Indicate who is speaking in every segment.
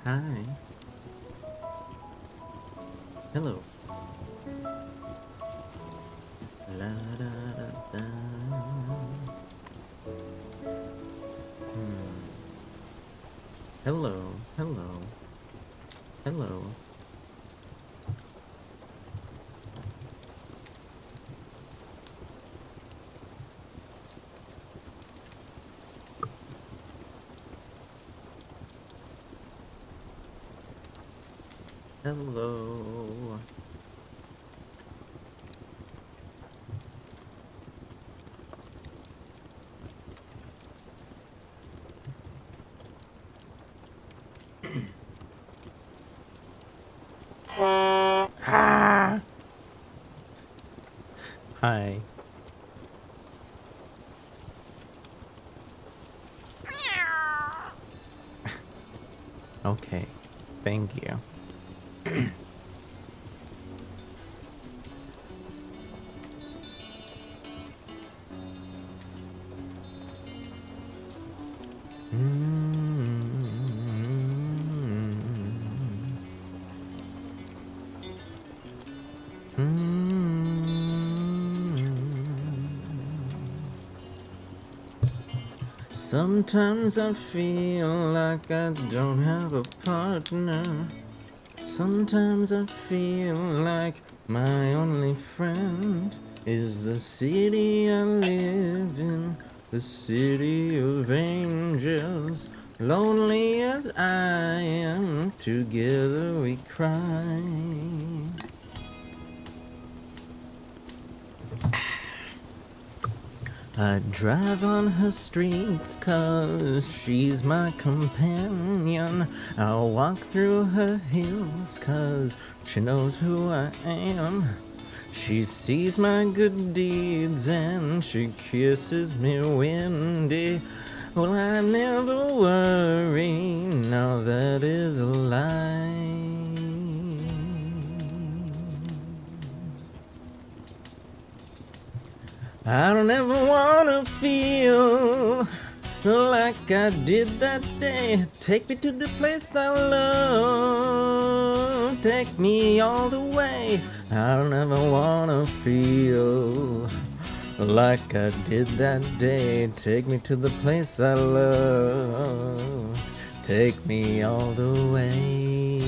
Speaker 1: Hi. Hello. La da da da. Hello. Hello. Hello. Hello. Hi. Okay. Thank you. Sometimes I feel like I don't have a partner. Sometimes I feel like my only friend is the city I live in, the city of angels. Lonely as I am, together we cry. I drive on her streets 'cause she's my companion. I'll walk through her hills 'cause she knows who I am. She sees my good deeds and she kisses me windy. Well, I never worry, now that is a lie. I don't ever wanna feel like I did that day. Take me to the place I love. Take me all the way. I don't ever wanna feel like I did that day. Take me to the place I love. Take me all the way.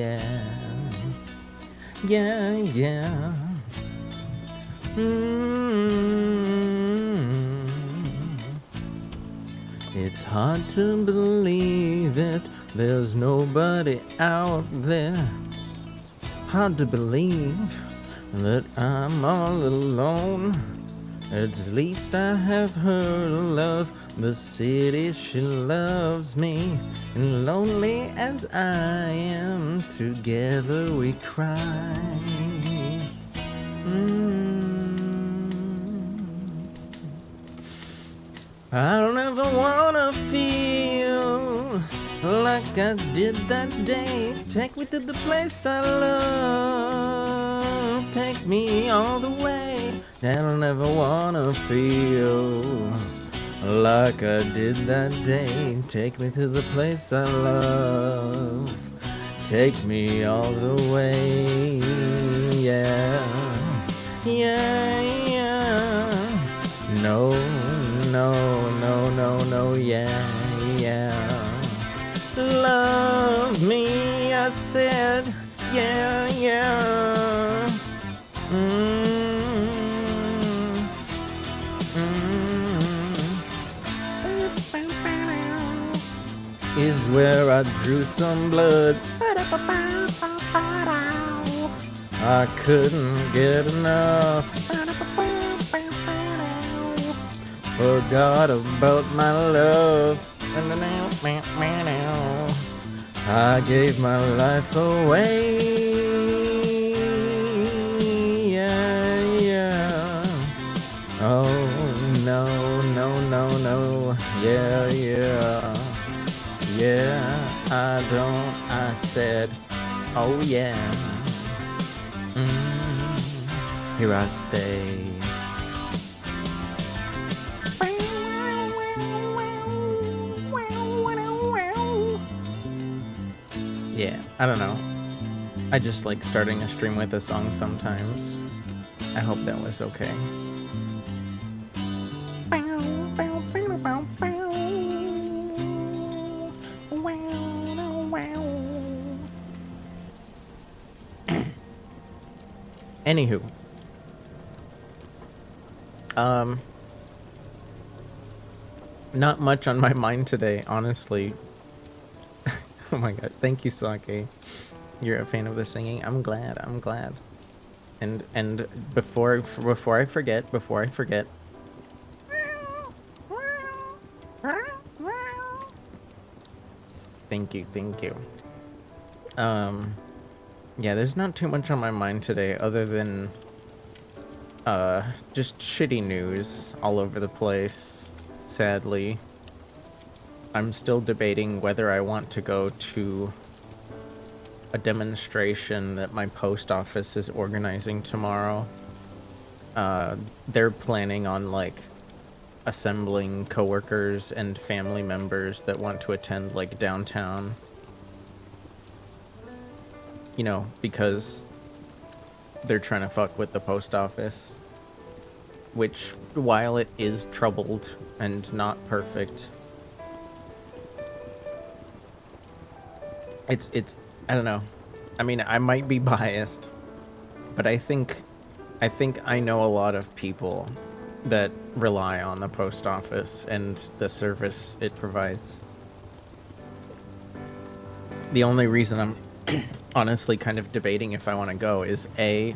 Speaker 1: Yeah. Yeah, yeah. It's hard to believe it, there's nobody out there. It's hard to believe that I'm all alone. At least I have her love, the city she loves me. And lonely as I am, together we cry. I don't ever wanna feel like I did that day. Take me to the place I love. Take me all the way. I don't ever wanna feel like I did that day. Take me to the place I love. Take me all the way. Yeah. Yeah, yeah. No. No, no, no, no, yeah, yeah. Love me, I said, yeah, yeah. Is where I drew some blood. I couldn't get enough. Forgot about my love. I gave my life away. Yeah, yeah. Oh no, don't. I said, oh yeah. Here I stay. Yeah, I don't know. I just like starting a stream with a song sometimes. I hope that was okay. Anywho. Not much on my mind today, honestly. Oh my god, thank you, Sake. You're a fan of the singing. I'm glad. And before I forget. Thank you. Yeah, there's not too much on my mind today other than just shitty news all over the place, sadly. I'm still debating whether I want to go to a demonstration that my post office is organizing tomorrow. They're planning on like assembling coworkers and family members that want to attend like downtown. You know, because they're trying to fuck with the post office. Which, while it is troubled and not perfect, it's I don't know. I mean, I might be biased, but I think I know a lot of people that rely on the post office and the service it provides. The only reason I'm honestly kind of debating if I want to go is A,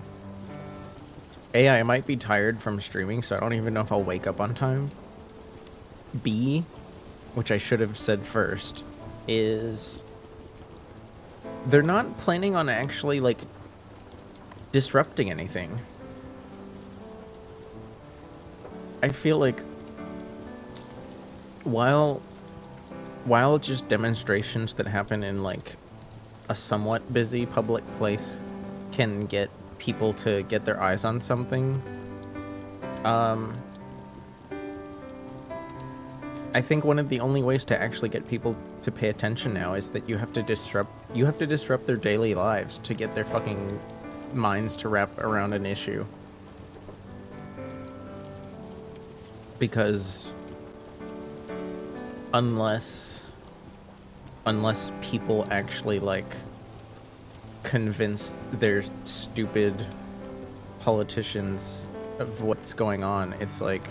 Speaker 1: I might be tired from streaming, so I don't even know if I'll wake up on time. B, which I should have said first, is they're not planning on actually, like, disrupting anything. I feel like while just demonstrations that happen in, like, a somewhat busy public place can get people to get their eyes on something, I think one of the only ways to actually get people to pay attention now is that you have to disrupt their daily lives to get their fucking minds to wrap around an issue. Because unless people actually, like, convince their stupid politicians of what's going on, it's like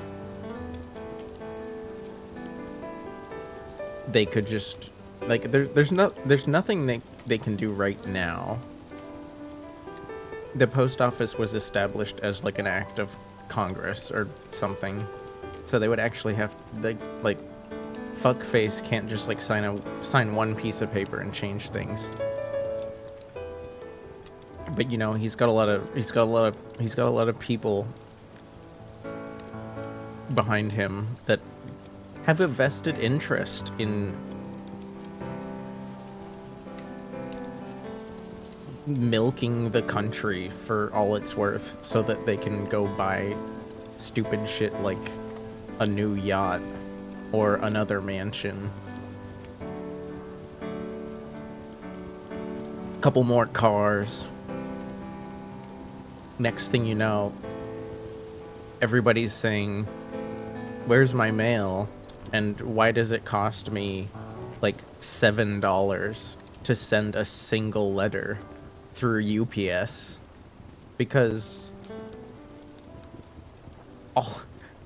Speaker 1: they could just, like, there's nothing they can do right now. The post office was established as like an act of Congress or something, so they would actually have, like fuckface can't just like sign one piece of paper and change things. But you know, he's got a lot of people behind him that have a vested interest in milking the country for all it's worth so that they can go buy stupid shit like a new yacht or another mansion. Couple more cars. Next thing you know, everybody's saying, "Where's my mail? And why does it cost me like $7 to send a single letter through UPS?" Because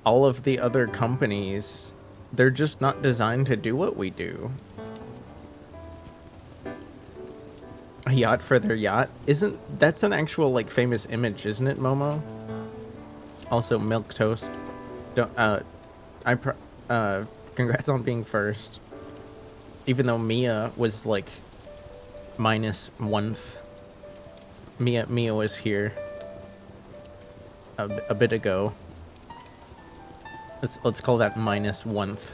Speaker 1: all of the other companies, they're just not designed to do what we do. A yacht for their yacht? That's an actual, like, famous image, isn't it, Momo? Also, milk toast. Congrats on being first. Even though Mia was, like, -1th. Mia was here a bit ago. Let's call that -1th.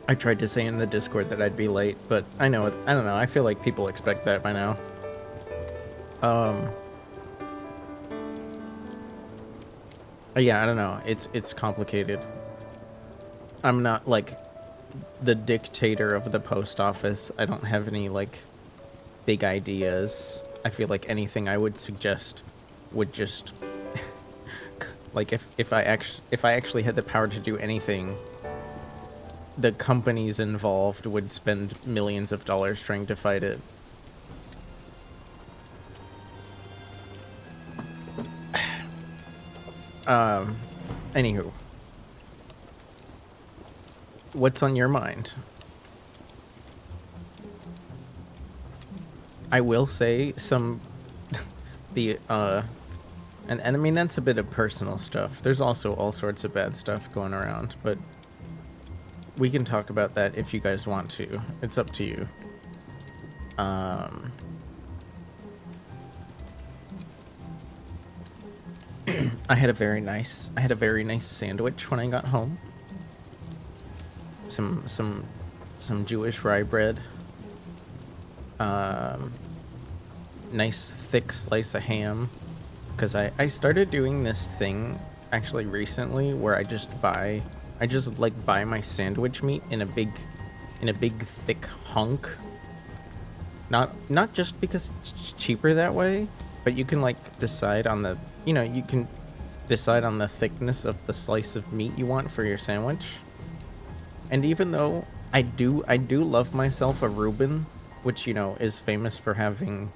Speaker 1: I tried to say in the Discord that I'd be late, but I know I don't know. I feel like people expect that by now. Yeah, I don't know. It's complicated. I'm not like the dictator of the post office. I don't have any like big ideas. I feel like anything I would suggest would just like if I actually had the power to do anything, the companies involved would spend millions of dollars trying to fight it. Anywho, what's on your mind? I will say the and I mean that's a bit of personal stuff. There's also all sorts of bad stuff going around, but we can talk about that if you guys want to. It's up to you. I had a very nice sandwich when I got home. Some Jewish rye bread. Nice thick slice of ham. Because I started doing this thing actually recently where I just buy my sandwich meat in a big thick hunk. Not just because it's cheaper that way, but you can like decide on the you can decide on the thickness of the slice of meat you want for your sandwich. And even though I do love myself a Reuben, which is famous for having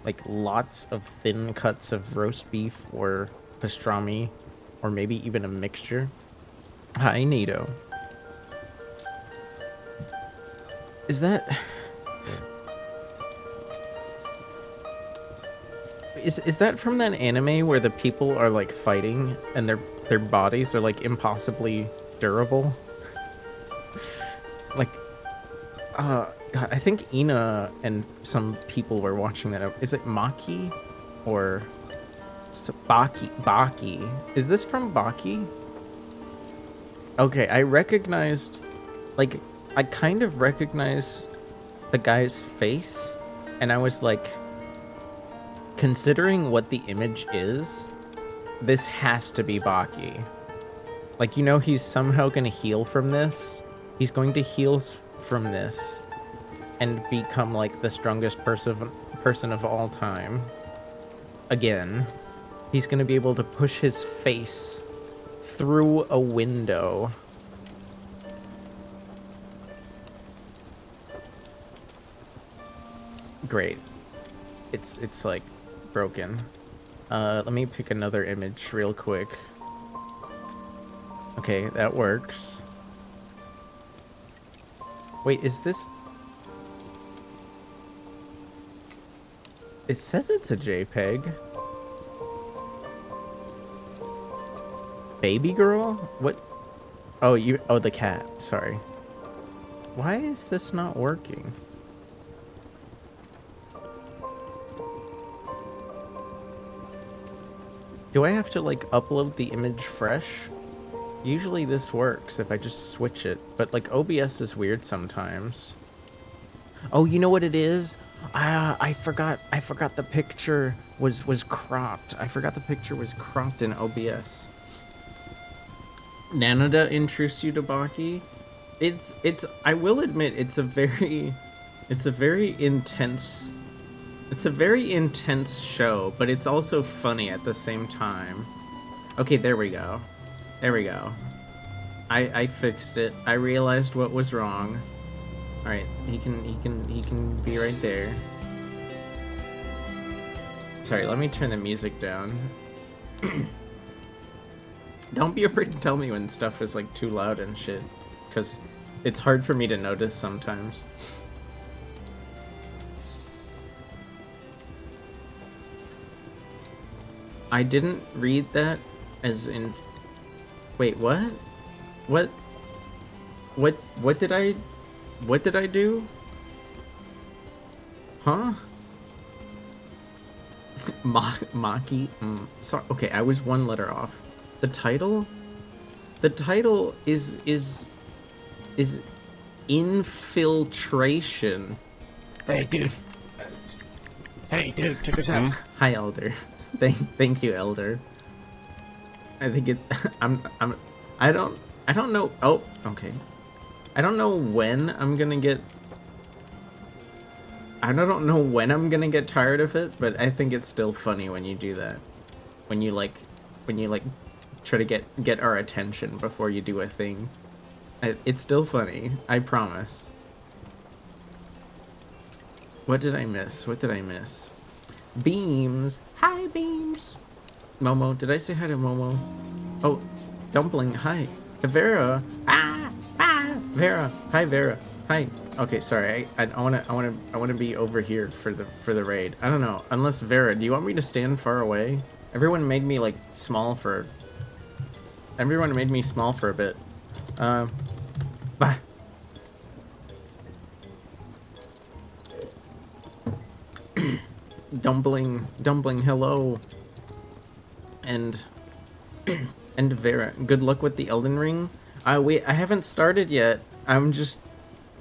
Speaker 1: like lots of thin cuts of roast beef or pastrami, or maybe even a mixture. Hi, Nito. Is that... Is that from that anime where the people are like fighting and their bodies are like impossibly durable? Like, God, I think Ina and some people were watching that. Is it Maki or Baki? Baki. Is this from Baki? Okay, I kind of recognized the guy's face, and I was like, considering what the image is, this has to be Baki. Like, he's somehow gonna heal from this. He's going to heal from this and become like the strongest person of all time. Again, he's gonna be able to push his face through a window. Great. It's like broken. Let me pick another image real quick. Okay, that works. Wait, is this... It says it's a JPEG. Baby girl? What? Oh, the cat. Sorry. Why is this not working? Do I have to like upload the image fresh? Usually this works if I just switch it, but like OBS is weird sometimes. Oh, you know what it is? I forgot the picture was cropped. I forgot the picture was cropped in OBS. Nanoda introduced you to Baki. I will admit it's a very intense show, but it's also funny at the same time. Okay, there we go. There we go. I fixed it. I realized what was wrong. All right, he can be right there. Sorry, let me turn the music down. Don't be afraid to tell me when stuff is like too loud and shit, because it's hard for me to notice sometimes. I didn't read that as in... Wait, what? What did I do? Huh? Maki? Sorry. Okay, I was one letter off. The title? The title is Infiltration.
Speaker 2: Hey, dude. Hey, dude, check this out.
Speaker 1: Hi, Elder. Thank you, Elder. I think it. I don't know. Oh, okay. I don't know when I'm gonna get. I don't know when I'm gonna get tired of it, but I think it's still funny when you do that. When you like try to get our attention before you do a thing. It's still funny. I promise. What did I miss? What did I miss? Beams. Hi, Beams. Momo. Did I say hi to Momo? Oh, Dumpling. Hi. Vera. Vera. Hi, Vera. Hi. Okay, sorry. I wanna be over here for the raid. I don't know. Unless Vera, do you want me to stand far away? Everyone made me like small for. Everyone made me small for a bit. Bye. Dumpling, hello. And Vera, good luck with the Elden Ring. I haven't started yet. I'm just,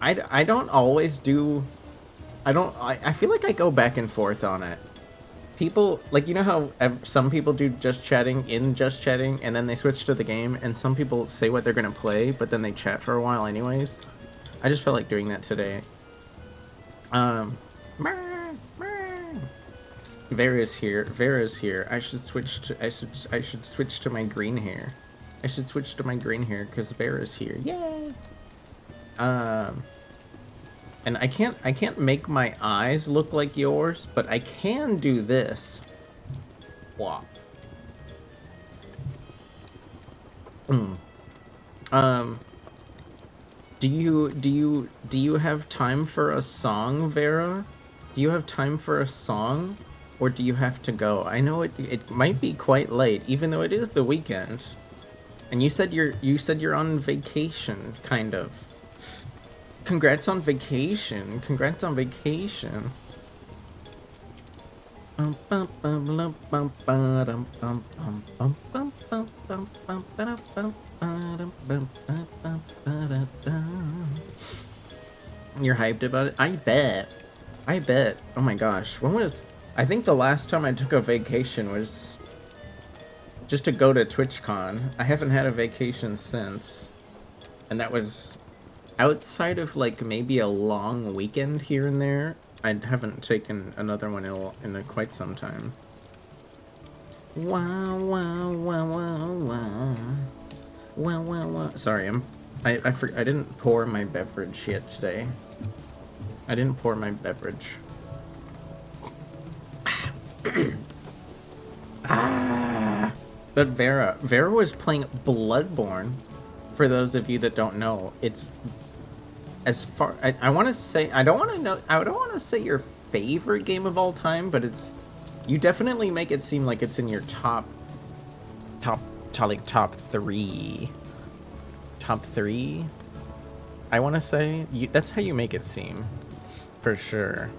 Speaker 1: I don't always do, I feel like I go back and forth on it. People, like, you know how some people do just chatting, and then they switch to the game, and some people say what they're gonna play, but then they chat for a while anyways. I just felt like doing that today. Vera's here. I should switch to my green hair. I should switch to my green hair because Vera's here. Yay! And I can't make my eyes look like yours, but I can do this. Wow. Do you have time for a song, Vera? Do you have time for a song? Or do you have to go? I know it might be quite late, even though it is the weekend. And you said you're on vacation, kind of. Congrats on vacation. Congrats on vacation. You're hyped about it? I bet. Oh my gosh. I think the last time I took a vacation was just to go to TwitchCon. I haven't had a vacation since. And that was outside of like maybe a long weekend here and there. I haven't taken another one in quite some time. Wow. Sorry, I didn't pour my beverage yet today. I didn't pour my beverage. But Vera was playing Bloodborne. For those of you that don't know, it's as far I want to say I don't want to say your favorite game of all time, but you definitely make it seem like it's in your top 3. Top 3. I want to say that's how you make it seem, for sure.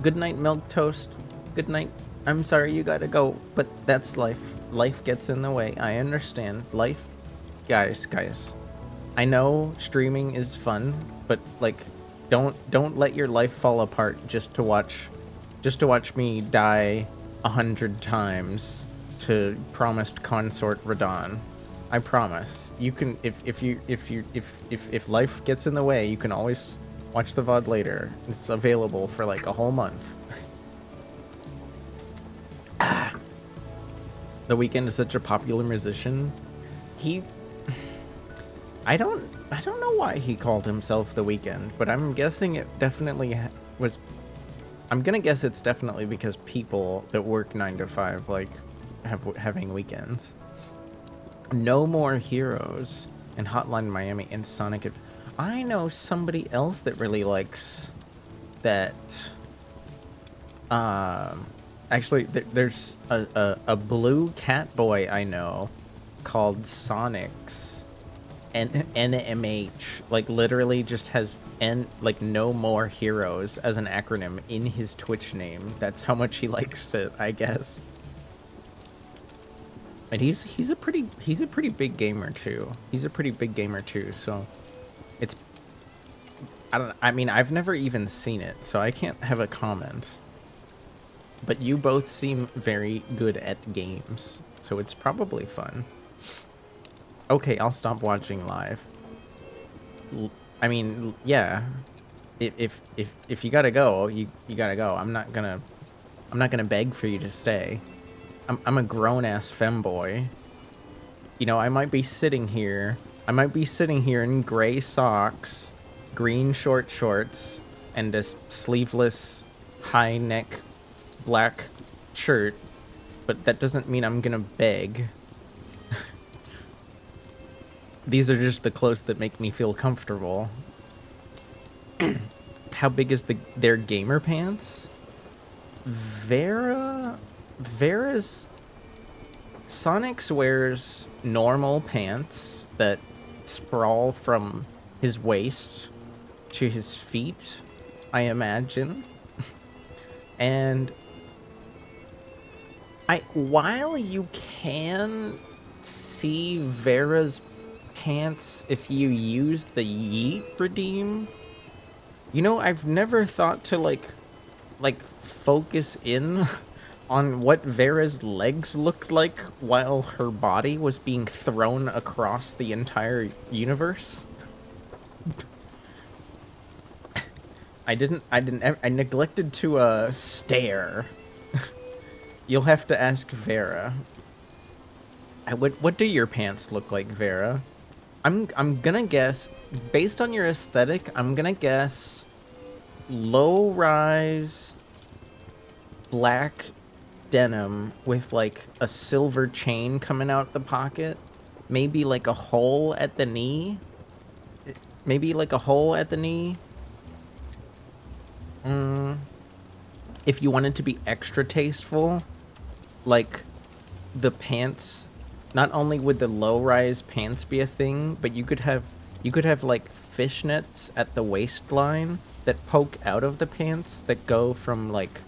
Speaker 1: Good night, Milk Toast. Good night. I'm sorry you gotta go, but that's life. Life gets in the way. I understand. Life, guys. I know streaming is fun, but like, don't let your life fall apart just to watch me die 100 times to promised consort Radahn. I promise. You can if life gets in the way, you can always watch the VOD later. It's available for like a whole month. The Weeknd is such a popular musician. I don't know why he called himself The Weeknd, but I'm guessing it definitely was. I'm gonna guess it's definitely because people that work 9 to 5 like having weekends. No More Heroes and Hotline Miami and Sonic. I know somebody else that really likes that. Actually, there's a blue cat boy I know called Sonics, NMH. Like literally just has No More Heroes as an acronym in his Twitch name. That's how much he likes it, I guess. And he's a pretty big gamer too. He's a pretty big gamer too. So it's I mean I've never even seen it, so I can't have a comment. But you both seem very good at games, so it's probably fun. Okay, I'll stop watching live. I mean, yeah. If you gotta go, you gotta go. I'm not gonna beg for you to stay. I'm a grown-ass femboy. You know, I might be sitting here in gray socks, green short shorts, and a sleeveless, high-neck, black shirt, but that doesn't mean I'm gonna beg. These are just the clothes that make me feel comfortable. How big is their gamer pants? Vera's Sonic's wears normal pants that sprawl from his waist to his feet, I imagine. And while you can see Vera's pants if you use the yeet redeem, you know, I've never thought to like focus in on what Vera's legs looked like while her body was being thrown across the entire universe. I neglected to stare. You'll have to ask Vera. What do your pants look like, Vera? I'm gonna guess, based on your aesthetic, I'm gonna guess low-rise black denim with like a silver chain coming out the pocket. Maybe like a hole at the knee. If you wanted to be extra tasteful, like the pants, not only would the low-rise pants be a thing, but you could have like fishnets at the waistline that poke out of the pants that go from like,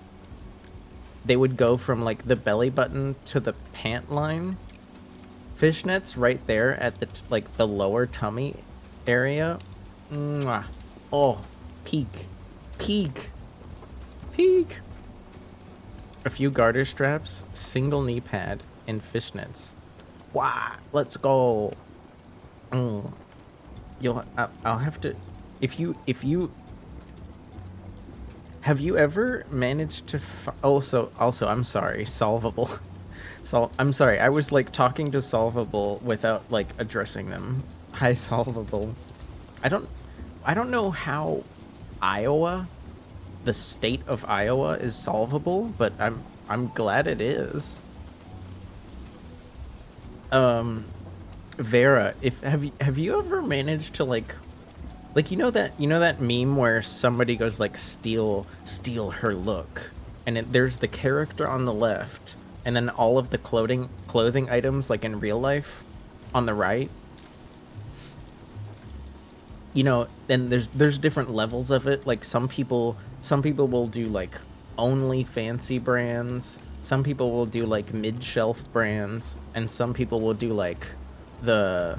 Speaker 1: they would go from like the belly button to the pant line. Fishnets right there at the like the lower tummy area. Mwah. Oh, peak. A few garter straps, single knee pad, and fishnets. Wow, let's go. I'll have to, if you have you ever managed to also I'm sorry, Solvable. I'm sorry, I was like talking to Solvable without like addressing them. Hi, Solvable. I don't know how Iowa, the state of Iowa, is solvable, but I'm glad it is. Vera, have you ever managed to like you know that meme where somebody goes like steal her look, and there's the character on the left, and then all of the clothing items like in real life on the right. You know, and there's different levels of it. Like some people will do like only fancy brands. Some people will do like mid-shelf brands, and some people will do like the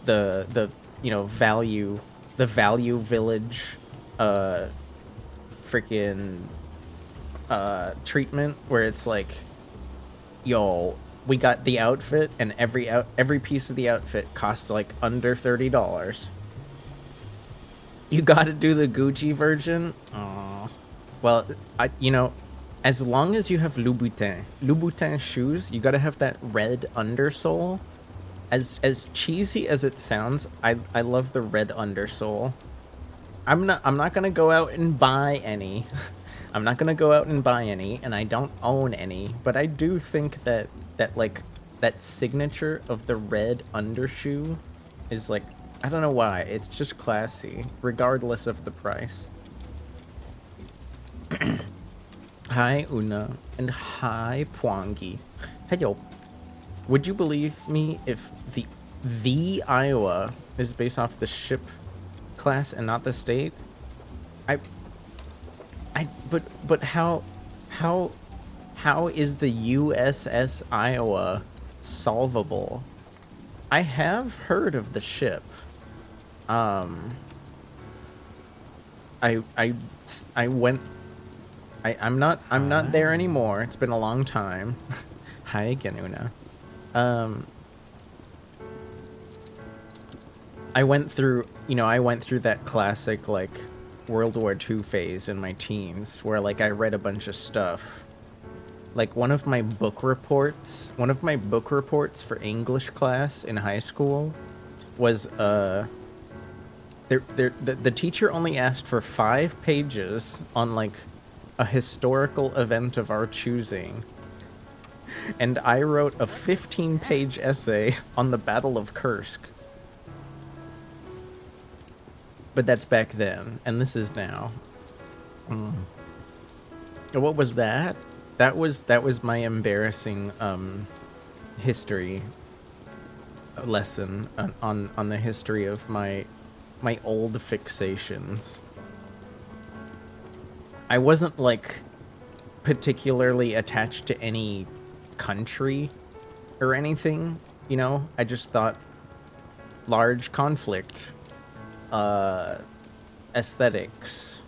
Speaker 1: you know, value village freaking treatment, where it's like, yo, we got the outfit, and every piece of the outfit costs like under $30. You gotta do the Gucci version? Aww. Well, you know, as long as you have Louboutin not you gotta have that red undersole. As cheesy as it sounds, I love the red undersole. I'm not gonna go out and buy any. I'm not gonna go out and buy any, and I don't own any, but I do think that like that signature of the red undershoe is like, I don't know why, it's just classy, regardless of the price. Hi, Una, and hi, Pwangi. Hello. Would you believe me if the Iowa is based off the ship class and not the state? But how is the USS Iowa solvable. I have heard of the ship. I went. I'm not there anymore. It's been a long time. Hi again, Una. I went through that classic, like, World War II phase in my teens, where, like, I read a bunch of stuff. Like, one of my book reports for English class in high school was, the teacher only asked for 5 pages on, like, a historical event of our choosing. And I wrote a 15-page essay on the Battle of Kursk. But that's back then, and this is now. What was that? That was my embarrassing history lesson on the history of my old fixations. I wasn't, like, particularly attached to any country or anything, you know? I just thought large conflict, aesthetics,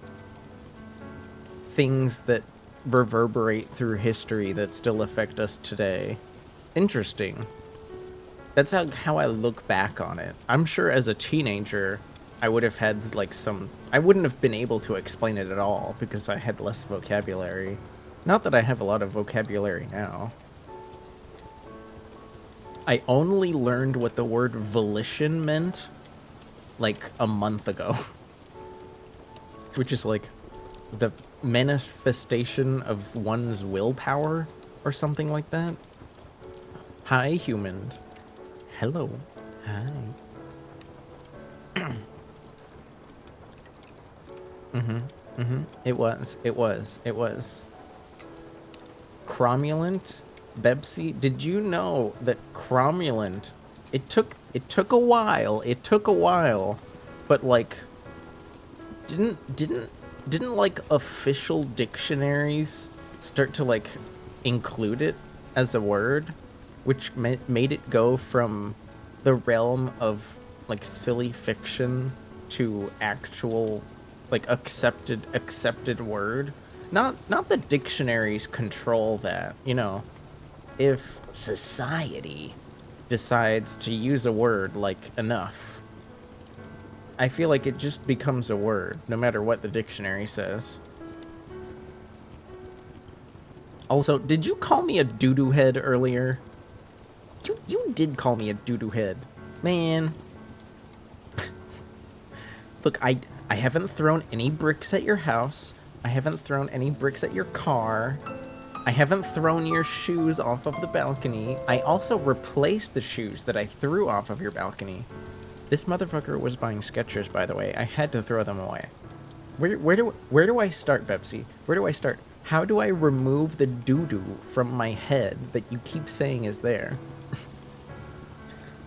Speaker 1: things that reverberate through history that still affect us today. Interesting. That's how I look back on it. I'm sure as a teenager, I would have had, like, I wouldn't have been able to explain it at all because I had less vocabulary. Not that I have a lot of vocabulary now. I only learned what the word volition meant, like, a month ago. Which is, like, the manifestation of one's willpower or something like that. Hi, human. Hello. Hi. It was. Cromulent? Bebsy? Did you know that cromulent, it took a while, but, like, didn't like official dictionaries start to, like, include it as a word, which made it go from the realm of, like, silly fiction to actual, like, accepted word. Not the dictionaries control that, you know. If society decides to use a word, like, enough, I feel like it just becomes a word, no matter what the dictionary says. Also, did you call me a doo-doo head earlier? You did call me a doo-doo head. Man. Look, I haven't thrown any bricks at your house. I haven't thrown any bricks at your car. I haven't thrown your shoes off of the balcony. I also replaced the shoes that I threw off of your balcony. This motherfucker was buying Skechers, by the way. I had to throw them away. Where do I start, Bebsy? Where do I start? How do I remove the doo-doo from my head that you keep saying is there?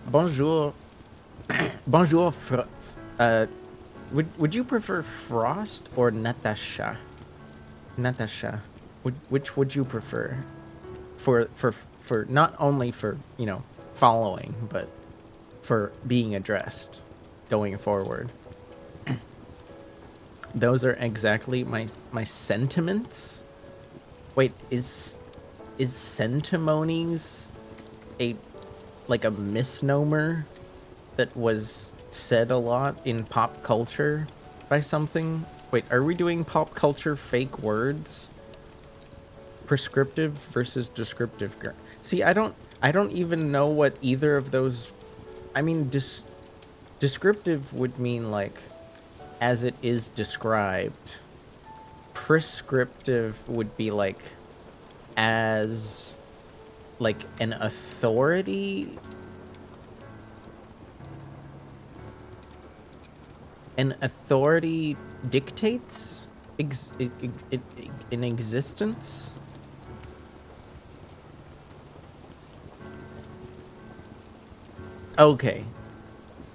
Speaker 1: Bonjour. Bonjour, would you prefer Frost or Natasha? Natasha. Which would you prefer? For not only for, you know, following, but for being addressed going forward. Those are exactly my sentiments. Wait, is sentimonies a misnomer that was said a lot in pop culture by something? Wait, are we doing pop culture fake words? Prescriptive versus descriptive. See, I don't even know what either of those. I mean, descriptive would mean, like, as it is described. Prescriptive would be, like, as, like, an authority. An authority dictates in existence. Okay.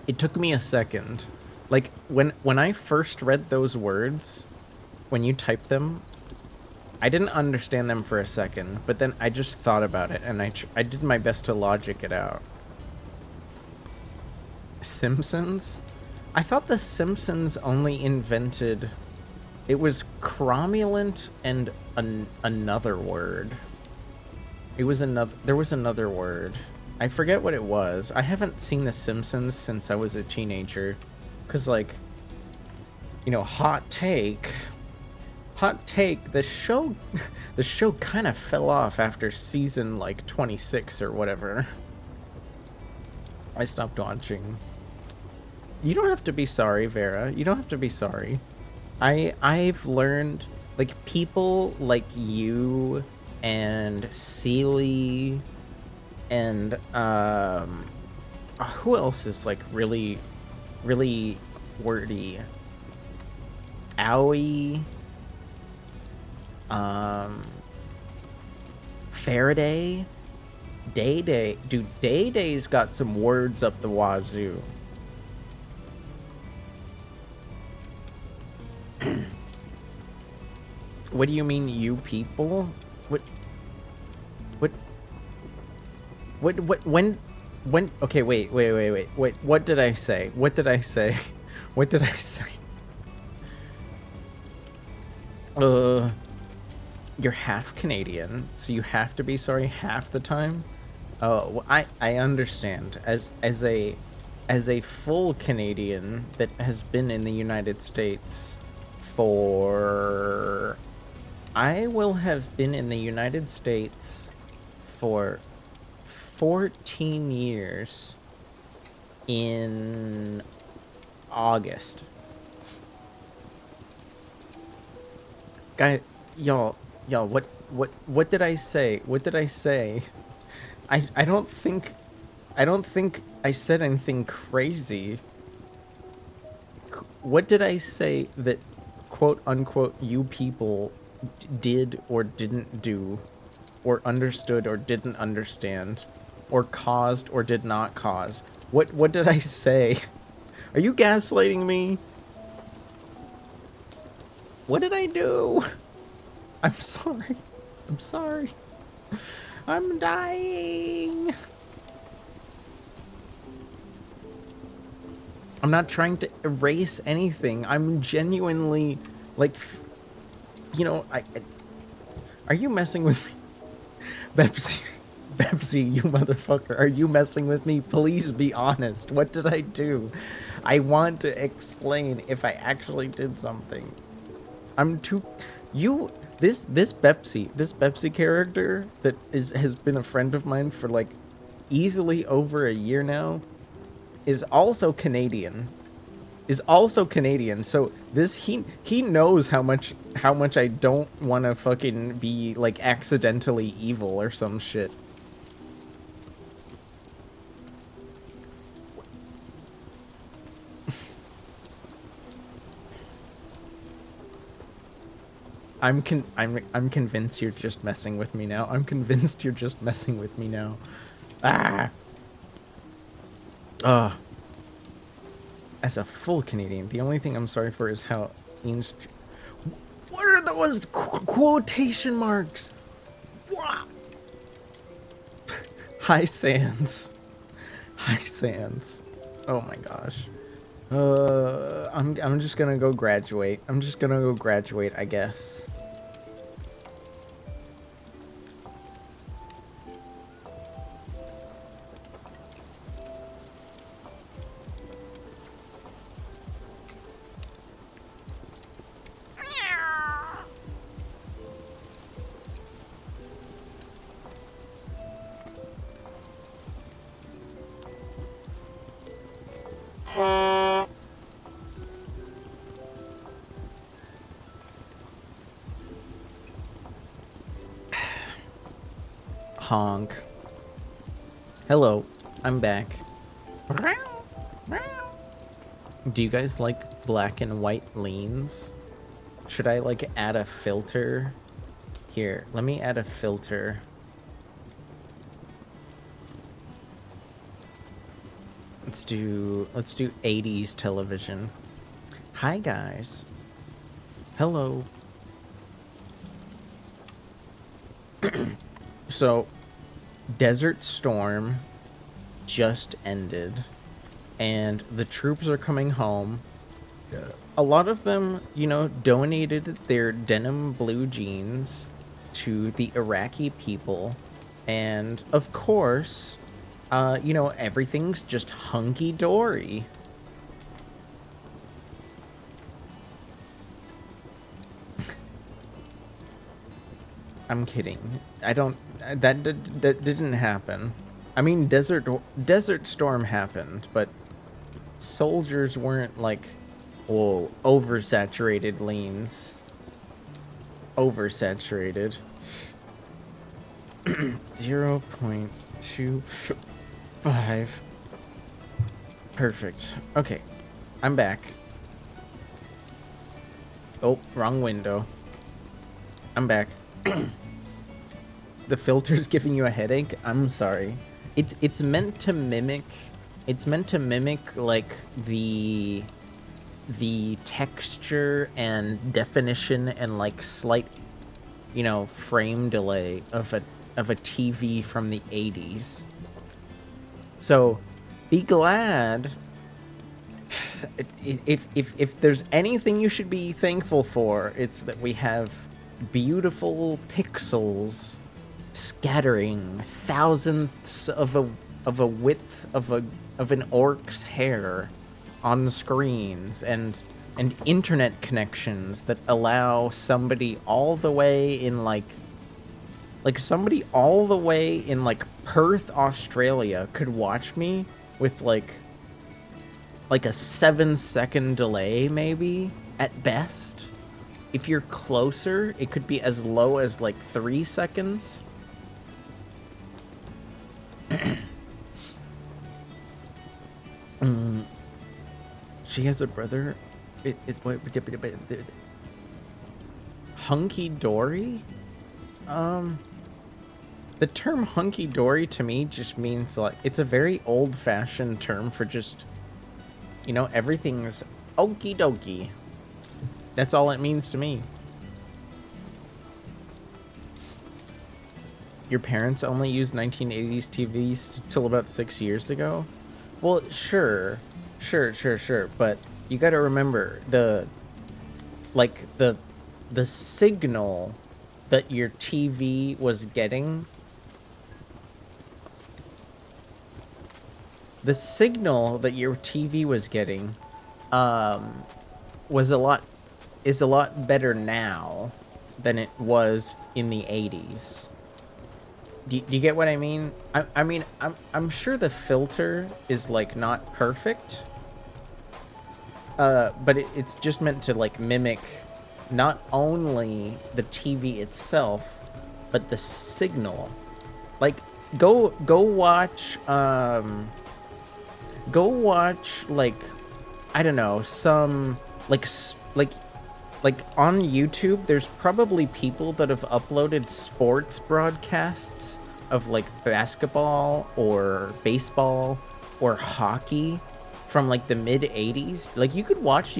Speaker 1: It took me a second. Like, when I first read those words, when you typed them, I didn't understand them for a second, but then I just thought about it, and I did my best to logic it out. Simpsons? I thought the Simpsons only invented... It was cromulent and another word. It was another... There was another word. I forget what it was. I haven't seen The Simpsons since I was a teenager. Because, like... You know, hot take, the show kind of fell off after season, like, 26 or whatever. I stopped watching. You don't have to be sorry, Vera. You don't have to be sorry. I've learned, like, people like you and Seely and, who else is, like, really, really wordy? Owie, Faraday, Day, dude, Day's got some words up the wazoo. What do you mean, you people? When, okay, wait, what did I say? What did I say? What did I say? You're half Canadian, so you have to be sorry half the time? Oh, well, I understand. As a full Canadian that has been in the United States for... I will have been in the United States for 14 years in August. Guy, y'all, what did I say? What did I say? I don't think I said anything crazy. What did I say that, quote unquote, you people did or didn't do, or understood or didn't understand, or caused or did not cause? What did I say? Are you gaslighting me? What did I do? I'm sorry. I'm sorry. I'm dying. I'm not trying to erase anything. I'm genuinely, like, you know, are you messing with me? Bepsy, you motherfucker. Are you messing with me? Please be honest. What did I do? I want to explain if I actually did something. I'm too... This Bepsy character that has been a friend of mine for, like, easily over a year now is also Canadian. So this he knows how much I don't want to fucking be, like, accidentally evil or some shit. I'm convinced you're just messing with me now. I'm convinced you're just messing with me now. Ah. Ugh. As a full Canadian, the only thing I'm sorry for is how... What are those quotation marks? What? High Sands. High Sands. Oh my gosh. I'm just gonna go graduate. I guess. Honk. Hello, I'm back. Do you guys like black and white leans? Should I, like, add a filter? Here, let me add a filter. Let's do 80s television. Hi guys. Hello. So, Desert Storm just ended, and the troops are coming home. A lot of them, donated their denim blue jeans to the Iraqi people. And, of course, everything's just hunky-dory. I'm kidding. That didn't happen. I mean, Desert Storm happened, but soldiers weren't like, whoa, oversaturated leans. Oversaturated. 0.25. Perfect. Okay. I'm back. Oh, wrong window. I'm back. The filter's giving you a headache? I'm sorry. It's meant to mimic like the texture and definition and like slight frame delay of a TV from the 80s. So be glad if there's anything you should be thankful for, it's that we have beautiful pixels scattering thousandths of a width of an orc's hair on screens, and internet connections that allow somebody all the way in like Perth, Australia could watch me with like a 7-second delay, maybe at best. If you're closer, it could be as low as like 3 seconds. She has a brother. Hunky-dory? The term hunky-dory to me just means like, it's a very old-fashioned term for just, everything's okie dokie. That's all it means to me. Your parents only used 1980s TVs till about 6 years ago? Well, sure. But you gotta remember, the signal that your TV was getting... The signal that your TV was getting, is a lot better now than it was in the 80s. Do you get what I mean? I'm sure the filter is like not perfect, but it's just meant to like mimic not only the TV itself, but the signal. Like go watch like, I don't know, some like on YouTube, there's probably people that have uploaded sports broadcasts of like basketball or baseball or hockey from like the mid 80s. Like you could watch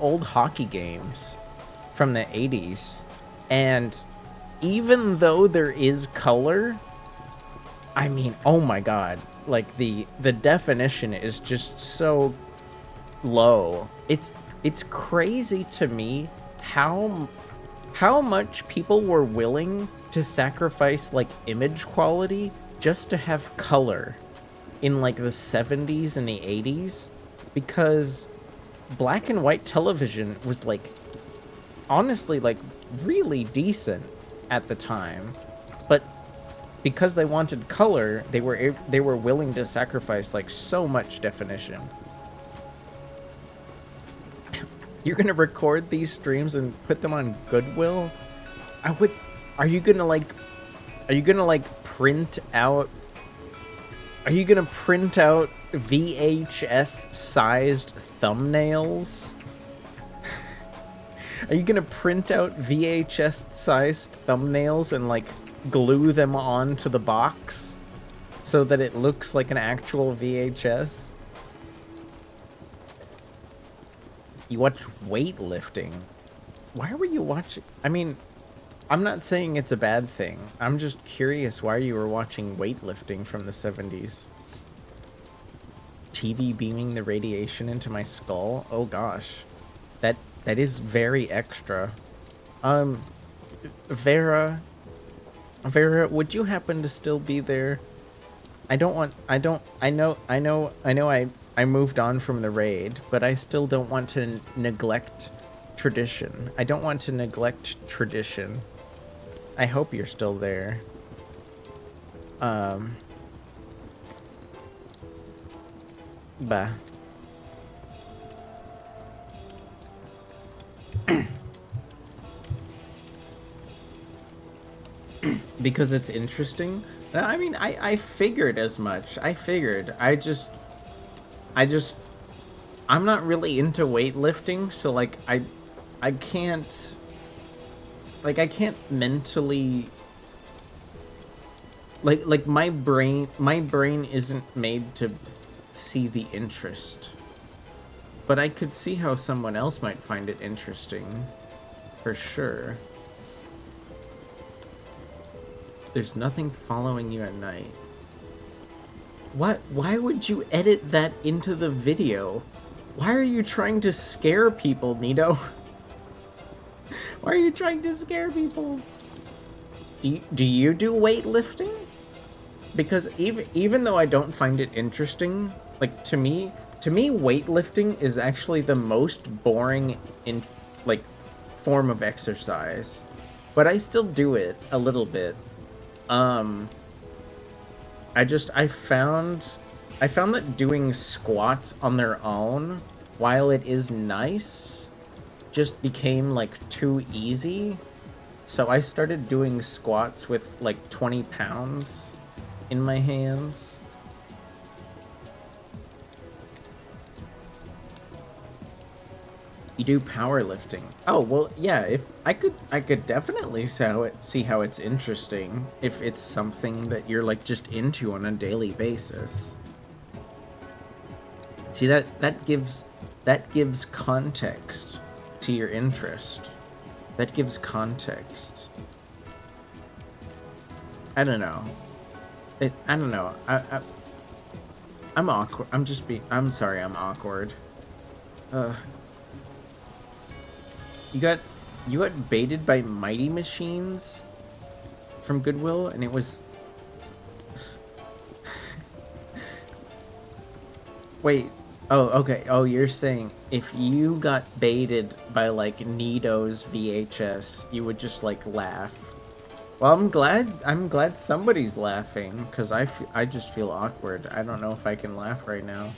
Speaker 1: old hockey games from the 80s, and even though there is color, I mean, oh my god, like the definition is just so low. It's crazy to me how much people were willing to sacrifice like image quality just to have color in like the 70s and the 80s, because black and white television was like honestly like really decent at the time, but because they wanted color, they were willing to sacrifice like so much definition. You're gonna record these streams and put them on Goodwill? Are you gonna print out VHS sized thumbnails? Are you gonna print out VHS sized thumbnails and like glue them onto the box so that it looks like an actual VHS? You watch weightlifting. Why were you watching? I mean, I'm not saying it's a bad thing. I'm just curious why you were watching weightlifting from the 70s. TV beaming the radiation into my skull? Oh gosh. That is very extra. Vera, would you happen to still be there? I know I moved on from the raid, but I still don't want to neglect tradition. I don't want to neglect tradition. I hope you're still there. Bah. Because it's interesting? I mean, I figured as much. I figured. I'm not really into weightlifting, so like I can't mentally like my brain isn't made to see the interest. But I could see how someone else might find it interesting. For sure. There's nothing following you at night. What? Why would you edit that into the video? Why are you trying to scare people, Nito? Why are you trying to scare people? Do you do weightlifting? Because even though I don't find it interesting, like to me weightlifting is actually the most boring form of exercise. But I still do it a little bit. I found that doing squats on their own, while it is nice, just became like too easy. So I started doing squats with like 20 pounds in my hands. You do powerlifting. Oh, well, yeah, if I could definitely see how it's interesting if it's something that you're like just into on a daily basis. See, that gives context to your interest. That gives context. I don't know. I don't know. I'm awkward. I'm sorry, I'm awkward. You got baited by mighty machines from Goodwill, and it was... Wait. Oh, okay. Oh, you're saying if you got baited by, like, Nito's VHS, you would just, like, laugh. Well, I'm glad somebody's laughing, because I just feel awkward. I don't know if I can laugh right now.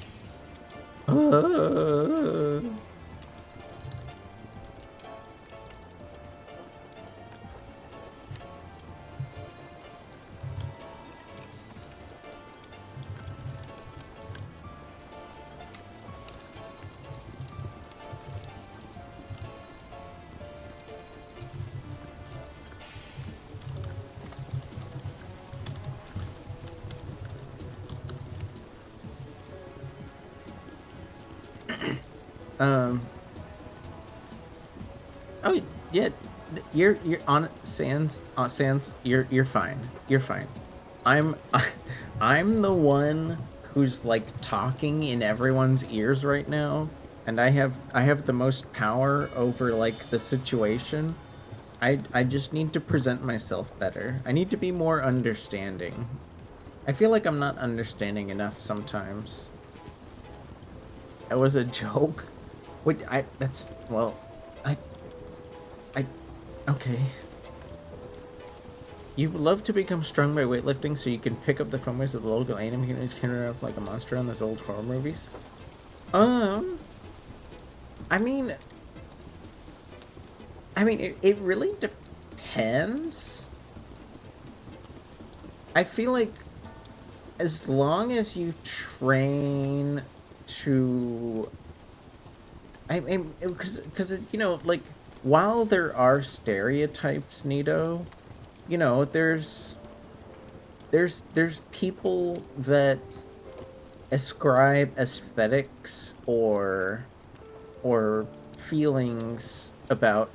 Speaker 1: Oh yeah, you're on Sans. You're fine. You're fine. I'm I'm the one who's like talking in everyone's ears right now, and I have the most power over like the situation. I just need to present myself better. I need to be more understanding. I feel like I'm not understanding enough sometimes. That was a joke. Wait, okay. You would love to become strong by weightlifting so you can pick up the filmways of the local anime and turn it up like a monster on those old horror movies? I mean, it really depends. I feel like as long as you train to... because you know, like, while there are stereotypes, Nito, you know, there's people that ascribe aesthetics or feelings about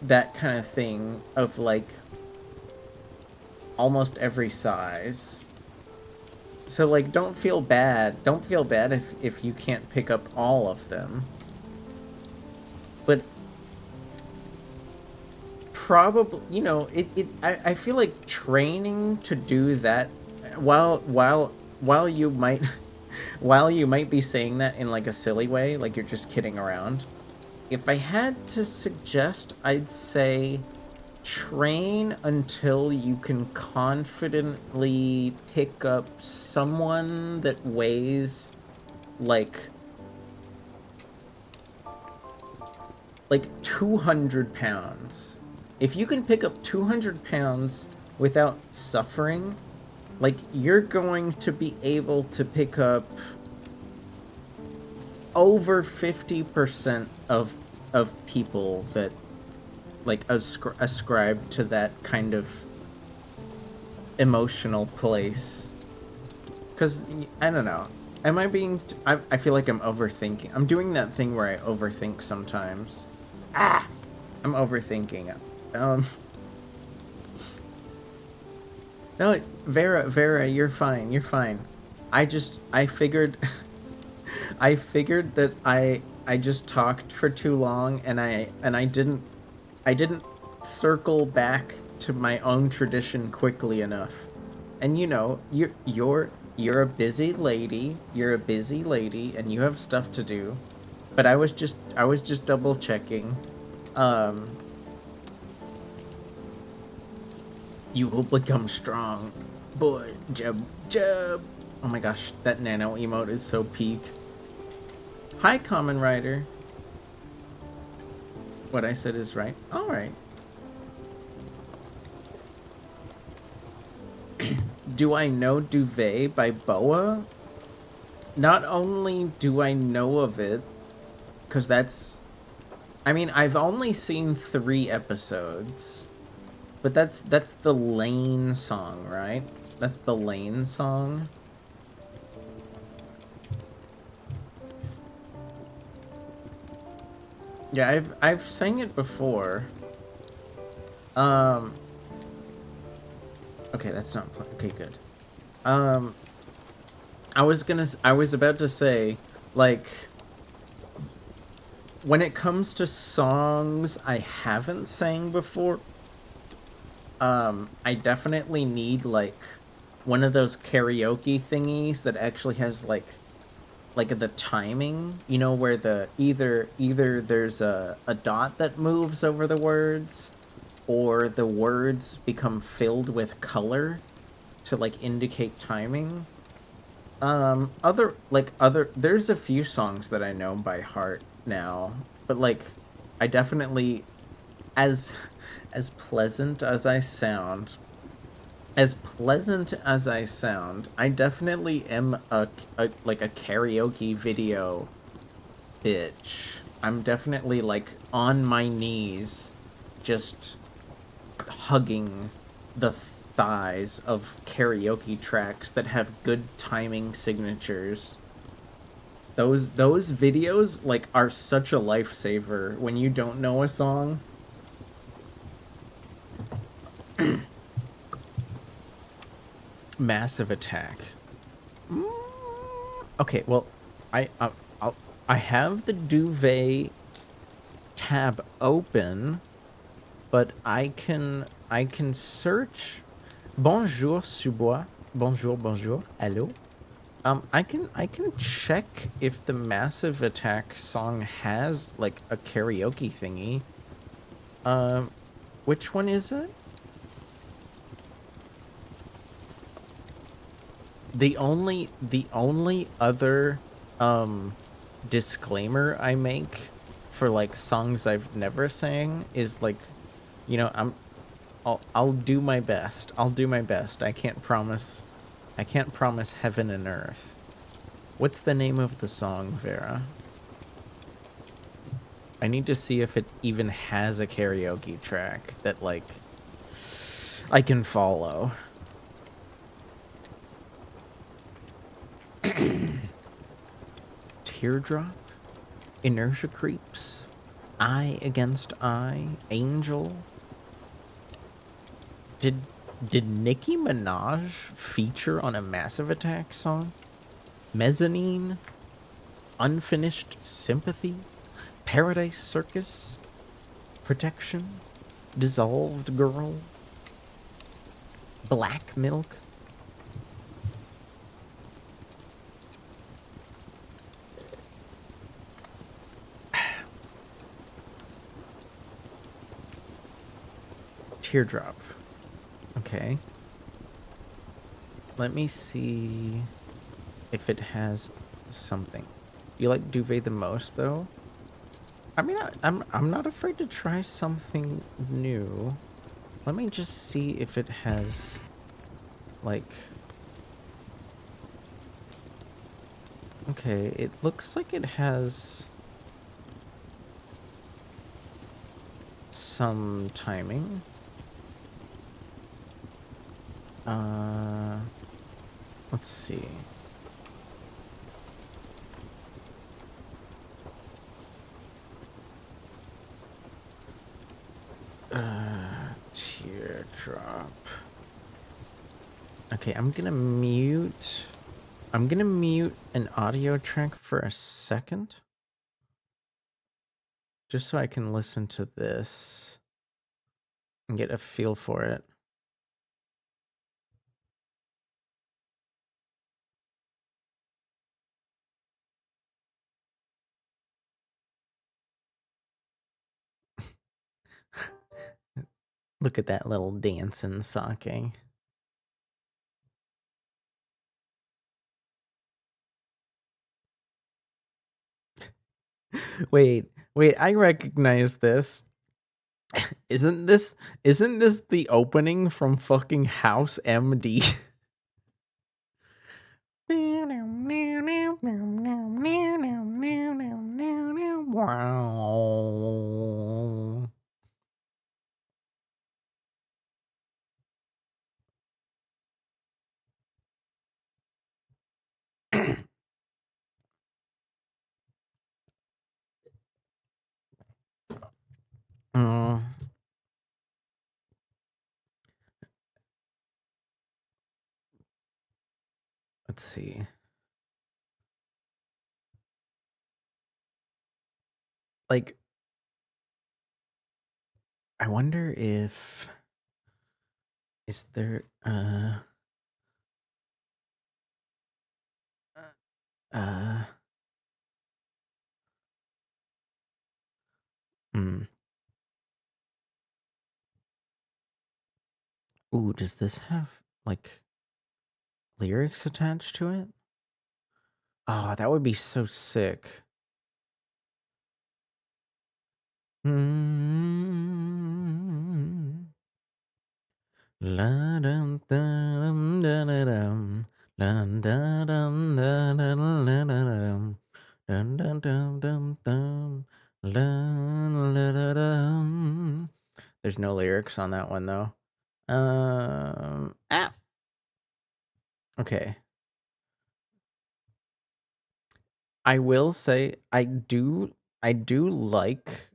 Speaker 1: that kind of thing of like almost every size. So like don't feel bad. Don't feel bad if you can't pick up all of them. But probably, you know, I feel like training to do that while you might while you might be saying that in like a silly way, like you're just kidding around. If I had to suggest, I'd say train until you can confidently pick up someone that weighs like 200 pounds. If you can pick up 200 pounds without suffering, like you're going to be able to pick up over 50% of people that like ascribe to that kind of emotional place. Because I don't know, am I being I feel like I'm overthinking. I'm doing that thing where I overthink sometimes. I'm overthinking. um no, Vera, you're fine. I figured I figured that I just talked for too long, and I didn't circle back to my own tradition quickly enough. And you know, you're a busy lady. You're a busy lady, and you have stuff to do. But I was just double checking. Um, you will become strong, boy. Jub. Oh my gosh, that nano emote is so peak. Hi, Common Rider. What I said is right. All right. Do I know Duvet by Boa? Not only do I know of it, because I mean, I've only seen 3 episodes, but that's the Lane song, right? That's the Lane song. Yeah, I've sang it before. Um. Okay, that's not okay. Good. Um. I was about to say, like, when it comes to songs I haven't sang before, I definitely need like one of those karaoke thingies that actually has like the timing, you know, where the either there's a dot that moves over the words, or the words become filled with color to like indicate timing. There's a few songs that I know by heart now, but like I definitely, as as pleasant as I sound, as pleasant as I sound, I definitely am a like a karaoke video bitch. I'm definitely like on my knees, just hugging the thighs of karaoke tracks that have good timing signatures. Those videos like are such a lifesaver when you don't know a song. Massive Attack. Okay, well, I have the Duvet tab open, but I can search. Bonjour, Subois. Bonjour. Hello. I can check if the Massive Attack song has like a karaoke thingy. Which one is it? The only other disclaimer I make for like songs I've never sang is like, you know, I'll do my best. I'll do my best. I can't promise heaven and earth. What's the name of the song, Vera? I need to see if it even has a karaoke track that like I can follow. Teardrop? Inertia Creeps? Eye against eye, Angel. Did Nicki Minaj feature on a Massive Attack song? Mezzanine, Unfinished Sympathy, Paradise Circus, Protection, Dissolved Girl, Black Milk. Teardrop. Okay. Let me see if it has something. You like Duvet the most, though? I mean, I'm not afraid to try something new. Let me just see if it has, like... Okay, it looks like it has some timing. Let's see. Teardrop. Okay, I'm gonna mute an audio track for a second. Just so I can listen to this and get a feel for it. Look at that little dancing sake. Wait, I recognize this. Isn't this the opening from fucking House MD? Wow. Let's see. Like, I wonder if is there Ooh, does this have like lyrics attached to it? Oh, that would be so sick. La dum dum da da dum. La da dum da da la da dum. Dum dum dum dum dum. La la da dum. There's no lyrics on that one though. Okay. I will say I do like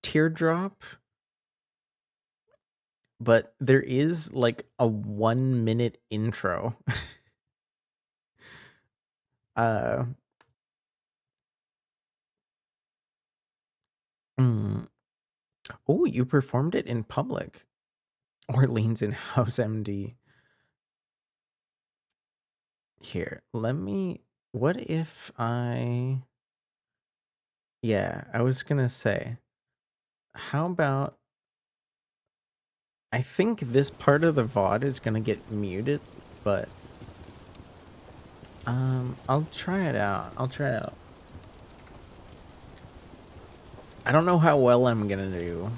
Speaker 1: Teardrop, but there is like a 1 minute intro. Oh, you performed it in public. Orleans in House MD. Here, what if yeah, I was gonna say, how about, I think this part of the VOD is gonna get muted, but I'll try it out. I don't know how well I'm gonna do.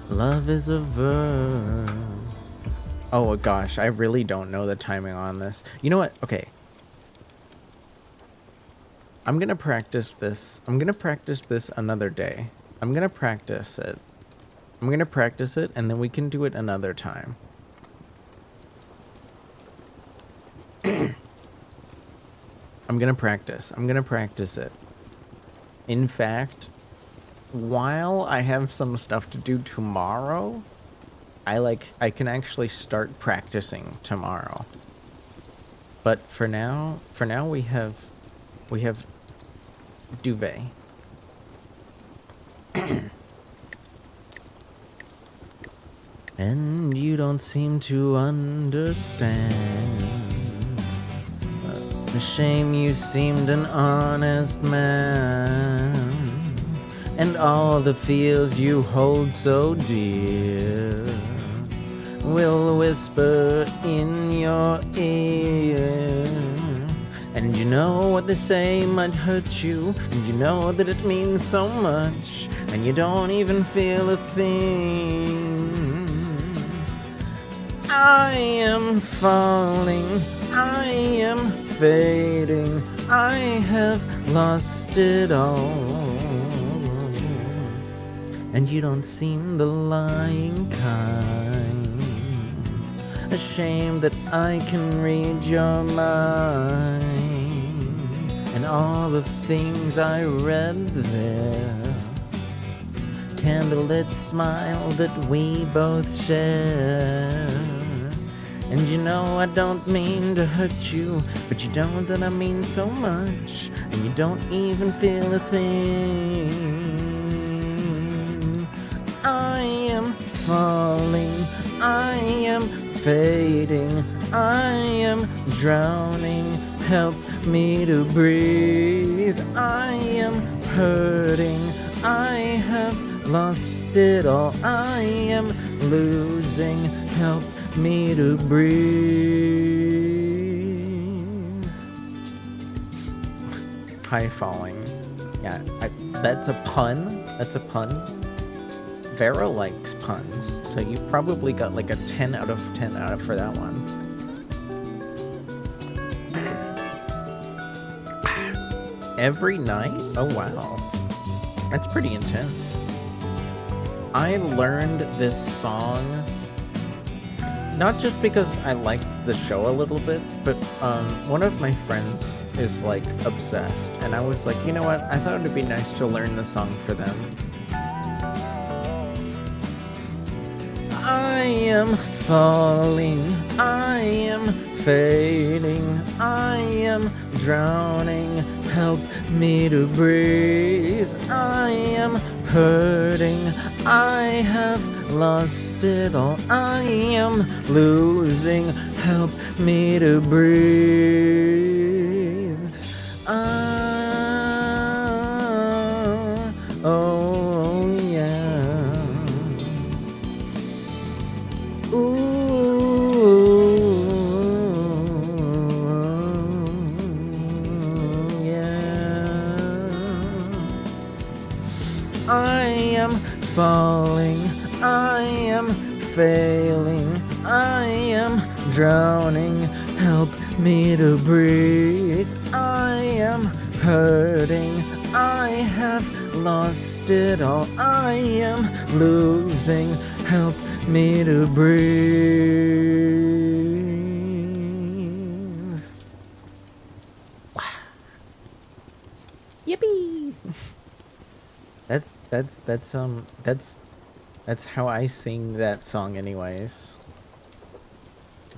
Speaker 1: Love is a verb. Oh gosh, I really don't know the timing on this. You know what? Okay. I'm gonna practice this. Another day. I'm gonna practice it. I'm gonna practice it, and then we can do it another time. I'm gonna practice it. In fact, while I have some stuff to do tomorrow, I can actually start practicing tomorrow. But for now we have duvet. And you don't seem to understand. A shame you seemed an honest man, and all the feels you hold so dear will whisper in your ear. And you know what they say might hurt you, and you know that it means so much, and you don't even feel a thing. I am falling, I am fading, I have lost it all. And you don't seem the lying kind. A shame that I can read your mind, and all the things I read there. Candlelit smile that we both share. And you know I don't mean to hurt you, but you know that I mean so much, and you don't even feel a thing. I am falling, I am fading, I am drowning, help me to breathe. I am hurting, I have lost it all, I am losing, help me to breathe. High falling. Yeah, that's a pun. That's a pun. Vera likes puns, so you probably got like a 10 out of 10 out of for that one. Every night? Oh wow. That's pretty intense. I learned this song not just because I liked the show a little bit, but one of my friends is like obsessed, and I was like, you know what, I thought it'd be nice to learn the song for them. I am falling, I am fading, I am drowning, help me to breathe. I am hurting, I have lost it all, I am losing, help me to breathe. Oh yeah. Ooh, yeah. I am falling, I am failing, I am drowning, help me to breathe. I am hurting, I have lost it all, I am losing, help me to breathe. Yippee! That's how I sing that song anyways.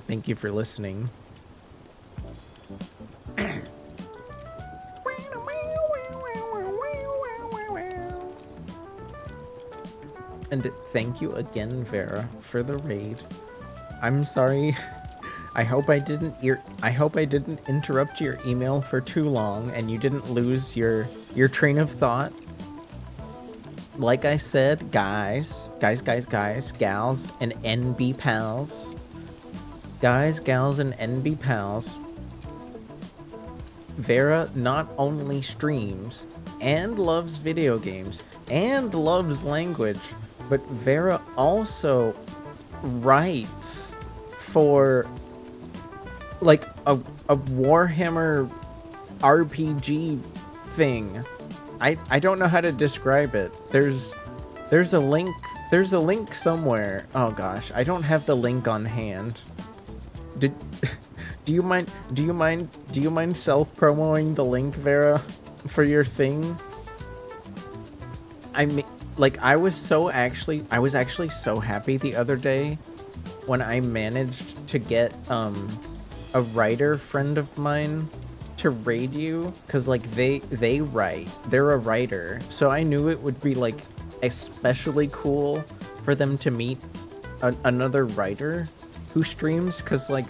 Speaker 1: Thank you for listening. And thank you again, Vera, for the raid. I'm sorry. I hope I didn't interrupt your email for too long and you didn't lose your train of thought. Like I said, guys, gals, and NB pals. Guys, gals, and NB pals. Vera not only streams and loves video games and loves language, but Vera also writes for like a Warhammer RPG thing I don't know how to describe it. There's a link. There's a link somewhere. Oh gosh, I don't have the link on hand. Did do you mind self-promoting the link, Vera, for your thing? I mean, like I was actually so happy the other day when I managed to get a writer friend of mine to raid you, because like they write, they're a writer, so I knew it would be like especially cool for them to meet another writer who streams, because like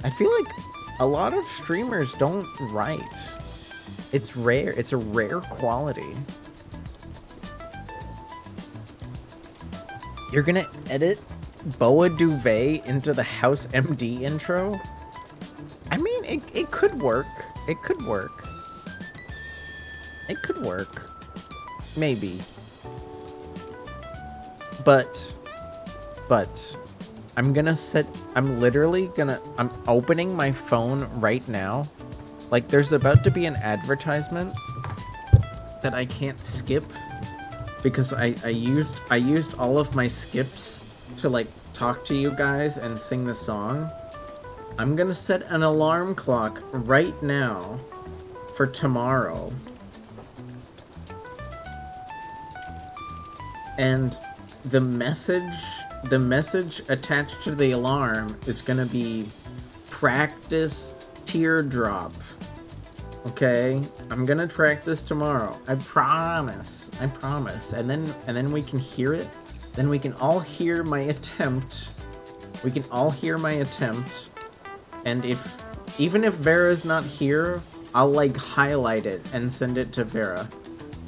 Speaker 1: I feel like a lot of streamers don't write. It's rare. It's a rare quality. You're gonna edit Boa Duvet into the House MD intro? I mean, it could work. It could work. It could work. Maybe. But I'm opening my phone right now. Like, there's about to be an advertisement that I can't skip because I used all of my skips to like talk to you guys and sing the song. I'm gonna set an alarm clock right now for tomorrow. And the message attached to the alarm is gonna be practice teardrop. Okay? I'm gonna practice tomorrow. I promise. I promise. And then we can hear it. Then we can all hear my attempt. We can all hear my attempt. And even if Vera's not here, I'll like highlight it and send it to Vera.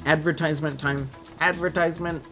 Speaker 1: Advertisement time. Advertisement.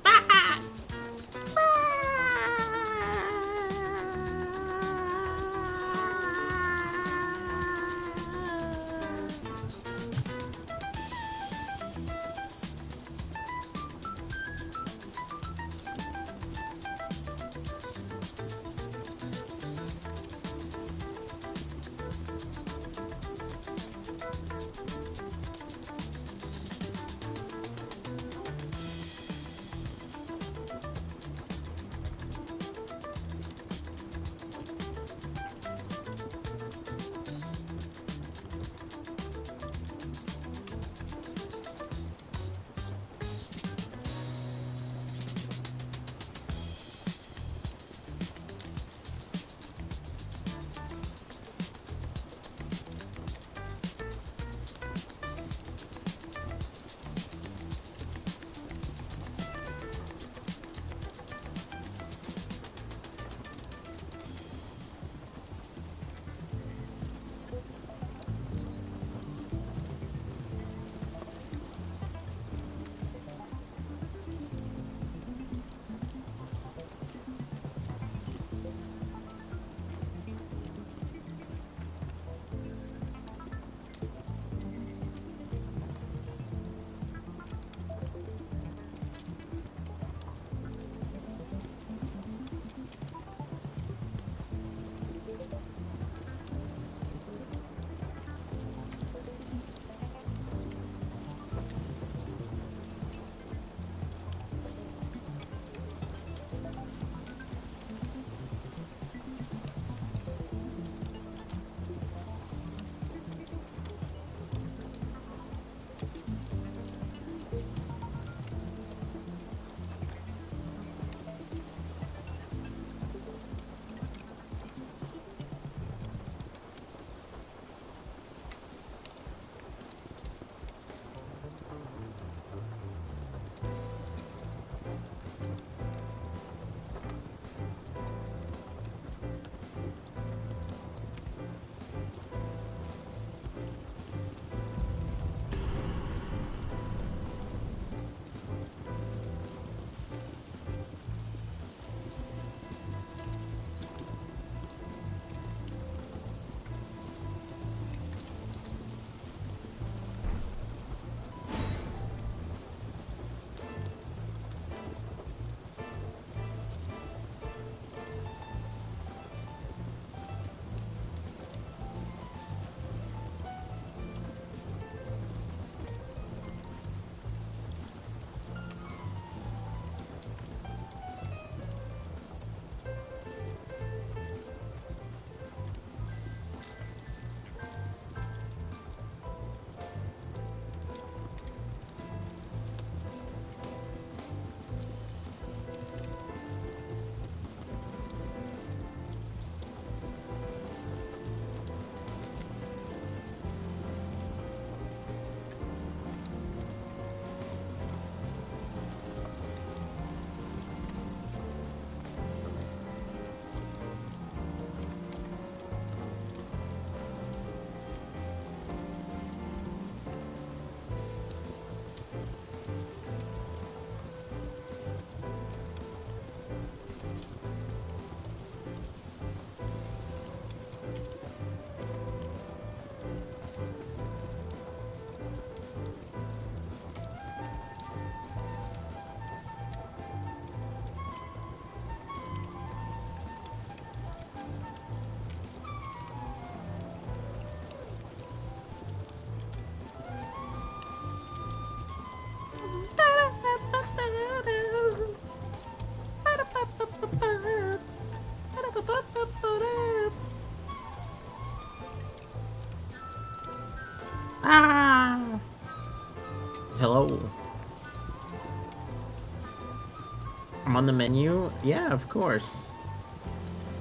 Speaker 1: the menu? Yeah, of course.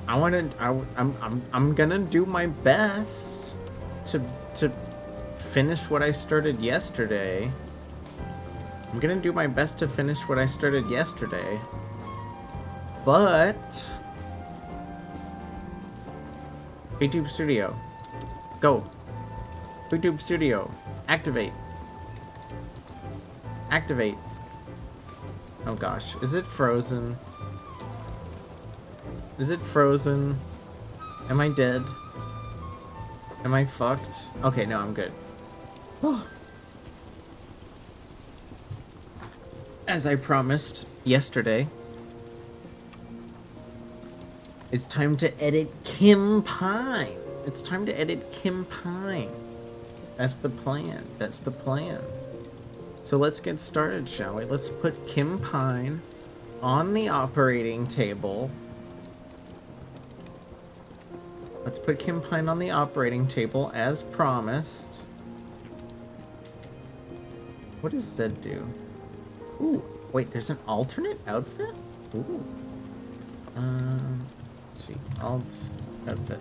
Speaker 1: I'm gonna do my best to finish what I started yesterday. I'm gonna do my best to finish what I started yesterday. But YouTube Studio, go. YouTube Studio, activate. Activate. Oh gosh, is it frozen? Is it frozen? Am I dead? Am I fucked? Okay, no, I'm good. As I promised yesterday, it's time to edit Kim Pine. It's time to edit Kim Pine. That's the plan. That's the plan. So let's get started, shall we? Let's put Kim Pine on the operating table. Let's put Kim Pine on the operating table as promised. What does Zed do? Ooh, wait, there's an alternate outfit? Ooh. Let's see, alt outfit.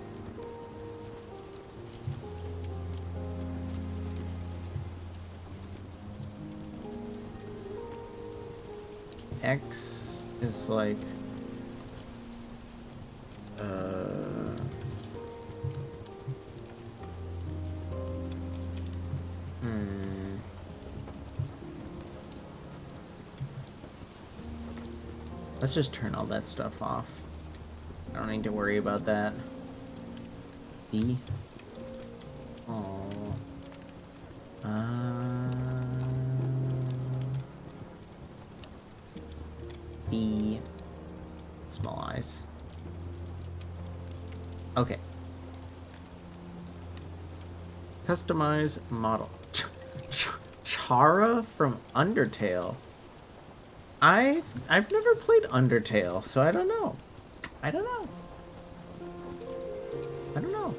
Speaker 1: X is like let's just turn all that stuff off. I don't need to worry about that. E. Oh. B. Small eyes. Okay. Customize model. Chara from Undertale. I've never played Undertale, so I don't know. I don't know. I don't know.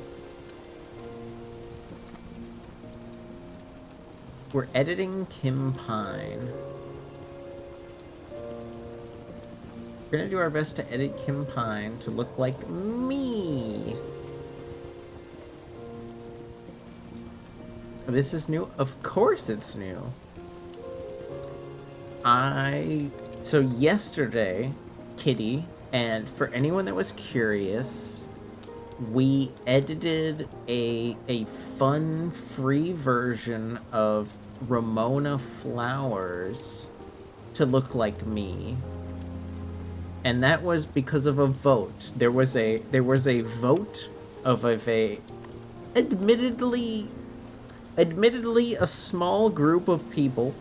Speaker 1: We're editing Kim Pine. We're gonna do our best to edit Kim Pine to look like me. This is new? Of course it's new. So yesterday, Kitty, and for anyone that was curious, we edited a fun, free version of Ramona Flowers to look like me. And that was because of a vote. There was a vote of a admittedly a small group of people.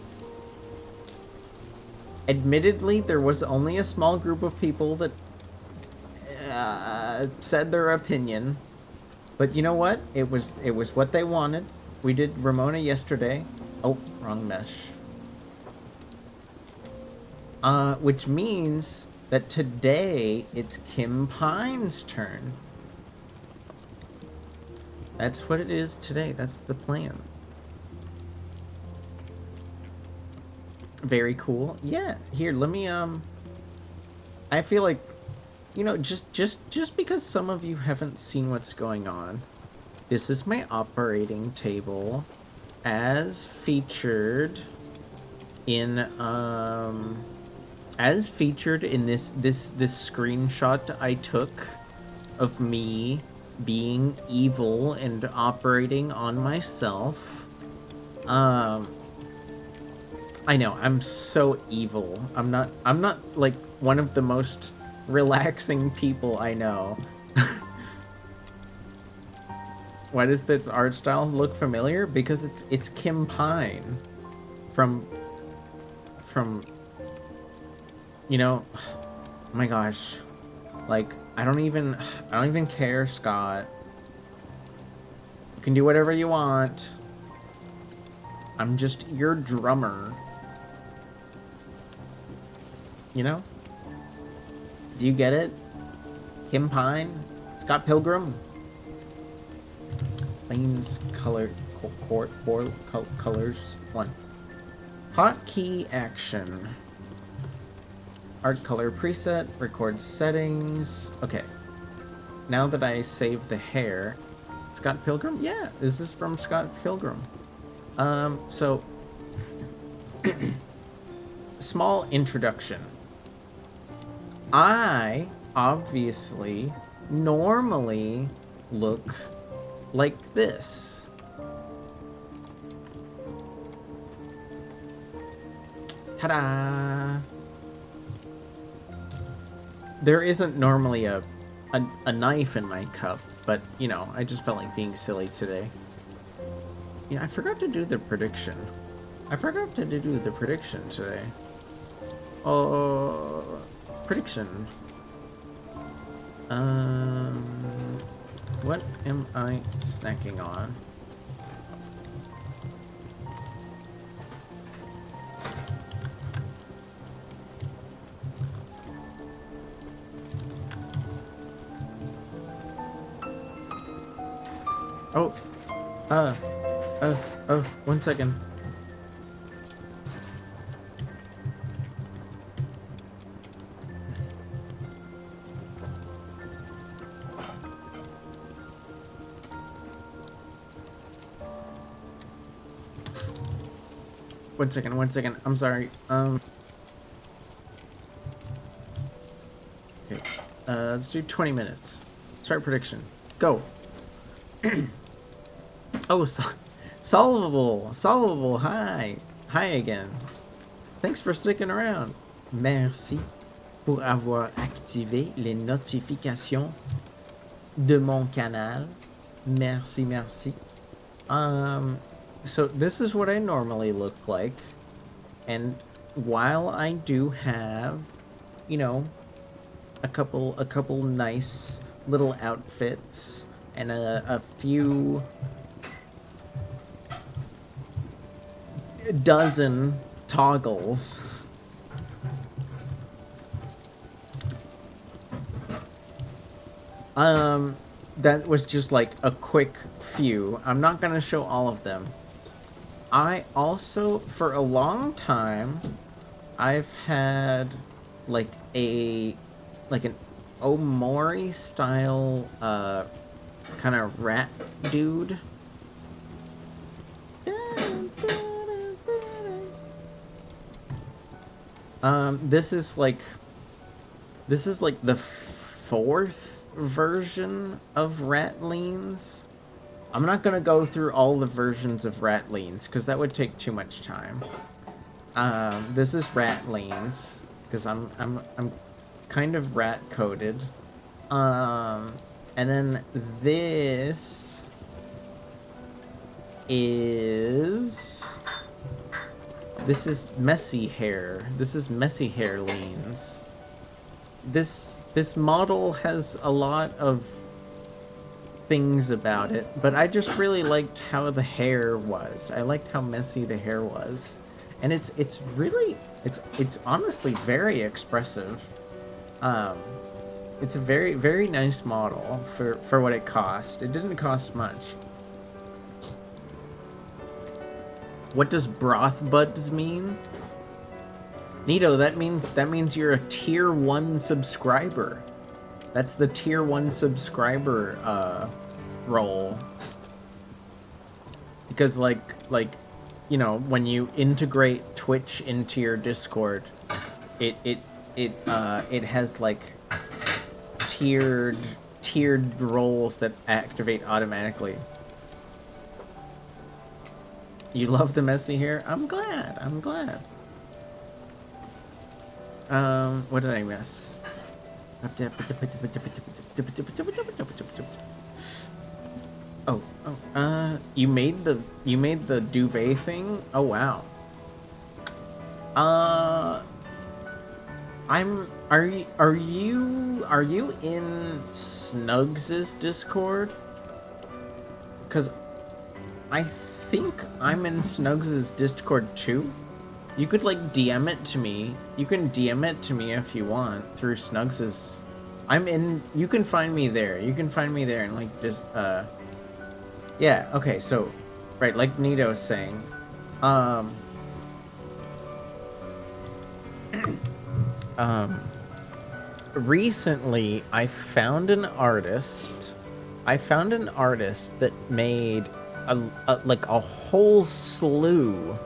Speaker 1: Admittedly, there was only a small group of people that said their opinion. But you know what? It was what they wanted. We did Ramona yesterday. Oh, wrong mesh. Which means that today it's Kim Pine's turn. That's what it is today. That's the plan. Very cool. Yeah, here, let me, I feel like, you know, just because some of you haven't seen what's going on, this is my operating table as featured in, this screenshot I took of me being evil and operating on myself. I know, I'm so evil. I'm not like one of the most relaxing people I know. Why does this art style look familiar? Because it's Kim Pine from you know, oh my gosh. Like I don't even care, Scott. You can do whatever you want. I'm just your drummer. You know? Do you get it? Kim Pine? Scott Pilgrim? Lane's color... colors. 1. Hotkey action. art color preset, record settings. Okay. Now that I saved the hair, Scott Pilgrim? Yeah, this is from Scott Pilgrim. So small introduction. I obviously normally look like this. Ta-da! There isn't normally a knife in my cup, but, you know, I just felt like being silly today. Yeah, I forgot to do the prediction. I forgot to do the prediction today. Oh, prediction. What am I snacking on? Oh, oh, 1 second. One second. I'm sorry. Okay. Let's do 20 minutes. Start prediction. Go. Oh, solvable. Hi again. Thanks for sticking around. Merci pour avoir activé les notifications de mon canal. Merci. So this is what I normally look like, and while I do have, you know, a couple nice little outfits and a few dozen toggles, that was just like a quick few. I'm not gonna show all of them. I also, for a long time, I've had like an Omori style kind of rat dude. This is like the fourth version of Ratleans. I'm not gonna go through all the versions of Ratleans because that would take too much time. This is Ratleans because I'm kind of rat coded. And then this is messy hair. This is messy hair leans. This model has a lot of things about it, but I just really liked how the hair was. I liked how messy the hair was, and it's honestly very expressive. It's a very nice model for what it cost. It didn't cost much. What does broth buds mean? Nito, that means you're a tier 1 subscriber. That's the tier 1 subscriber role. Because like you know, when you integrate Twitch into your Discord, it has like tiered roles that activate automatically. You love the messy hair? I'm glad. What did I miss? You made the duvet thing? Oh wow. Are you in Snugs' Discord? Cause I think I'm in Snugs' Discord too. You could like DM it to me. You can DM it to me if you want through Snugs'. I'm in. You can find me there. You can find me there and like this. Yeah. Okay. So, right, like Nito was saying, recently I found an artist. That made like a whole slew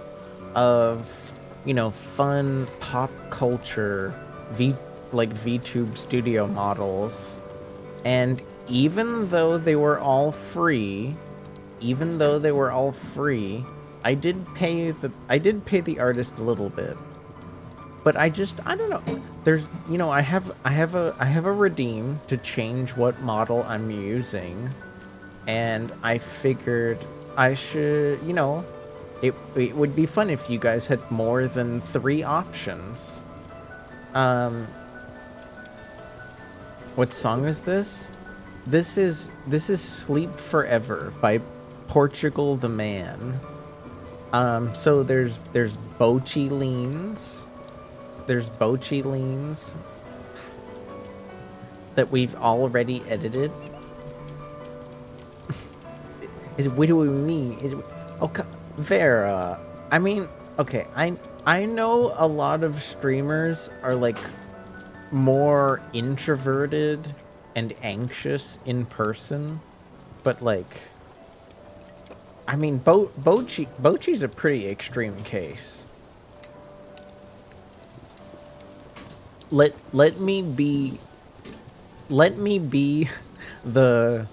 Speaker 1: of, you know, fun pop culture VTube studio models. And even though they were all free, I did pay the artist a little bit. But I don't know. There's, you know, I have a redeem to change what model I'm using, and I figured I should, you know, it would be fun if you guys had more than 3 options. What song is this? This is Sleep Forever by Portugal the Man. So there's Bochi Leans. There's Bochi Leans that we've already edited. What do we mean? Okay, Vera. I mean, okay, I know a lot of streamers are like more introverted and anxious in person, but like, I mean, Bochi's a pretty extreme case. Let me be the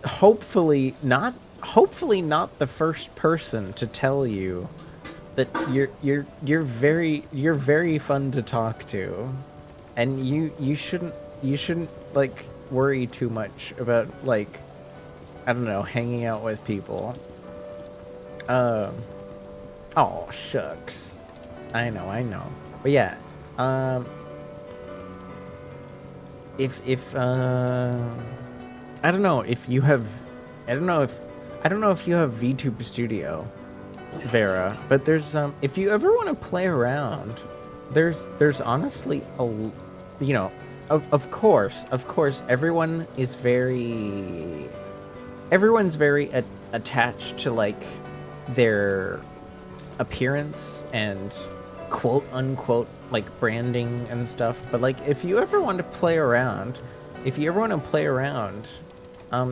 Speaker 1: hopefully not the first person to tell you that you're very fun to talk to, and you shouldn't like worry too much about, like, I don't know, hanging out with people. Oh shucks. I know. But yeah, if I don't know if you have VTube Studio, Vera, but there's if you ever want to play around, there's honestly a, you know, of course everyone's very attached to like their appearance and quote unquote like branding and stuff, but like if you ever want to play around,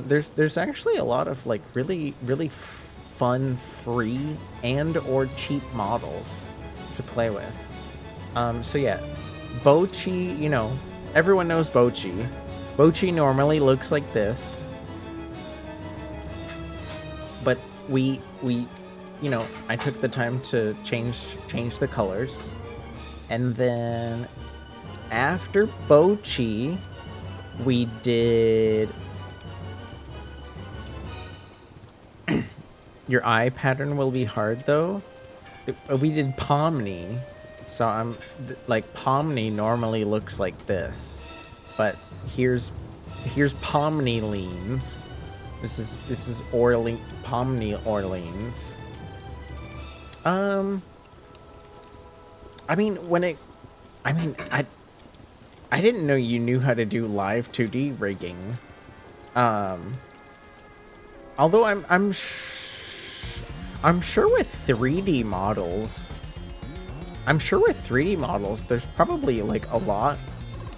Speaker 1: there's actually a lot of like really fun free and or cheap models to play with. So yeah, Bochi, you know, everyone knows Bochi. Bochi normally looks like this, but we you know, I took the time to change the colors. And then after Bochi, we did your eye pattern will be hard though. We did Pomni. So I'm like, Pomni normally looks like this, but here's Pomni Leans. This is Pomni Orleans. I mean, I didn't know you knew how to do live 2D rigging. Although I'm sure with 3D models, there's probably like a lot.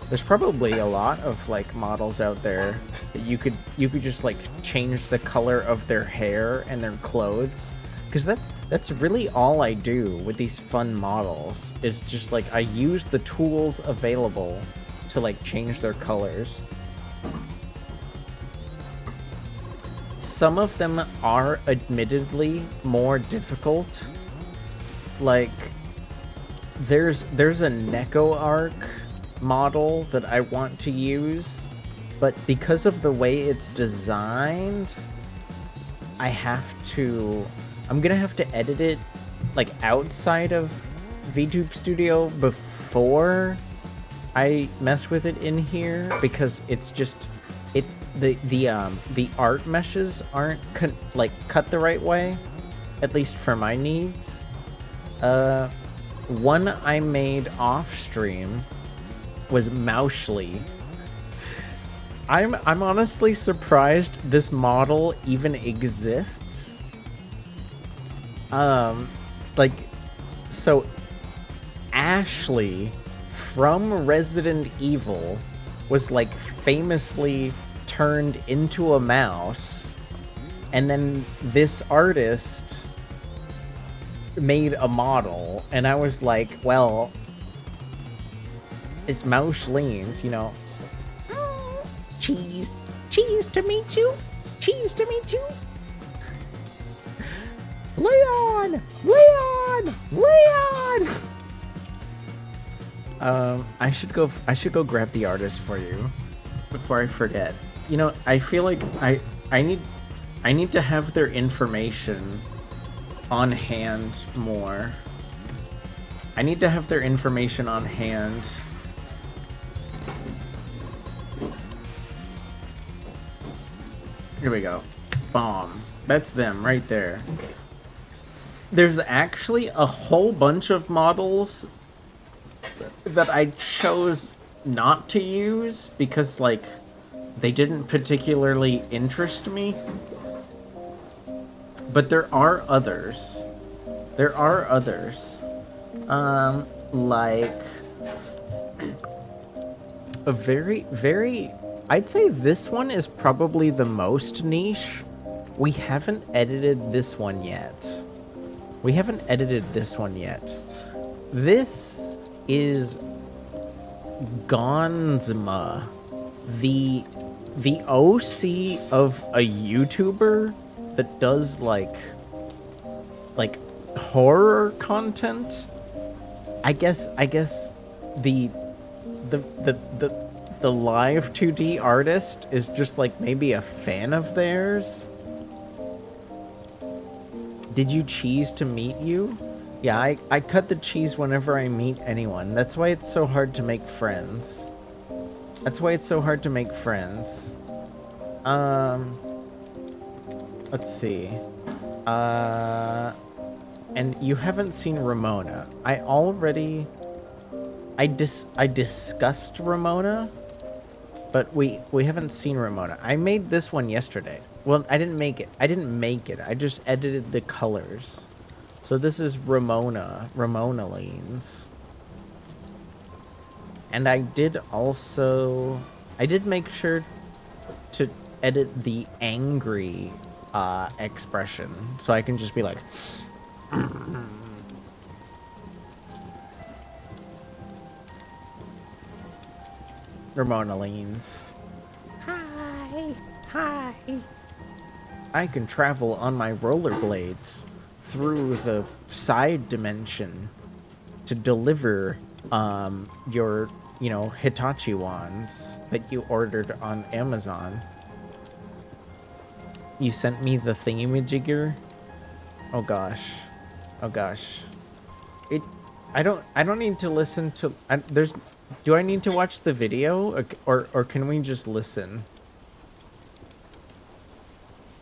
Speaker 1: There's probably a lot of like models out there that you could just like change the color of their hair and their clothes, because that's really all I do with these fun models, is just like I use the tools available to like change their colors. Some of them are admittedly more difficult. Like there's a Neko Arc model that I want to use, but because of the way it's designed, I'm gonna have to edit it like outside of VTube Studio before I mess with it in here, because it's just the art meshes aren't cut the right way, at least for my needs. One I made off stream was Moushly. I'm honestly surprised this model even exists. Like, so Ashley from Resident Evil was like famously turned into a mouse, and then this artist made a model, and I was like, well, it's Mouse Leans, you know. Cheese to meet you, cheese to meet you. Leon! I should go grab the artist for you before I forget. You know, I feel like I need to have their information on hand more. I need to have their information on hand. Here we go. Bomb. That's them right there. There's actually a whole bunch of models that I chose not to use because, like, they didn't particularly interest me. But there are others. There are others. Like a very I'd say this one is probably the most niche. We haven't edited this one yet. This is Gonzma, the OC of a YouTuber that does like horror content. I guess the live 2D artist is just like maybe a fan of theirs. Did you cheese to meet you? Yeah, I cut the cheese whenever I meet anyone. That's why it's so hard to make friends. Let's see. And you haven't seen Ramona. I discussed Ramona, but we haven't seen Ramona. I made this one yesterday. Well, I didn't make it. I just edited the colors. So this is Ramona Leans. And I did make sure to edit the angry expression, so I can just be like Ramona Leans. Hi. I can travel on my rollerblades through the side dimension to deliver your, you know, Hitachi wands that you ordered on Amazon. You sent me the thingamajigger? Oh gosh. I don't need to listen to do I need to watch the video or can we just listen?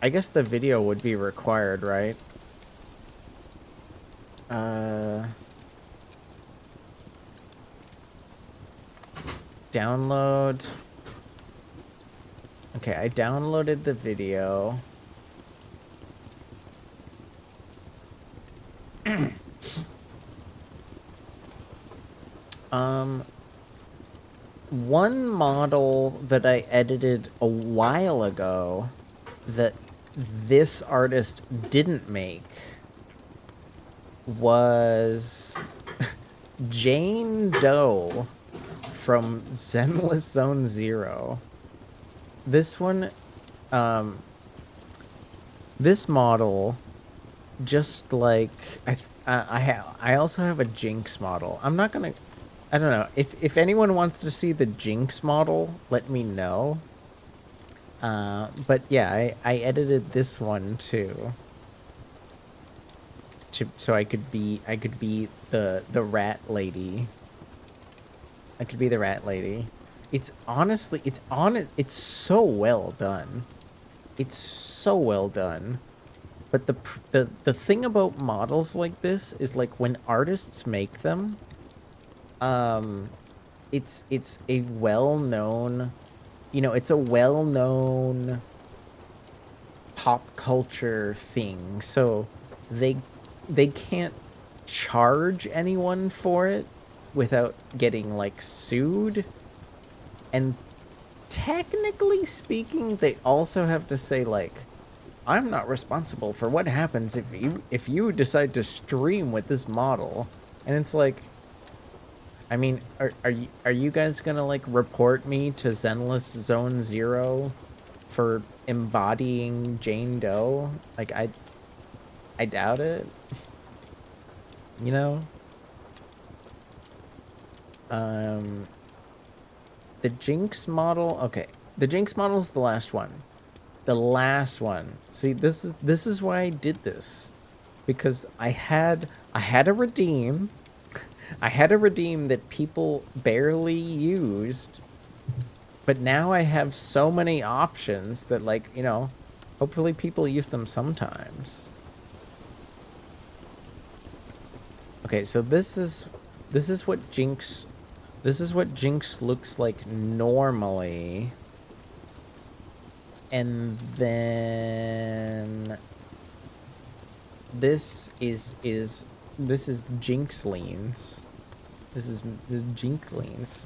Speaker 1: I guess the video would be required, right? Download. Okay, I downloaded the video. One model that I edited a while ago that this artist didn't make was Jane Doe from Zenless Zone Zero. This one, this model, just like I also have a Jinx model. I'm not gonna. I don't know if anyone wants to see the Jinx model, let me know. But yeah, I edited this one too. So I could be the rat lady. I could be the rat lady. It's honestly, it's so well done. It's so well done. But the thing about models like this is, like, when artists make them, it's a well-known, you know, it's a well-known pop culture thing. So they can't charge anyone for it. without getting like sued. And technically speaking, they also have to say like, I'm not responsible for what happens if you decide to stream with this model. And it's like, I mean, are you guys gonna like report me to Zenless Zone Zero for embodying Jane Doe? Like I doubt it. You know? The Jinx model, okay. The Jinx model is the last one. The last one. See, this is why I did this. Because I had a redeem. I had a redeem that people barely used. But now I have so many options that, like, you know, hopefully people use them sometimes. Okay, so this is what Jinx looks like normally. And then this is Jinxleans. This is Jinxleans.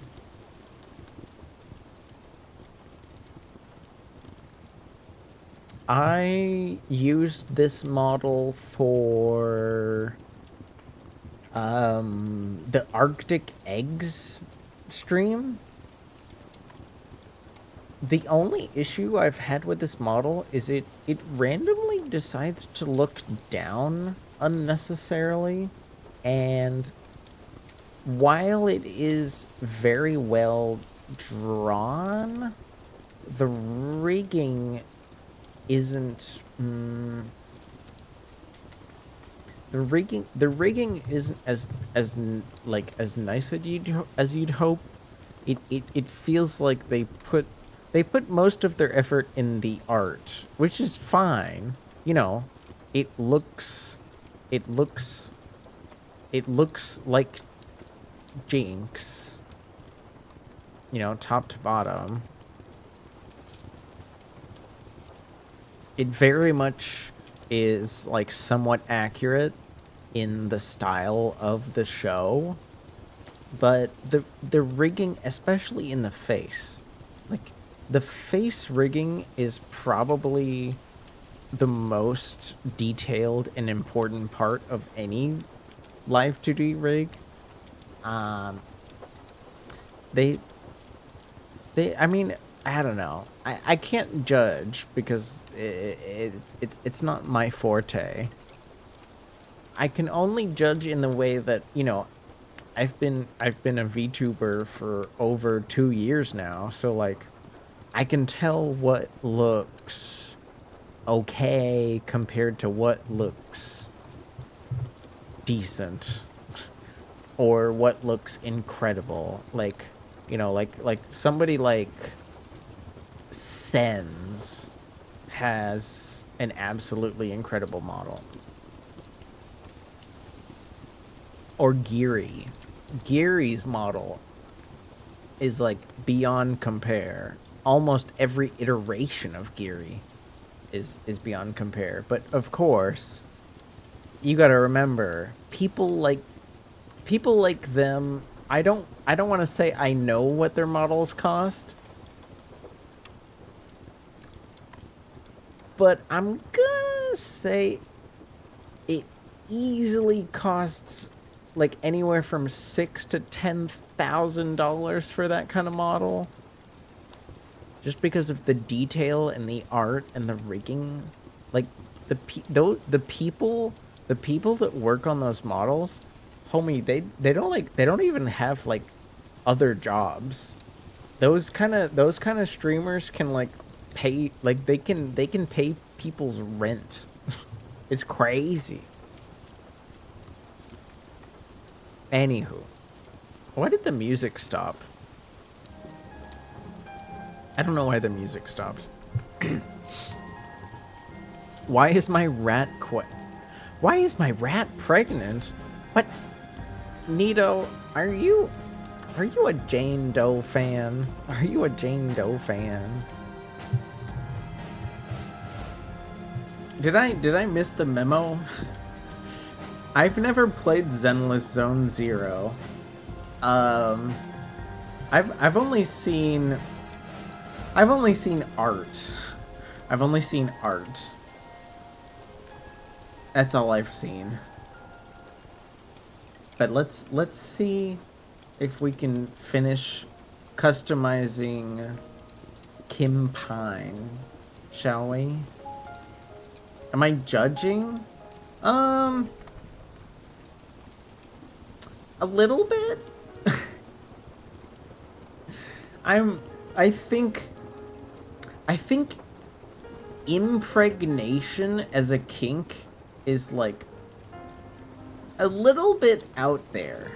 Speaker 1: I used this model for the Arctic Eggs stream. The only issue I've had with this model is it randomly decides to look down unnecessarily, and while it is very well drawn, the rigging isn't the rigging isn't as nice as you'd hope. It feels like they put most of their effort in the art, which is fine. You know, it looks like Jinx, you know, top to bottom. It very much is like somewhat accurate in the style of the show, but the rigging, especially in the face, like the face rigging is probably the most detailed and important part of any live 2D rig. I mean, I don't know. I can't judge because it's not my forte. I can only judge in the way that, you know, I've been a VTuber for over 2 years now, so like I can tell what looks okay compared to what looks decent or what looks incredible. Like, you know, like somebody like Sens has an absolutely incredible model. Or Geary. Geary's model is like beyond compare. Almost every iteration of Geary is beyond compare. But of course, you gotta remember, people like them, I don't want to say I know what their models cost, but I'm gonna say it easily costs like anywhere from $6,000 to $10,000 for that kind of model, just because of the detail and the art and the rigging. Like the people that work on those models, homie, they don't even have like other jobs. Those kind of streamers can like pay, like they can pay people's rent. It's crazy. Anywho, why did the music stop? I don't know why the music stopped. Why is my rat pregnant? What? Nito, are you a Jane Doe fan? Are you a Jane Doe fan? Did I miss the memo? I've never played Zenless Zone Zero. I've only seen art. I've only seen art. That's all I've seen. But let's see if we can finish customizing Kim Pine, shall we? Am I judging? A little bit. I think impregnation as a kink is like a little bit out there.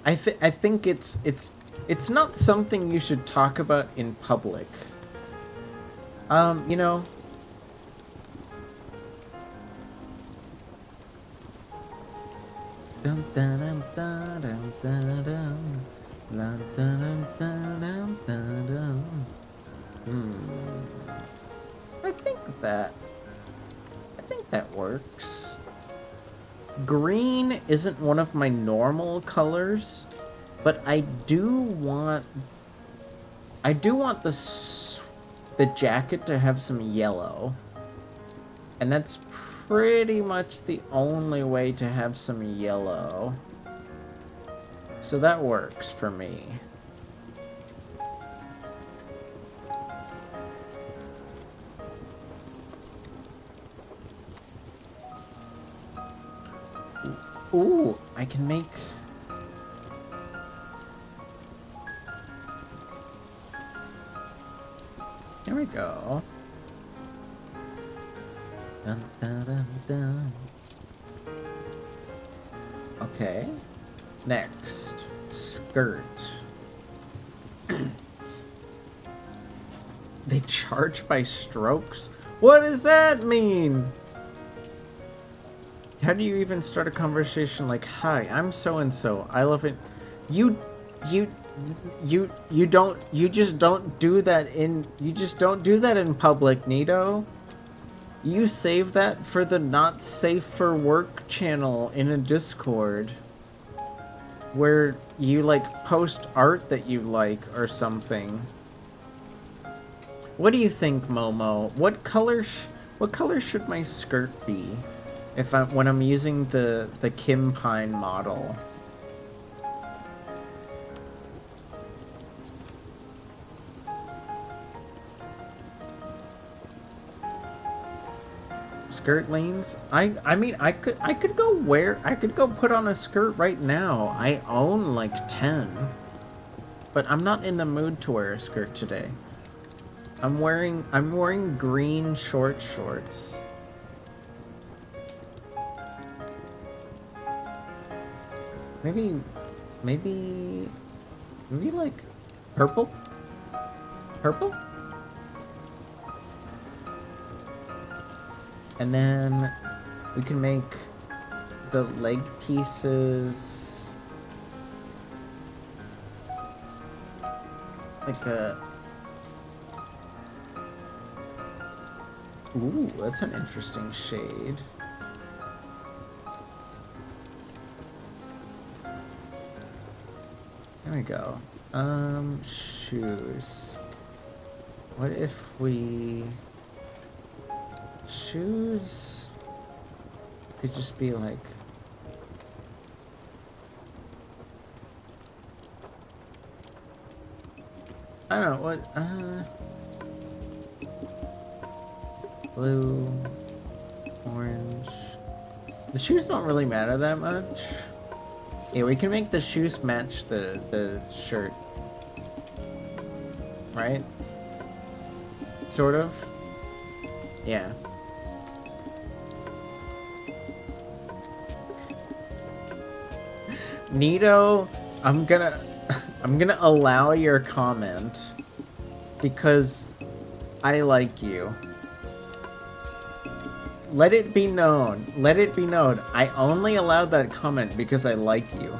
Speaker 1: I think it's not something you should talk about in public. You know, dum dum dum dum dum dum dum dum dum dum dum. I think that works. Green isn't one of my normal colors, but I do want the jacket to have some yellow. And that's pretty much the only way to have some yellow. So that works for me. Ooh, I can make... There we go. Dun, dun, dun, dun. Okay. Next. Skirt. They charge by strokes? What does that mean? How do you even start a conversation like, "Hi, I'm so-and-so. I love it." You just don't do that in public, Nito. You save that for the not safe for work channel in a Discord. Where you like post art that you like or something. What do you think, Momo? What color should my skirt be? When I'm using the Kim Pine model. Skirt lanes? I mean I could go put on a skirt right now. I own like 10. But I'm not in the mood to wear a skirt today. I'm wearing green short shorts. Maybe like purple? Purple? And then we can make the leg pieces like a... Ooh, that's an interesting shade. There we go. Shoes. What if we... Shoes could just be like... I don't know, what, blue, orange. The shoes don't really matter that much. Yeah, we can make the shoes match the shirt. Right? Sort of? Yeah. Nito, I'm gonna allow your comment because I like you. Let it be known. Let it be known. I only allowed that comment because I like you.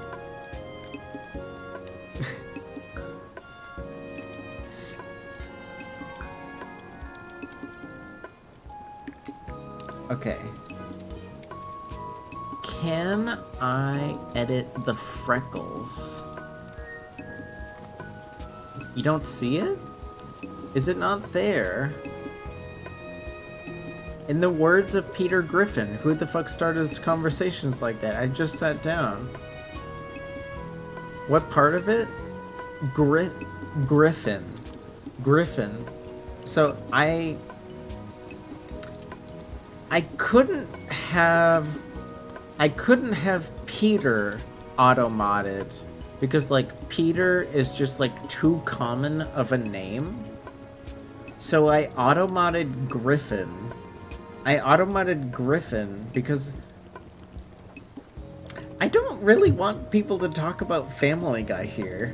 Speaker 1: Okay. can I edit the freckles? You don't see it? Is it not there? In the words of Peter Griffin, who the fuck started conversations like that? I just sat down. What part of it? Griffin. So I couldn't have Peter auto-modded because like Peter is just like too common of a name. So I auto-modded Griffin. Because I don't really want people to talk about Family Guy here.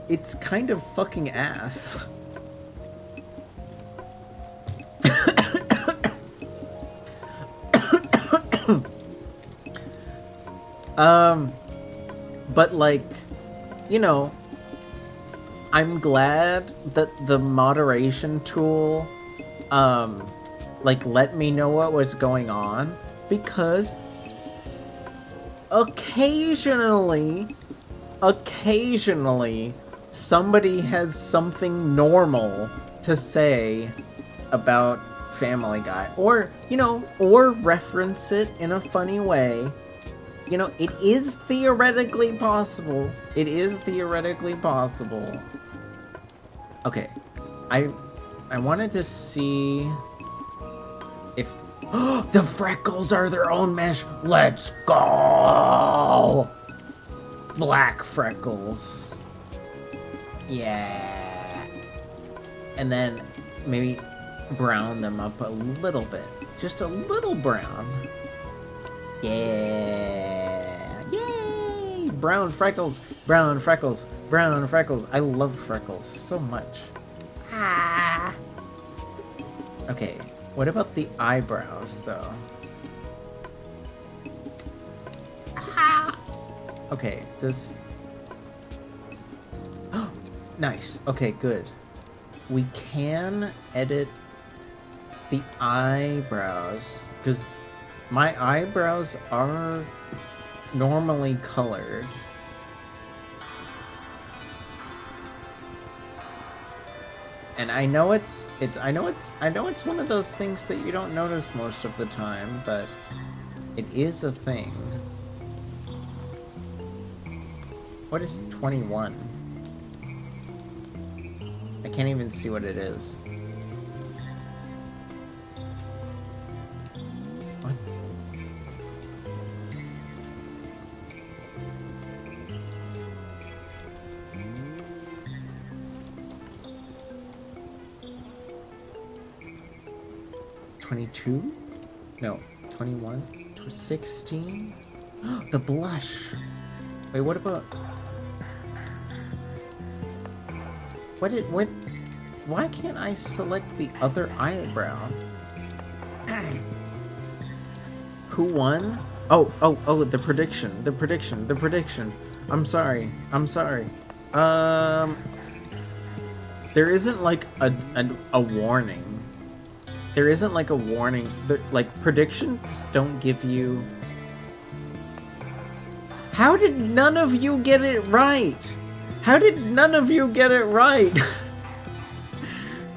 Speaker 1: It's kind of fucking ass. But like, you know, I'm glad that the moderation tool, like let me know what was going on, because occasionally somebody has something normal to say about Family Guy, or, you know, or reference it in a funny way. You know, it is theoretically possible. Okay, I wanted to see if the freckles are their own mesh. Let's go! Black freckles. Yeah. And then maybe brown them up a little bit. Just a little brown. Yeah. Yay! Brown freckles. Brown freckles. Brown freckles. I love freckles so much. Ah. Okay. What about the eyebrows, though? Ah. Okay. This. Oh, nice. Okay, good. We can edit the eyebrows because my eyebrows are normally colored. And I know it's one of those things that you don't notice most of the time, but it is a thing. What is 21? I can't even see what it is. What? $22? No, 21? 16? The blush! Wait, what about... What? Why can't I select the other eyebrow? Who won? Oh, the prediction. I'm sorry. There isn't like a warning. There isn't like a warning. Like, predictions don't give you... How did none of you get it right?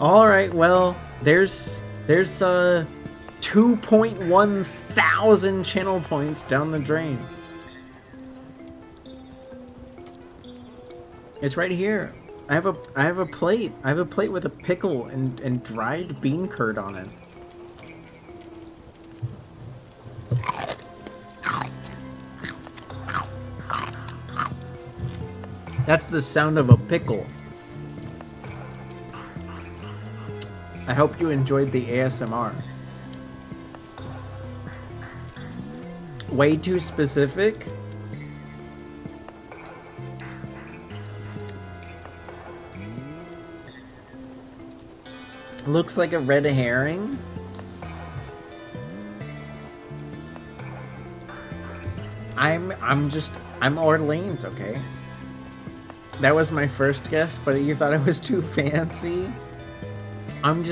Speaker 1: Alright, well, there's 2.1 thousand channel points down the drain. It's right here. I have a plate. I have a plate with a pickle and dried bean curd on it. That's the sound of a pickle. I hope you enjoyed the ASMR. Way too specific? Looks like a red herring. I'm Orleans, okay? That was my first guess, but you thought it was too fancy? I'm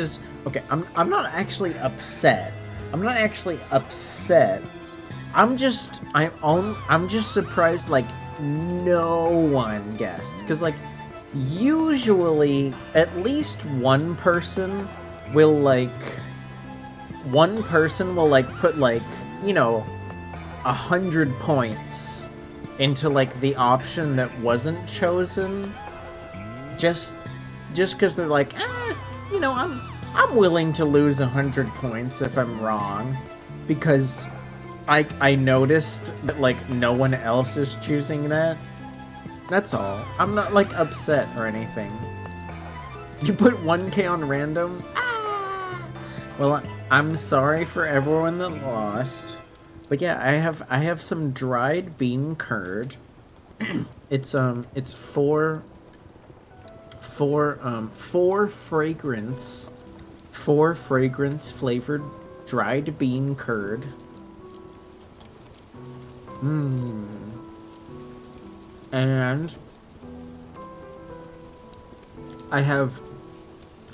Speaker 1: not actually upset. I'm just surprised like no one guessed, because like usually at least one person will like put like, you know, 100 points into like the option that wasn't chosen, just because they're like, you know, I'm willing to lose 100 points if I'm wrong, because I noticed that like no one else is choosing that. That's all. I'm not like upset or anything. You put 1K on random? Well, I'm sorry for everyone that lost. But yeah, I have some dried bean curd. It's four fragrance flavored dried bean curd. And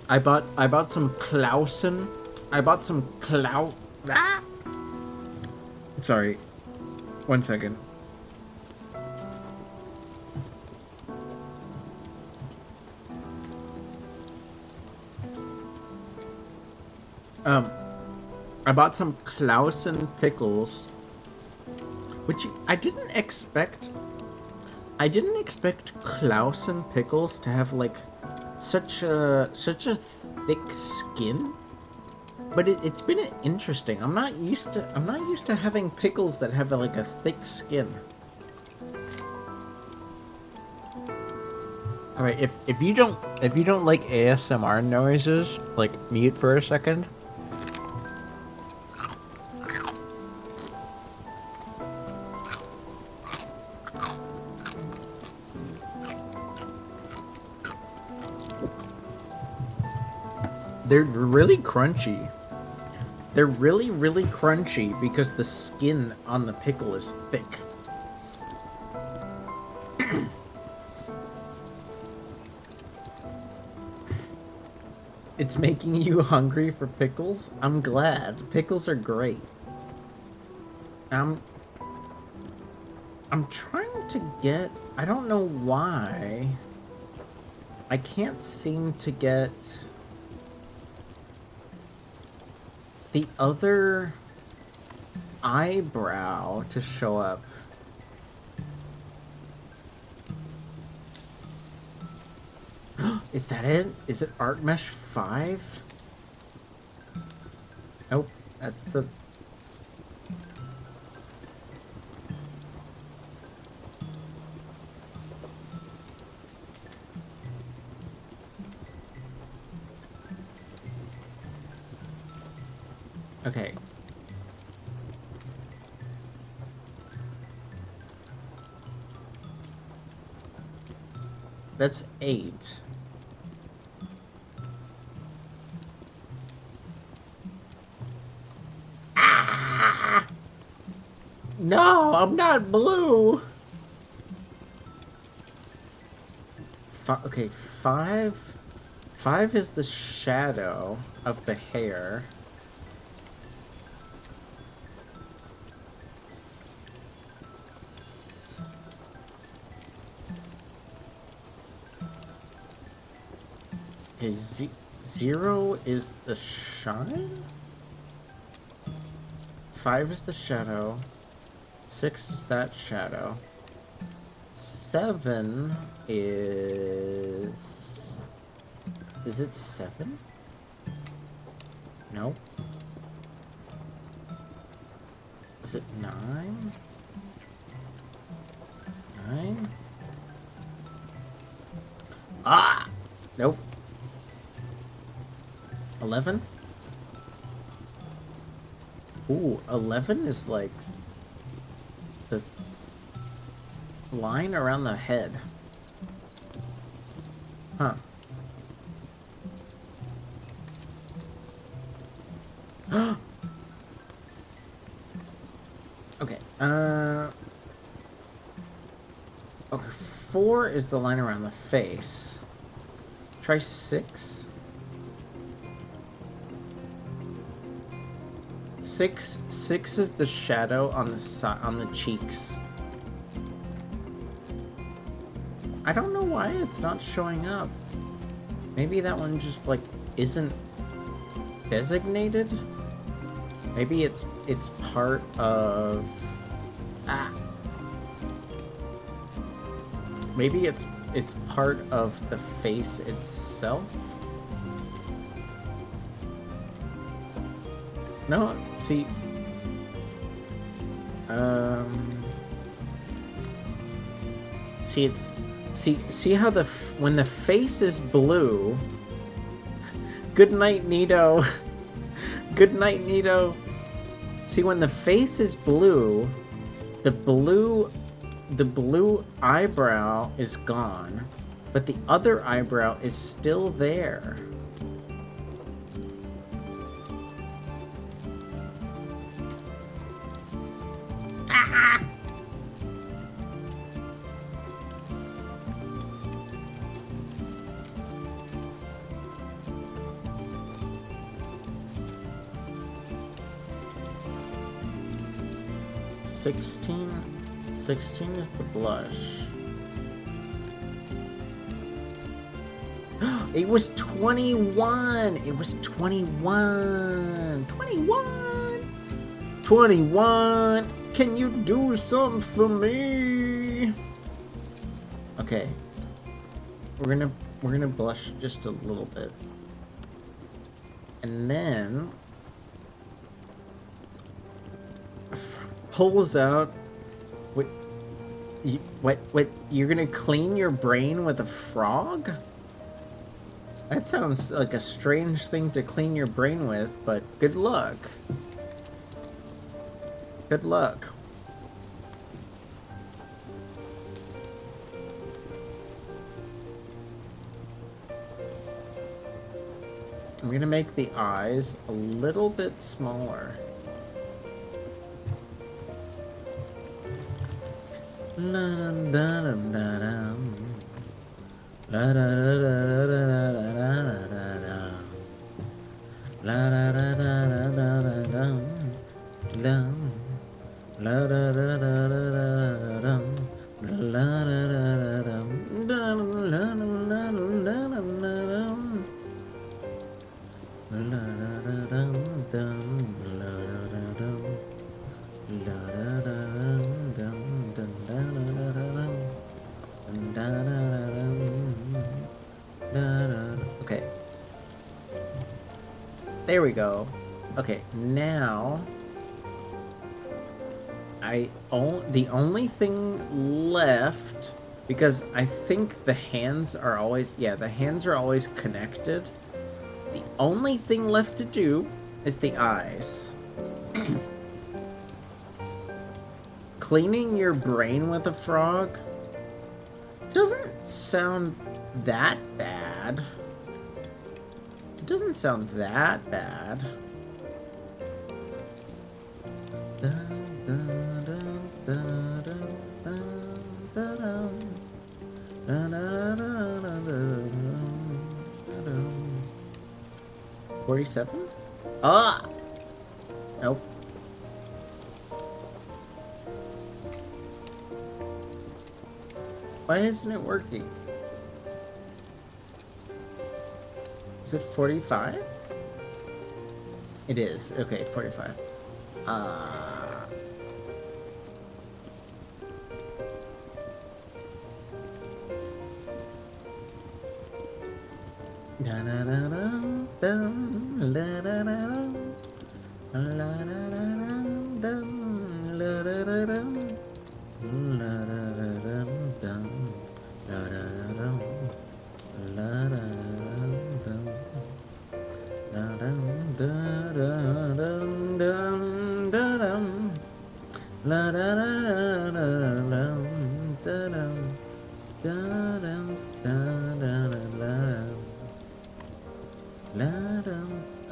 Speaker 1: I bought some Clausen. Sorry. 1 second. I bought some Clausen pickles, which I didn't expect. I didn't expect Clausen pickles to have like such a thick skin, but it's been interesting. I'm not used to having pickles that have like a thick skin. All right, if you don't like ASMR noises, like mute for a second. They're really crunchy. They're really, really crunchy because the skin on the pickle is thick. It's making you hungry for pickles? I'm glad. Pickles are great. I'm trying to get... I don't know why. I can't seem to get... the other eyebrow to show up. Is that it? Is it Art Mesh 5? Nope, that's the... Okay. That's 8. Ah! No, I'm not blue. Okay, 5. 5 is the shadow of the hair. Okay, 0 is the shine? 5 is the shadow. 6 is that shadow. 7 is... Is it 7? Nope. Is it 9? 9? Ah! Nope. 11? Ooh, 11 is like the line around the head. Huh. Okay, okay, 4 is the line around the face. Try 6. Six is the shadow on the cheeks. I don't know why it's not showing up. Maybe that one just like isn't designated. Maybe it's part of Maybe it's part of the face itself. No, see. See how when the face is blue. Good night, Nito. Good night, Nito. See, when the face is blue, the blue eyebrow is gone, but the other eyebrow is still there. Ah! Sixteen is the blush. It was 21! It was 21! 21! Can you do something for me? Okay. We're gonna blush just a little bit. And then pulls out. What? You're gonna clean your brain with a frog? That sounds like a strange thing to clean your brain with, but good luck. Good luck. I'm gonna make the eyes a little bit smaller. La da da da da. La da da da da da da. La da da da da da da. La da da da da da. La da da da da. La la la la la. La da da da da. La da da da. La da da da. Okay. There we go. Okay, now the only thing left, because I think the hands are always connected. The only thing left to do is the eyes. Cleaning your brain with a frog doesn't sound that bad. It doesn't sound that bad. $47? Ah! Nope. Why isn't it working? Is it 45? It is. Okay, 45.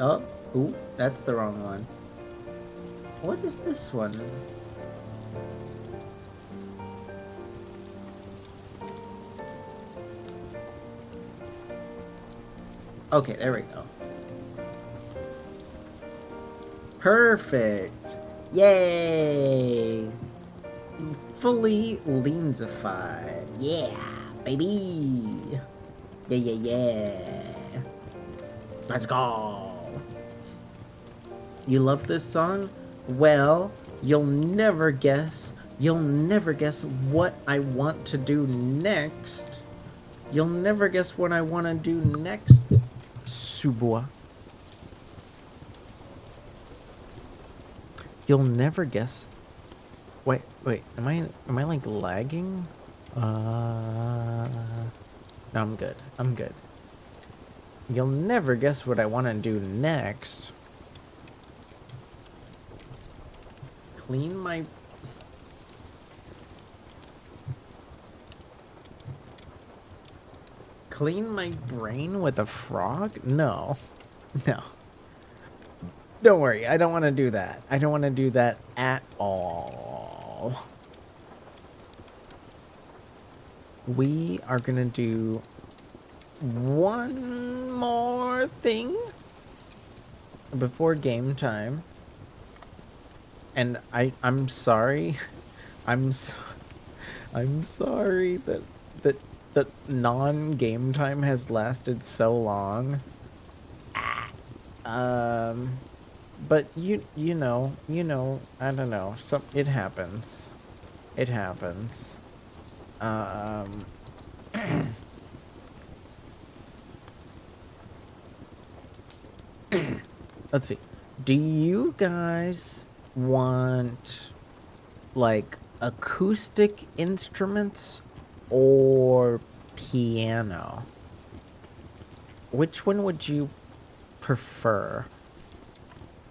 Speaker 1: Oh, ooh, that's the wrong one. What is this one? Okay, there we go. Perfect. Yay. Fully lensified. Yeah, baby. Yeah. Let's go. You love this song? Well, you'll never guess. You'll never guess what I want to do next. You'll never guess what I want to do next, Subois. You'll never guess. Wait, am I like lagging? No, I'm good. I'm good. You'll never guess what I want to do next. Clean my... Clean my brain with a frog? No. No. Don't worry, I don't want to do that. I don't want to do that at all. We are going to do one more thing before game time. And I'm sorry. I'm sorry that non-game time has lasted so long. But you know, I don't know. It happens. It happens. Let's see. Do you guys want like acoustic instruments or piano? Which one would you prefer?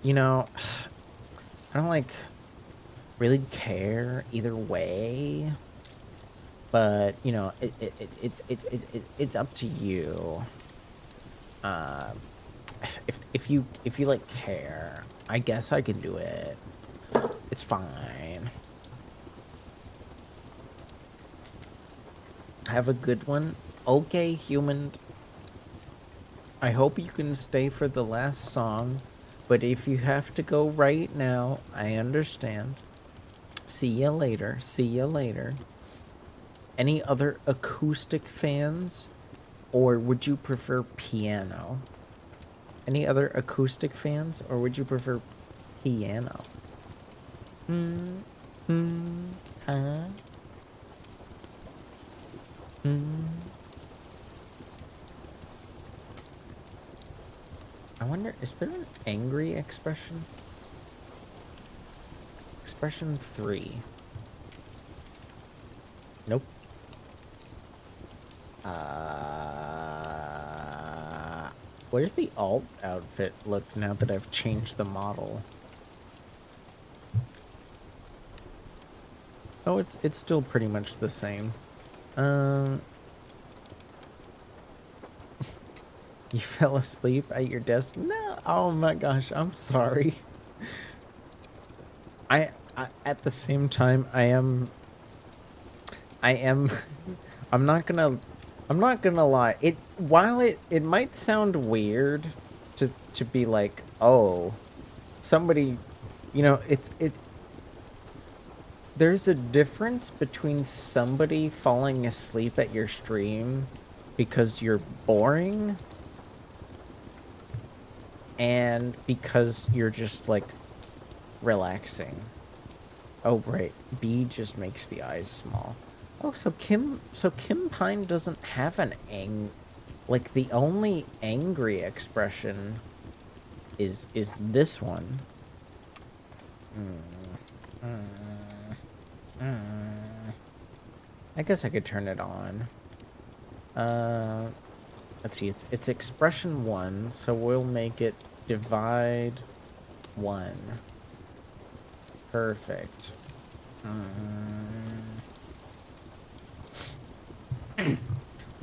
Speaker 1: You know, I don't like really care either way, but you know, it's up to you. If you like care, I guess I can do it. It's fine. Have a good one. Okay, human. I hope you can stay for the last song, but if you have to go right now, I understand. See ya later. See ya later. Any other acoustic fans? Or would you prefer piano? Any other acoustic fans? Or would you prefer piano? Huh? I wonder, is there an angry expression? Expression 3. Nope. Where's the alt outfit look now that I've changed the model? Oh, it's still pretty much the same. You fell asleep at your desk? No. Oh my gosh, I'm sorry. I at the same time I am I'm not gonna lie. While it might sound weird to be like, "Oh, somebody, you know, there's a difference between somebody falling asleep at your stream because you're boring and because you're just like relaxing." Oh, right. B just makes the eyes small. Oh, so Kim Pine doesn't have an like the only angry expression is this one. I guess I could turn it on. Let's see. It's expression 1, so we'll make it divide 1. Perfect.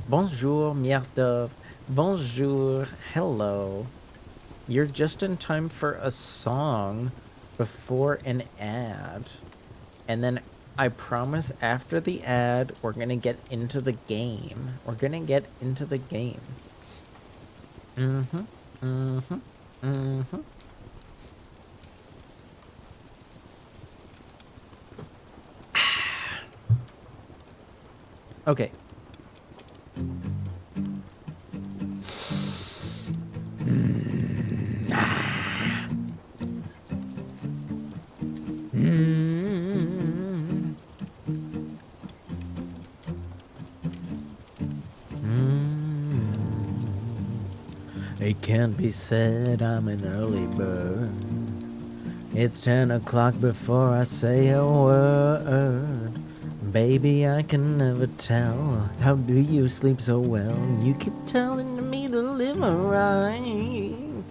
Speaker 1: Bonjour, Mierdov. Bonjour. Hello. You're just in time for a song before an ad. And then I promise after the ad, we're going to get into the game. We're going to get into the game. Okay. It can't be said I'm an early bird. It's 10 o'clock before I say a word. Baby, I can never tell. How do you sleep so well? You keep telling me to live right,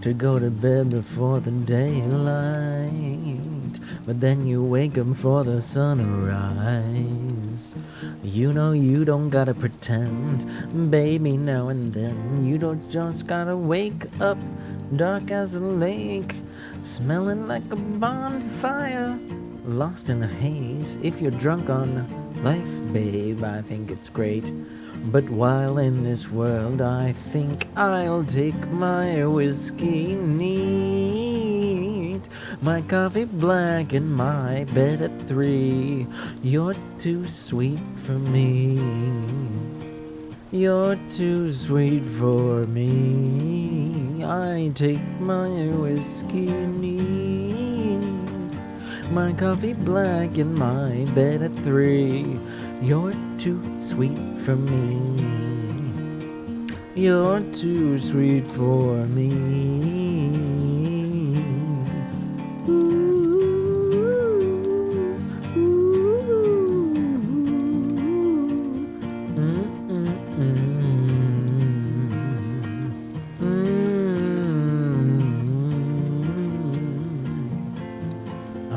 Speaker 1: to go to bed before the daylight. But then you wake up for the sunrise. You know you don't gotta pretend, baby, now and then. You don't just gotta wake up dark as a lake, smelling like a bonfire, lost in a haze. If you're drunk on life, babe, I think it's great. But while in this world, I think I'll take my whiskey neat, my coffee black, and my bed at 3. You're too sweet for me. You're too sweet for me. I take my whiskey neat, my coffee black, and my bed at 3. You're too sweet for me. You're too sweet for me.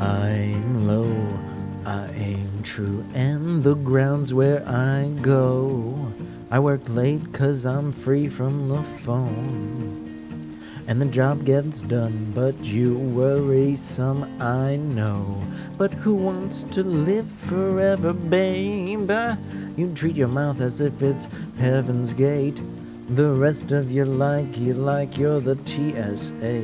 Speaker 1: I'm low, I aim true, and the ground's where I go. I work late 'cause I'm free from the phone, and the job gets done, but you worry some, I know. But who wants to live forever, babe? You treat your mouth as if it's heaven's gate. The rest of you like you're the TSA.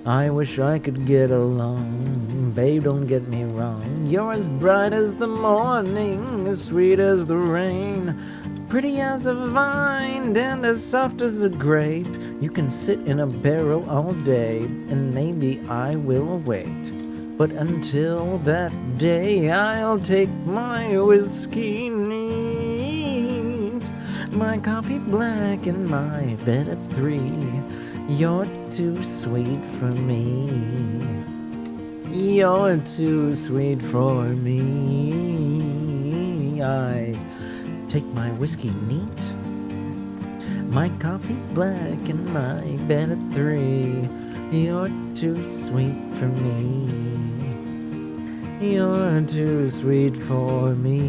Speaker 1: I wish I could get along, babe, don't get me wrong. You're as bright as the morning, as sweet as the rain, pretty as a vine, and as soft as a grape. You can sit in a barrel all day, and maybe I will wait. But until that day, I'll take my whiskey neat, my coffee black, and my bed at 3. You're too sweet for me. You're too sweet for me. I take my whiskey neat, my coffee black, and my bed at 3. You're too sweet for me. You're too sweet for me.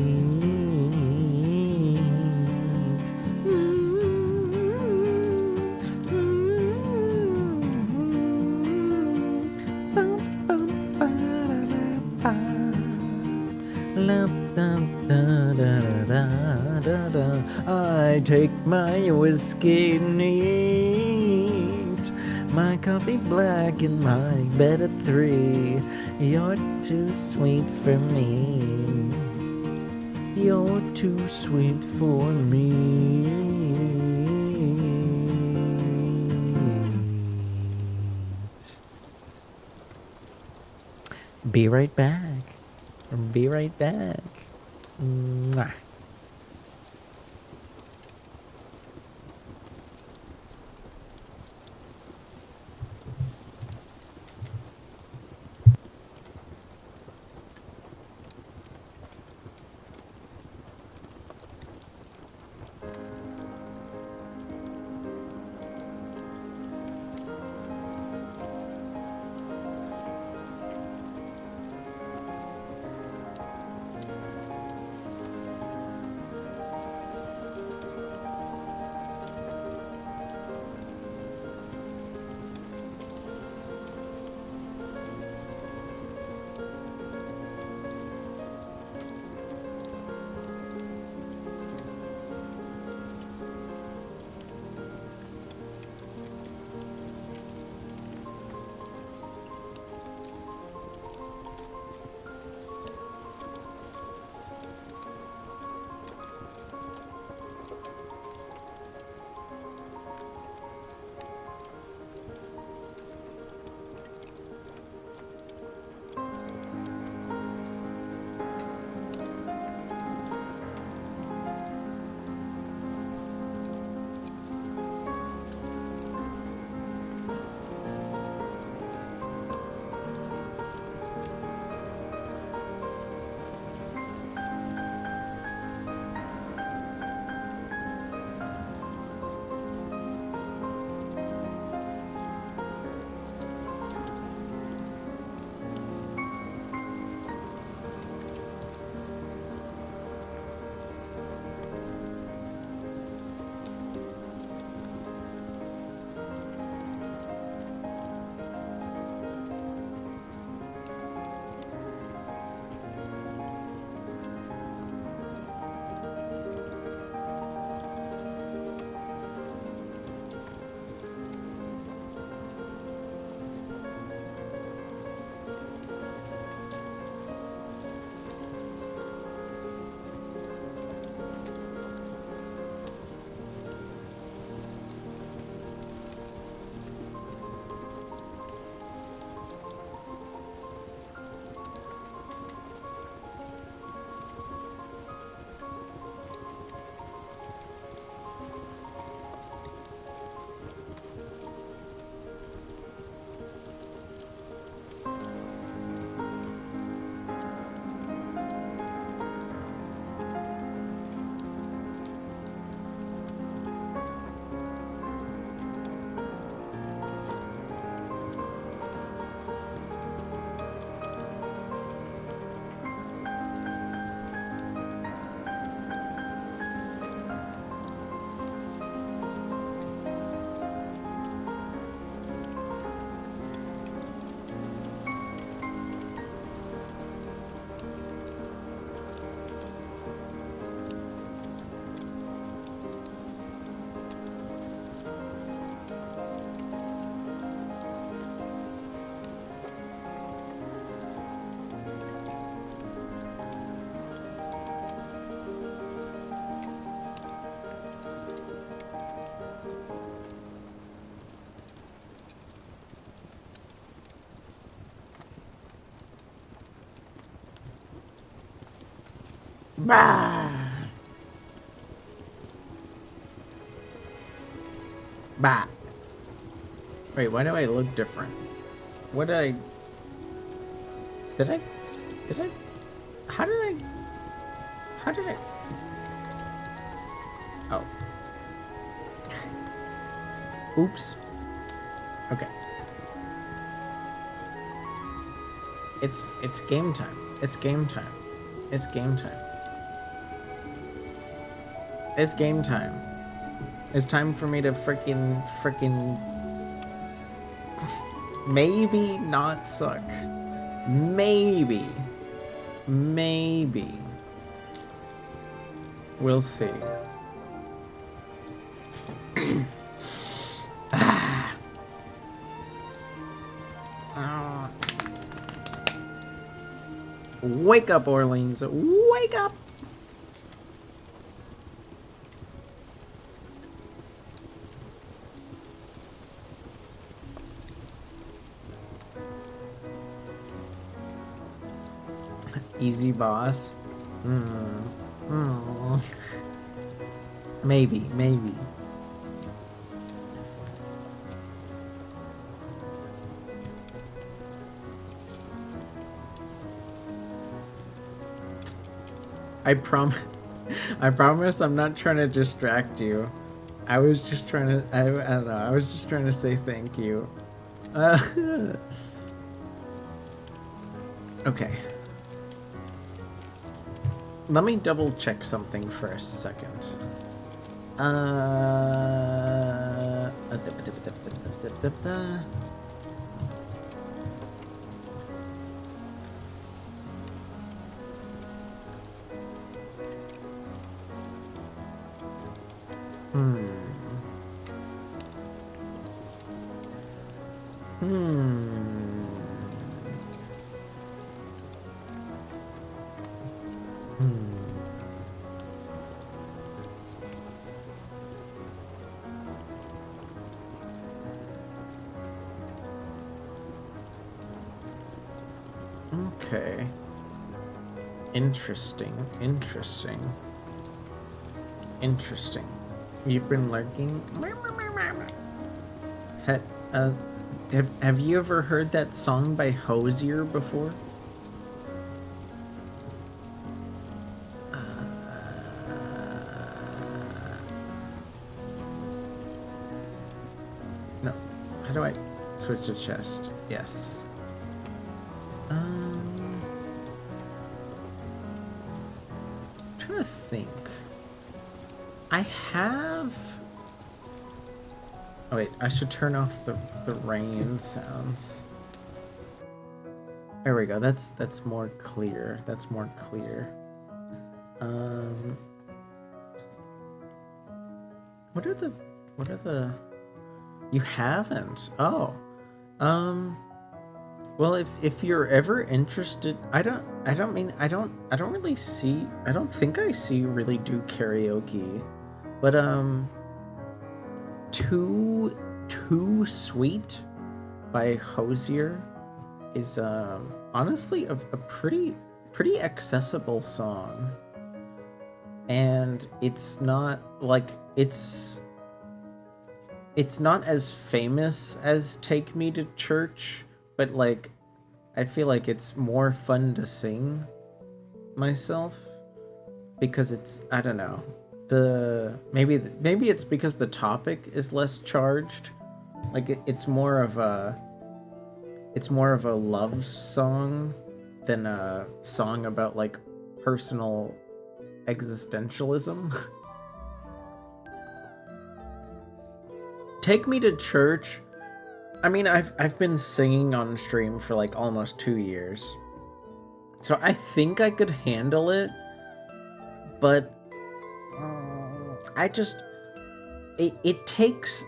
Speaker 1: I take my whiskey neat, my coffee black, and my bed at 3. You're too sweet for me. You're too sweet for me. Be right back. Be right back. Mwah. Bah. Bah. Wait, why do I look different? What did I... Did I... Did I... How did I... How did I... Oh. Oops. Okay. It's game time. It's game time. It's game time. It's game time. It's time for me to frickin' maybe not suck. Maybe. Maybe. We'll see. Wake up, Orleans. Wake up! Easy boss. Maybe, maybe. I promise I'm not trying to distract you. I was just trying to, I don't know, I was just trying to say thank you. Okay. Let me double check something for a second. Okay. Interesting. You've been lurking? Have you ever heard that song by Hosier before? No. How do I switch to chest? Yes. Trying to think. I have... Oh wait, I should turn off the rain sounds. There we go. That's more clear. That's more clear. What are the You haven't? Oh. Well, if you're ever interested, I don't think I see you really do karaoke, but Too Sweet by Hosier is honestly a pretty accessible song, and it's not like it's not as famous as Take Me to Church, but like I feel like it's more fun to sing myself because it's, I don't know, maybe it's because the topic is less charged. Like it's more of a love song than a song about like personal existentialism. Take Me to Church. I mean, I've been singing on stream for like almost 2 years, so I think I could handle it. But I just it takes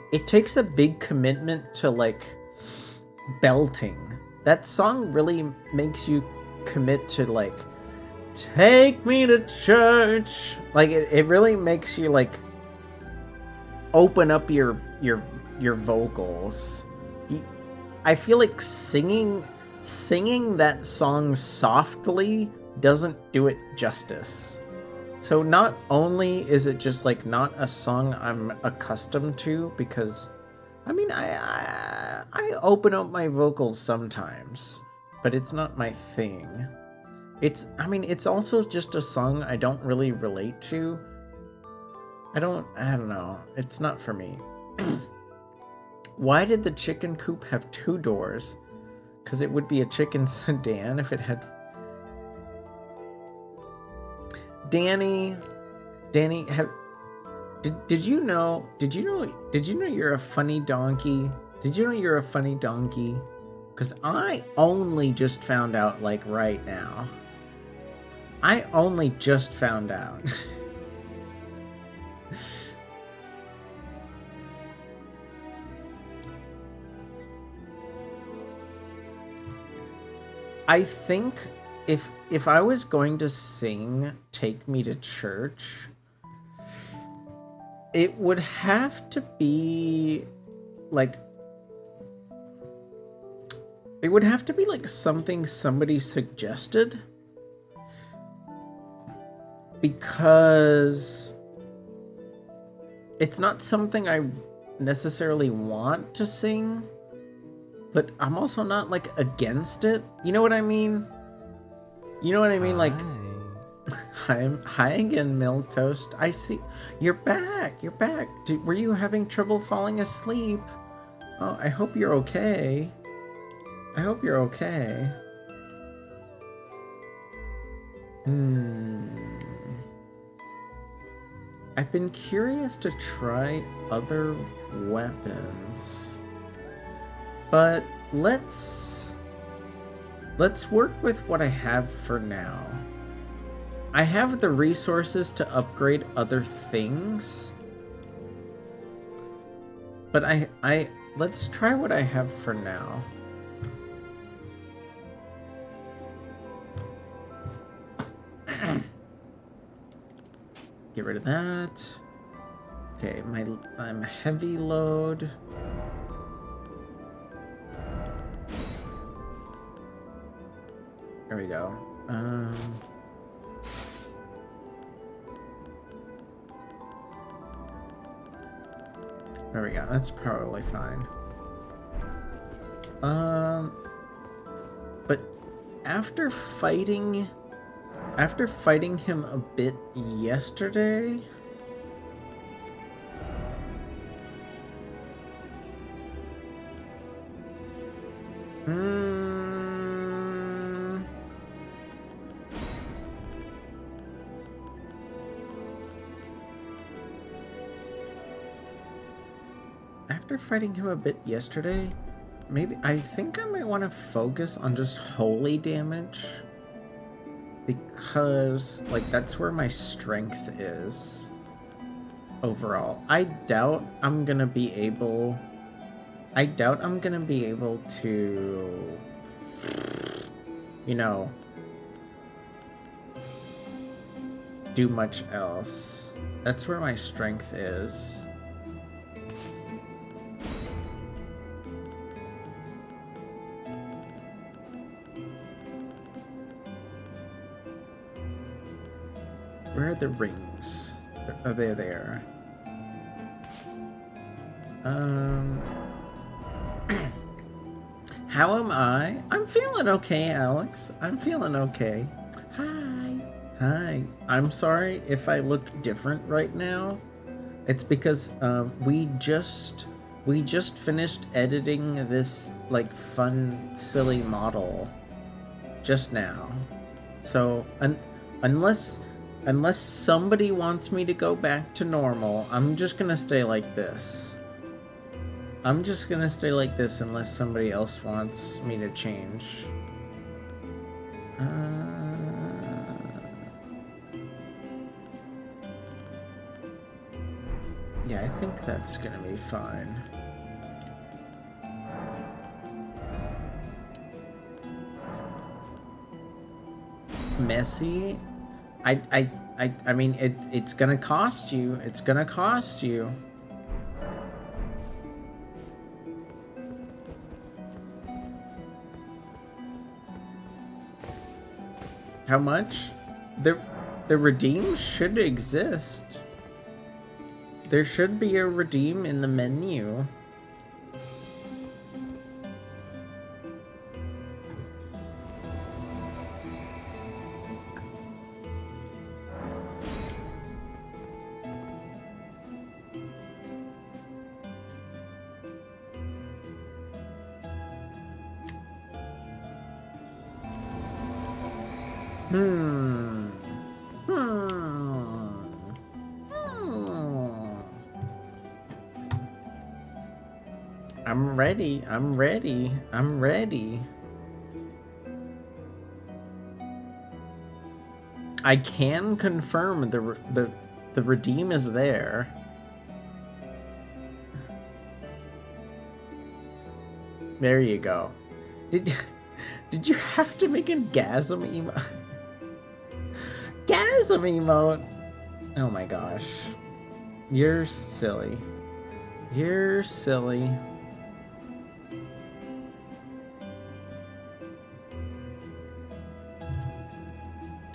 Speaker 1: a big commitment to like belting. That song really makes you commit to like take me to church. Like it really makes you like open up your vocals. I feel like singing that song softly doesn't do it justice. So not only is it just like not a song I'm accustomed to, because I mean I open up my vocals sometimes, but it's not my thing. It's also just a song I don't really relate to. I don't know. It's not for me. Why did the chicken coop have 2 doors? Because it would be a chicken sedan if it had. Danny, did you know you're a funny donkey? Did you know you're a funny donkey? Because I only just found out, like, right now. I only just found out. I think if I was going to sing Take Me to Church, it would have to be like something somebody suggested, because it's not something I necessarily want to sing, but I'm also not like against it. You know what I mean? Like, hi again, Milk Toast. I see you're back. Were you having trouble falling asleep? Oh, I hope you're okay. I've been curious to try other weapons, but let's work with what I have for now. I have the resources to upgrade other things, but let's try what I have for now. Get rid of that. Okay, I'm heavy load. There we go. There we go. That's probably fine. But after fighting him a bit yesterday, maybe I think I might want to focus on just holy damage, because like that's where my strength is overall. I doubt I'm gonna be able to, you know, do much else. That's where my strength is. Where are the rings? Are they there? How am I? I'm feeling okay, Alex. I'm feeling okay. Hi. I'm sorry if I look different right now. It's because we just finished editing this like fun, silly model just now. So unless somebody wants me to go back to normal, I'm just gonna stay like this. Unless somebody else wants me to change. Yeah, I think that's gonna be fine. Messy? I mean, it's gonna cost you. It's gonna cost you. How much? The redeem should exist. There should be a redeem in the menu. I'm ready. I'm ready. I'm ready. I can confirm the redeem is there. There you go. Did you have to make a gasm emote? Gasm emote! Oh my gosh. You're silly. You're silly.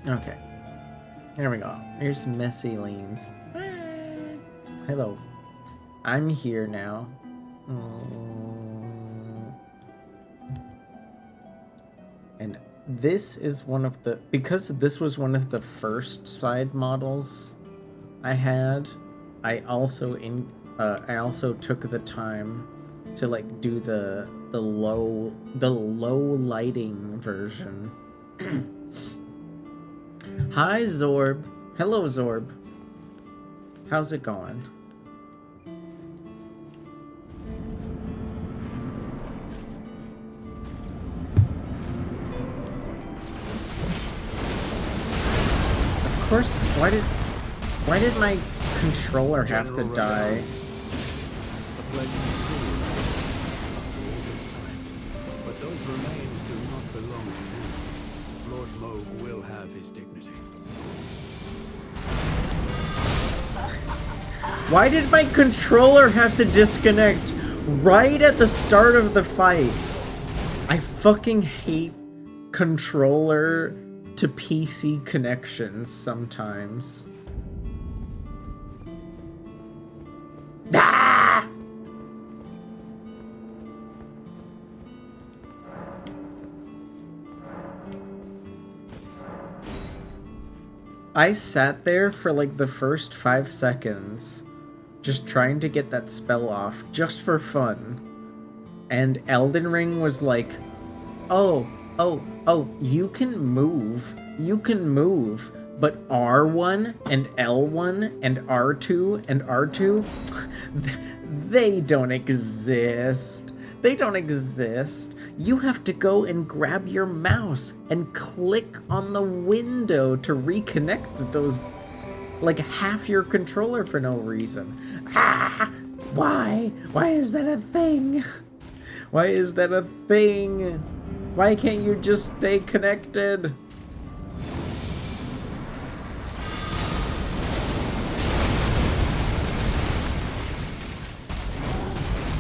Speaker 1: Okay. There we go. Here's Messy Leans. Hello. I'm here now. And this is one of the... Because this was one of the first side models I had, I also took the time to like do the low lighting version. Hi Zorb. Hello Zorb. How's it going? Of course, why did my controller have to die?
Speaker 3: But those remains do not belong to you. Lord Moog will have his dignity.
Speaker 1: Why did my controller have to disconnect right at the start of the fight? I fucking hate controller to PC connections sometimes. Ah! I sat there for like the first 5 seconds just trying to get that spell off just for fun. And Elden Ring was like, oh, you can move, but R1 and L1 and R2 and R2, they don't exist. They don't exist. You have to go and grab your mouse and click on the window to reconnect those, like, half your controller for no reason. Ah! Why? Why is that a thing? Why is that a thing? Why can't you just stay connected?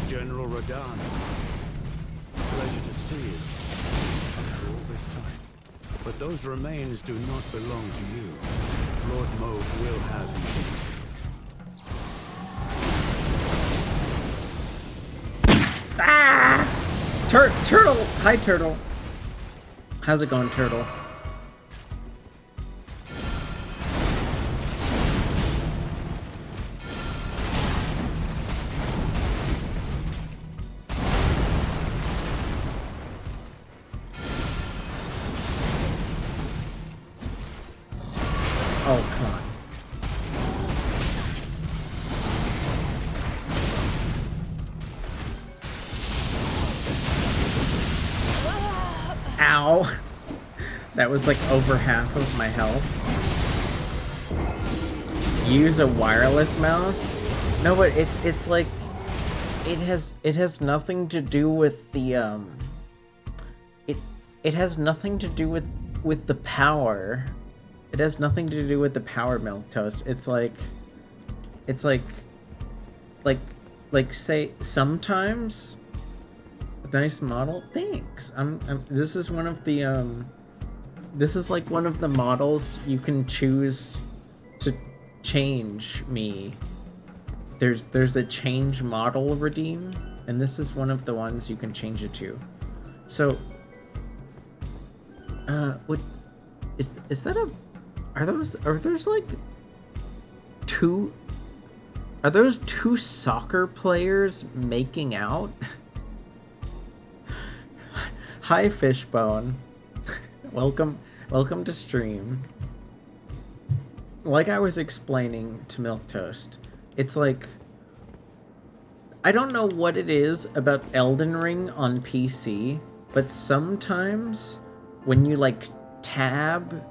Speaker 3: General Radahn, pleasure to see you after all this time. But those remains do not belong to you. Lord Moog will have you.
Speaker 1: Ah! Turtle! Hi, Turtle. How's it going, Turtle? Oh, come on. Ow. That was like over half of my health. Use a wireless mouse? No, but it's like it has nothing to do with the it has nothing to do with the power. It has nothing to do with the power, Milk Toast. It's like say sometimes. Nice model. Thanks. This is one of the this is like one of the models you can choose to change me. There's a change model redeem, and this is one of the ones you can change it to. So, what is that a? Are those like two? Are those two soccer players making out? Hi, Fishbone. Welcome to stream. Like I was explaining to Milquetoast, it's like, I don't know what it is about Elden Ring on PC, but sometimes when you like tab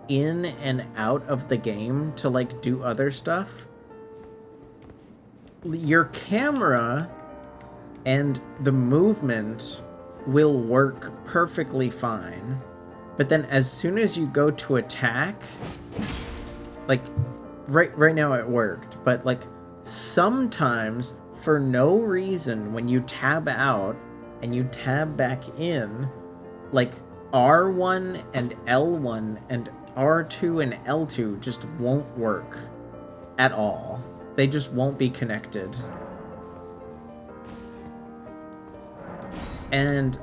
Speaker 1: in and out of the game to like do other stuff, your camera and the movement will work perfectly fine, but then as soon as you go to attack, like right now it worked, but like sometimes for no reason when you tab out and you tab back in, like R1 and L1 and R2 and L2 just won't work at all. They just won't be connected. And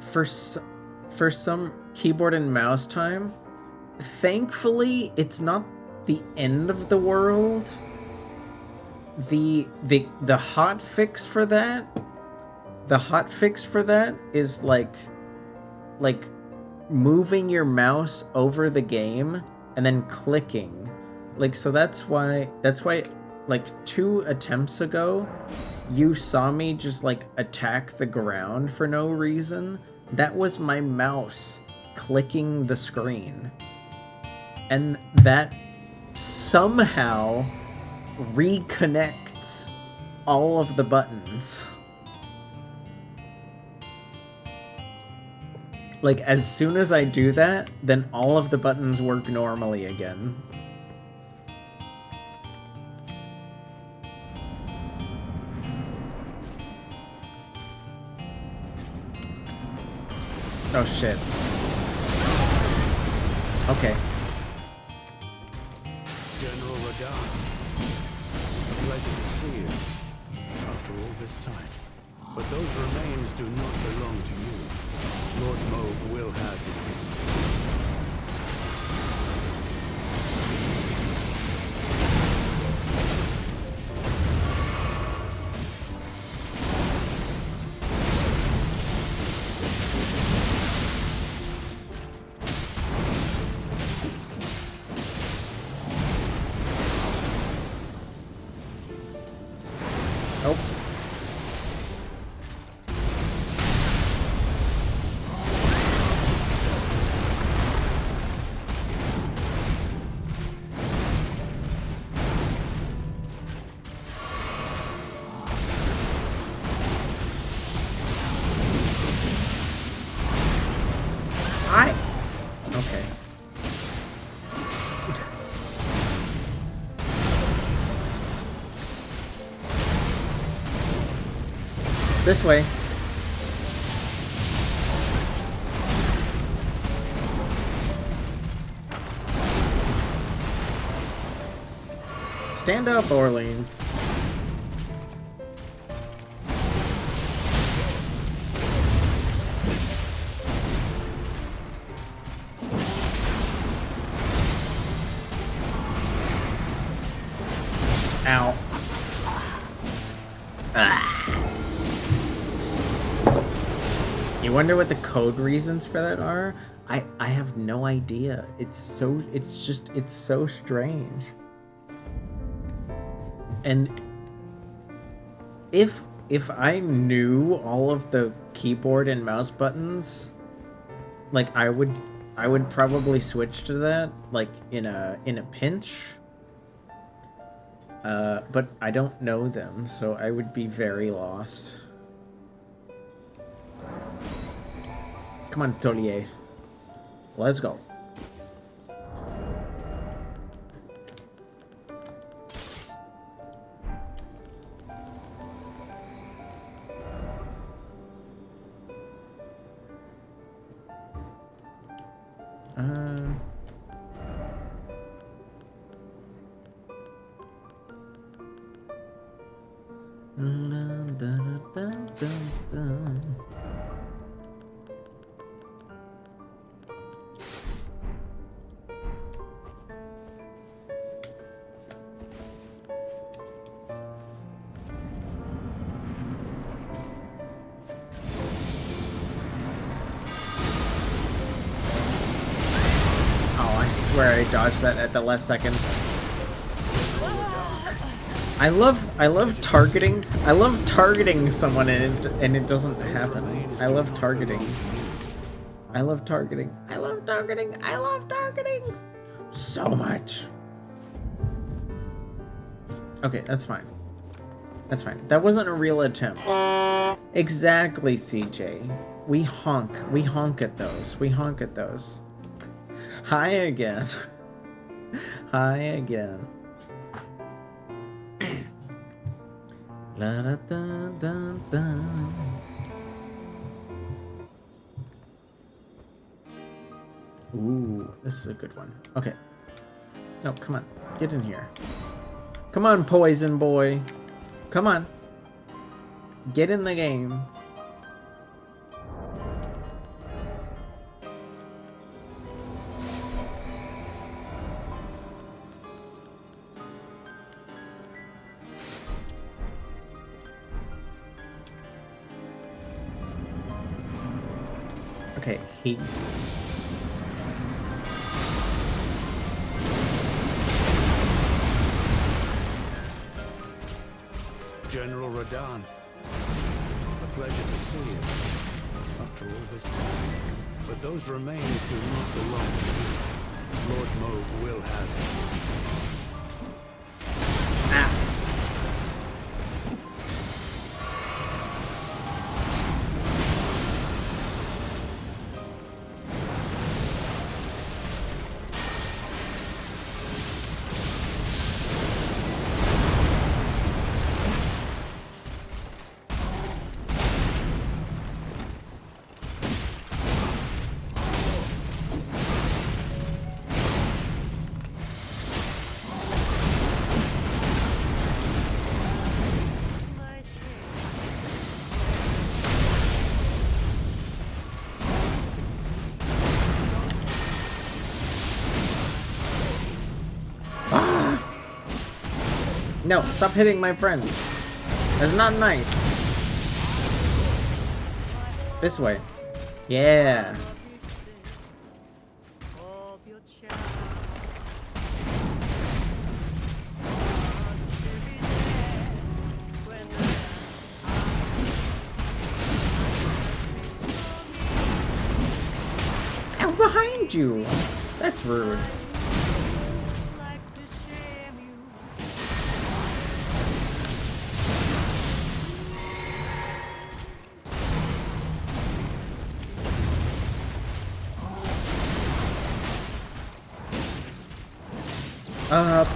Speaker 1: for some keyboard and mouse time, thankfully it's not the end of the world. The hot fix for that, is like moving your mouse over the game and then clicking. Like, so that's why like 2 attempts ago you saw me just like attack the ground for no reason. That was my mouse clicking the screen, and that somehow reconnects all of the buttons. Like, as soon as I do that, then all of the buttons work normally again. Oh shit. Okay.
Speaker 3: General Radahn, a pleasure to see you after all this time. But those remains do not belong to you. Lord Moog will have his name.
Speaker 1: Okay. This way. Stand up, Orleans. Ow. You wonder what the code reasons for that are? I have no idea. It's so strange. And if I knew all of the keyboard and mouse buttons, like I would probably switch to that like in a pinch. But I don't know them, so I would be very lost. Come on, Tolier. Let's go. I swear I dodged that at the last second. I love targeting. I love targeting someone and it doesn't happen. I love targeting. I love targeting. I love targeting. I love targeting so much. Okay, that's fine. That's fine. That wasn't a real attempt. Exactly, CJ. We honk. We honk at those. We honk at those. Hi again. Hi again. La da da da da. Ooh, this is a good one. Okay. No, come on. Get in here. Come on, poison boy. Come on. Get in the game. Okay, he...
Speaker 3: General Radahn, a pleasure to see you. After all this time. But those remains do not belong to you. Lord Moog will have them.
Speaker 1: No, stop hitting my friends. That's not nice. This way. Yeah. I'm behind you. That's rude.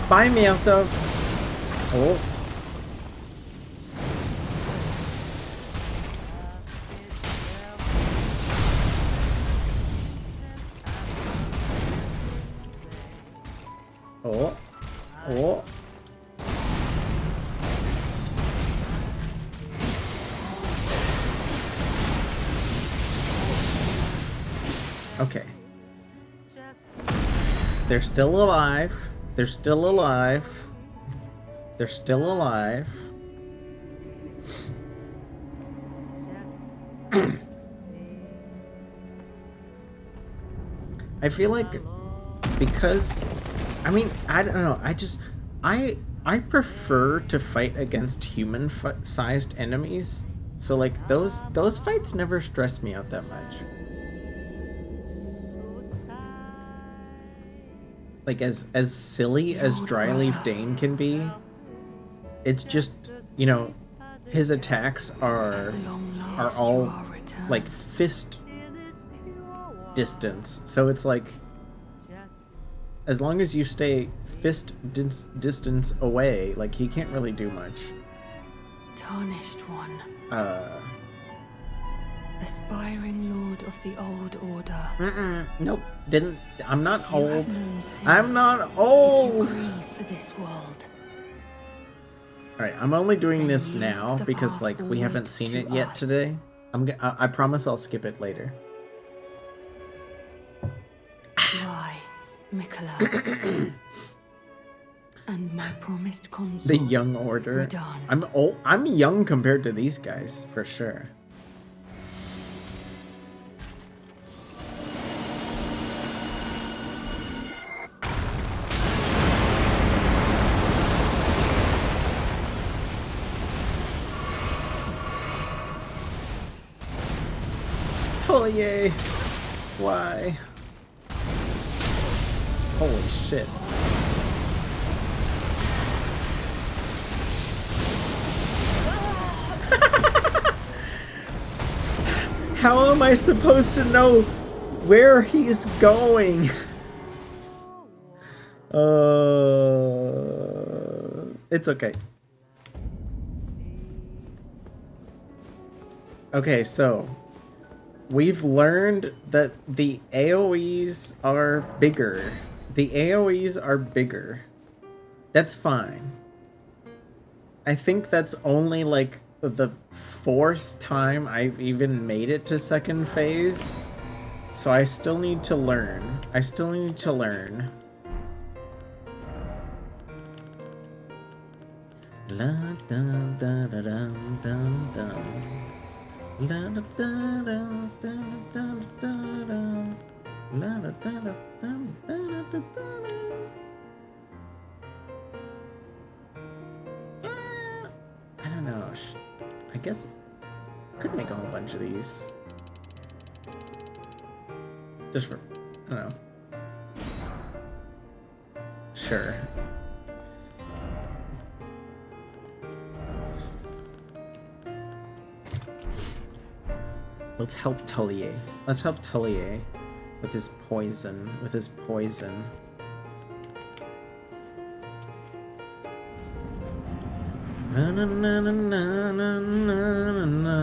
Speaker 1: Buy me out of... Oh. Oh. Oh. Okay. They're still alive. They're still alive. They're still alive. I feel like because I mean, I don't know. I prefer to fight against human-sized enemies. So like those fights never stress me out that much. Like as silly as Dryleaf Dane can be, it's just, you know, his attacks are all like fist distance. So it's like as long as you stay fist distance away, like he can't really do much.
Speaker 4: Tarnished one. Aspiring lord of the old order.
Speaker 1: Nope. Didn't. I'm not
Speaker 4: You have
Speaker 1: old.
Speaker 4: known sin.
Speaker 1: I'm not
Speaker 4: If you
Speaker 1: old.
Speaker 4: grieve for this world,
Speaker 1: Alright, I'm only doing
Speaker 4: then
Speaker 1: this
Speaker 4: lead
Speaker 1: now
Speaker 4: the
Speaker 1: because,
Speaker 4: path
Speaker 1: like, we
Speaker 4: forward
Speaker 1: haven't seen
Speaker 4: to
Speaker 1: it yet
Speaker 4: us.
Speaker 1: today. I promise I'll skip it later.
Speaker 4: To I, Mikola, and my promised consort,
Speaker 1: The young order.
Speaker 4: Radahn.
Speaker 1: I'm old. I'm young compared to these guys, for sure. Tolier! Why? Holy shit. How am I supposed to know where he's going? It's okay. Okay, so we've learned that the AoEs are bigger. The AoEs are bigger. That's fine. I think that's only like the 4th time I've even made it to 2nd phase. So I still need to learn. I still need to learn. La da da da da da da. La da da da da da da da. La da da da da da da da. I don't know. I guess I could make a whole bunch of these. Just for, I don't know. Sure. Let's help Tullier. Let's help Tullier with his poison. With his poison. Na na na na na na na na.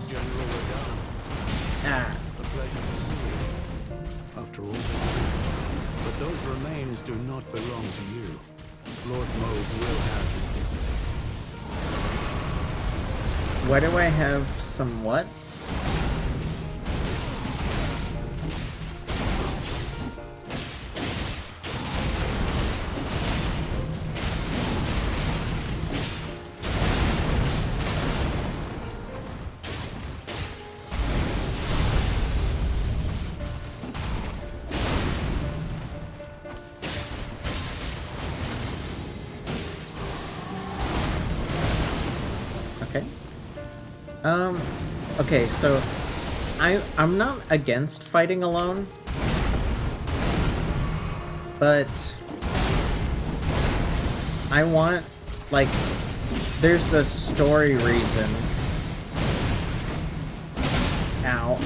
Speaker 3: General Radahn,
Speaker 1: Ah.
Speaker 3: a pleasure to see you. After all this time. But those remains do not belong to you. Lord Mauve will have his dignity.
Speaker 1: Why do I have some what? Okay. Okay, so I'm not against fighting alone, but I want, like, there's a story reason. Ow.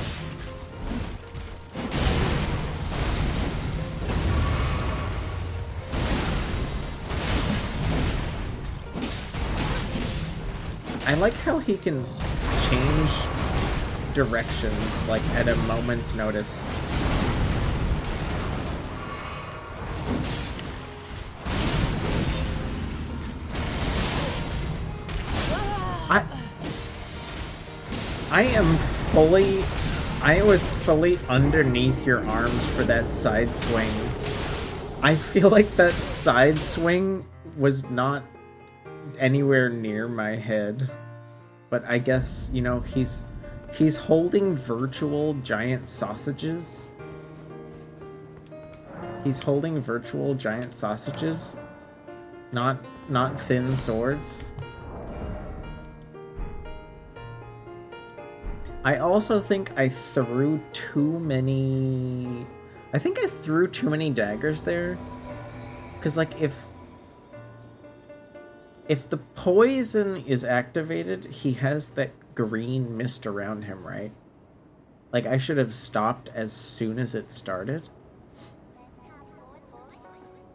Speaker 1: I like how he can change directions, like, at a moment's notice. I was fully underneath your arms for that side swing. I feel like that side swing was not anywhere near my head. But I guess, you know, he's holding virtual giant sausages. He's holding virtual giant sausages, not thin swords. I also think I threw too many... I think I threw too many daggers there. Because, like, if the poison is activated, he has that green mist around him, right? Like, I should have stopped as soon as it started.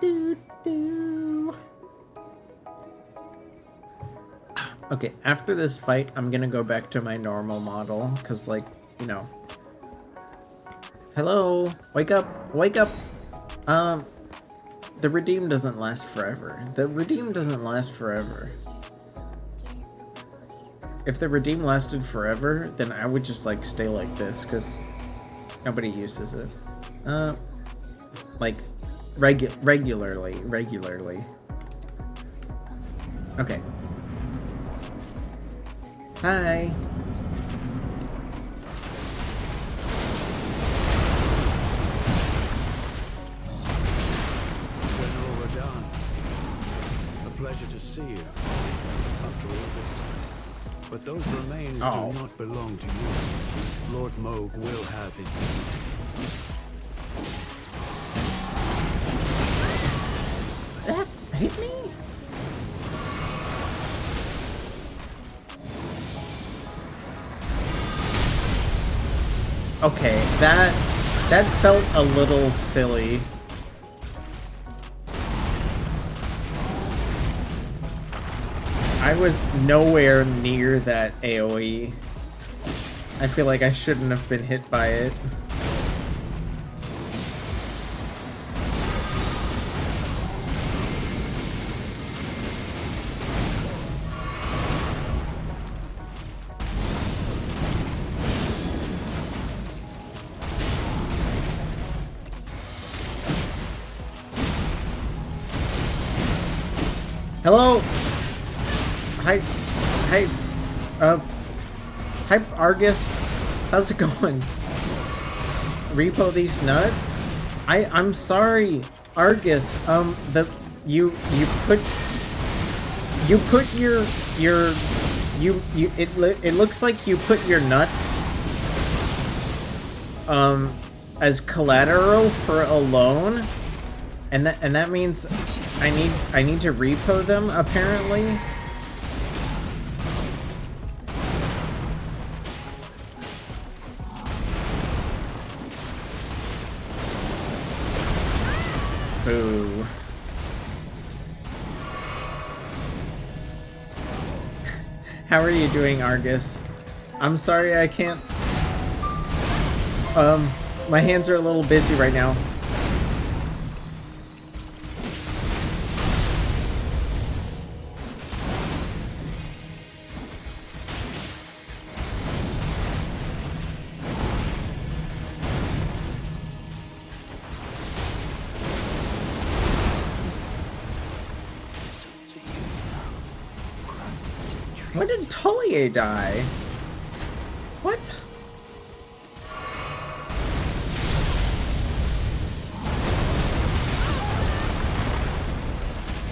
Speaker 1: Doo-doo. Okay, after this fight, I'm gonna go back to my normal model, because, like, you know. Hello? Wake up! Wake up! The redeem doesn't last forever. The redeem doesn't last forever. If the redeem lasted forever, then I would just, like, stay like this, because nobody uses it. Like, regularly. Okay. Hi.
Speaker 3: General Radahn, a pleasure to see you after all this time. But those remains do not belong to you. Lord Moog will have his
Speaker 1: That hit me? Okay, that felt a little silly. I was nowhere near that AoE. I feel like I shouldn't have been hit by it. Hello? Hi, Argus. How's it going? Repo these nuts? I'm sorry, Argus. You put your it looks like you put your nuts as collateral for a loan, and that means I need to repo them apparently. Boo. How are you doing, Argus? I'm sorry I can't... my hands are a little busy right now. When did Tollier die? What?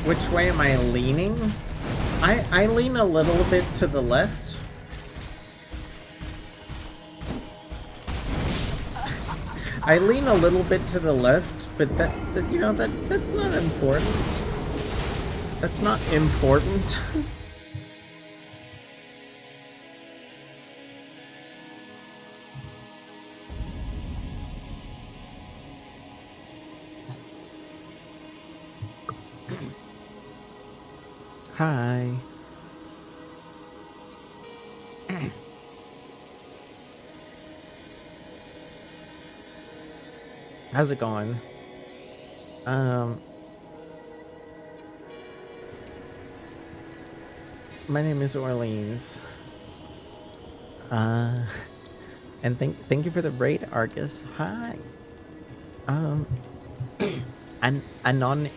Speaker 1: Which way am I leaning? I lean a little bit to the left. I lean a little bit to the left, but that you know, that's not important. That's not important. Hi. How's it going? My name is Orleans. And thank you for the raid, Argus. Hi. Anonymous.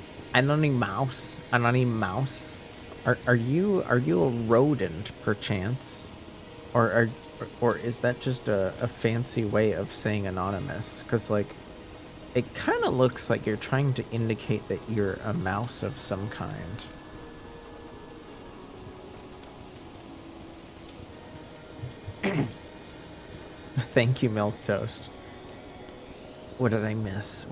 Speaker 1: Are you a rodent perchance, or is that just a fancy way of saying anonymous? Because like, it kind of looks like you're trying to indicate that you're a mouse of some kind. Thank you, Milk Toast. What did I miss?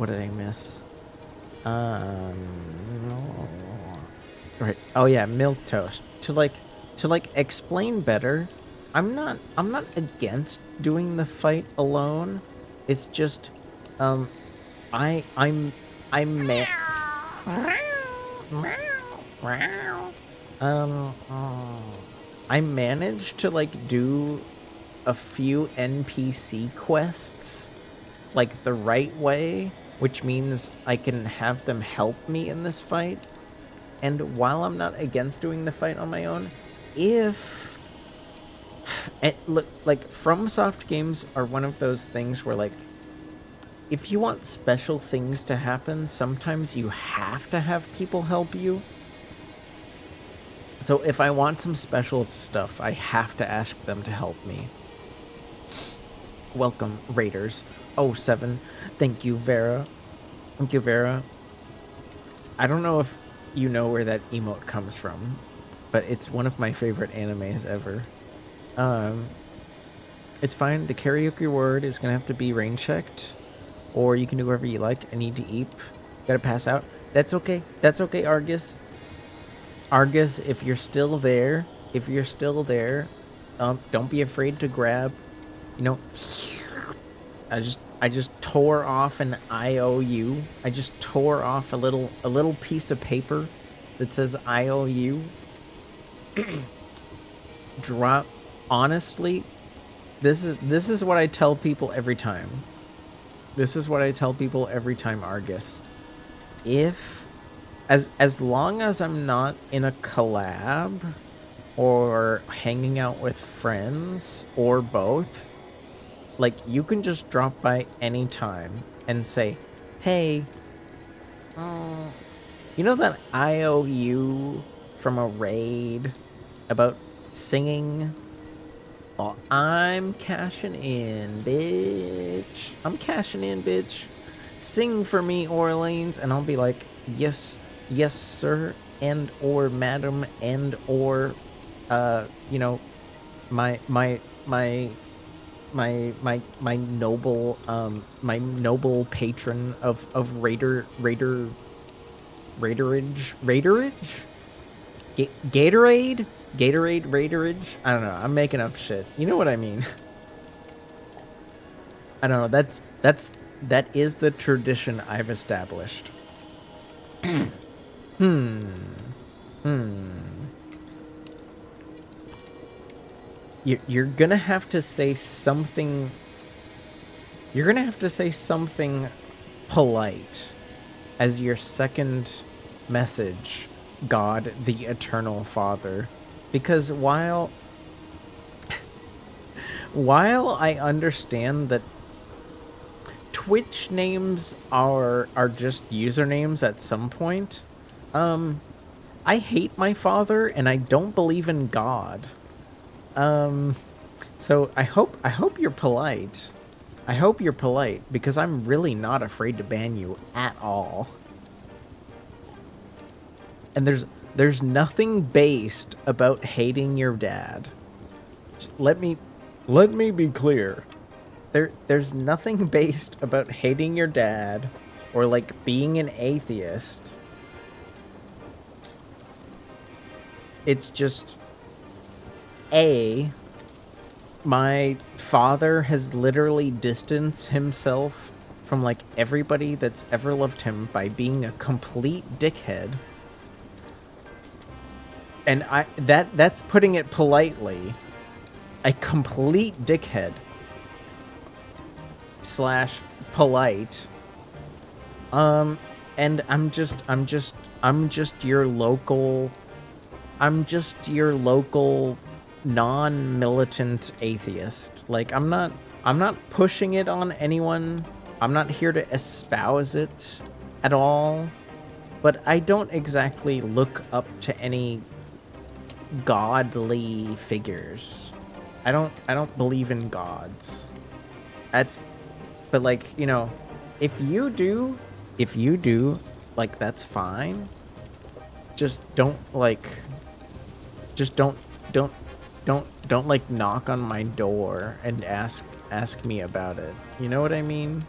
Speaker 1: Right. Oh yeah, Milk Toast. To like explain better, I'm not against doing the fight alone. It's just I'm mad. I managed to like do a few NPC quests like the right way, which means I can have them help me in this fight. And while I'm not against doing the fight on my own, if look, like FromSoft games are one of those things where like if you want special things to happen, sometimes you have to have people help you. So if I want some special stuff, I have to ask them to help me. Welcome, Raiders. 07. Thank you, Vera. Thank you, Vera. I don't know if you know where that emote comes from, but it's one of my favorite animes ever. It's fine. The karaoke word is going to have to be rain checked, or you can do whatever you like. I need to eat. Gotta pass out. That's okay. That's okay, Argus. Argus, if you're still there, don't be afraid to grab, you know, I just tore off an IOU. I just tore off a little piece of paper that says IOU. Drop. Honestly, this is what I tell people every time. This is what I tell people every time, Argus. As long as I'm not in a collab or hanging out with friends or both, like, you can just drop by anytime and say, hey, you know that IOU from a raid about singing? Well, I'm cashing in, bitch. I'm cashing in, bitch. Sing for me, Orleans. And I'll be like, yes, sir, and or madam, and or, you know, my noble patron of raiderage. Gatorade raiderage. I don't know. I'm making up shit. You know what I mean? I don't know. That is the tradition I've established. You're gonna have to say something. You're gonna have to say something polite as your second message, God, the Eternal Father, because while I understand that Twitch names are just usernames at some point, I hate my father and I don't believe in God. So I hope you're polite. I hope you're polite, because I'm really not afraid to ban you at all. And there's nothing based about hating your dad. Let me be clear. There's nothing based about hating your dad or like being an atheist. It's just my father has literally distanced himself from like everybody that's ever loved him by being a complete dickhead. And that's putting it politely. A complete dickhead / polite. And I'm just your local non-militant atheist. Like, I'm not pushing it on anyone. I'm not here to espouse it at all. But I don't exactly look up to any godly figures. I don't believe in gods. But like, you know, if you do, like, that's fine. Just don't like knock on my door and ask me about it. You know what I mean?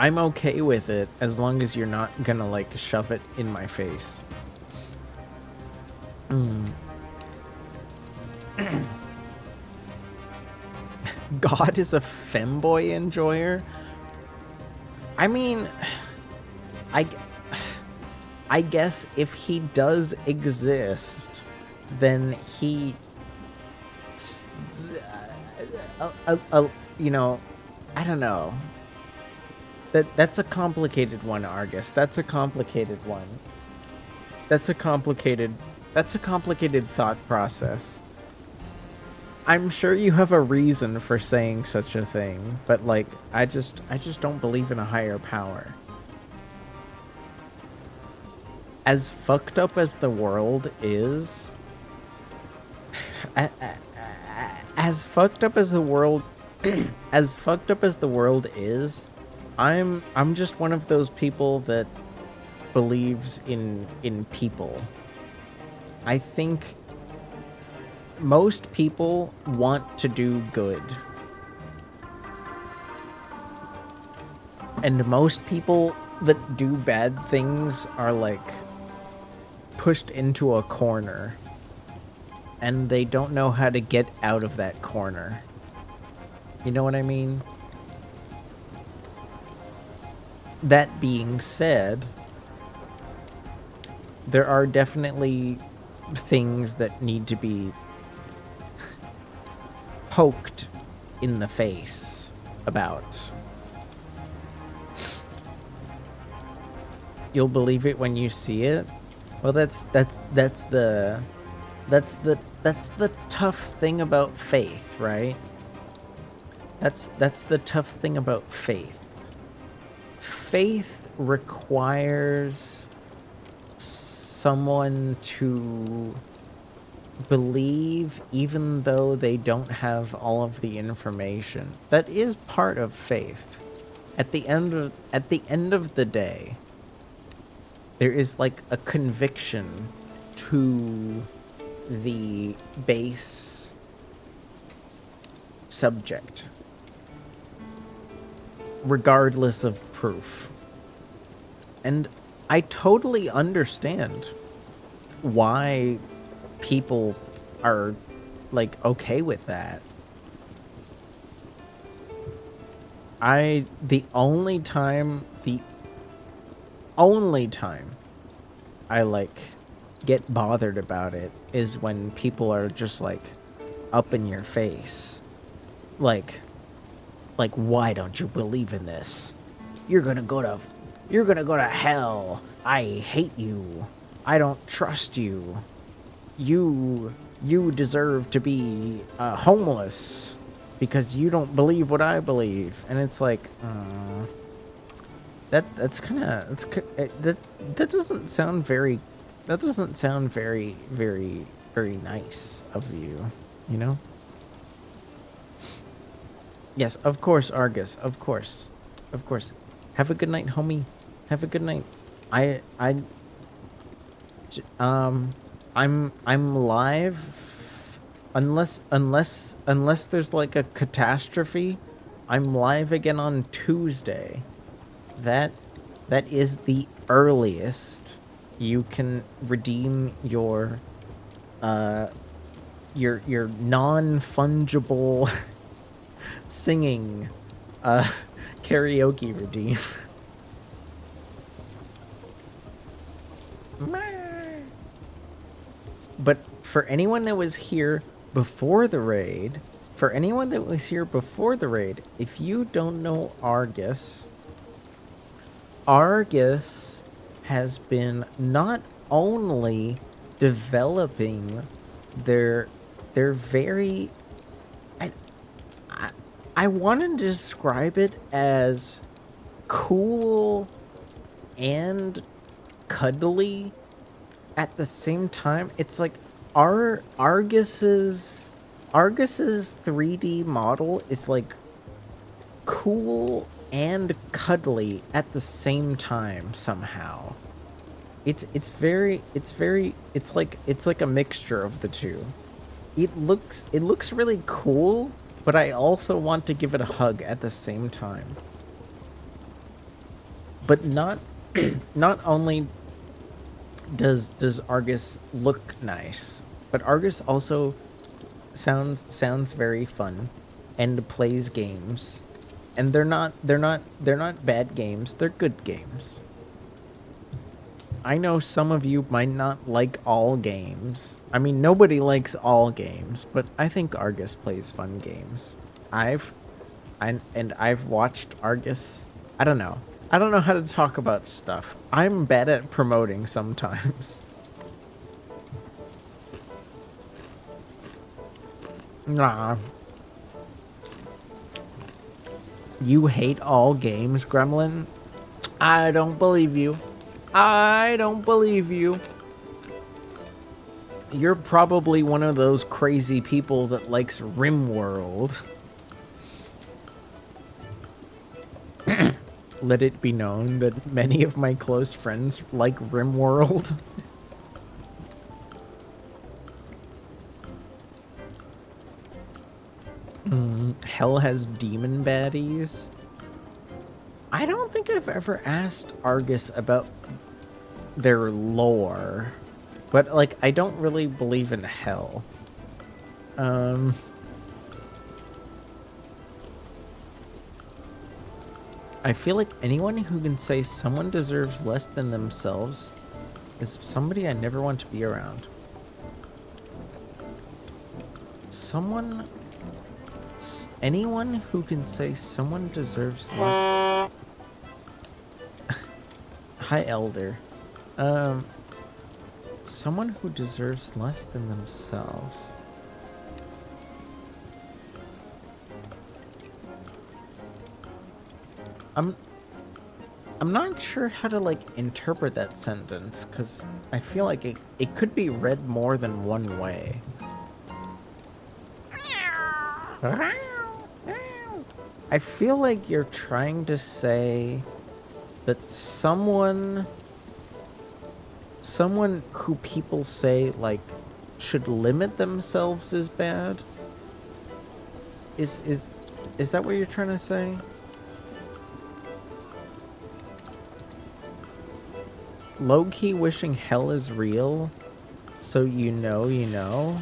Speaker 1: I'm okay with it as long as you're not gonna like shove it in my face. God is a femboy enjoyer? I mean, I guess if he does exist, then he, you know, I don't know. That's a complicated one, Argus. That's a complicated one. That's a complicated thought process. I'm sure you have a reason for saying such a thing, but like I just don't believe in a higher power. As fucked up as the world is, as fucked up as the world as fucked up as the world is, I'm just one of those people that believes in people. I think most people want to do good. And most people that do bad things are like pushed into a corner. And they don't know how to get out of that corner. You know what I mean? That being said, there are definitely things that need to be poked in the face about. You'll believe it when you see it. Well, that's the tough thing about faith, right? That's the tough thing about faith. Faith requires someone to believe even though they don't have all of the information. That is part of faith. At the end of the day, there is like a conviction to the base subject, regardless of proof. And I totally understand why people are like okay with that. The only time I like get bothered about it is when people are just like up in your face. Like why don't you believe in this? You're gonna go to hell. I hate you. I don't trust you. You deserve to be homeless because you don't believe what I believe. And it's like, that doesn't sound very nice of you, you know? Yes, of course, Argus, of course. Have a good night, homie. Have a good night. I'm live unless there's like a catastrophe. I'm live again on Tuesday. That is the earliest you can redeem your non-fungible singing karaoke redeem. But for anyone that was here before the raid, if you don't know Argus has been not only developing their very, I want to describe it as cool and cuddly at the same time. It's like Argus's 3D model is like cool and cuddly at the same time somehow. It's like a mixture of the two. It looks really cool, but I also want to give it a hug at the same time. But not only does Argus look nice, but Argus also sounds very fun and plays games. And they're not bad games, they're good games. I know some of you might not like all games. I mean, nobody likes all games, but I think Argus plays fun games. I've watched Argus. I don't know. I don't know how to talk about stuff. I'm bad at promoting sometimes. Nah. You hate all games, Gremlin? I don't believe you. I don't believe you. You're probably one of those crazy people that likes RimWorld. Let it be known that many of my close friends like RimWorld. Hell has demon baddies. I don't think I've ever asked Argus about their lore, but like I don't really believe in hell. I feel like anyone who can say someone deserves less than themselves is somebody I never want to be around. Anyone who can say someone deserves less. Hi, Elder. Someone who deserves less than themselves. I'm not sure how to like interpret that sentence because I feel like it could be read more than one way. I feel like you're trying to say that someone who people say like should limit themselves is bad. Is that what you're trying to say? Low-key wishing hell is real, so you know.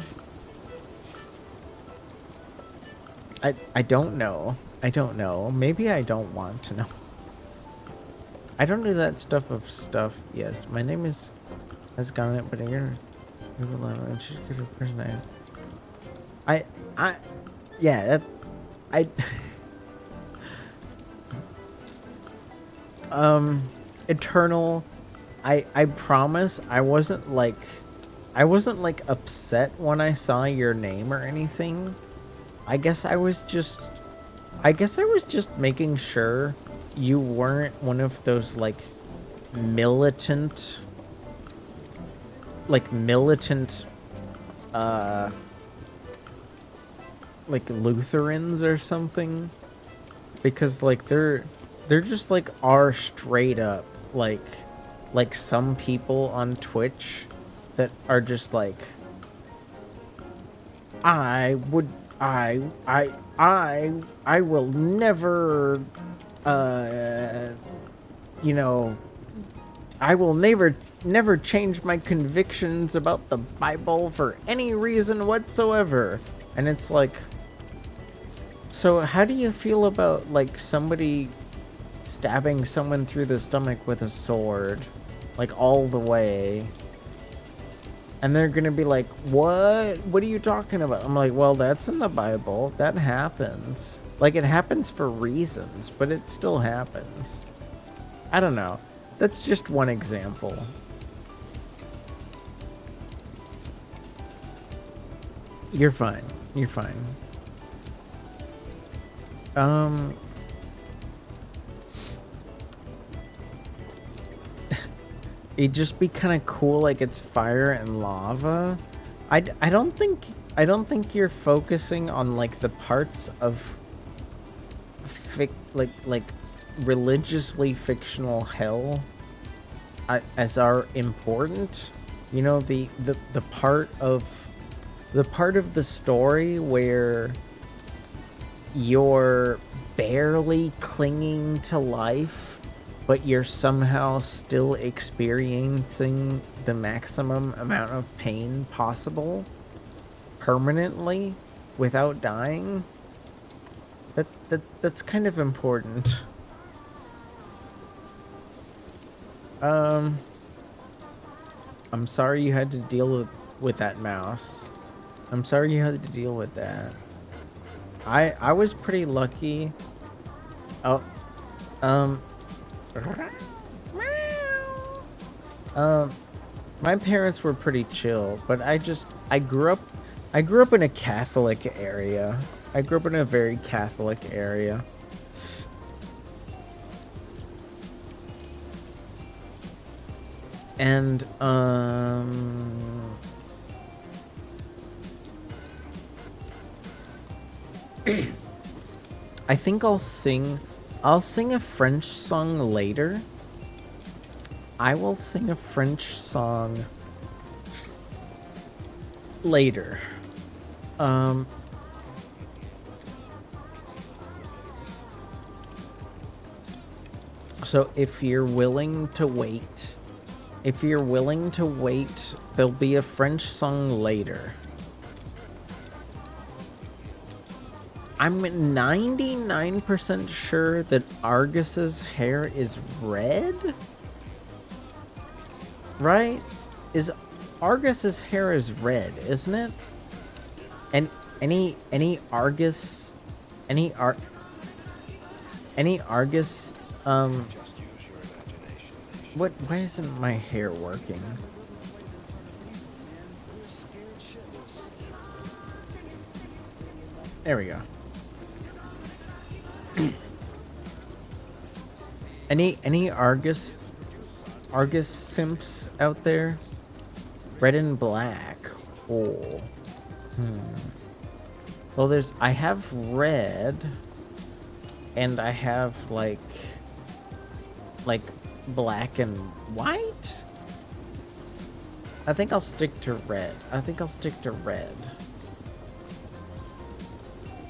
Speaker 1: I don't know. I don't know. Maybe I don't want to know. I don't do that stuff of stuff. Yes, my name has gone it, but you're and she's good at person. Yeah, that Eternal. I promise I wasn't like upset when I saw your name or anything. I guess I was just making sure you weren't one of those like militant like Lutherans or something, because like they're just like are straight up like some people on Twitch that are just like I will never I will never change my convictions about the Bible for any reason whatsoever. And it's like, so how do you feel about like somebody stabbing someone through the stomach with a sword, like all the way, and they're gonna be like, what are you talking about? I'm like, well, that's in the Bible, that happens. Like, it happens for reasons, but it still happens. I don't know, that's just one example. You're fine. It'd just be kind of cool, like it's fire and lava. I don't think you're focusing on like the parts of like religiously fictional hell as are important. You know, the part of the story where you're barely clinging to life, but you're somehow still experiencing the maximum amount of pain possible permanently without dying. That's kind of important. I'm sorry you had to deal with that mouse. I'm sorry you had to deal with that. I was pretty lucky. Oh, um, my parents were pretty chill, but I grew up in a Catholic area. I grew up in a very Catholic area. And I think I'll sing a French song later. I will sing a French song later. So if you're willing to wait, there'll be a French song later. I'm 99% sure that Argus's hair is red? Right? Argus's hair is red, isn't it? And any Argus why isn't my hair working? There we go. Any Argus simps out there? Red and black. Oh. Well, I have red, and I have like black and white. I think I'll stick to red.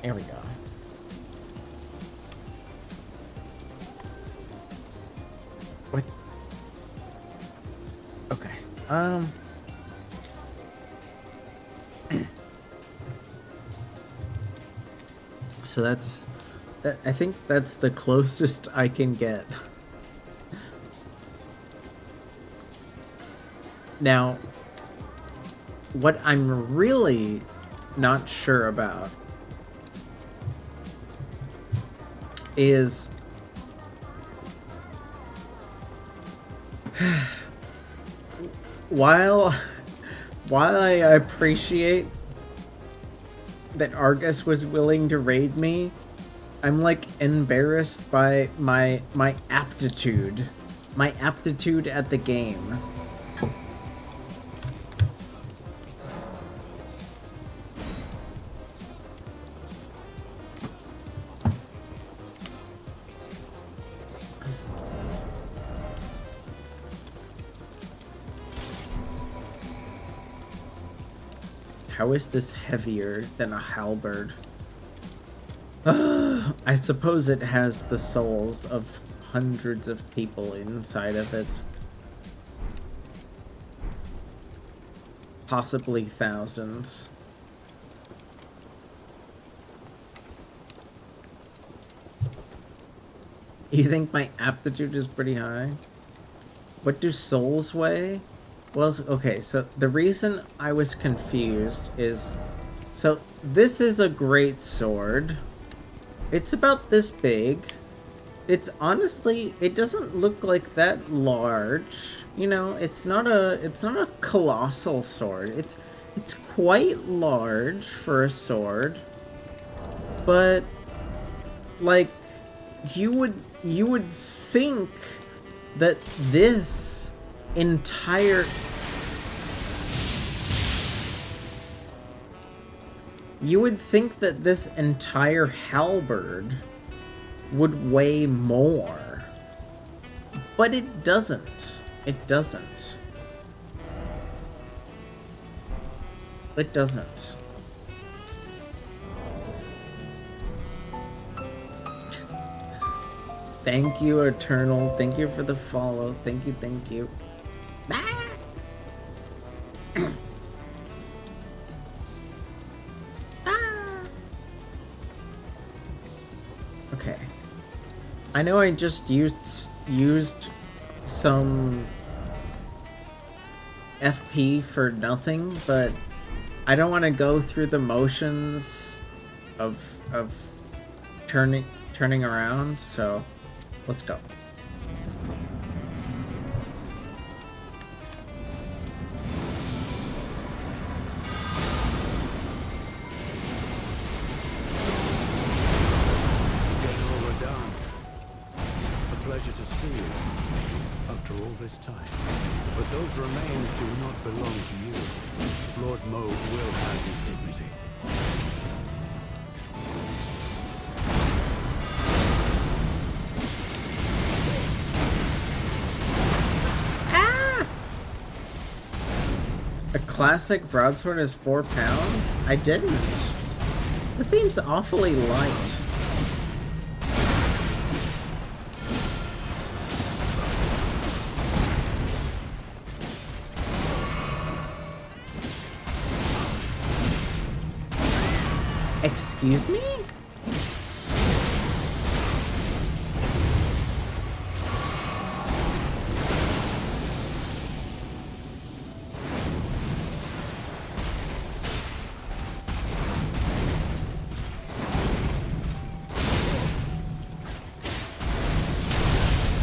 Speaker 1: There we go. What? Okay. So I think that's the closest I can get. Now, what I'm really not sure about is while I appreciate that Argus was willing to raid me, I'm like embarrassed by my aptitude at the game. How is this heavier than a halberd? I suppose it has the souls of hundreds of people inside of it. Possibly thousands. You think my aptitude is pretty high? What do souls weigh? Well, okay, so the reason I was confused is... So, this is a great sword. It's about this big. It's honestly... It doesn't look like that large. You know, it's not a colossal sword. It's quite large for a sword. But, like, you would think that this entire... You would think that this entire halberd would weigh more. But it doesn't. It doesn't. It doesn't. Thank you, Eternal. Thank you for the follow. Thank you, thank you. Okay. I know I just used some FP for nothing, but I don't want to go through the motions of turning around, so let's go.
Speaker 3: General Radahn, a pleasure to see you after all this time. But those remains do not belong to you. Lord Moog will have his dignity.
Speaker 1: A classic broadsword is 4 pounds? I didn't. That seems awfully light. Excuse me?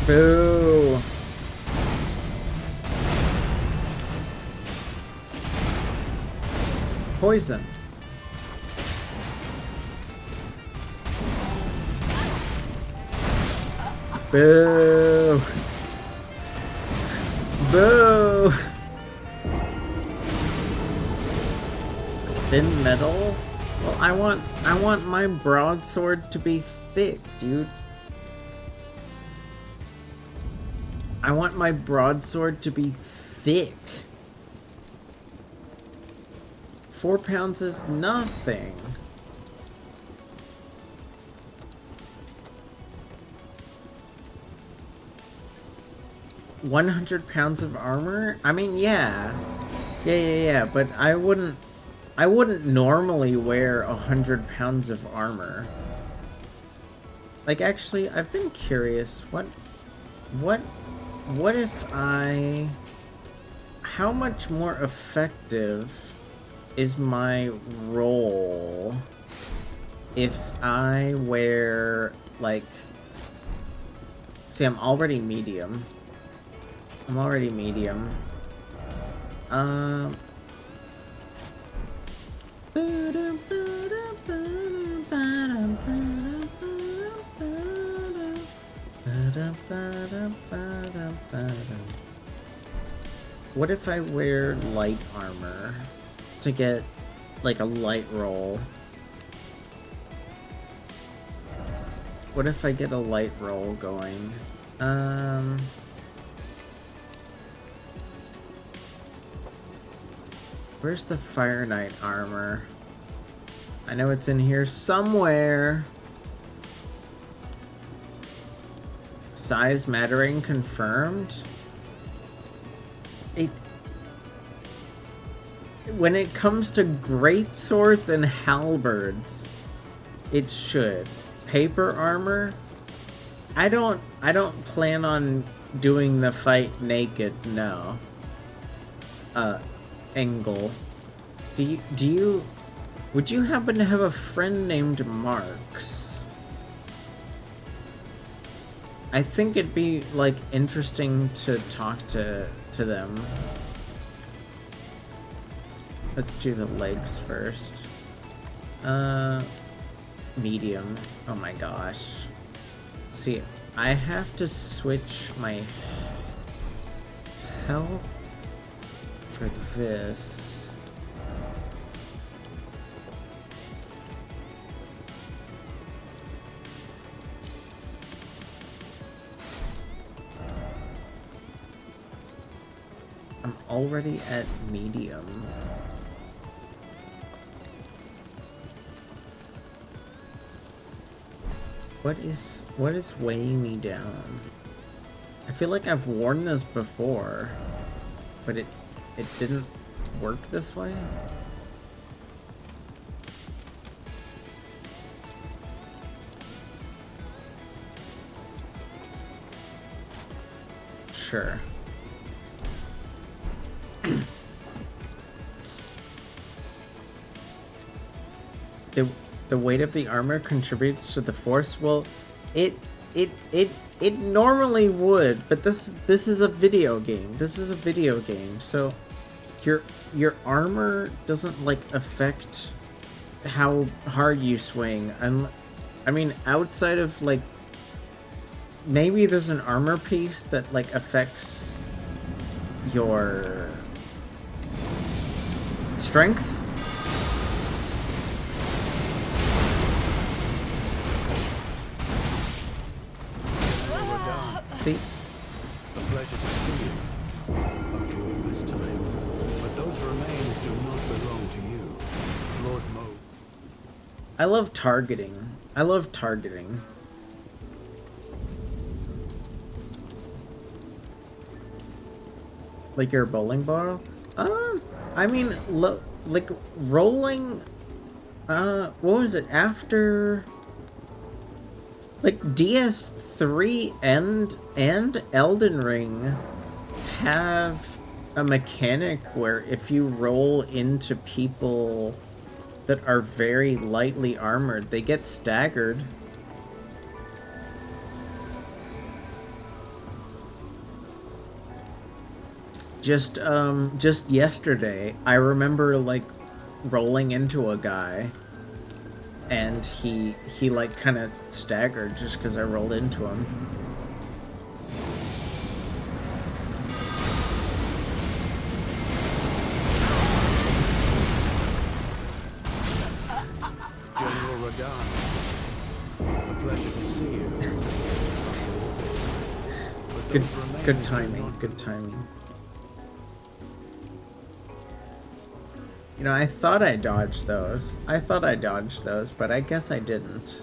Speaker 1: Boo. Poison. Boo. Boo. Thin metal? Well, I want my broadsword to be thick, dude. I want my broadsword to be thick. 4 pounds is nothing. £100 of armor? I mean, yeah. Yeah, but I wouldn't normally wear 100 pounds of armor. Like, actually, I've been curious. What if how much more effective is my roll if I wear, like, see, I'm already medium. What if I wear light armor to get, like, a light roll? What if I get a light roll going? Where's the Fire Knight armor? I know it's in here somewhere. Size mattering confirmed? When it comes to great swords and halberds, it should. Paper armor? I don't plan on doing the fight naked, no. Engel. Would you happen to have a friend named Marks? I think it'd be, like, interesting to talk to them. Let's do the legs first. Medium. Oh my gosh. See, I have to switch my health for this. I'm already at medium. What is weighing me down? I feel like I've worn this before, but it didn't work this way. Sure. The weight of the armor contributes to the force. Well, it normally would, but this is a video game. This is a video game, so your armor doesn't like affect how hard you swing. And I mean, outside of like maybe there's an armor piece that like affects your strength. See?
Speaker 3: A pleasure to see you after all this time. But those remains do not belong to you, Lord Mo.
Speaker 1: I love targeting. I love targeting. Like your bowling ball? I mean, like rolling. What was it after? Like DS3 and Elden Ring have a mechanic where if you roll into people that are very lightly armored, they get staggered. Just yesterday, I remember like rolling into a guy and he like kind of staggered just because I rolled into him.
Speaker 3: General Radahn, a pleasure to see you.
Speaker 1: Good timing, good timing. You know, I thought I dodged those. But I guess I didn't.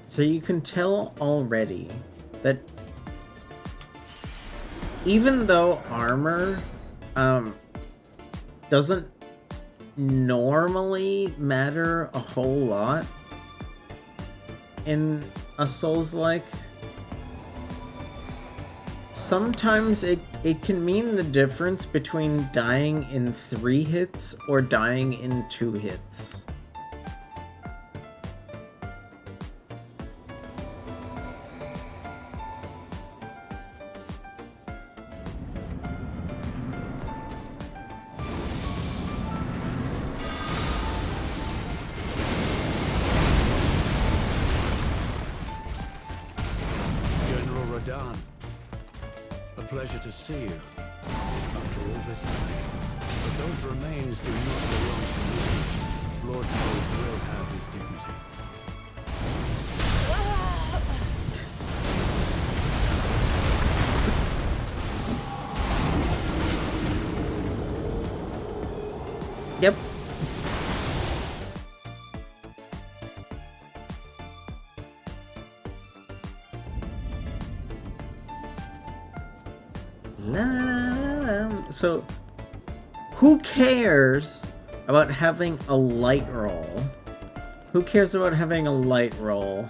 Speaker 1: So you can tell already that even though armor doesn't normally matter a whole lot in a Souls-like, sometimes it can mean the difference between dying in 3 hits or dying in 2 hits.
Speaker 3: Radahn, a pleasure to see you after all this time. But those remains do not belong to you. Lord Mo will have his dignity.
Speaker 1: Yep. So, who cares about having a light roll? Who cares about having a light roll?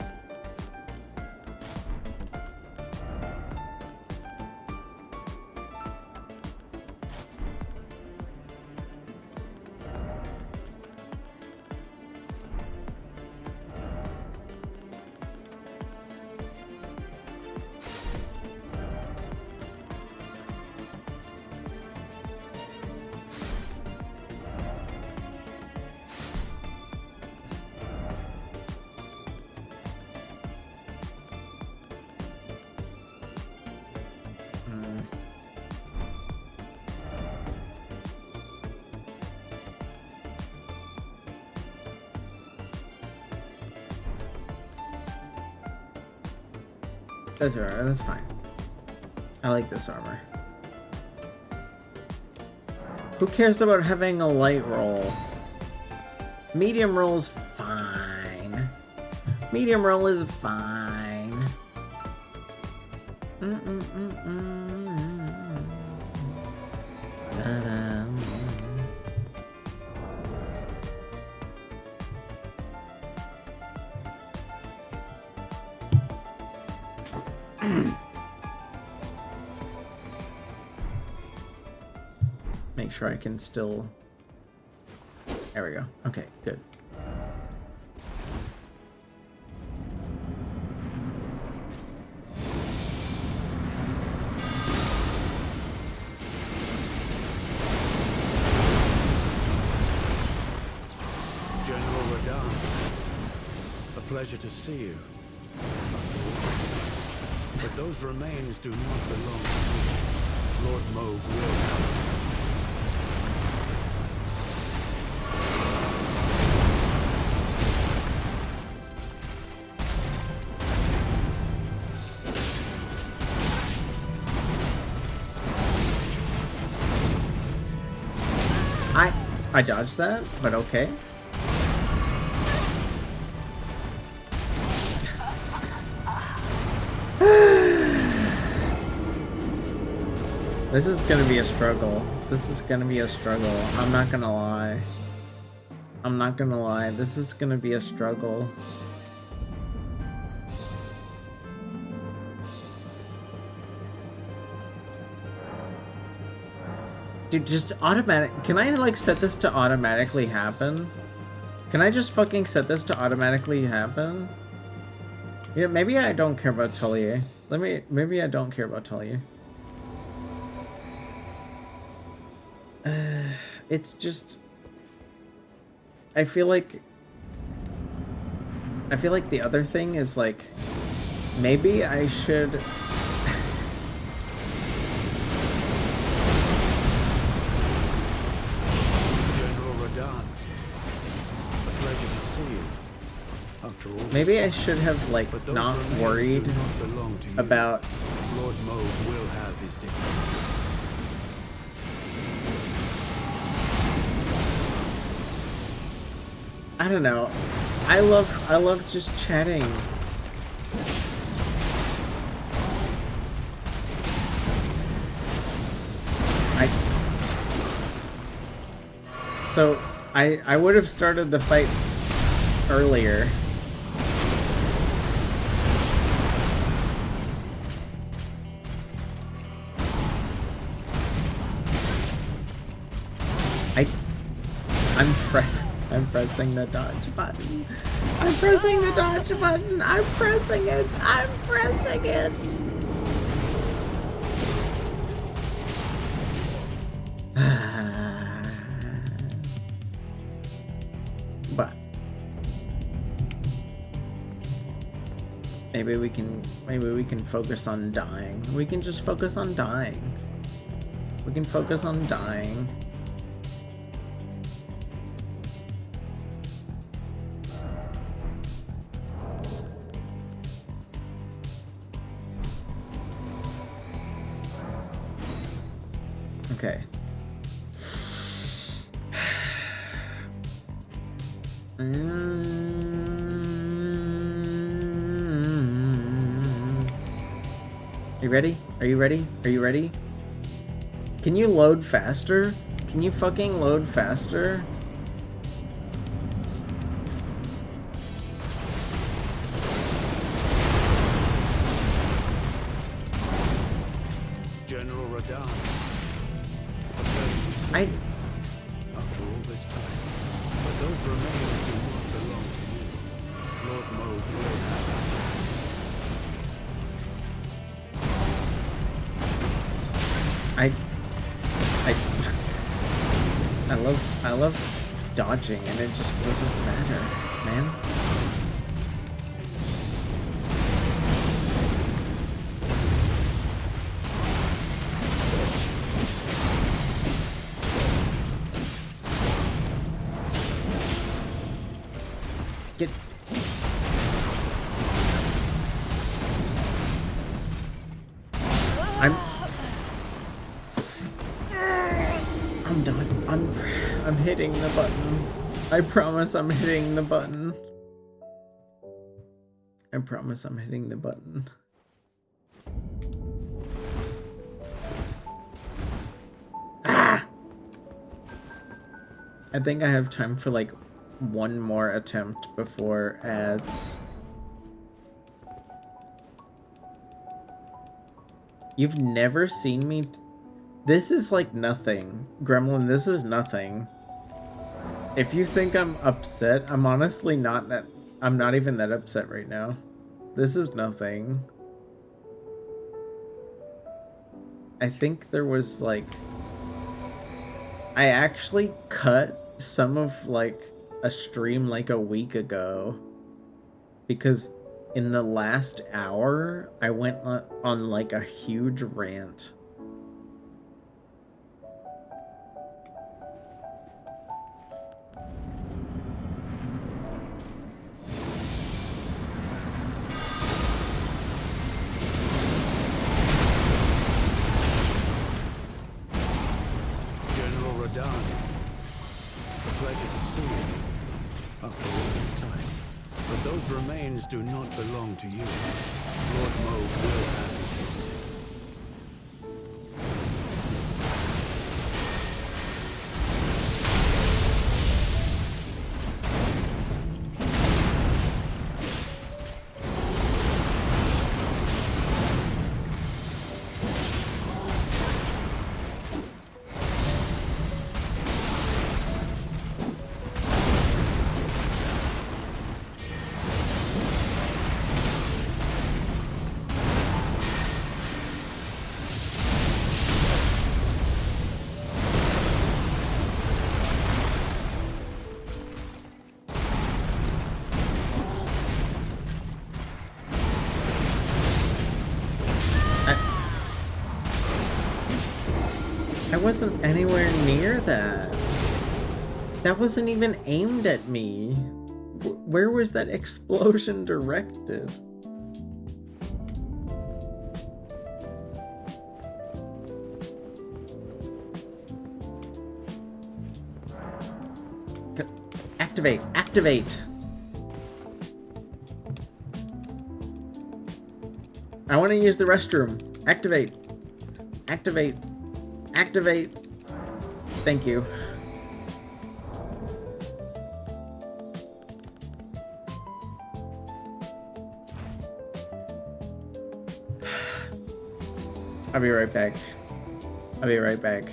Speaker 1: That's alright, that's fine. I like this armor. Who cares about having a light roll? Medium roll's fine. Medium roll is fine. Da-da. make sure I can still... There we go. Okay, good.
Speaker 3: General Radahn, a pleasure to see you. But those remains do not belong to me. Lord Moog will have
Speaker 1: I dodged that, but okay. This is gonna be a struggle. This is gonna be a struggle. I'm not gonna lie. I'm not gonna lie. This is gonna be a struggle. Dude, just automatic. Can I like set this to automatically happen? Can I just fucking set this to automatically happen? Yeah, maybe I don't care about Tullier. Maybe I don't care about Tullier. It's just... I feel like the other thing is like, maybe I should... Maybe I should have, like, not worried about...
Speaker 3: Lord Moog will have his dignity.
Speaker 1: I don't know. I love just chatting. So, I would have started the fight earlier. I'm pressing the dodge button. I'm pressing the dodge button. I'm pressing it. I'm pressing it. But maybe we can focus on dying. We can just focus on dying. We can focus on dying. Okay. Are you ready? Are you ready? Are you ready? Can you load faster? Can you fucking load faster?
Speaker 3: General Radahn. After all this time, but those remains do not belong to you. Lord Moog will have
Speaker 1: I love dodging, and it just doesn't matter, man. I'm done. I'm hitting the button. I promise I'm hitting the button. I promise I'm hitting the button. Ah! I think I have time for like one more attempt before ads. You've never seen me... This is like nothing. Gremlin, this is nothing. If you think I'm upset, I'm honestly not that... I'm not even that upset right now. This is nothing. I think there was like... I actually cut some of like a stream like a week ago. Because in the last hour, I went on like a huge rant.
Speaker 3: General Radahn, a pleasure to see you after all this time. But those remains do not belong to you. Lord Mauve will have you.
Speaker 1: I wasn't anywhere near that. That wasn't even aimed at me. Where was that explosion directed? Activate! Activate! I want to use the restroom. Activate! Activate! Activate! Thank you. I'll be right back. I'll be right back.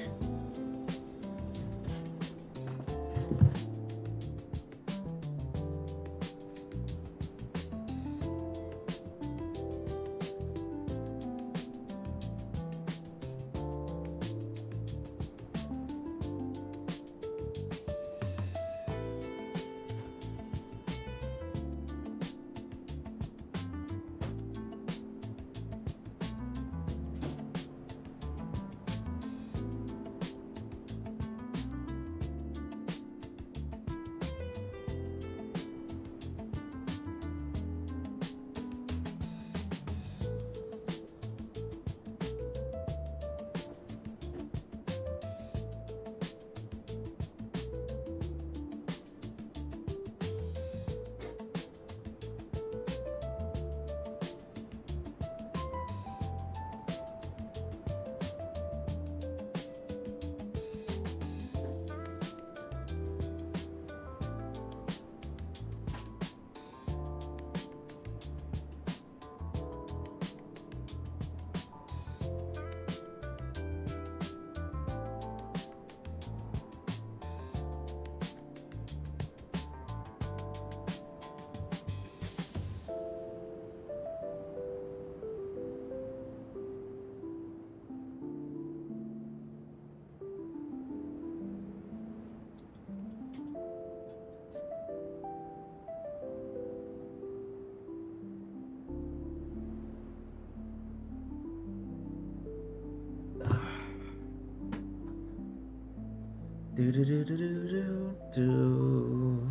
Speaker 1: Do do do do do do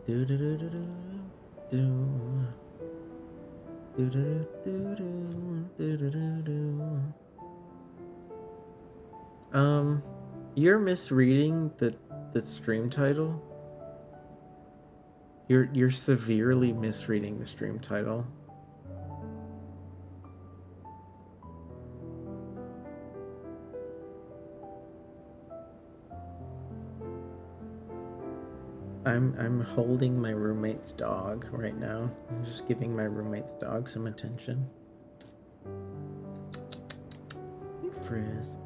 Speaker 1: do do do do do do do do do do do do. You're misreading the stream title. You're severely misreading the stream title. I'm holding my roommate's dog right now. I'm just giving my roommate's dog some attention. You Frisk.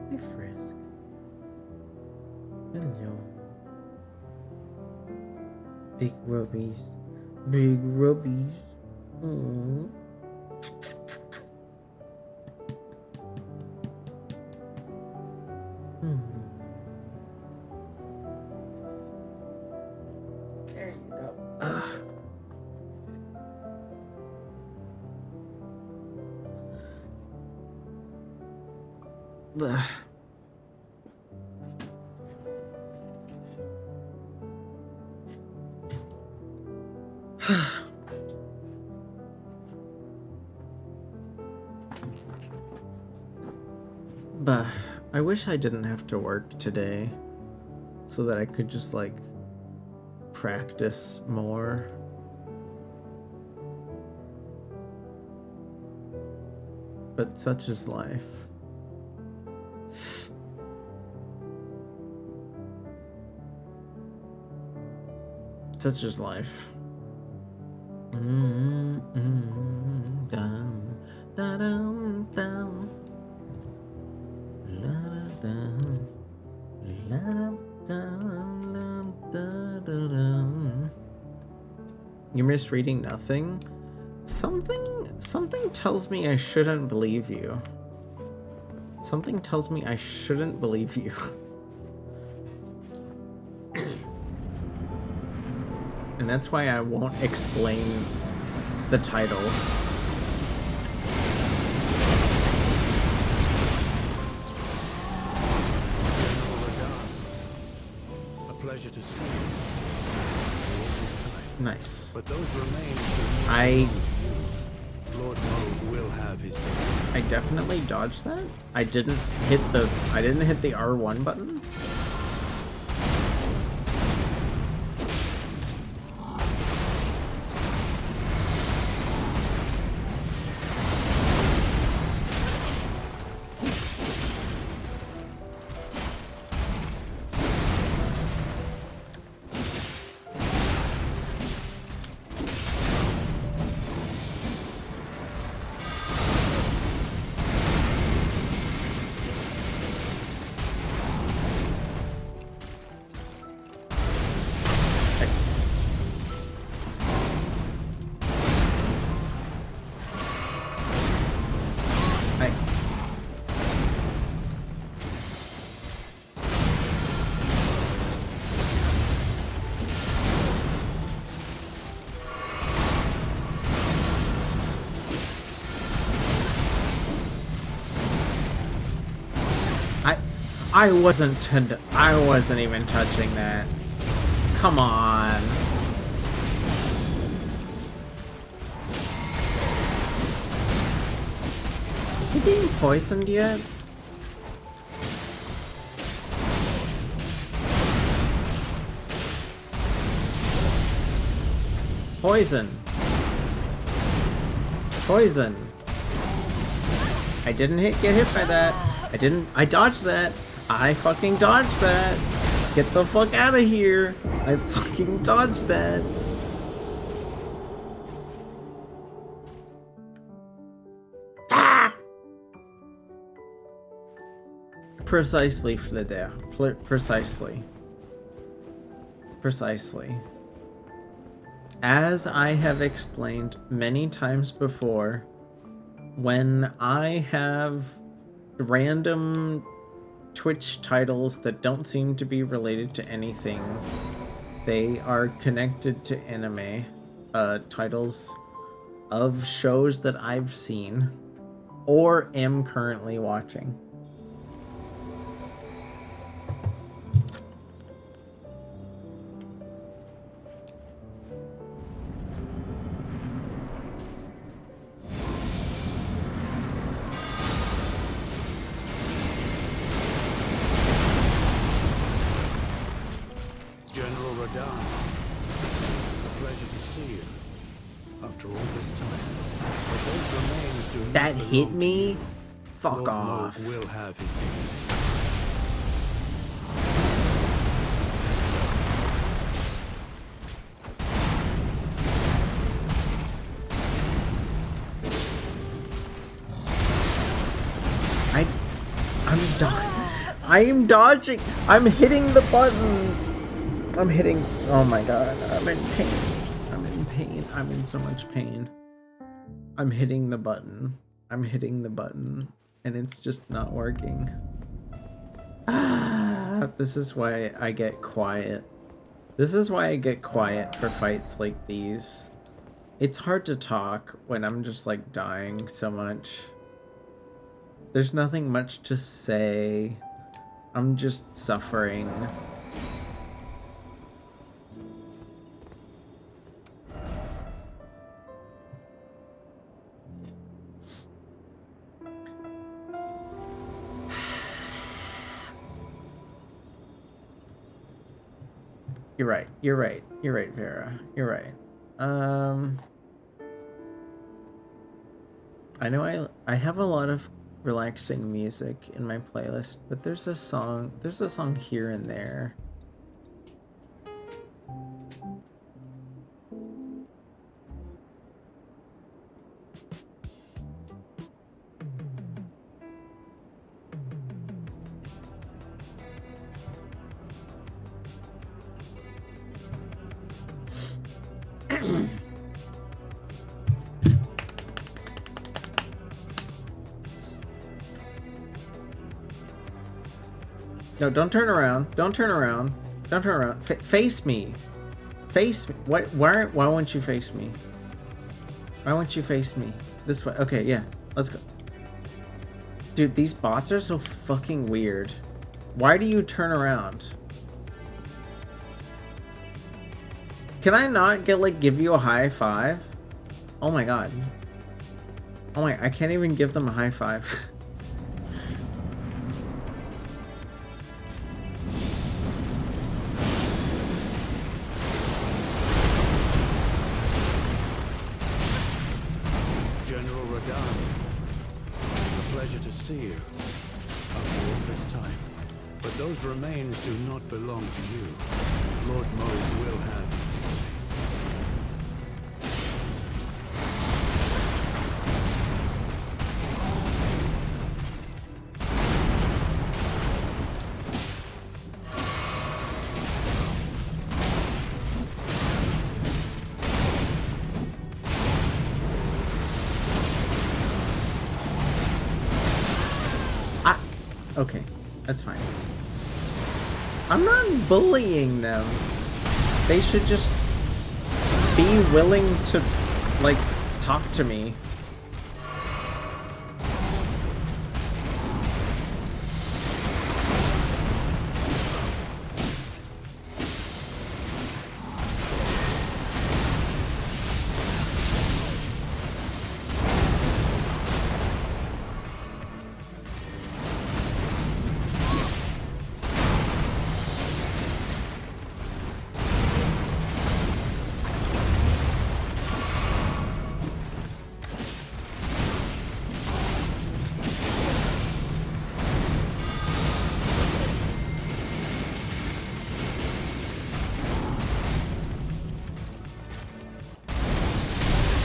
Speaker 1: Hey, Frisk. Hello. Big rubbies. Big rubbies. Aww. There you go. Bah. But I wish I didn't have to work today so that I could just like practice more. But such is life. Such is life. Dum, da-dum, dum. La-da-dum, la-da-dum, da-da-dum. You're misreading nothing? Something tells me I shouldn't believe you. Something tells me I shouldn't believe you. And that's why I won't explain the title.
Speaker 3: A pleasure to see you.
Speaker 1: Nice.
Speaker 3: But those remains Lord Moog will have his day.
Speaker 1: I definitely dodged that. I didn't hit the R1 button. I wasn't even touching that. Come on. Is he being poisoned yet? Poison. Poison. I didn't get hit by that. I dodged that. I fucking dodged that. Get the fuck out of here. I fucking dodged that. Ah! Precisely, Fleder. Precisely. Precisely. As I have explained many times before, when I have random Twitch titles that don't seem to be related to anything, they are connected to anime titles of shows that I've seen or am currently watching.
Speaker 3: General Radahn, a pleasure to see you after all this time. But those remains do not
Speaker 1: That hit
Speaker 3: belong
Speaker 1: me?
Speaker 3: to you.
Speaker 1: Fuck
Speaker 3: Lord
Speaker 1: off.
Speaker 3: Moog will have his dignity.
Speaker 1: I am dodging. I'm hitting the button. I'm hitting. Oh my god. I'm in pain. I'm in pain. I'm in so much pain. I'm hitting the button. I'm hitting the button. And it's just not working. This is why I get quiet. This is why I get quiet for fights like these. It's hard to talk when I'm just like dying so much. There's nothing much to say. I'm just suffering. You're right. You're right. You're right, Vera. You're right. I know I have a lot of relaxing music in my playlist, but there's a song here and there. No, don't turn around. Don't turn around. Don't turn around. Face me. Face me. Why won't you face me? Why won't you face me? This way. Okay, yeah. Let's go. Dude, these bots are so fucking weird. Why do you turn around? Can I not give you a high five? Oh my god. Oh my, I can't even give them a high five.
Speaker 3: General Radahn, it's a pleasure to see you after all this time. But those remains do not belong to you. Lord Mauve will have his dignity.
Speaker 1: Okay, that's fine. I'm not bullying them. They should just be willing to, like, talk to me.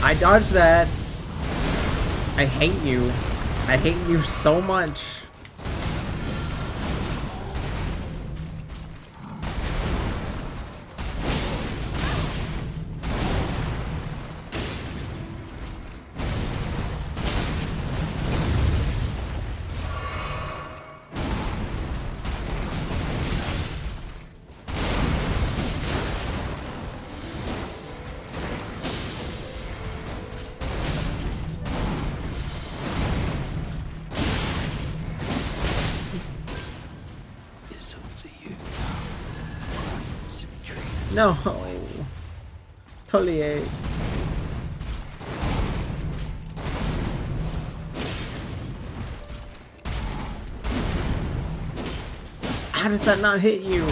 Speaker 1: I dodged that. I hate you. I hate you so much. No. Totally. How does that not hit you?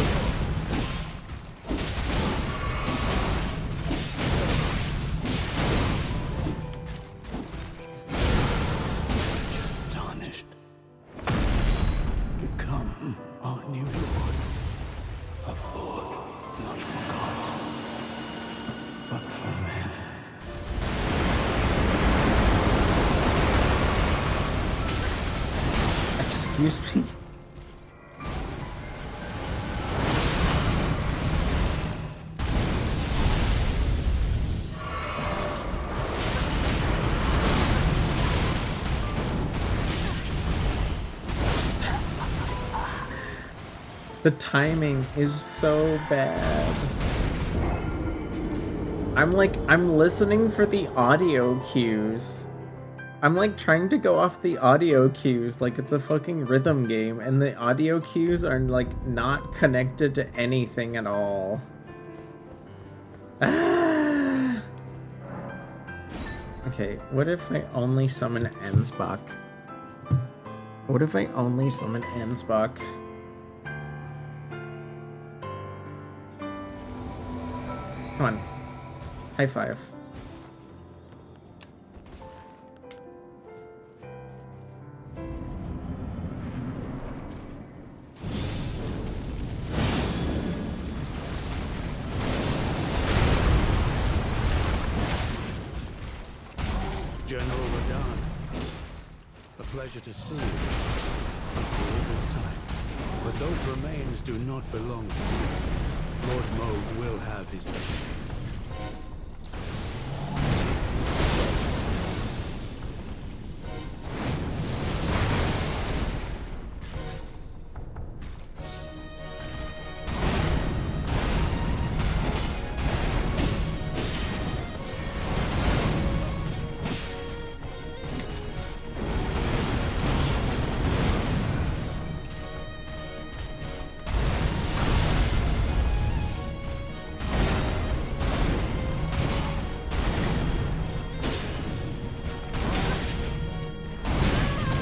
Speaker 3: Astonished. Become our new lord. A lord not for gods, but for men.
Speaker 1: I'm Excuse me? The timing is so bad. I'm listening for the audio cues. I'm like trying to go off the audio cues like it's a fucking rhythm game, and the audio cues are like not connected to anything at all. Ah. Okay, what if I only summon Ensbach? What if I only summon Ensbach? Come on. High five.
Speaker 3: General Radahn, a pleasure to see you after all this time. But those remains do not belong to you. Lord Moog will have his day.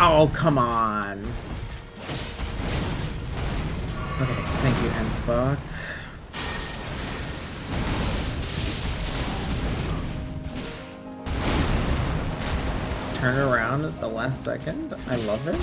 Speaker 1: Oh, come on. Okay, thank you, Ensbach. Turn around at the last second. I love it.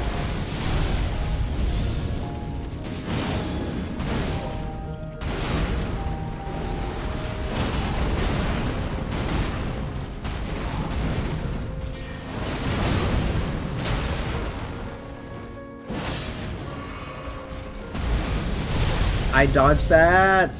Speaker 1: I dodged that.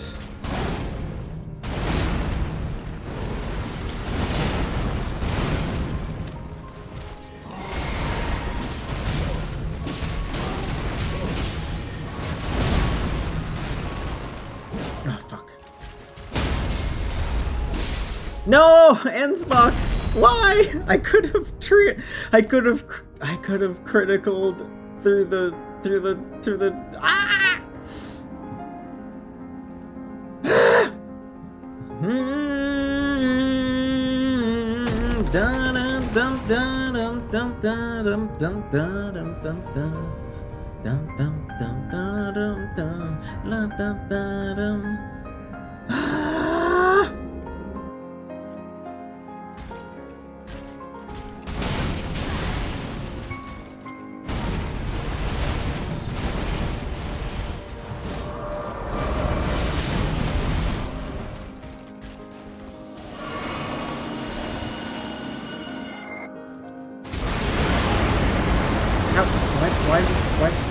Speaker 1: Oh fuck. No, Ensbach. Why? I could have criticaled through the ah!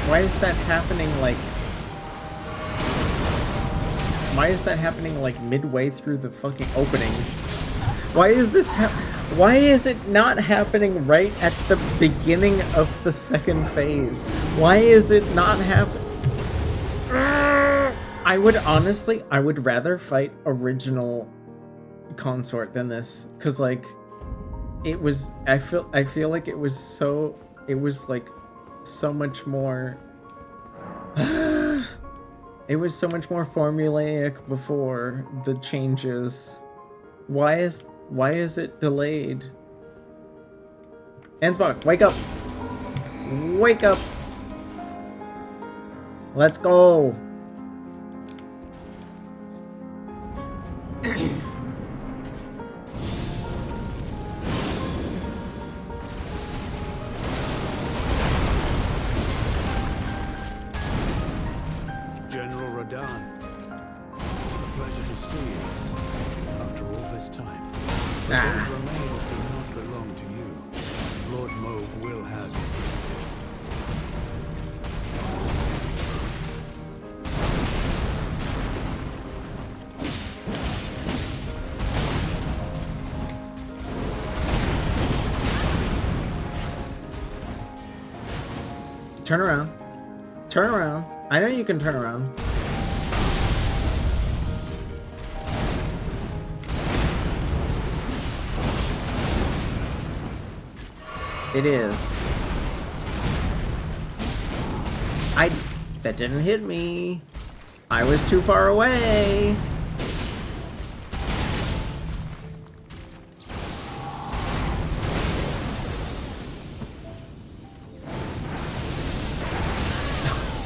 Speaker 1: Why is that happening like... Why is that happening like midway through the fucking opening? Why is this Why is it not happening right at the beginning of the second phase? Why is it not happening? I would rather fight original Consort than this, cause like it was I feel like it was like so much more it was so much more formulaic before the changes. Why is it delayed? Ensbach, wake up! Wake up! Let's go!
Speaker 3: General Radahn, a pleasure to see you after all this time. Those remains do not belong to you. Lord Moog will have his day.
Speaker 1: Turn around. Turn around. I know you can turn around. It is. That didn't hit me. I was too far away.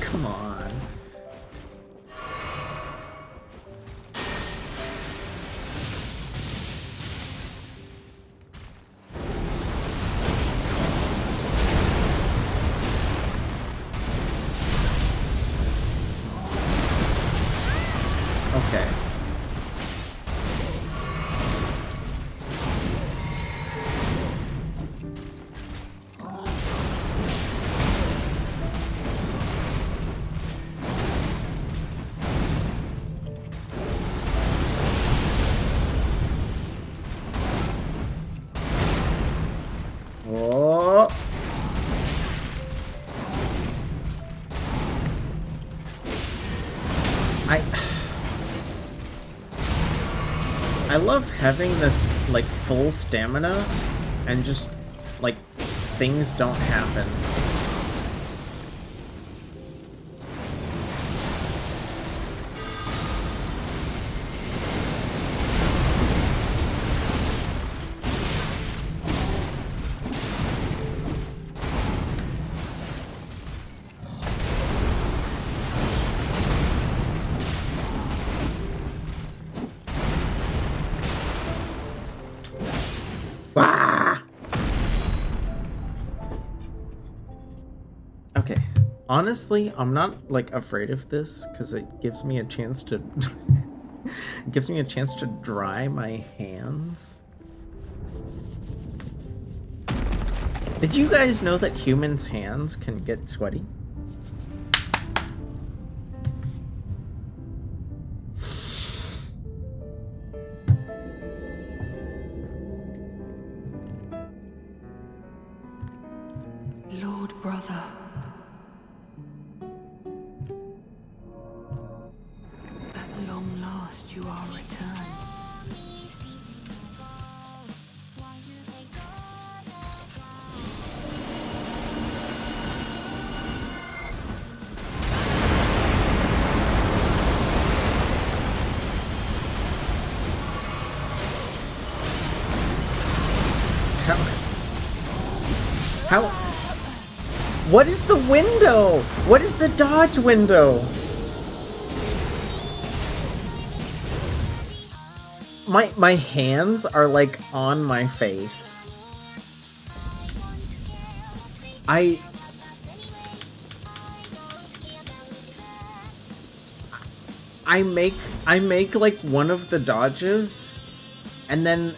Speaker 1: Come on. Okay. Oh. I love having this, like, full stamina, and just, like, things don't happen. Ah! Okay. Honestly, I'm not like afraid of this because it gives me a chance to it gives me a chance to dry my hands. Did you guys know that humans' hands can get sweaty?
Speaker 4: Lord brother. At long last you are returned.
Speaker 1: How? What is the window? What is the dodge window? My hands are like on my face. I make like one of the dodges, and then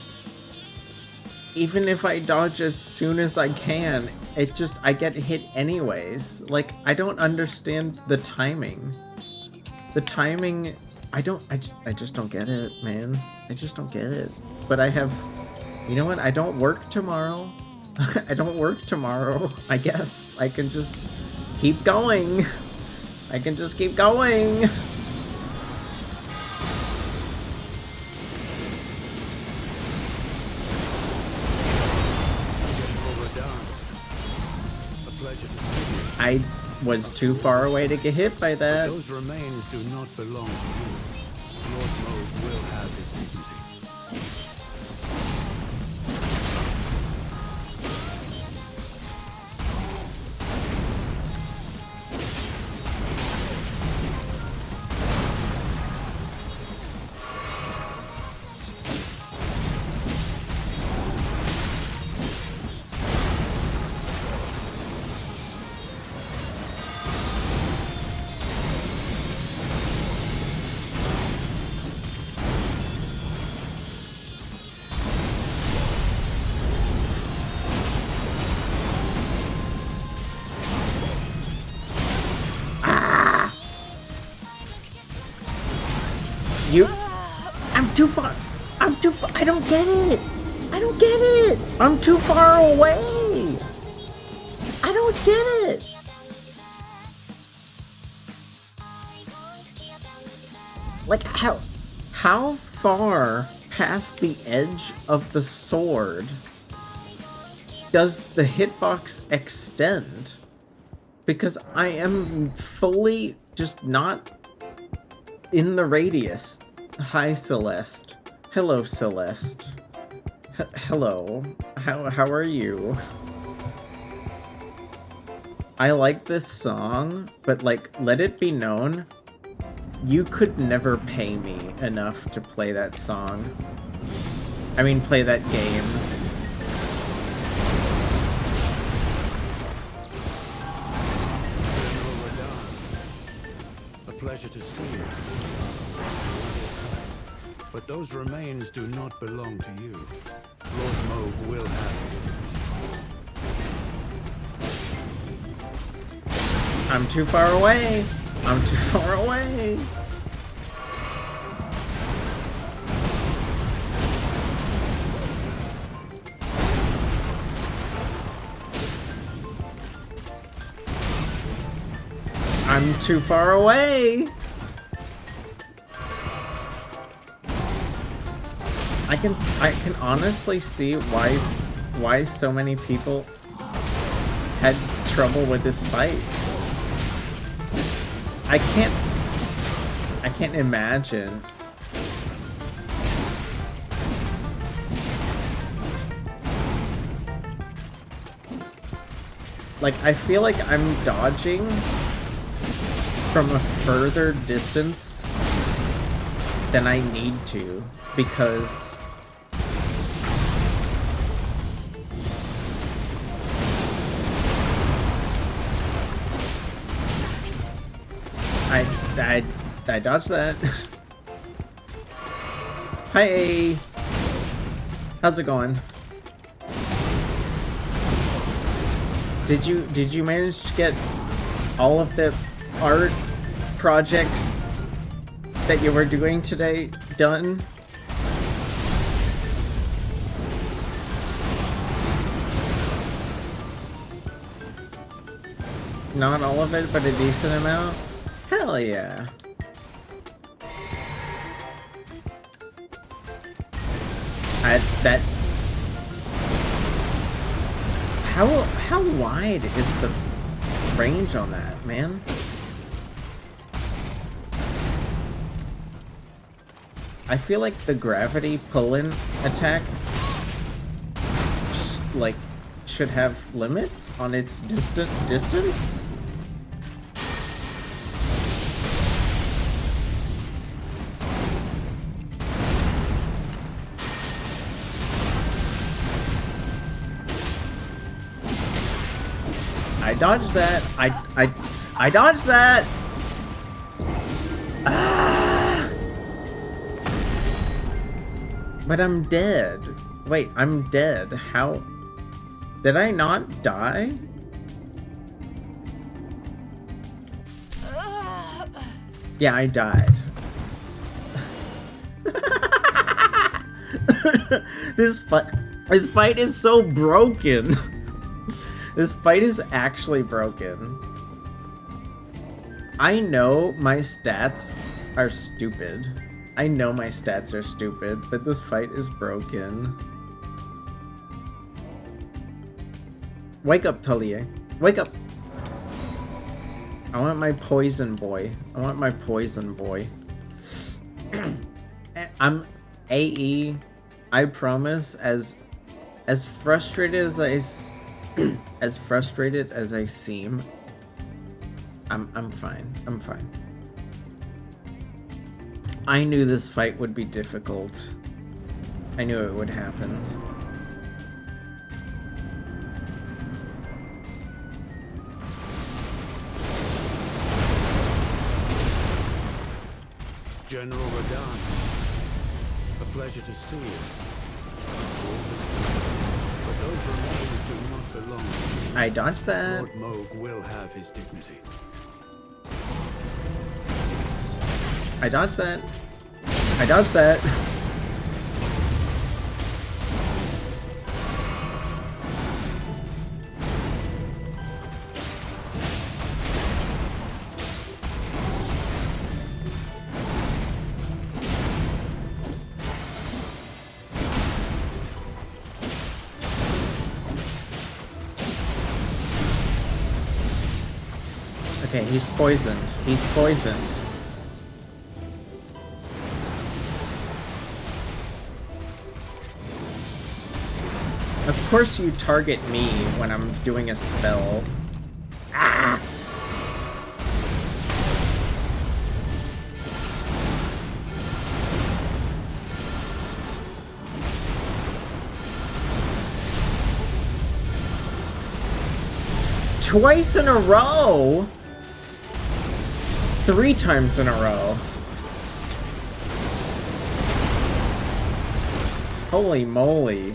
Speaker 1: even if I dodge as soon as I can, I get hit anyways. Like, I don't understand the timing. The timing, I just don't get it, man. I just don't get it. But you know what? I don't work tomorrow. I don't work tomorrow. I guess I can just keep going. I can just keep going. I was too far away to get hit by that.
Speaker 3: Those remains do not belong to you. Lord Mauve will have his dignity. I'm too far. I don't get it. I don't get it. I'm too far away. I don't get it.
Speaker 1: Like, how far past the edge of the sword does the hitbox extend? Because I am fully just not in the radius. Hi, Celeste. Hello, Celeste. Hello. How are you? I like this song, but like, let it be known, you could never pay me enough to play that song. I mean, play that game.
Speaker 3: General Radahn, a pleasure to see you. But those remains do not belong to you. Lord Moog will have his dignity.
Speaker 1: I'm too far away. I'm too far away. I'm too far away. I can honestly see why so many people had trouble with this fight. I can't imagine. Like, I feel like I'm dodging from a further distance than I need to, because I dodged that. Hi. How's it going? Did you manage to get all of the art projects that you were doing today done? Not all of it, but a decent amount? Hell yeah. How wide is the range on that, man? I feel like the gravity pull-in attack should have limits on its distance. I dodged that. I dodged that. Ah! But I'm dead. Wait, I'm dead. How? Did I not die? Yeah, I died. This fight is so broken. This fight is actually broken. I know my stats are stupid. I know my stats are stupid, but this fight is broken. Wake up, Tullier. Wake up! I want my poison boy. I want my poison boy. I'm AE. I promise, as frustrated as as frustrated as I seem, I'm fine. I'm fine. I knew this fight would be difficult. I knew it would happen.
Speaker 3: General Radahn, a pleasure to see you. But those remains do not belong to you.
Speaker 1: I dodged that.
Speaker 3: Lord Moog will have his dignity.
Speaker 1: I dodged that. I dodged that. Okay, he's poisoned. He's poisoned. Of course you target me when I'm doing a spell. Ah! Twice in a row? 3 times in a row. Holy moly.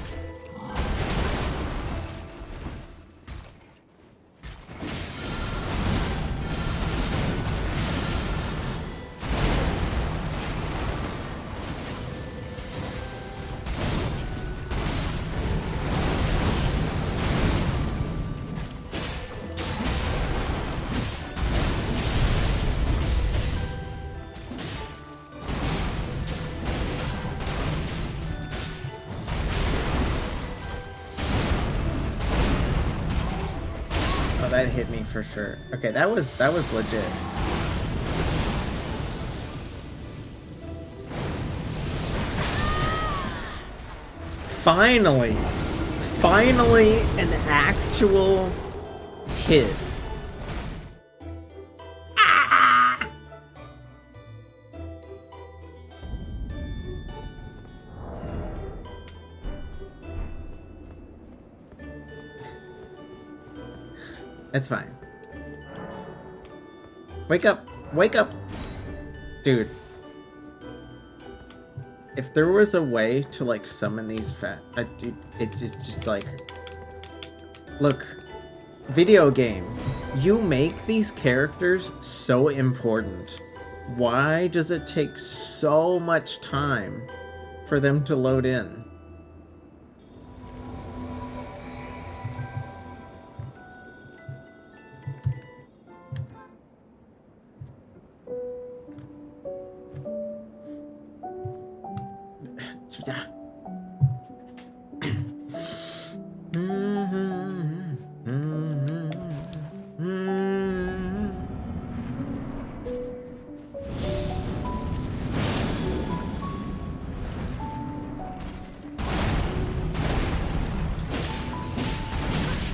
Speaker 1: That hit me for sure. Okay, that was legit. Finally an actual hit. It's fine. Wake up! Wake up! Dude. If there was a way to, like, summon these dude, it's just like... Look. Video game. You make these characters so important. Why does it take so much time for them to load in?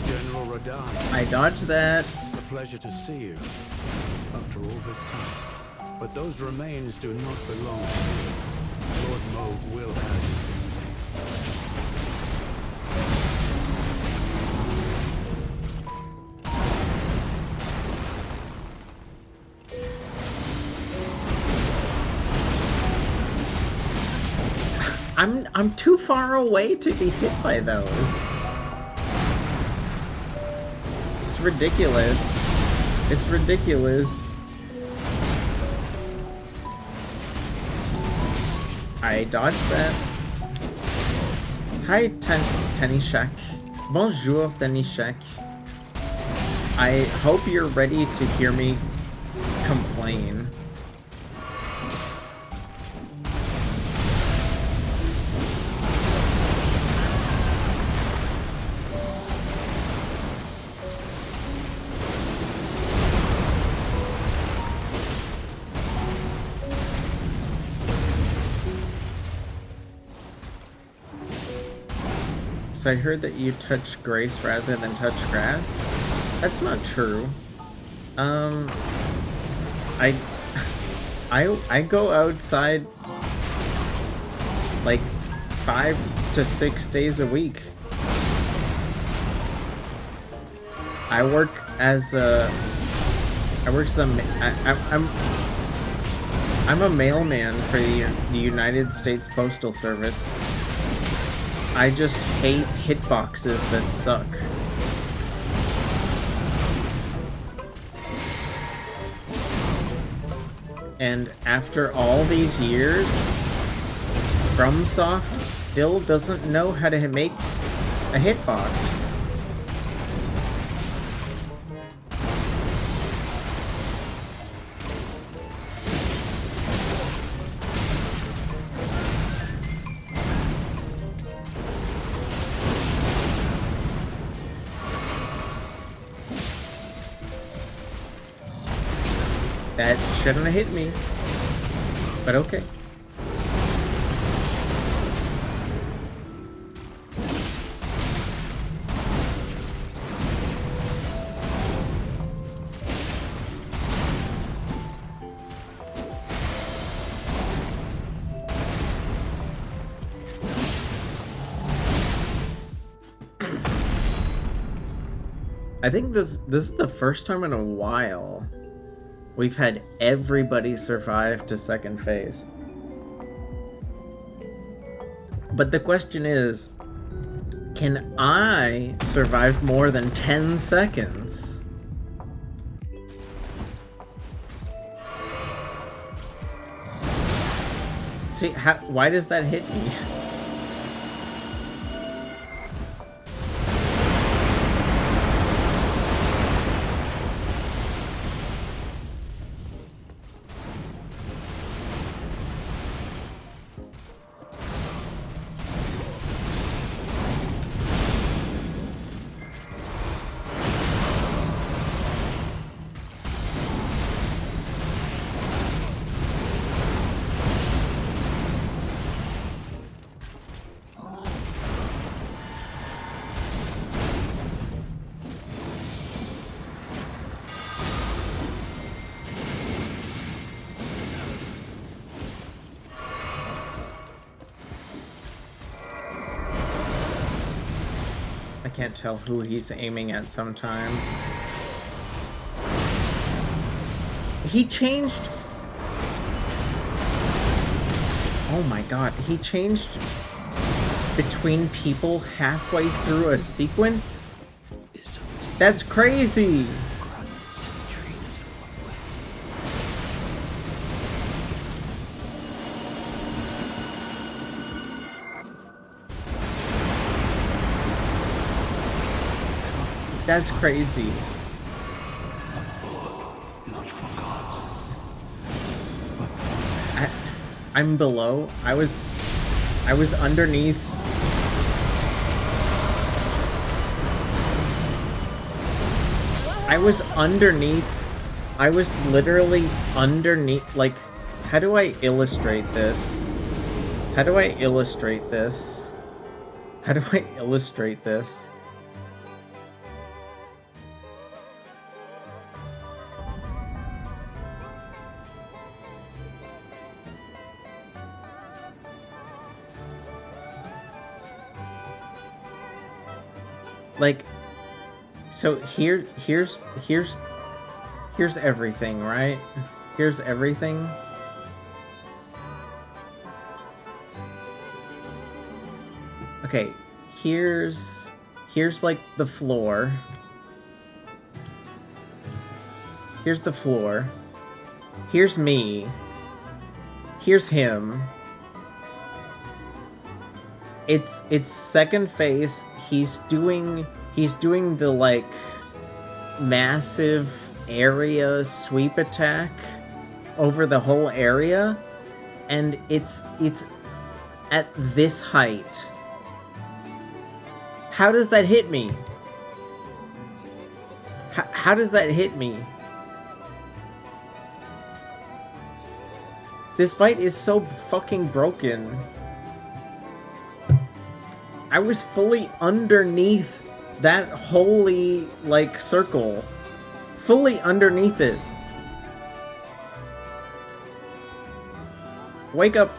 Speaker 3: General Radahn.
Speaker 1: I dodged that.
Speaker 3: A pleasure to see you after all this time. But those remains do not belong to you. Lord Mauve will have you.
Speaker 1: I'm too far away to be hit by those. It's ridiculous. It's ridiculous. I dodged that. Hi, Tanishak. Bonjour, Tanishak. I hope you're ready to hear me complain. So I heard that you touch grace rather than touch grass. That's not true. I go outside like 5 to 6 days a week. I'm a mailman for the United States Postal Service. I just hate hitboxes that suck. And after all these years, FromSoft still doesn't know how to make a hitbox. That shouldn't have hit me. But okay. I think this is the first time in a while we've had everybody survive to second phase. But the question is, can I survive more than 10 seconds? See, why does that hit me? I can't tell who he's aiming at sometimes. He changed... Oh my god, he changed between people halfway through a sequence? That's crazy! That's crazy. I'm below. I was underneath. I was underneath. I was literally underneath. Like, how do I illustrate this? How do I illustrate this? How do I illustrate this? Like, so here's everything, right? Here's everything. Okay, here's like the floor. Here's the floor. Here's me. Here's him. It's second phase. He's doing the like massive area sweep attack over the whole area, and it's at this height. How does that hit me? How does that hit me? This fight is so fucking broken. I was fully underneath that holy, like, circle. Fully underneath it. Wake up.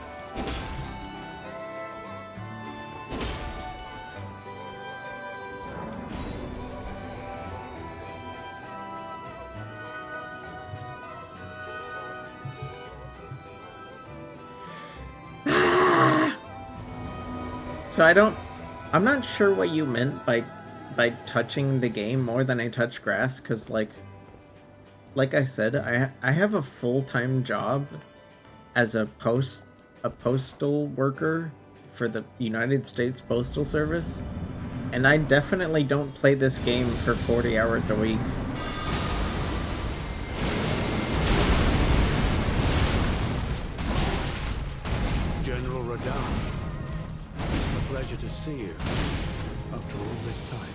Speaker 1: So I'm not sure what you meant by touching the game more than I touch grass, because like I said, I have a full-time job as a postal worker for the United States Postal Service, and I definitely don't play this game for 40 hours a week.
Speaker 3: General Radahn, a pleasure to see you after all this time.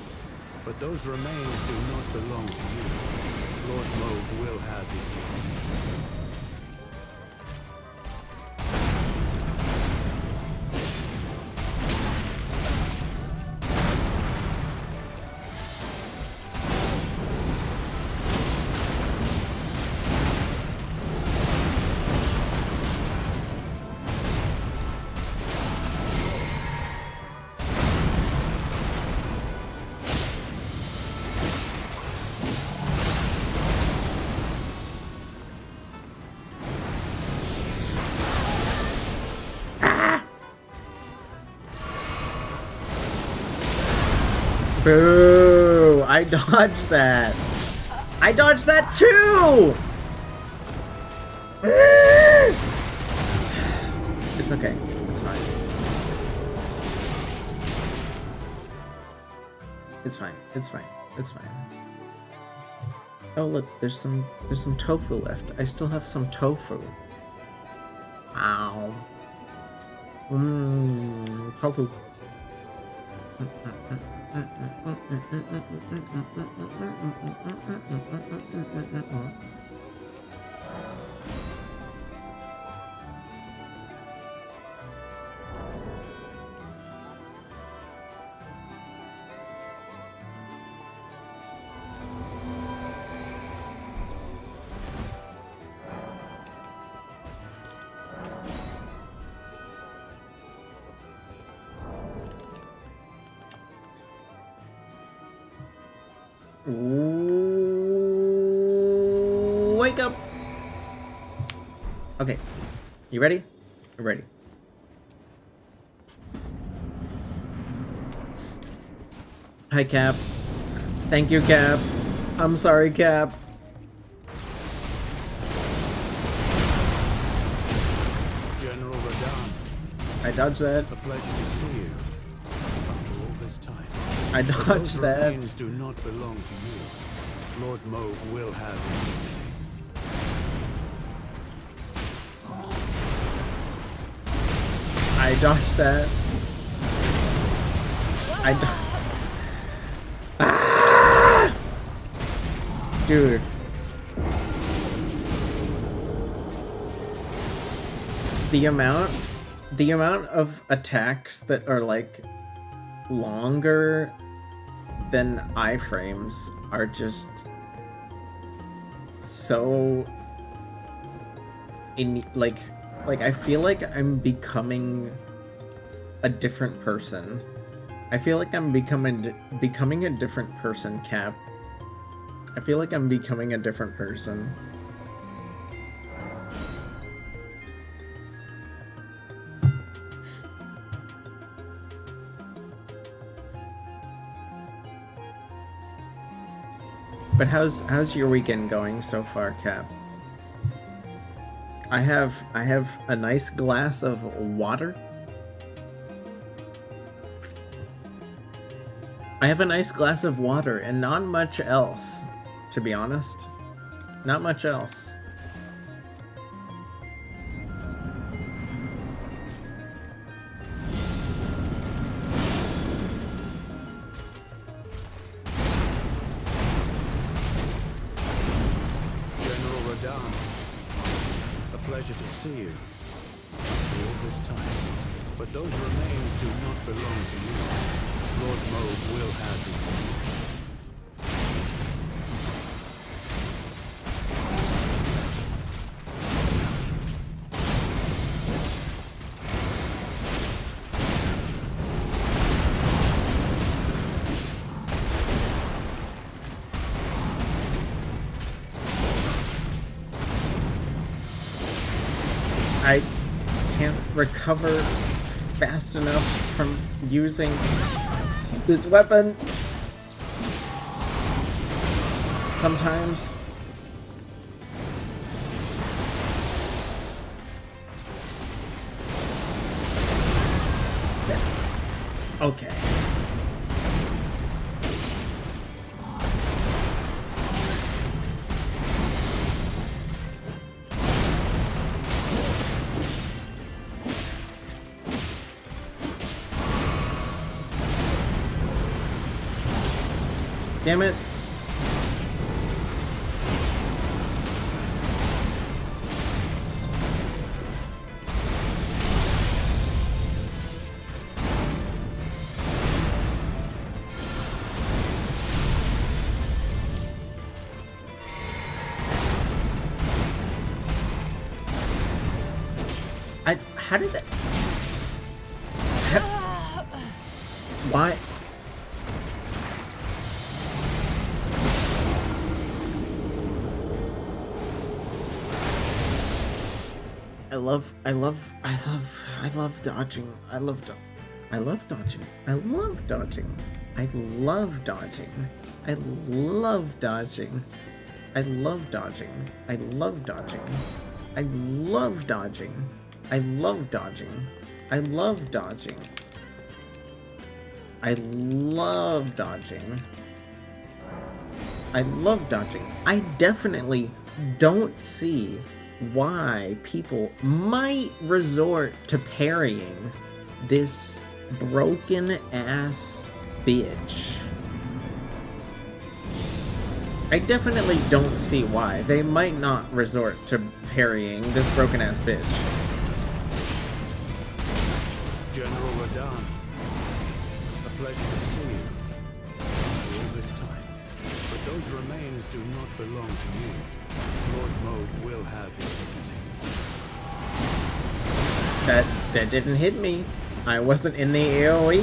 Speaker 3: But those remains do not belong to you. Lord Moog will have his dignity.
Speaker 1: Boo! I dodged that. I dodged that too! It's okay. It's fine. It's fine. It's fine. It's fine. Oh look, there's some tofu left. I still have some tofu. Ow. Tofu. Wake up! Okay, you ready? You're ready. Hi, Cap. Thank you, Cap. I'm sorry, Cap.
Speaker 3: General Radahn,
Speaker 1: I dodged that.
Speaker 3: a pleasure to see you. After all this time,
Speaker 1: I
Speaker 3: those
Speaker 1: dodged that.
Speaker 3: remains do not belong to you. Lord Moog will have his dignity.
Speaker 1: I dodged that. Ah! Dude. The amount of attacks that are like longer than iframes are just so like I feel like I'm becoming a different person. I feel like I'm becoming a different person, Cap. I feel like I'm becoming a different person. But how's your weekend going so far, Cap? I have a nice glass of water. I have a nice glass of water and not much else, to be honest. Not much else.
Speaker 3: General Radahn, a pleasure to see you. After all this time, but those remains do not belong to you. Lord Moog will have his dignity.
Speaker 1: I can't recover fast enough from using this weapon. Sometimes. Okay. Damn it. How did that... Why? I love dodging. I love dodging. I love dodging. I love dodging. I love dodging. I love dodging. I love dodging. I love dodging. I love dodging. I love dodging. I love dodging. I love dodging. I love dodging. I definitely don't see why people might resort to parrying this broken ass bitch. I definitely don't see why they might not resort to parrying this broken ass bitch.
Speaker 3: General Radahn, a pleasure to see you. After all this time. But those remains do not belong to you. Lord Mode will have his dignity.
Speaker 1: That didn't hit me. I wasn't in the AoE.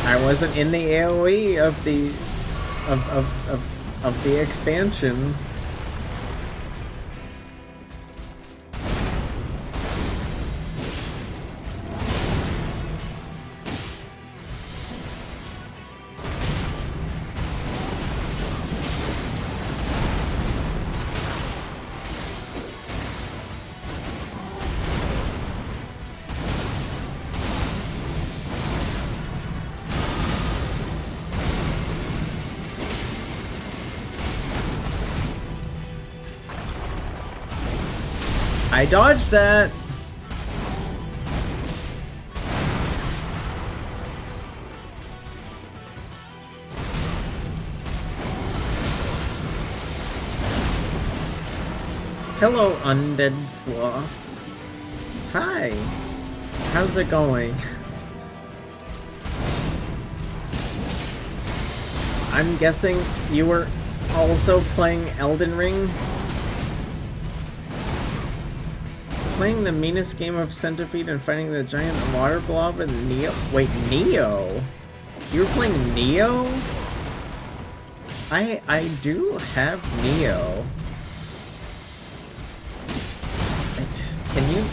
Speaker 1: I wasn't in the AoE of the expansion. I dodged that. Hello, undead sloth. Hi. How's it going? I'm guessing you were also playing Elden Ring? Playing the meanest game of Centipede and fighting the giant water blob and Neo? Wait, Neo? You were playing Neo? I do have Neo. Can you?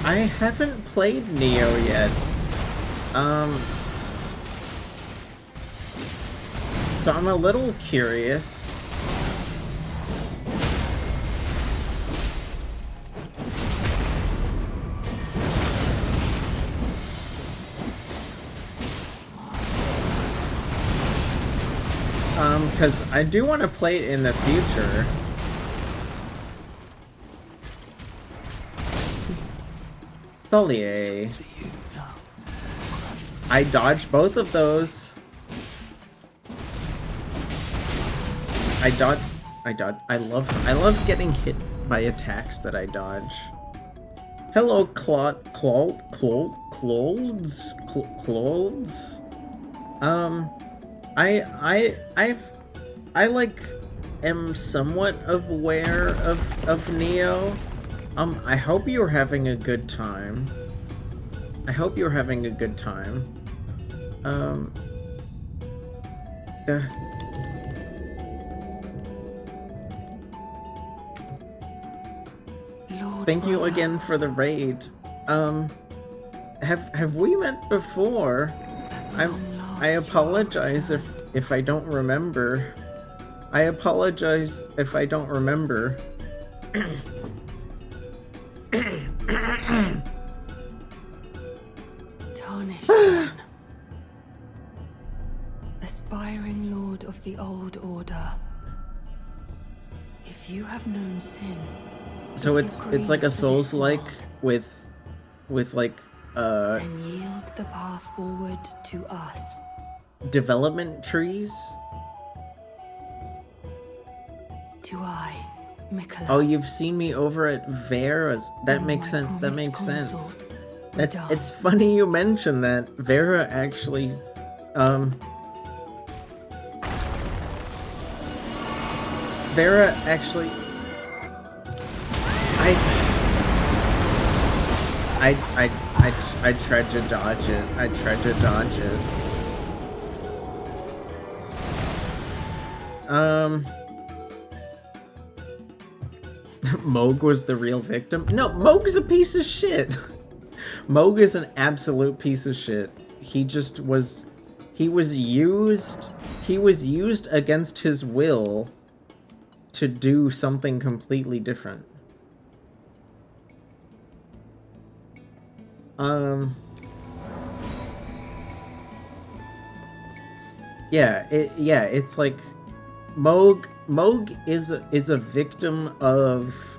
Speaker 1: I haven't played Neo yet. So I'm a little curious. Because I do want to play it in the future. Tholier. I dodged both of those. I love getting hit by attacks that I dodge. Hello, Clolds? I like am somewhat aware of Neo. I hope you're having a good time. I hope you're having a good time. Thank you again for the raid. Have we met before? I apologize if I don't remember. I apologize if I don't remember.
Speaker 4: Tarnished one. Aspiring lord of the old order. If you have known sin.
Speaker 1: So it's like a Souls-like with like
Speaker 4: then yield the path forward to us.
Speaker 1: Development trees.
Speaker 4: To I, Mikola.
Speaker 1: Oh, you've seen me over at Vera's. That makes sense. That makes sense. It's funny you mention that. Vera actually Vera, actually, I tried to dodge it. I tried to dodge it. Moog was the real victim? No, Moog's a piece of shit. Moog is an absolute piece of shit. He just was... He was used against his will to do something completely different. Yeah, it's like Moog is a victim of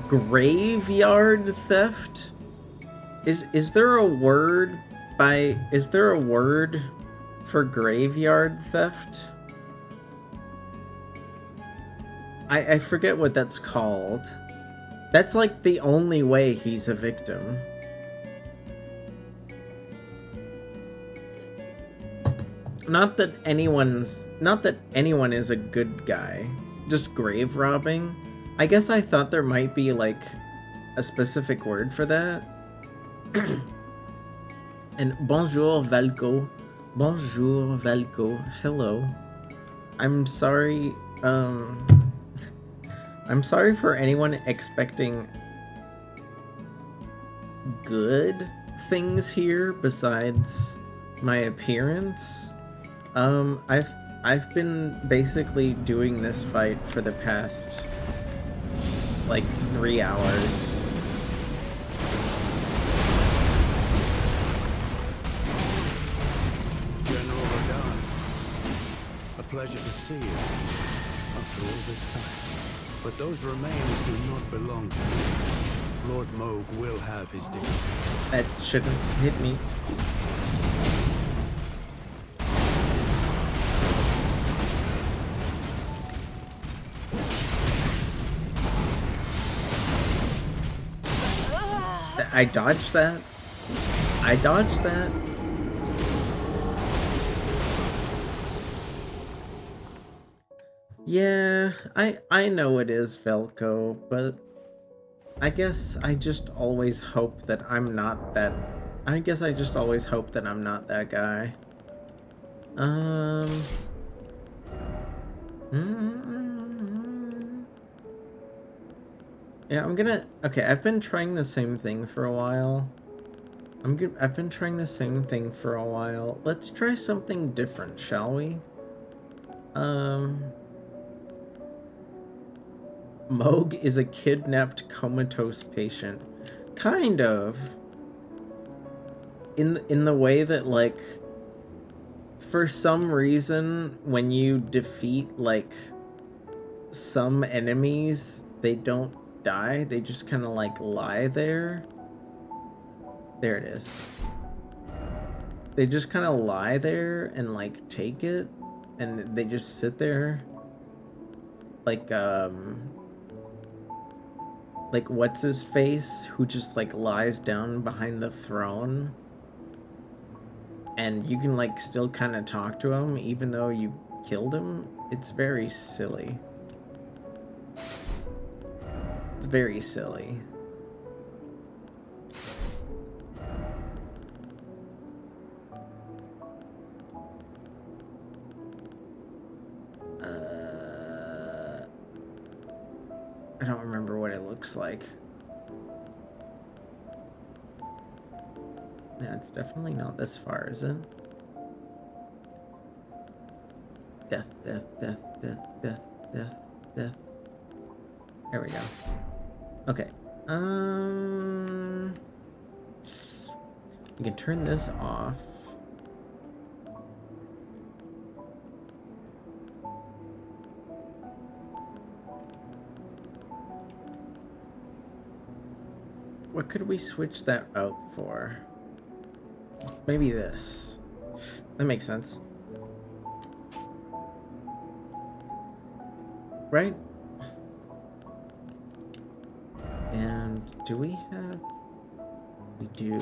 Speaker 1: graveyard theft. Is there a word for graveyard theft? I forget what that's called. That's like the only way he's a victim. Not that anyone is a good guy. Just grave robbing. I guess I thought there might be like a specific word for that. And bonjour Valko. Bonjour Valko. Hello. I'm sorry for anyone expecting good things here besides my appearance. I've been basically doing this fight for the past like 3 hours.
Speaker 3: General Radahn, a pleasure to see you after all this time. But those remains do not belong to you. Lord Moog will have his day.
Speaker 1: That shouldn't hit me. I dodged that. I dodged that. Yeah, I know it is Velko, but I guess I just always hope that I'm not that... I guess I just always hope that I'm not that guy. Yeah, I'm gonna... Okay, I've been trying the same thing for a while. I've been trying the same thing for a while. Let's try something different, shall we? Moog is a kidnapped comatose patient. Kind of. In the way that, like, for some reason, when you defeat, like, some enemies, they don't die. They just kind of, like, lie there. There it is. They just kind of lie there and, like, take it. And they just sit there. Like, what's his face, who just, like, lies down behind the throne. And you can, like, still kind of talk to him, even though you killed him. It's very silly. It's very silly. I don't remember what it looks like. Yeah, it's definitely not this far, is it? Death, death, death, death, death, death, death. There we go. Okay. You can turn this off. What could we switch that out for? Maybe this. That makes sense. Right? And do we have... We do.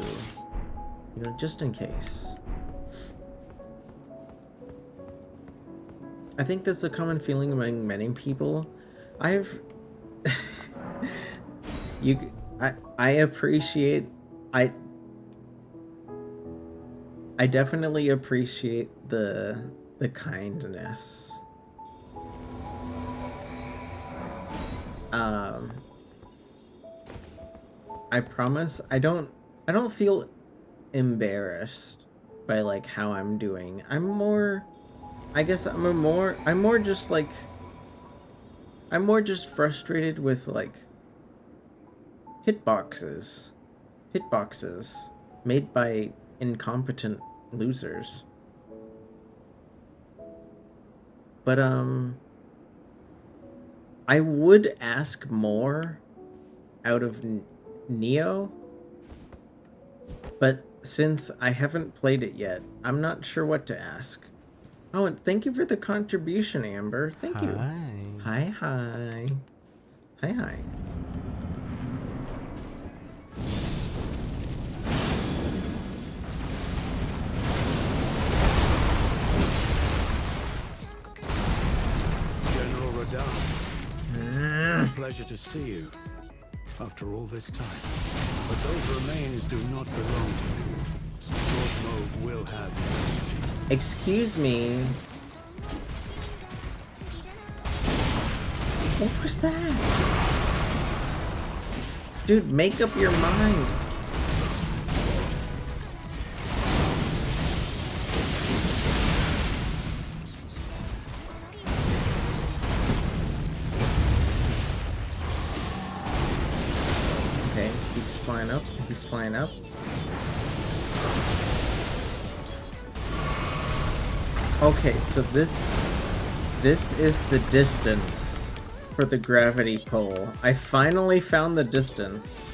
Speaker 1: You know, just in case. I think that's a common feeling among many people. I appreciate, I definitely appreciate the kindness. I promise I don't feel embarrassed by like how I'm doing. I'm more just like I'm more just frustrated with like hitboxes made by incompetent losers. But I would ask more out of Neo, but since I haven't played it yet, I'm not sure what to ask. Oh, and thank you for the contribution, Amber. Thank you. Hi. Hi.
Speaker 3: General Radahn. It's a pleasure to see you after all this time. But those remains do not belong to you. Lord Mauve will have you.
Speaker 1: Excuse me. What was that? Dude, make up your mind. Okay, he's flying up. He's flying up. Okay, so this is the distance for the gravity pole. I finally found the distance.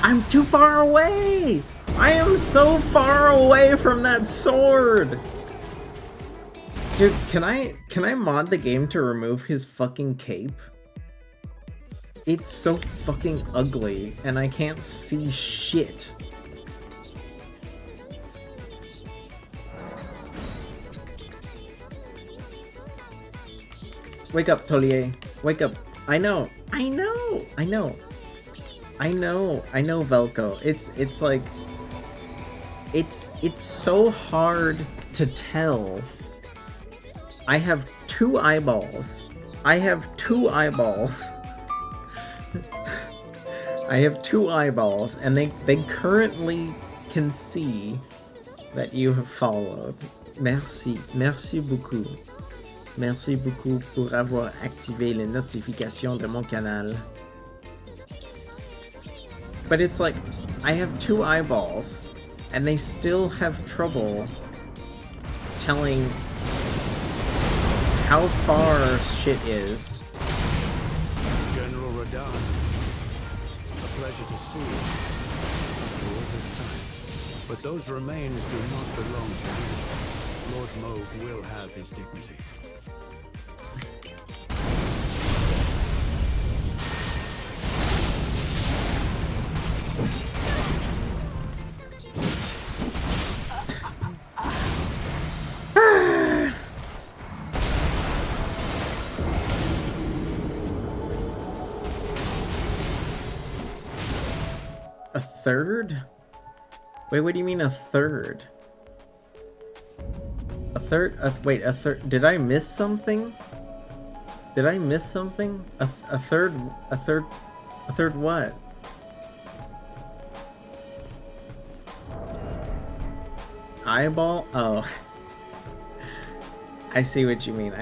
Speaker 1: I'm too far away! I am so far away from that sword! Dude, can I mod the game to remove his fucking cape? It's so fucking ugly, and I can't see shit. Wake up, Tolier. Wake up. I know, Velko. It's like it's so hard to tell. I have two eyeballs. I have two eyeballs, and they currently can see that you have followed. Merci beaucoup. Merci beaucoup pour avoir activé les notifications de mon canal. But it's like, I have two eyeballs, and they still have trouble telling how far shit is.
Speaker 3: General Radahn, a pleasure to see you after all this time. But those remains do not belong to you. Lord Mauve will have his dignity.
Speaker 1: A third? Wait, what do you mean a third? A third? Wait, a third? Did I miss something? Did I miss something? A third what? Eyeball? Oh. I see what you mean.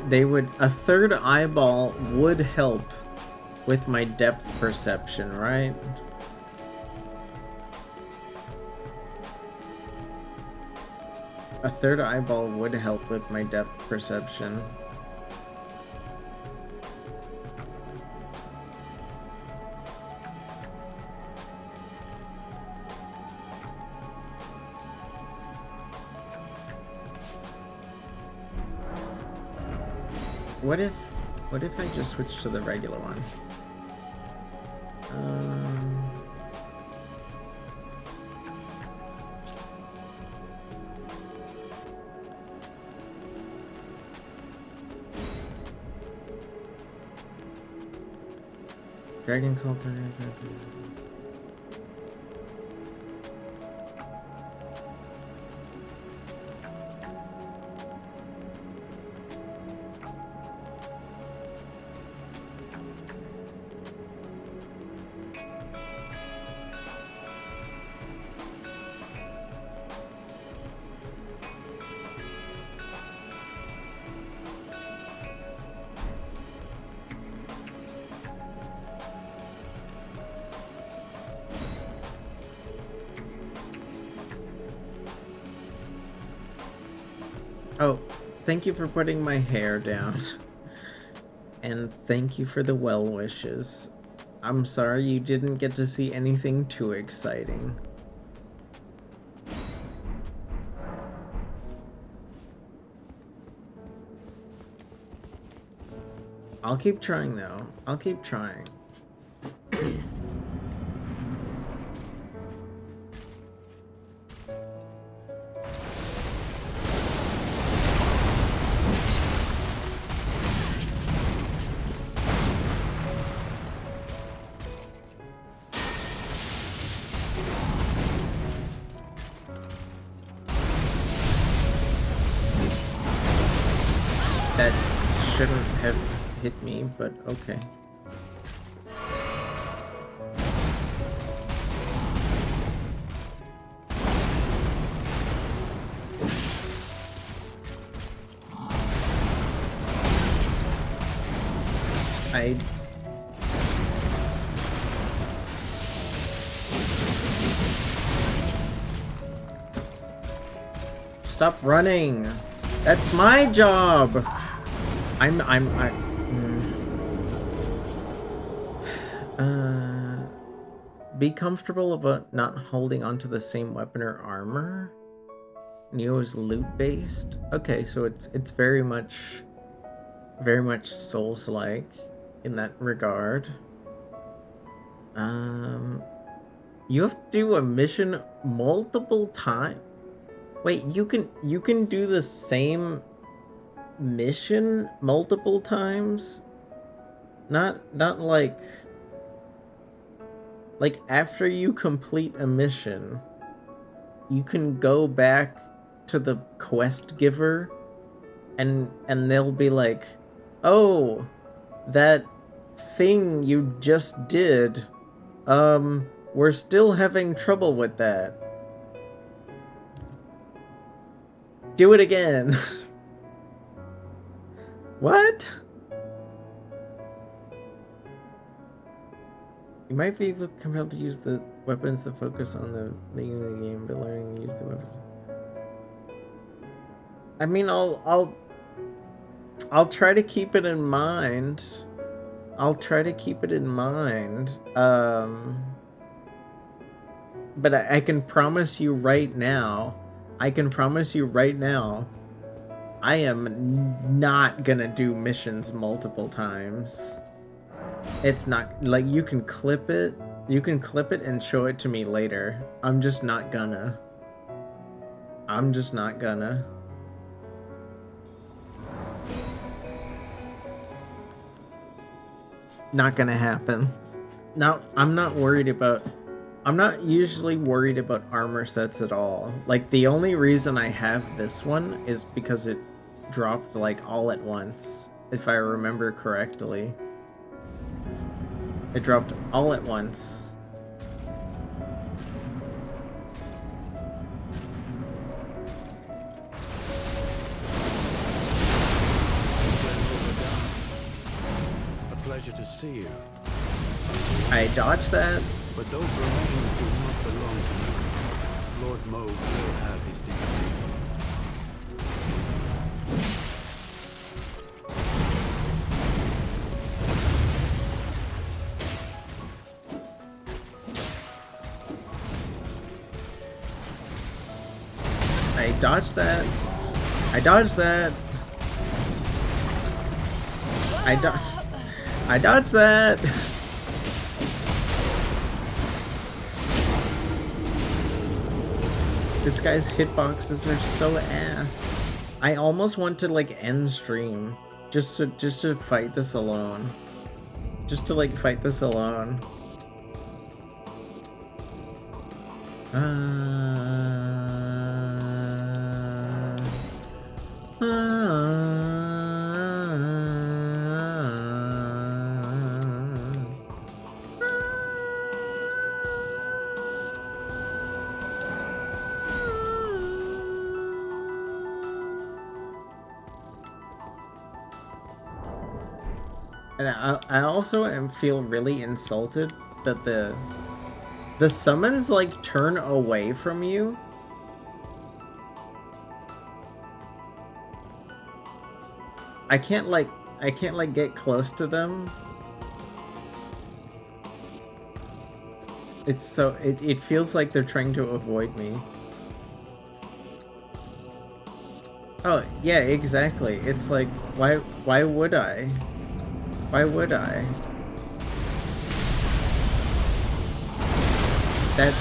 Speaker 1: They would, a third eyeball would help with my depth perception, right? A third eyeball would help with my depth perception. What if I just switch to the regular one? Dragon Cult. Oh, thank you for putting my hair down. And thank you for the well wishes. I'm sorry you didn't get to see anything too exciting. I'll keep trying though. I'll keep trying. That shouldn't have hit me, but okay. Stop running. That's my job. Be comfortable about not holding onto the same weapon or armor. Neo is loot based. Okay, so it's very much Souls-like in that regard. You have to do a mission multiple times. Wait, you can do the same mission multiple times? Not like after you complete a mission, you can go back to the quest giver and they'll be like, "Oh, that thing you just did, we're still having trouble with that. Do it again." What? You might be compelled to use the weapons to focus on the making of the game, but learning to use the weapons. I mean, I'll try to keep it in mind. I'll try to keep it in mind. But I can promise you right now. I am not gonna do missions multiple times. It's not like you can clip it and show it to me later. I'm just not gonna. Not gonna happen. Now, I'm not usually worried about armor sets at all. Like, the only reason I have this one is because it dropped, like, all at once, if I remember correctly. It dropped all at once.
Speaker 3: A pleasure to see you.
Speaker 1: I dodged that.
Speaker 3: But those remains do not belong to me. Lord Moog will have his dignity.
Speaker 1: I dodged that. I dodged that. I dodged that. This guy's hitboxes are so ass. I almost want to like end stream just to fight this alone. Just to like fight this alone. And I also feel really insulted that the summons like turn away from you. I can't like get close to them. It's so it feels like they're trying to avoid me. Oh, yeah, exactly. It's like why would I? Why would I? That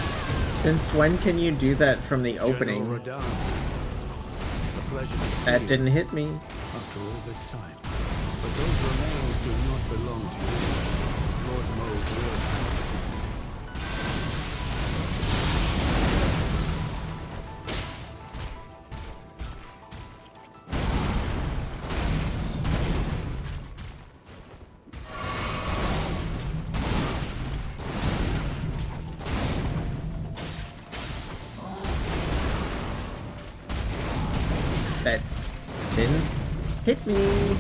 Speaker 1: since when can you do that from the opening?
Speaker 3: Radahn, a pleasure to see
Speaker 1: That
Speaker 3: you
Speaker 1: didn't hit me.
Speaker 3: after all this time. But those remains do not belong to you. Lord Mauve will have
Speaker 1: That didn't hit me.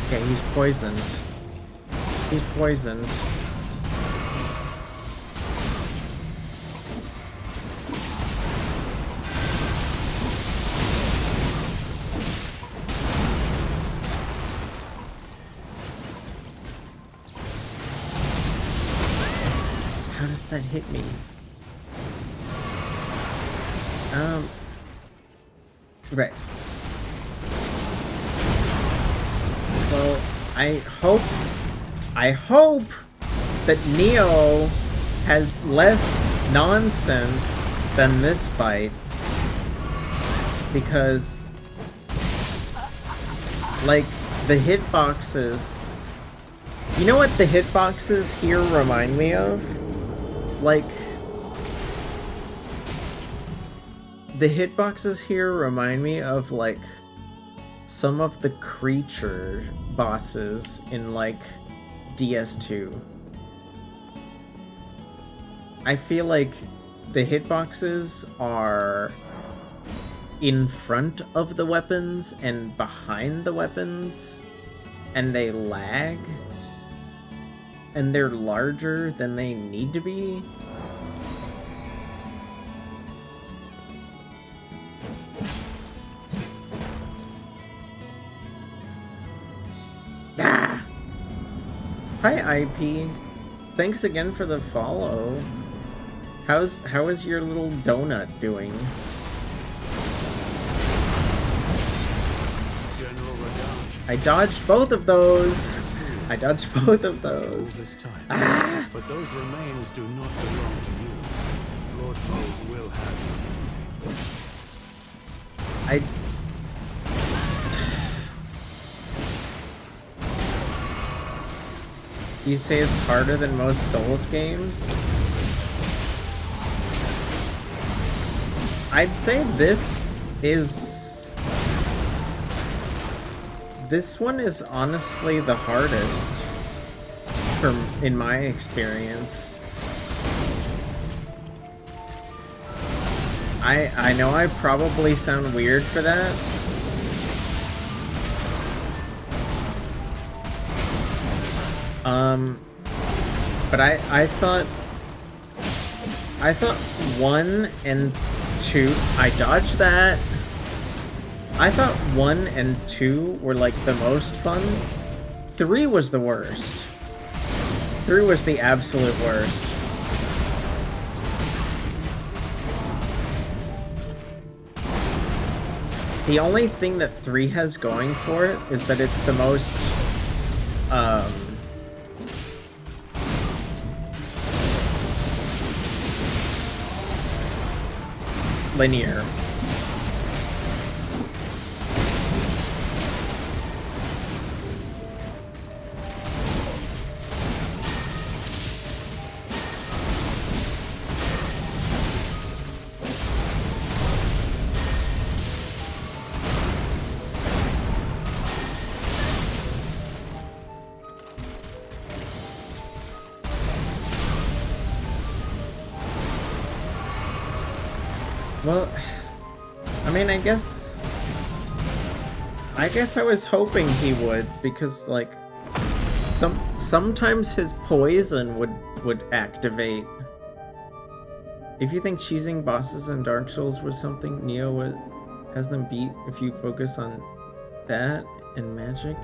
Speaker 1: Okay, he's poisoned. He's poisoned. How does that hit me? Right. Well, I hope that Neo has less nonsense than this fight, because like the hitboxes, you know what the hitboxes here remind me of? Like the hitboxes here remind me of like some of the creature bosses in like DS2. I feel like the hitboxes are in front of the weapons and behind the weapons, and they lag, and they're larger than they need to be. Ah! Hi IP. Thanks again for the follow. How is your little donut doing?
Speaker 3: General Radahn.
Speaker 1: I dodged both of those. I dodged both of those.
Speaker 3: This time.
Speaker 1: Ah!
Speaker 3: But those remains do not belong to you. Lord Mauve will have his dignity.
Speaker 1: You say it's harder than most Souls games? I'd say this This one is honestly the hardest in my experience. I know I probably sound weird for that. But I thought 1 and 2, I dodged that. I thought 1 and 2 were like the most fun. 3 was the worst. 3 was the absolute worst. The only thing that 3 has going for it is that it's the most linear. Well, I mean, I guess I was hoping he would, because like sometimes his poison would activate. If you think cheesing bosses in Dark Souls was something Neo has them beat, if you focus on that and magic.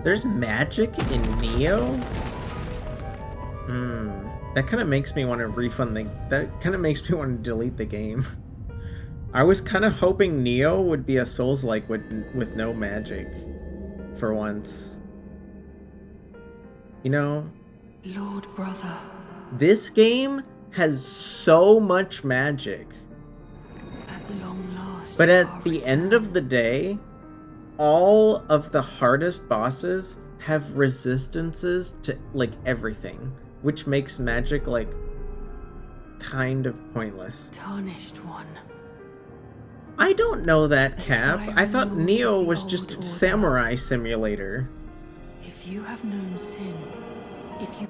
Speaker 1: There's magic in Neo? That kind of makes me want to refund that kind of makes me want to delete the game. I was kind of hoping Neo would be a Souls-like with no magic, for once. You know?
Speaker 4: Lord brother.
Speaker 1: This game has so much magic.
Speaker 4: At long last.
Speaker 1: But at the end of the day, all of the hardest bosses have resistances to, like, everything. Which makes magic, like, kind of pointless.
Speaker 4: Tarnished one.
Speaker 1: I don't know that, Cap. I thought Neo was just Samurai Simulator.
Speaker 4: If you have known sin, if you...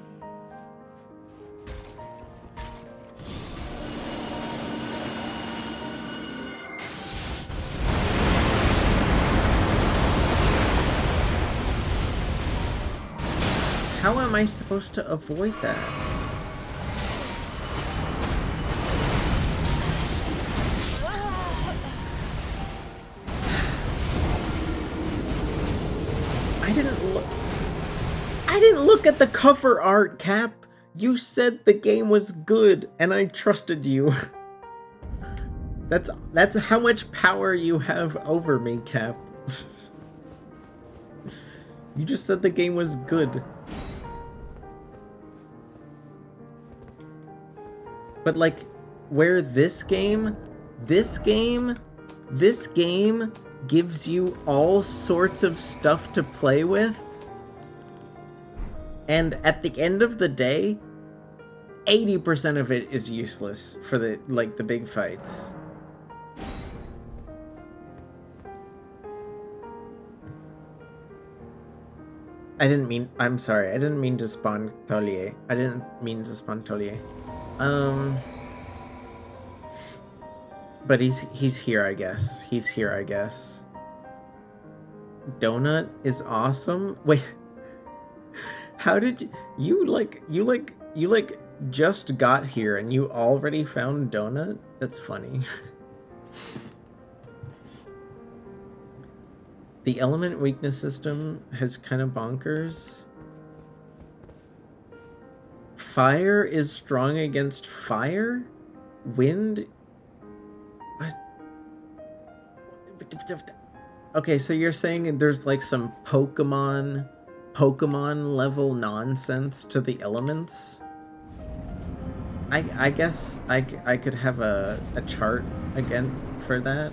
Speaker 1: How am I supposed to avoid that? I didn't look at the cover art, Cap. You said the game was good, and I trusted you. That's how much power you have over me, Cap. You just said the game was good. But like, where this game gives you all sorts of stuff to play with. And at the end of the day, 80% of it is useless for the big fights. I'm sorry, I didn't mean to spawn Tolier. But he's here, I guess. Donut is awesome. Wait. How did you just got here and you already found Donut? That's funny. The element weakness system has kind of bonkers. Fire is strong against fire? Wind? What? Okay, so you're saying there's like some Pokemon level nonsense to the elements? I guess I could have a chart again for that.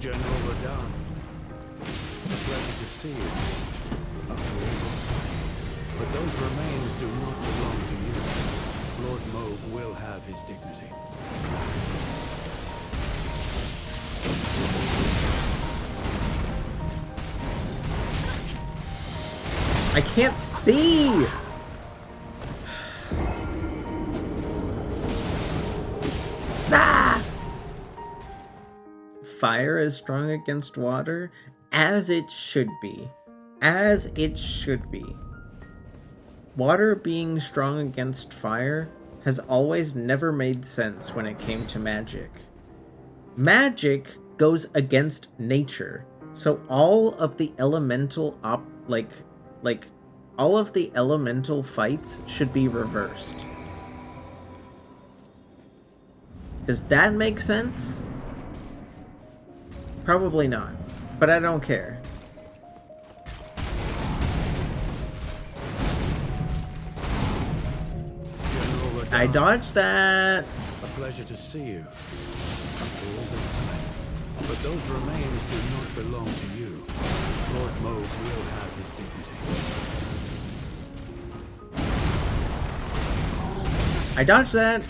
Speaker 3: General Radahn, a pleasure to see you. After all this time. But those remains do not belong to you. Lord Mauve will have his dignity.
Speaker 1: I can't see! Ah! Fire is strong against water, as it should be. As it should be. Water being strong against fire has always never made sense when it came to magic. Magic goes against nature, so all of the elemental all of the elemental fights should be reversed. Does that make sense? Probably not, but I don't care.
Speaker 3: General Radahn,
Speaker 1: I dodged that.
Speaker 3: a pleasure to see you after all this time. But those remains do not belong to you. Lord Mauve will have his dignity.
Speaker 1: I dodged that.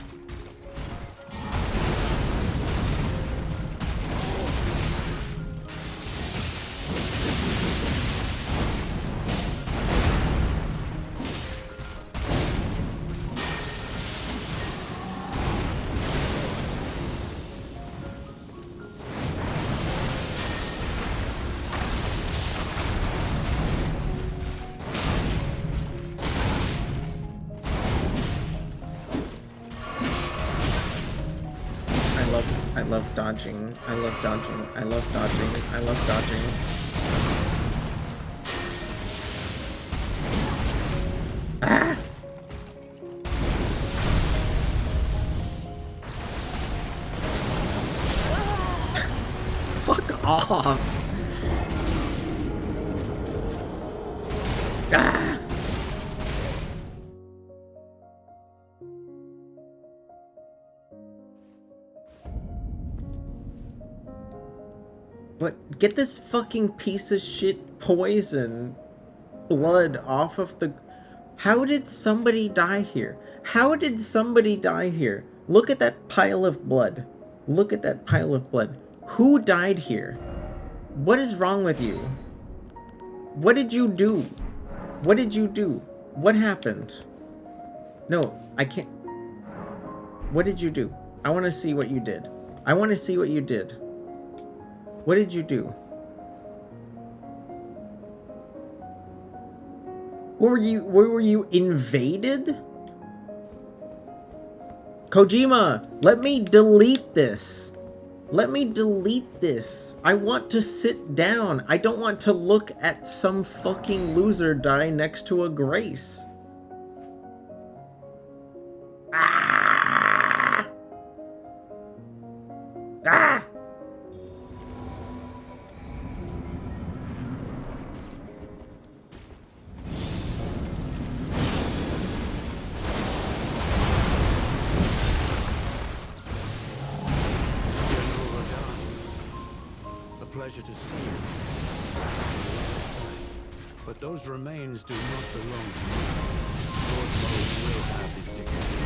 Speaker 1: I love dodging. I love dodging. I love dodging. I love dodging. Ah! Fuck off! Ah! What? Get this fucking piece of shit poison blood off of the... How did somebody die here? How did somebody die here? Look at that pile of blood. Look at that pile of blood. Who died here? What is wrong with you? What did you do? What did you do? What happened? No, I can't... What did you do? I want to see what you did. I want to see what you did. What did you do? Were you invaded? Kojima, let me delete this. Let me delete this. I want to sit down. I don't want to look at some fucking loser die next to a Grace. Ah! Ah!
Speaker 3: Pleasure to see you. But those remains do not belong to you. Lord Mauve will have his dignity.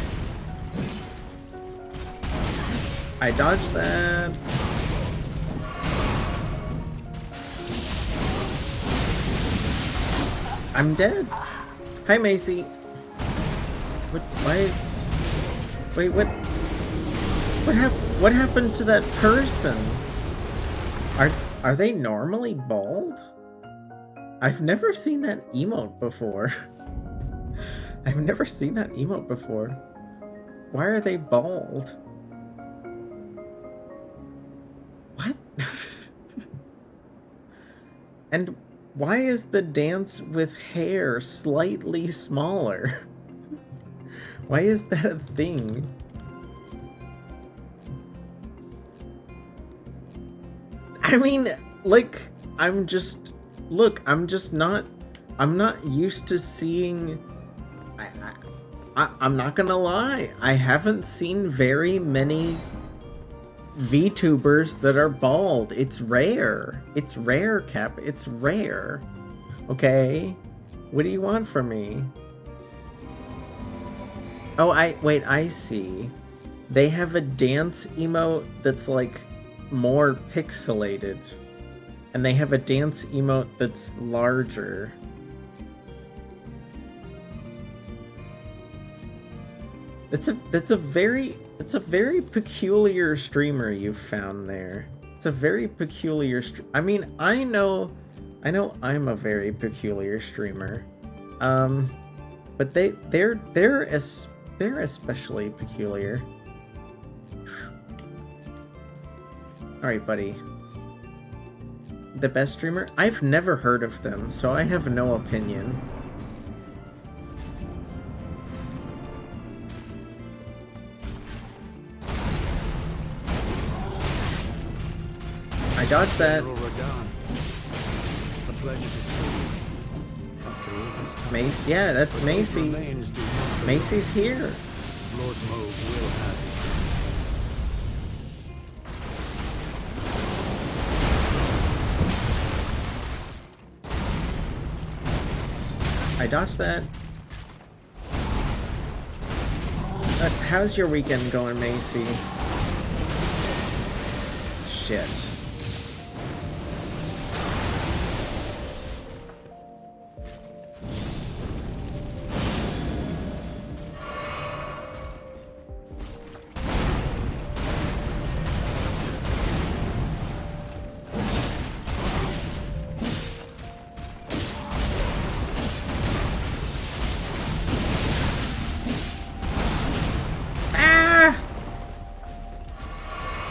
Speaker 1: I dodged that. I'm dead. Hi, Macy. What? Why is... Wait, what? What happened to that person? Are they normally bald? I've never seen that emote before. I've never seen that emote before. Why are they bald? What? And why is the dance with hair slightly smaller? Why is that a thing? I mean, like, I'm not used to seeing, I'm not gonna lie, I haven't seen very many VTubers that are bald. It's rare. It's rare, Cap. It's rare. Okay? What do you want from me? Oh, I see. They have a dance emote that's like more pixelated. And they have a dance emote that's larger. It's a very peculiar streamer you've found there. It's a very peculiar I mean, I know I'm a very peculiar streamer. But they're especially peculiar. All right, buddy. The best streamer? I've never heard of them, so I have no opinion. I dodged that.
Speaker 3: Radahn. A pleasure to see you. After all this time,
Speaker 1: Mace, yeah, that's Macy.
Speaker 3: remains do not
Speaker 1: Macy's here.
Speaker 3: Lord Mauve will have you.
Speaker 1: I dodged that. How's your weekend going, Macy? Shit.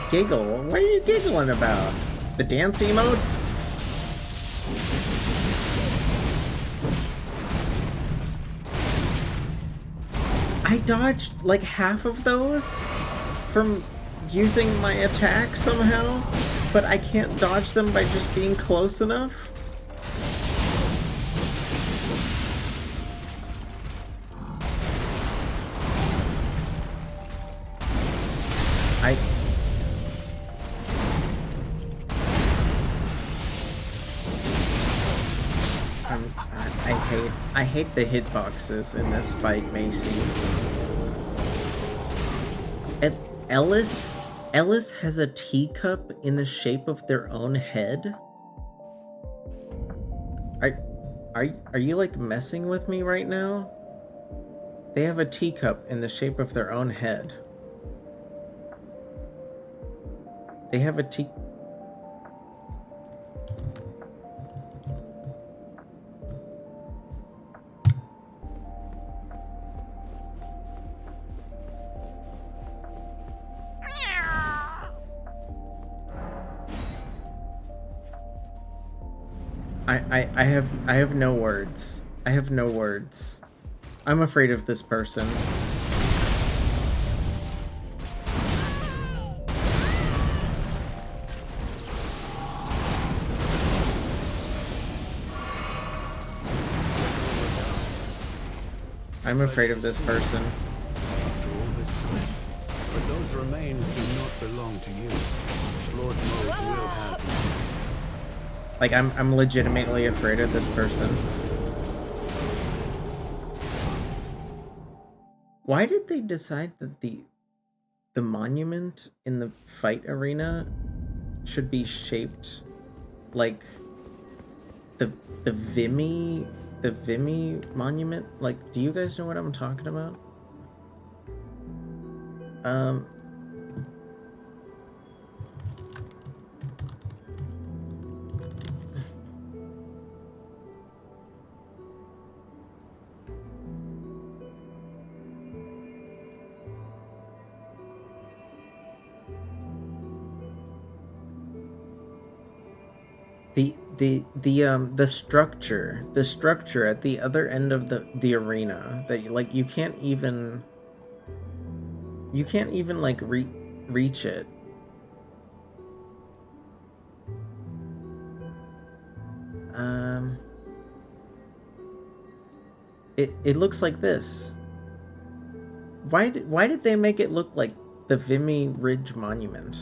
Speaker 1: Giggle? What are you giggling about? The dance emotes? I dodged like half of those from using my attack somehow, but I can't dodge them by just being close enough. I hate the hitboxes in this fight, Macy. And Ellis has a teacup in the shape of their own head? Are you like messing with me right now? They have a teacup in the shape of their own head. They have a tea... I have no words. I have no words. I'm afraid of this person. I'm afraid of this person.
Speaker 3: After all this time, but those remains do not belong to you. Lord Mauve will have you.
Speaker 1: Like, I'm legitimately afraid of this person. Why did they decide that the monument in the fight arena should be shaped like the Vimy monument? Like, do you guys know what I'm talking about? The structure at the other end of the arena that like you can't even like reach it. It looks like this. Why did they make it look like the Vimy Ridge Monument?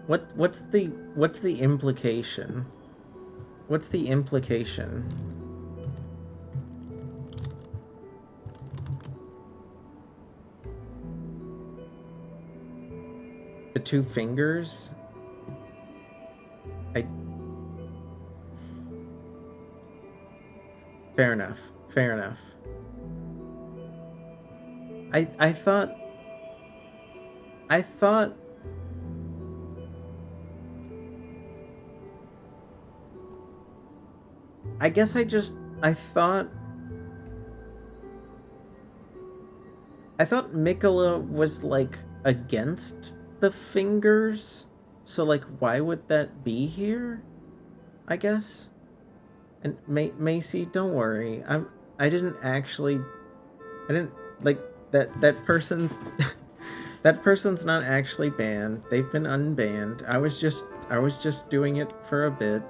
Speaker 1: What's the implication? What's the implication? two fingers. Fair enough. Fair enough. I thought I guess I thought Mikola was like against the fingers, so like why would that be here? I guess. And Macy, don't worry. I didn't like that person. That person's not actually banned. They've been unbanned. I was just doing it for a bit.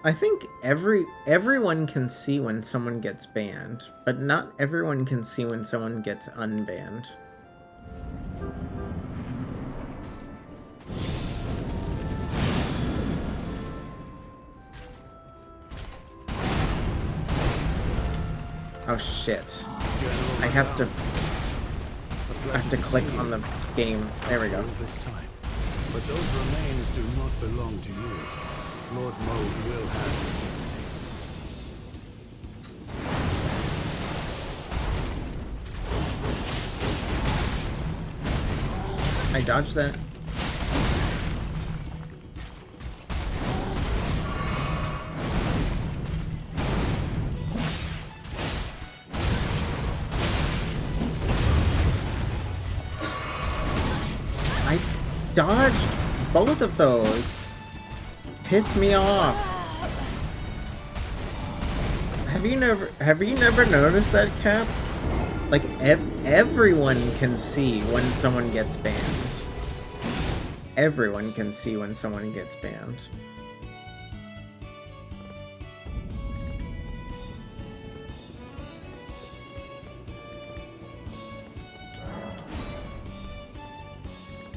Speaker 1: I think everyone can see when someone gets banned, but not everyone can see when someone gets unbanned. Oh shit. I have to click on the game. There we go.
Speaker 3: But those remains do not belong to you. Lord Moog will have them.
Speaker 1: I dodged that. I dodged both of those. Piss me off. Have you never noticed that, Cap? Like everyone can see when someone gets banned. Everyone can see when someone gets banned.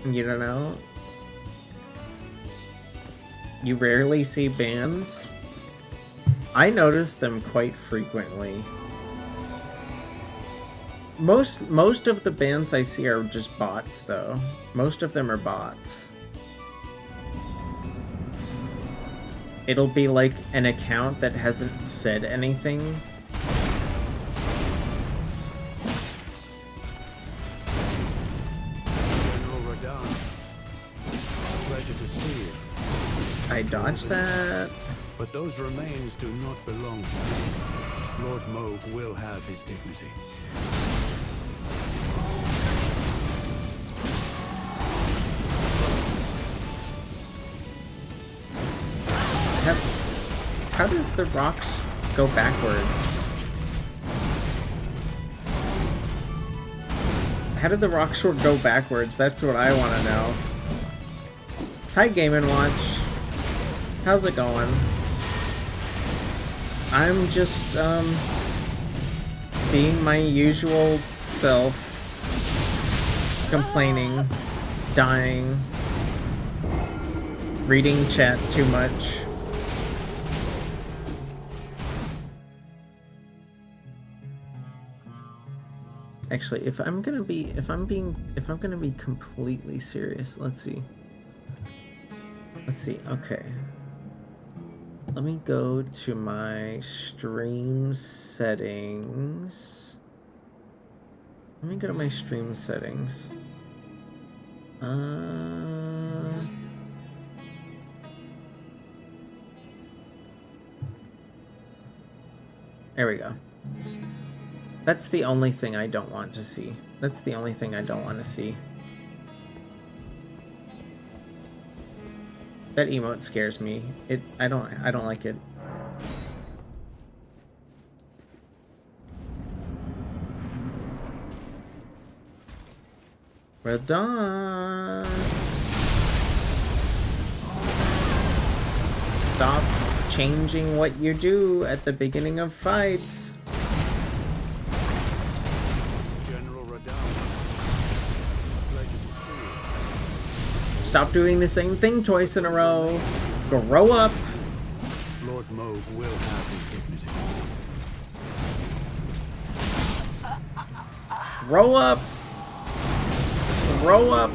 Speaker 1: You don't know? You rarely see bans? I notice them quite frequently. Most of the bans I see are just bots, though. Most of them are bots. It'll be like an account that hasn't said anything.
Speaker 3: General Radahn. Pleasure to see you.
Speaker 1: I dodged that.
Speaker 3: But those remains do not belong to you. Lord Moog will have his dignity.
Speaker 1: How does the rocks go backwards? How did the rock sword go backwards? That's what I want to know. Hi, Game & Watch. How's it going? I'm just, being my usual self. Complaining. Dying. Reading chat too much. Actually, if I'm gonna be completely serious, let's see. Okay. Let me go to my stream settings. There we go. That's the only thing I don't want to see. That emote scares me. I don't like it. Radahn. Stop changing what you do at the beginning of fights.
Speaker 3: General Radahn. Pleasure to see
Speaker 1: Stop doing the same thing twice in a row. Grow up.
Speaker 3: you. Lord Moog will have his dignity.
Speaker 1: Grow up. Grow up.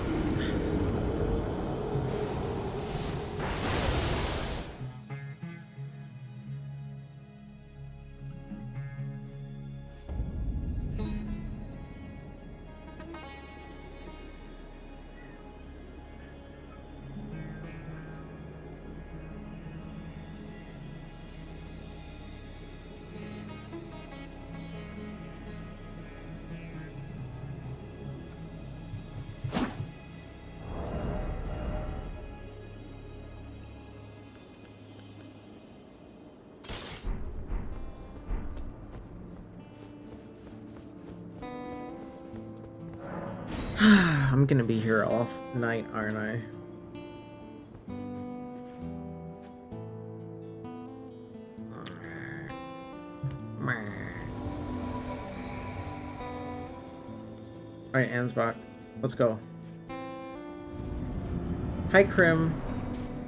Speaker 1: I'm gonna be here all night, aren't I? Alright, Ansbach. Let's go. Hi, Krim.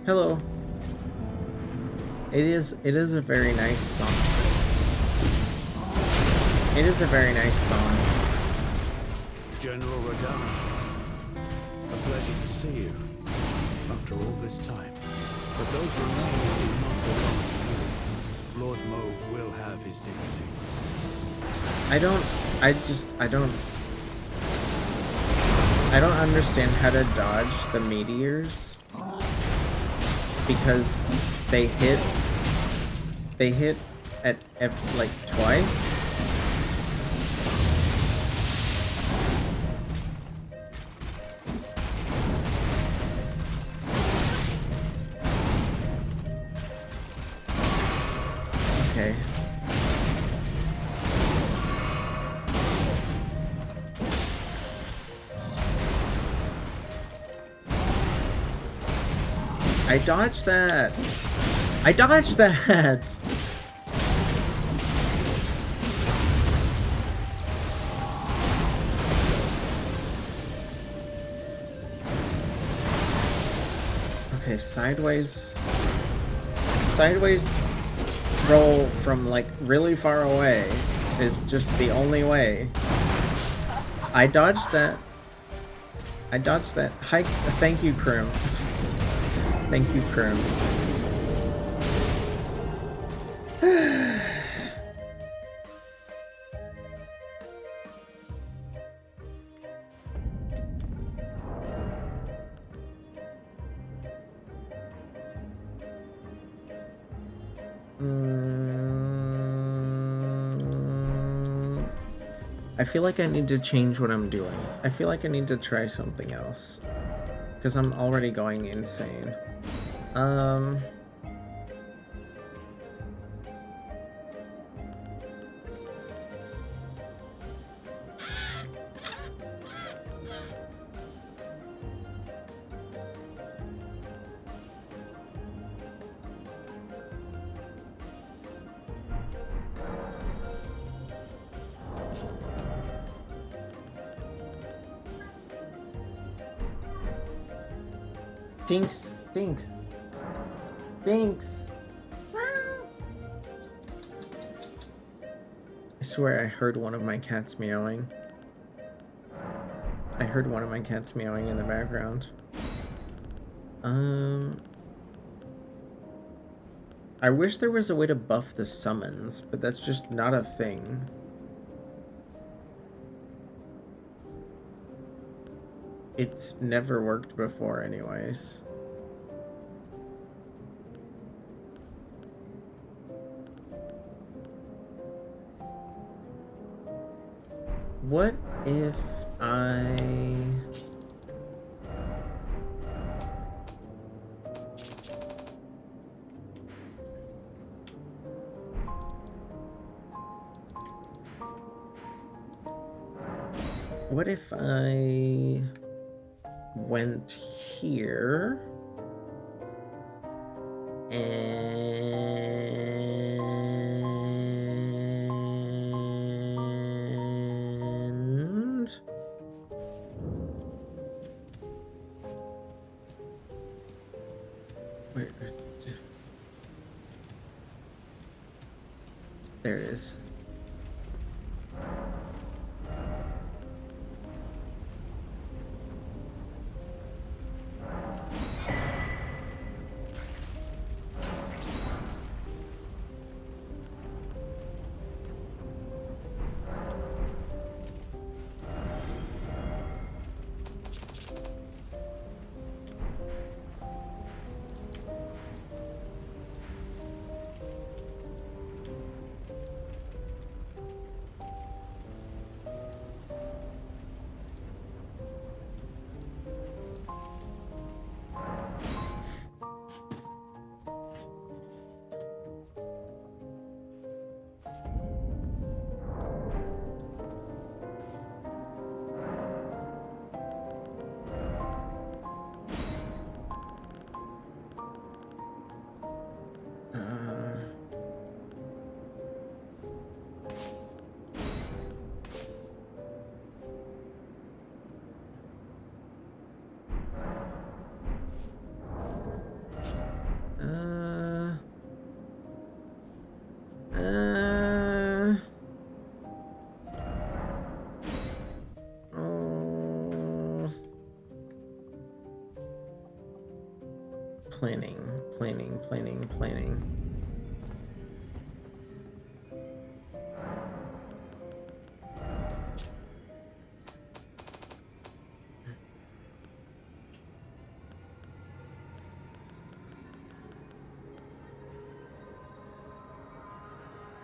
Speaker 1: Hello. It is a very nice song. It is a very nice song.
Speaker 3: General Radahn. A pleasure to see you. After all this time. But those remains do not belong to you. Lord Moog will have his dignity.
Speaker 1: I don't understand how to dodge the meteors because they hit at like twice. Okay. I dodged that. I dodged that. Okay, sideways roll from like really far away is just the only way. I dodged that. I dodged that. Hi, thank you, Krim. Thank you, Krim. I feel like I need to change what I'm doing. I feel like I need to try something else. Because I'm already going insane. Dinks, dinks, dinks. I swear I heard one of my cats meowing. I heard one of my cats meowing in the background. I wish there was a way to buff the summons, but that's just not a thing. It's never worked before anyways. What if I... What if I went here and Where? There it is. Oh. Planning.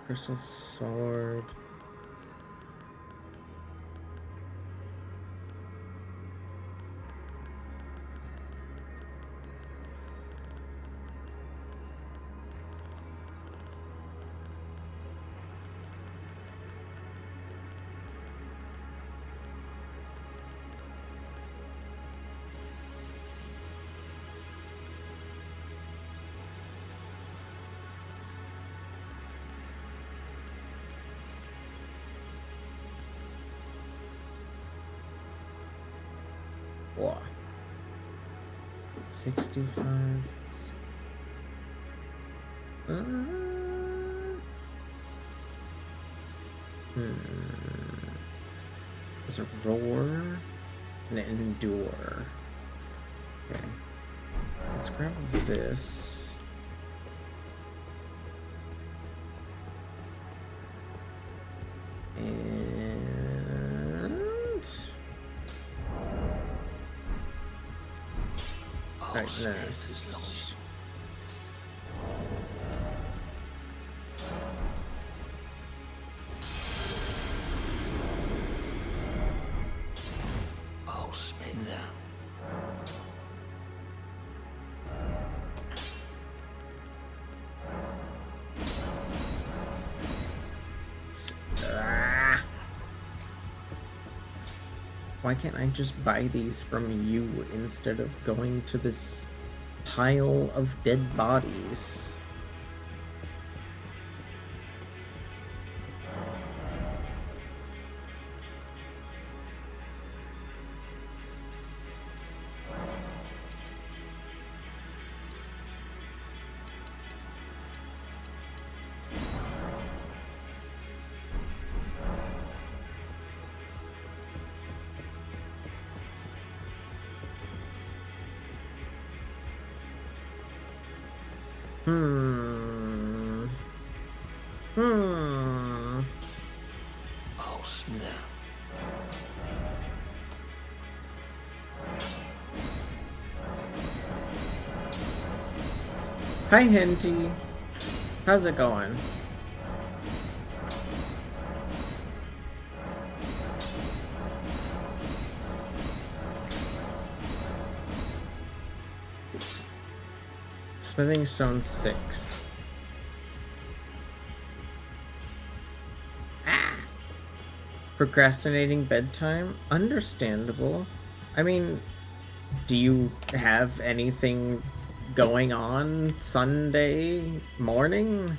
Speaker 1: Crystal sword. Wow. 65. There's a roar and an endure. Okay. Let's grab this. And right, no. Why can't I just buy these from you instead of going to this pile of dead bodies?
Speaker 5: Oh, snap.
Speaker 1: Hi, Henty. How's it going? Smithing stone 6. Procrastinating bedtime? Understandable. I mean, do you have anything going on Sunday morning?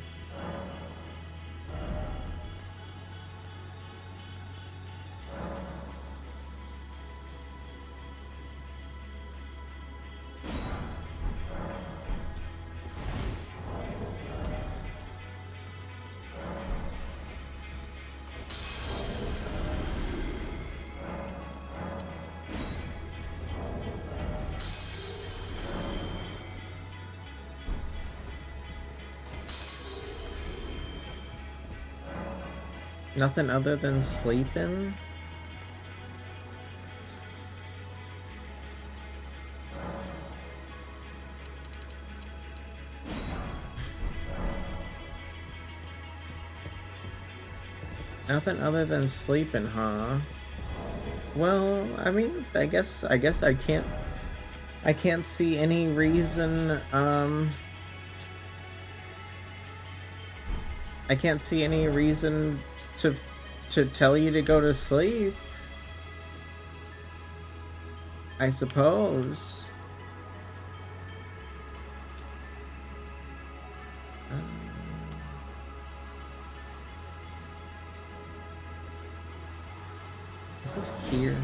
Speaker 1: Nothing other than sleeping? Nothing other than sleeping, huh? Well, I mean, I guess I can't see any reason, I can't see any reason to tell you to go to sleep. I suppose. Is it here?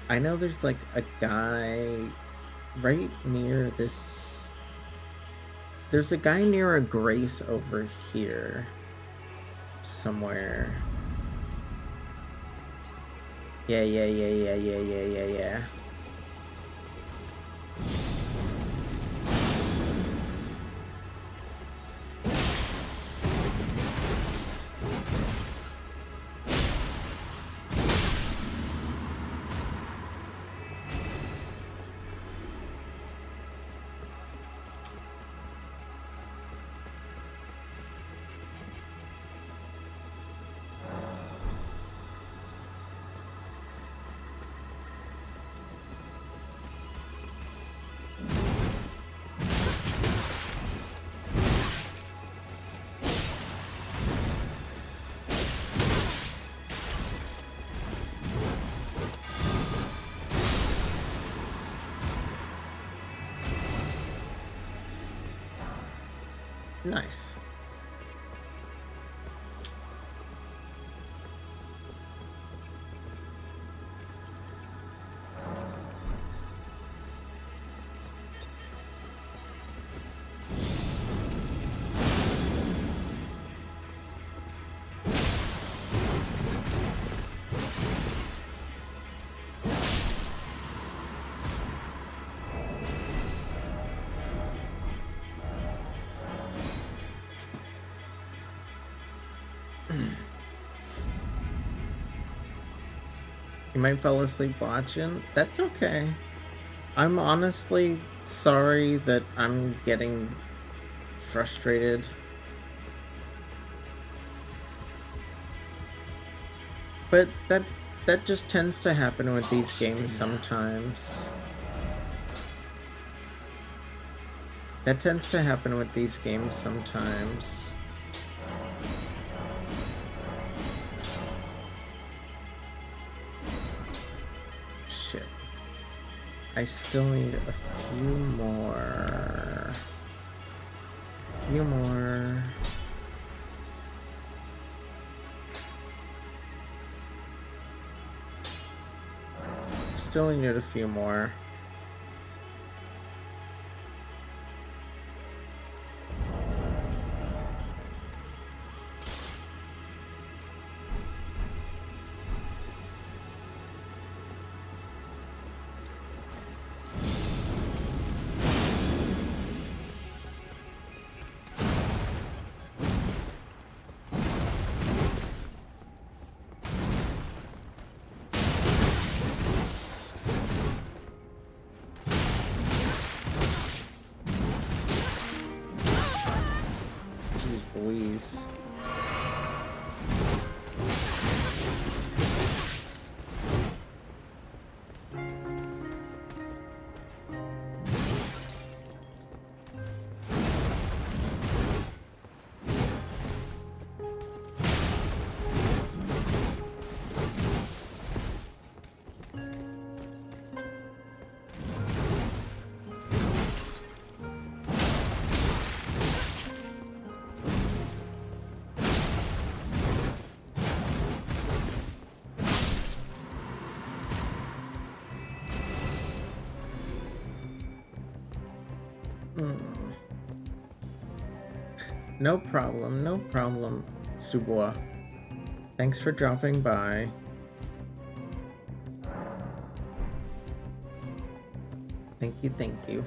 Speaker 1: I know there's like a guy right near this. There's a guy near a Grace over here. Somewhere. Yeah. Nice. You might fall asleep watching. That's okay. I'm honestly sorry that I'm getting frustrated. But that just tends to happen with these games sometimes. That tends to happen with these games sometimes. Shit. I still need a few more. Still need a few more. Louise. No problem, Subwa. Thanks for dropping by. Thank you.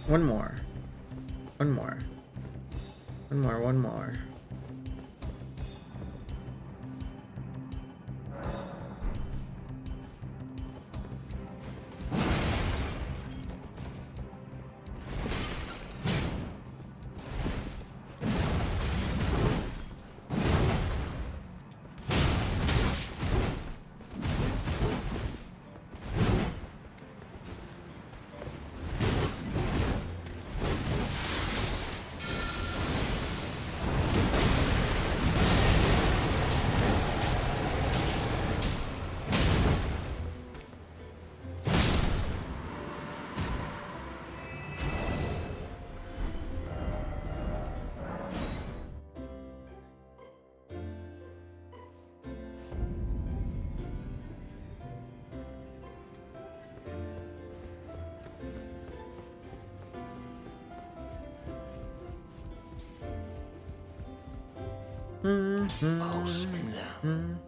Speaker 1: One more. One more. One more, one more.
Speaker 5: Oh, Smina.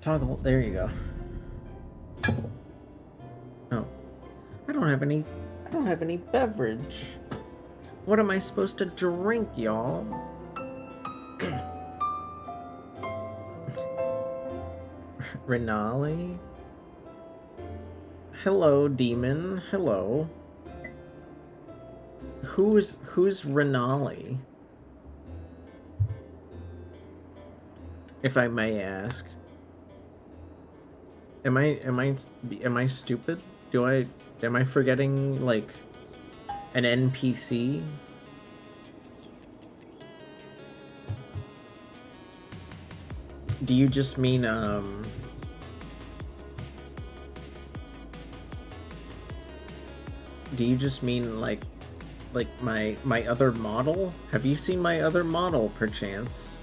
Speaker 1: Toggle, there you go. Oh. I don't have any beverage. What am I supposed to drink, y'all? Renali? Hello, demon. Hello. Who's Renali? If I may ask. Am I stupid? Am I forgetting like an NPC? Do you just mean do you just mean like my other model? Have you seen my other model perchance?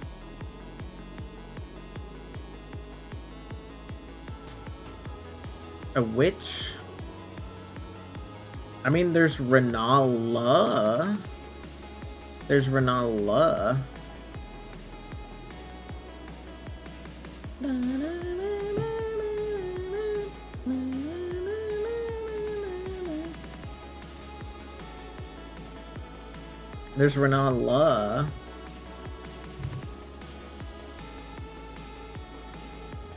Speaker 1: A witch? I mean, there's Renala. There's Renala. There's Renala.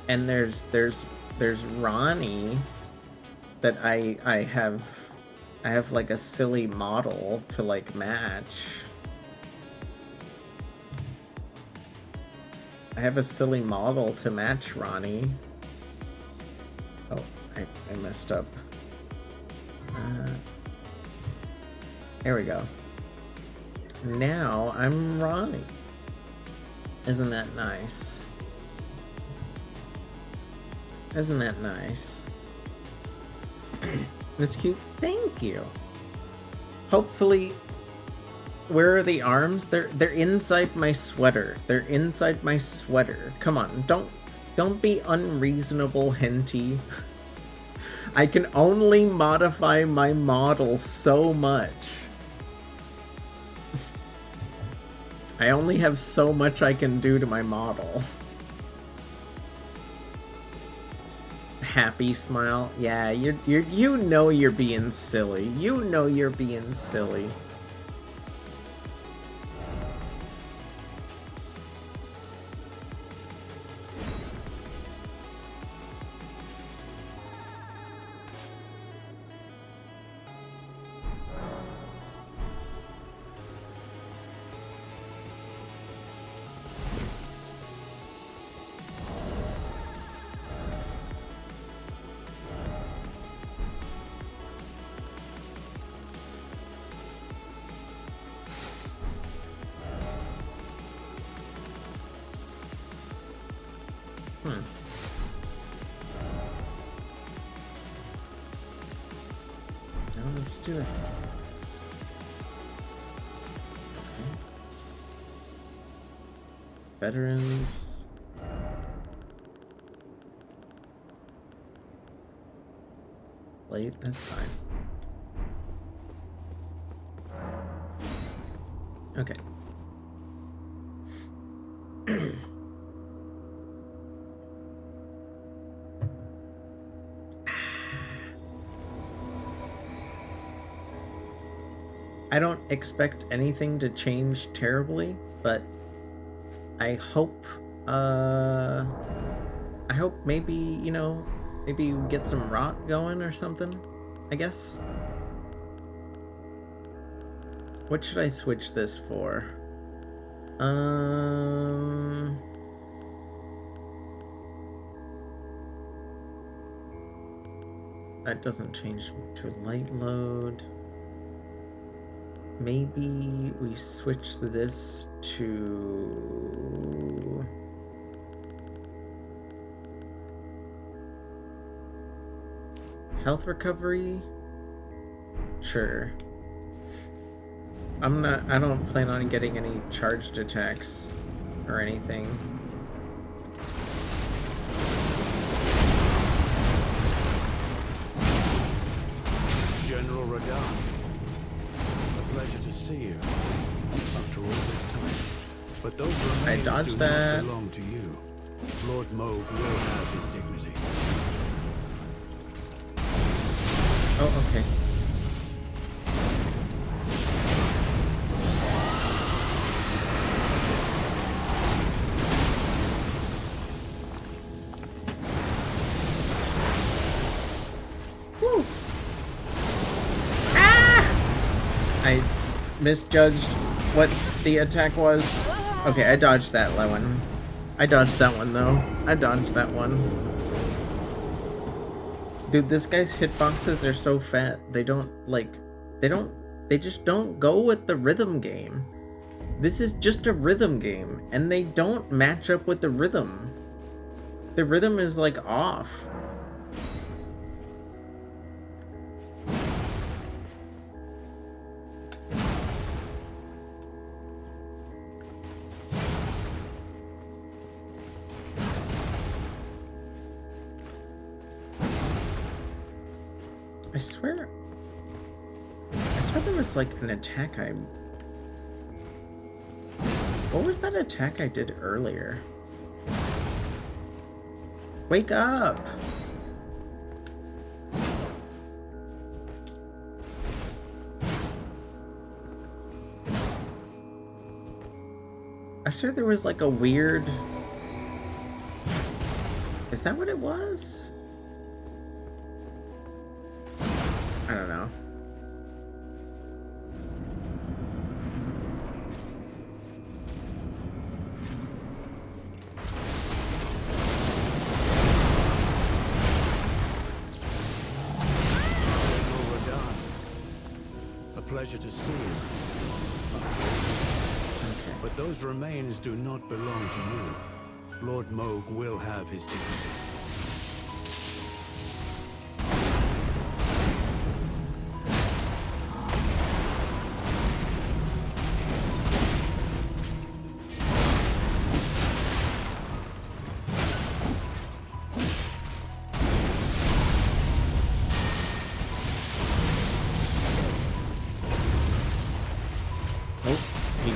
Speaker 1: And there's Ronnie that I have like a silly model to like match. I have a silly model to match Ronnie. Oh, I messed up. There we go. Now I'm Ronnie. Isn't that nice? Isn't that nice? That's cute. Thank you. Hopefully, where are the arms? They're inside my sweater. They're inside my sweater. Come on, don't be unreasonable, Henty. I can only modify my model so much. I only have so much I can do to my model. Happy smile. Yeah, you know you're being silly. You know you're being silly. let's do it. Veterans. Late, that's fine. Okay. I don't expect anything to change terribly, but I hope maybe, you know, maybe get some rot going or something, I guess. What should I switch this for? That doesn't change to light load. Maybe we switch this to health recovery. Sure. I don't plan on getting any charged attacks or anything.
Speaker 3: General Radahn, a pleasure to see you after all this time. But those remains
Speaker 1: dodged
Speaker 3: do
Speaker 1: that.
Speaker 3: not belong to you. Lord Moog will have his dignity.
Speaker 1: Oh, okay. Woo! Ah! I misjudged what the attack was. Okay, I dodged that one. I dodged that one though. I dodged that one. Dude, this guy's hitboxes are so fat. They just don't go with the rhythm game. This is just a rhythm game, and they don't match up with the rhythm. The rhythm is like off. I swear there was like an attack What was that attack I did earlier? Wake up! I swear there was like a weird... Is that what it was? I don't know.
Speaker 3: Pleasure to see you.
Speaker 1: Okay.
Speaker 3: But those remains do not belong to you. Lord Moog will have his dignity.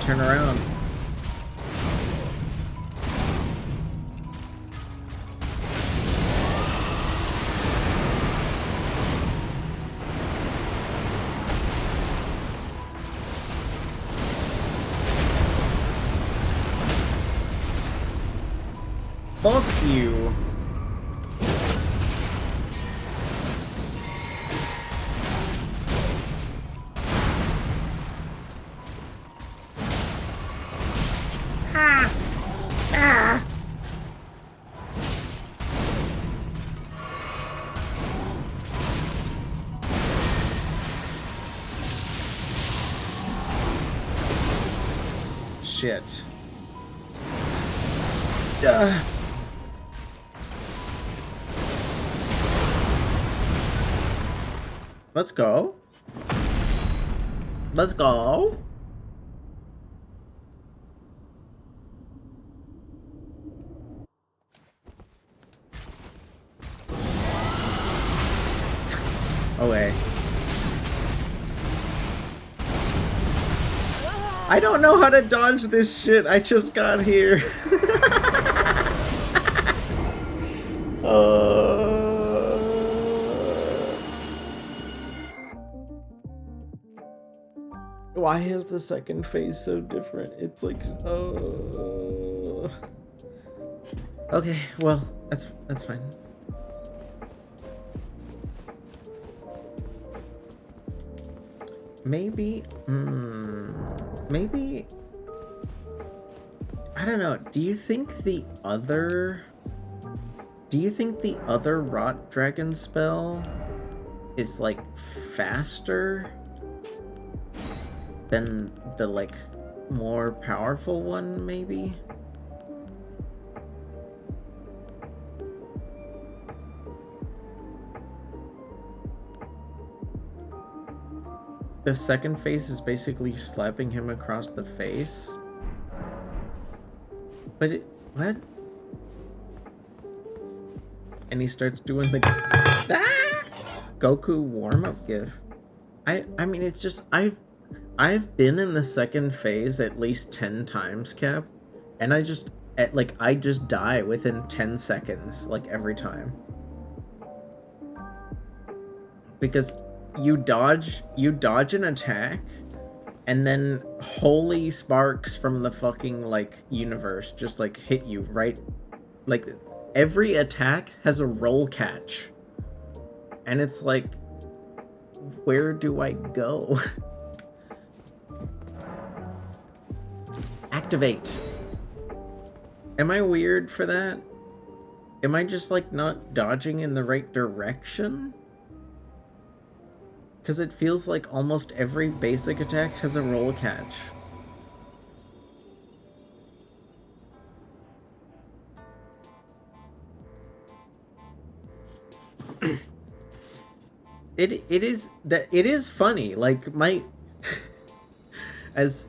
Speaker 1: Turn around. Fuck you. Shit. Duh. Let's go. Let's go. Okay. I don't know how to dodge this shit. I just got here. Why is the second phase so different? It's like, okay, well, that's fine. Maybe, maybe, I don't know. Do you think the other Rot Dragon spell is like faster than the like more powerful one, maybe? The second phase is basically slapping him across the face. But what? And he starts doing the Goku warm-up gif. I mean, it's just I've been in the second phase at least 10 times, Cap, and I just die within 10 seconds like every time. Because you dodge an attack, and then holy sparks from the fucking like universe just like hit you right. Like every attack has a roll catch, and it's like, where do I go? Activate. Am I weird for that? Am I just like not dodging in the right direction? Because it feels like almost every basic attack has a roll catch. It is funny. Like my as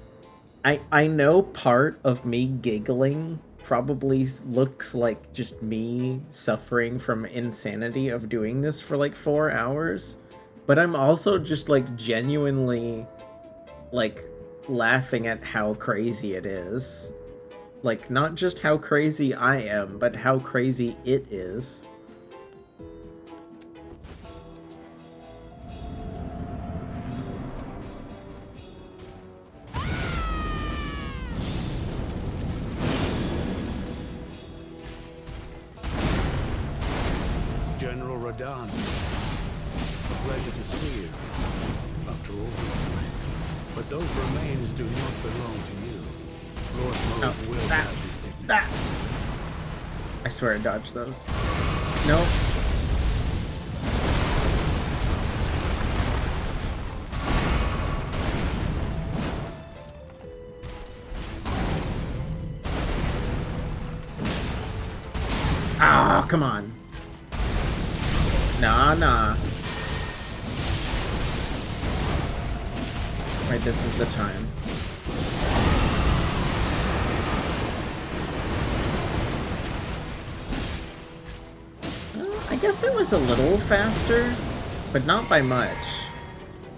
Speaker 1: I know part of me giggling probably looks like just me suffering from insanity of doing this for like 4 hours. But I'm also just, like, genuinely, like, laughing at how crazy it is. Like, not just how crazy I am, but how crazy it is.
Speaker 3: General Radahn. Pleasure to see you, after all this time. But those remains do not belong to you. Lord Mode will have his dignity.
Speaker 1: I swear I dodged those. Nope. Ah, come on. Nah. Right, this is the time. I guess it was a little faster, but not by much.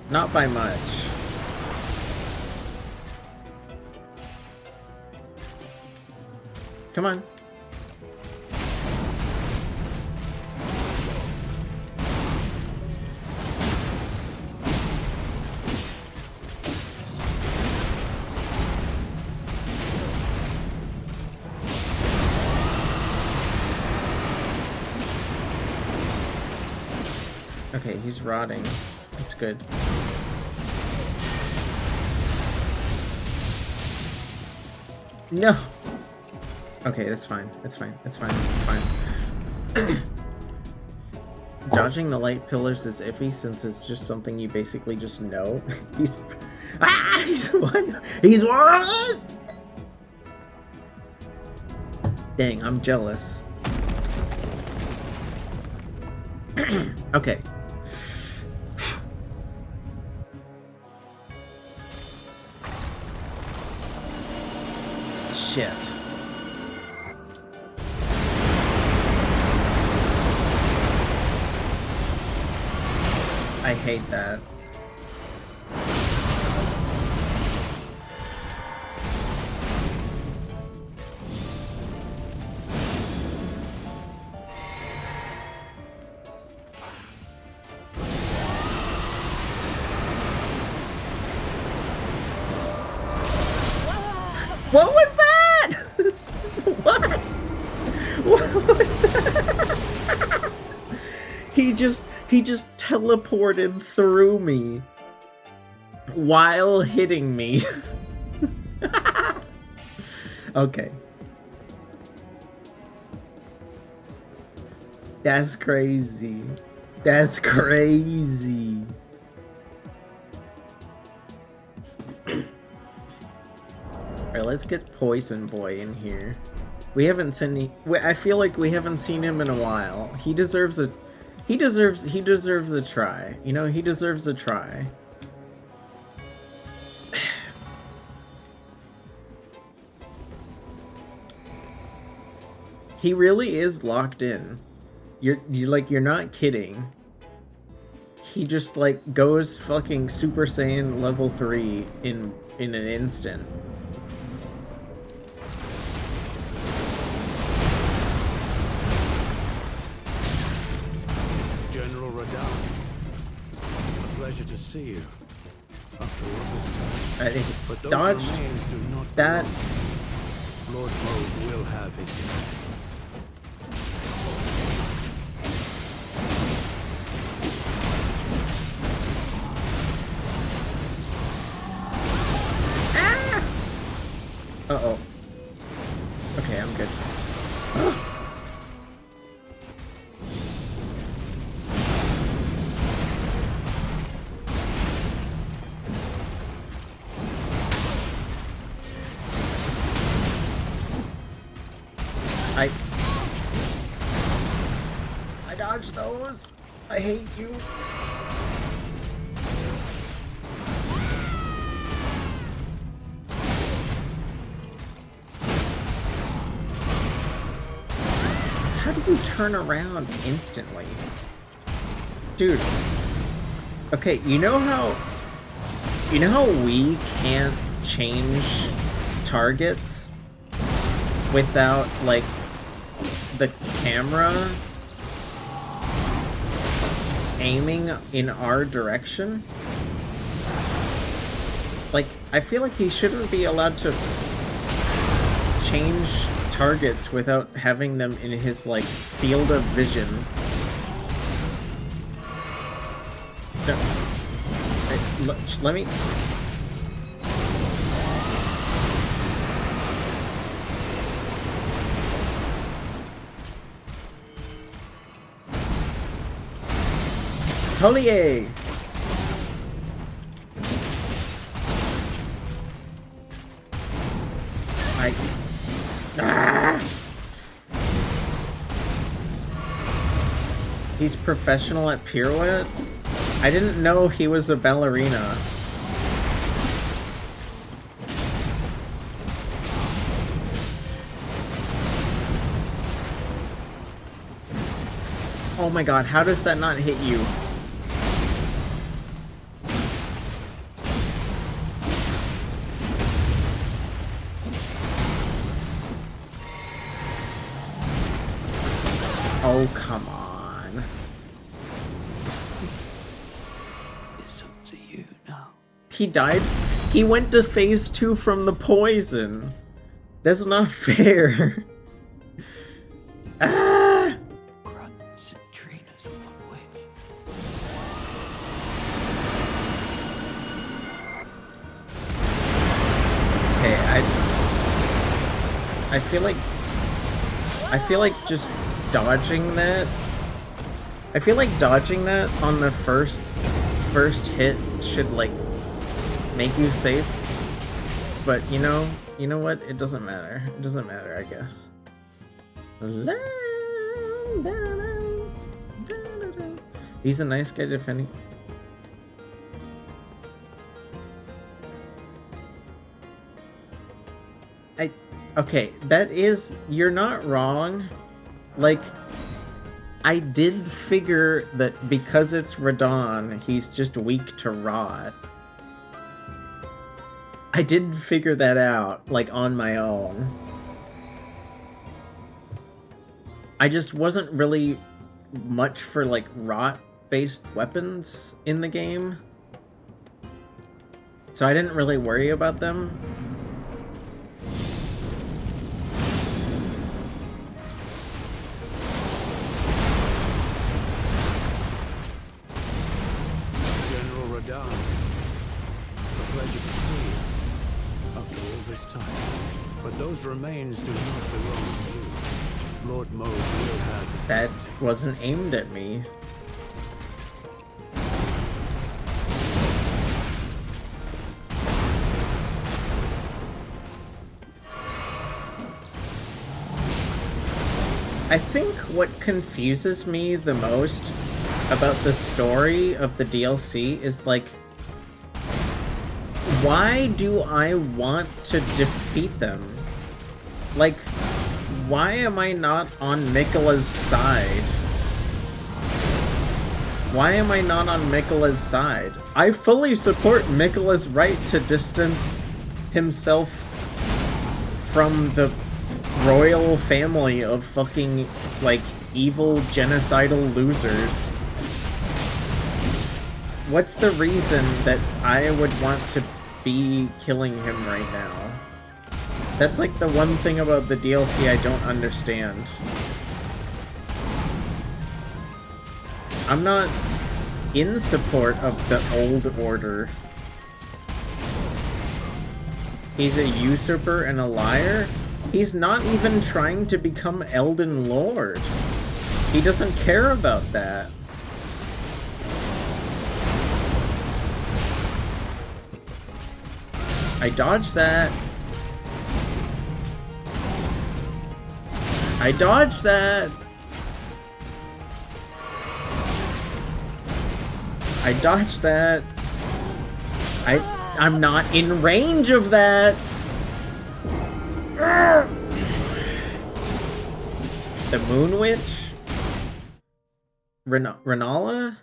Speaker 1: Not by much. Come on. Okay, he's rotting. That's good. No! Okay, that's fine. It's fine. It's fine. It's fine. Dodging the light pillars is iffy since it's just something you basically just know. He's one! He's one! Dang, I'm jealous. Shit. I hate that. What was that? What? What was that? He just teleported through me while hitting me. Okay. That's crazy. That's crazy. Alright, let's get Poison Boy in here. We haven't seen I feel like we haven't seen him in a while. He deserves a try. You know, he deserves a try. He really is locked in. You're not kidding. He just like goes fucking Super Saiyan level 3 in an instant.
Speaker 3: General Radahn, a pleasure to see you. After all this time. But those
Speaker 1: Dodged
Speaker 3: remains do not
Speaker 1: that.
Speaker 3: belong. Lord Mode will have his dignity.
Speaker 1: Uh-oh. Okay, I'm good. I dodged those. I hate you. How do you turn around instantly? Dude. Okay, you know how we can't change targets without like the camera aiming in our direction? Like, I feel like he shouldn't be allowed to change targets without having them in his, like, field of vision. No. Let me... Tolier! Ah! He's professional at pirouette? I didn't know he was a ballerina. Oh my god, how does that not hit you? Oh, come on.
Speaker 5: It's up to you now.
Speaker 1: He died? He went to phase 2 from the poison. That's not fair. Ah!
Speaker 5: Grunts and Trina's one way.
Speaker 1: Okay, I feel like just dodging that. I feel like dodging that on the first hit should like make you safe. But you know what? It doesn't matter. It doesn't matter, I guess. He's a nice guy defending. Okay, that is... You're not wrong. Like, I did figure that because it's Radahn, he's just weak to rot. I did figure that out, like, on my own. I just wasn't really much for, like, rot-based weapons in the game. So I didn't really worry about them.
Speaker 3: General Radahn, a pleasure to see you after all this time. But those remains do not belong to you. Lord Mode will have his
Speaker 1: That wasn't aimed at me. I think what confuses me the most about the story of the DLC is, like, why do I want to defeat them? Like, why am I not on Mikola's side? Why am I not on Mikola's side? I fully support Mikola's right to distance himself from the royal family of fucking, like, evil, genocidal losers. What's the reason that I would want to be killing him right now? That's, like, the one thing about the DLC I don't understand. I'm not in support of the old order. He's a usurper and a liar? He's not even trying to become Elden Lord. He doesn't care about that. I dodged that. I dodged that. I dodged that. I'm not in range of that. The Moon Witch? Renala?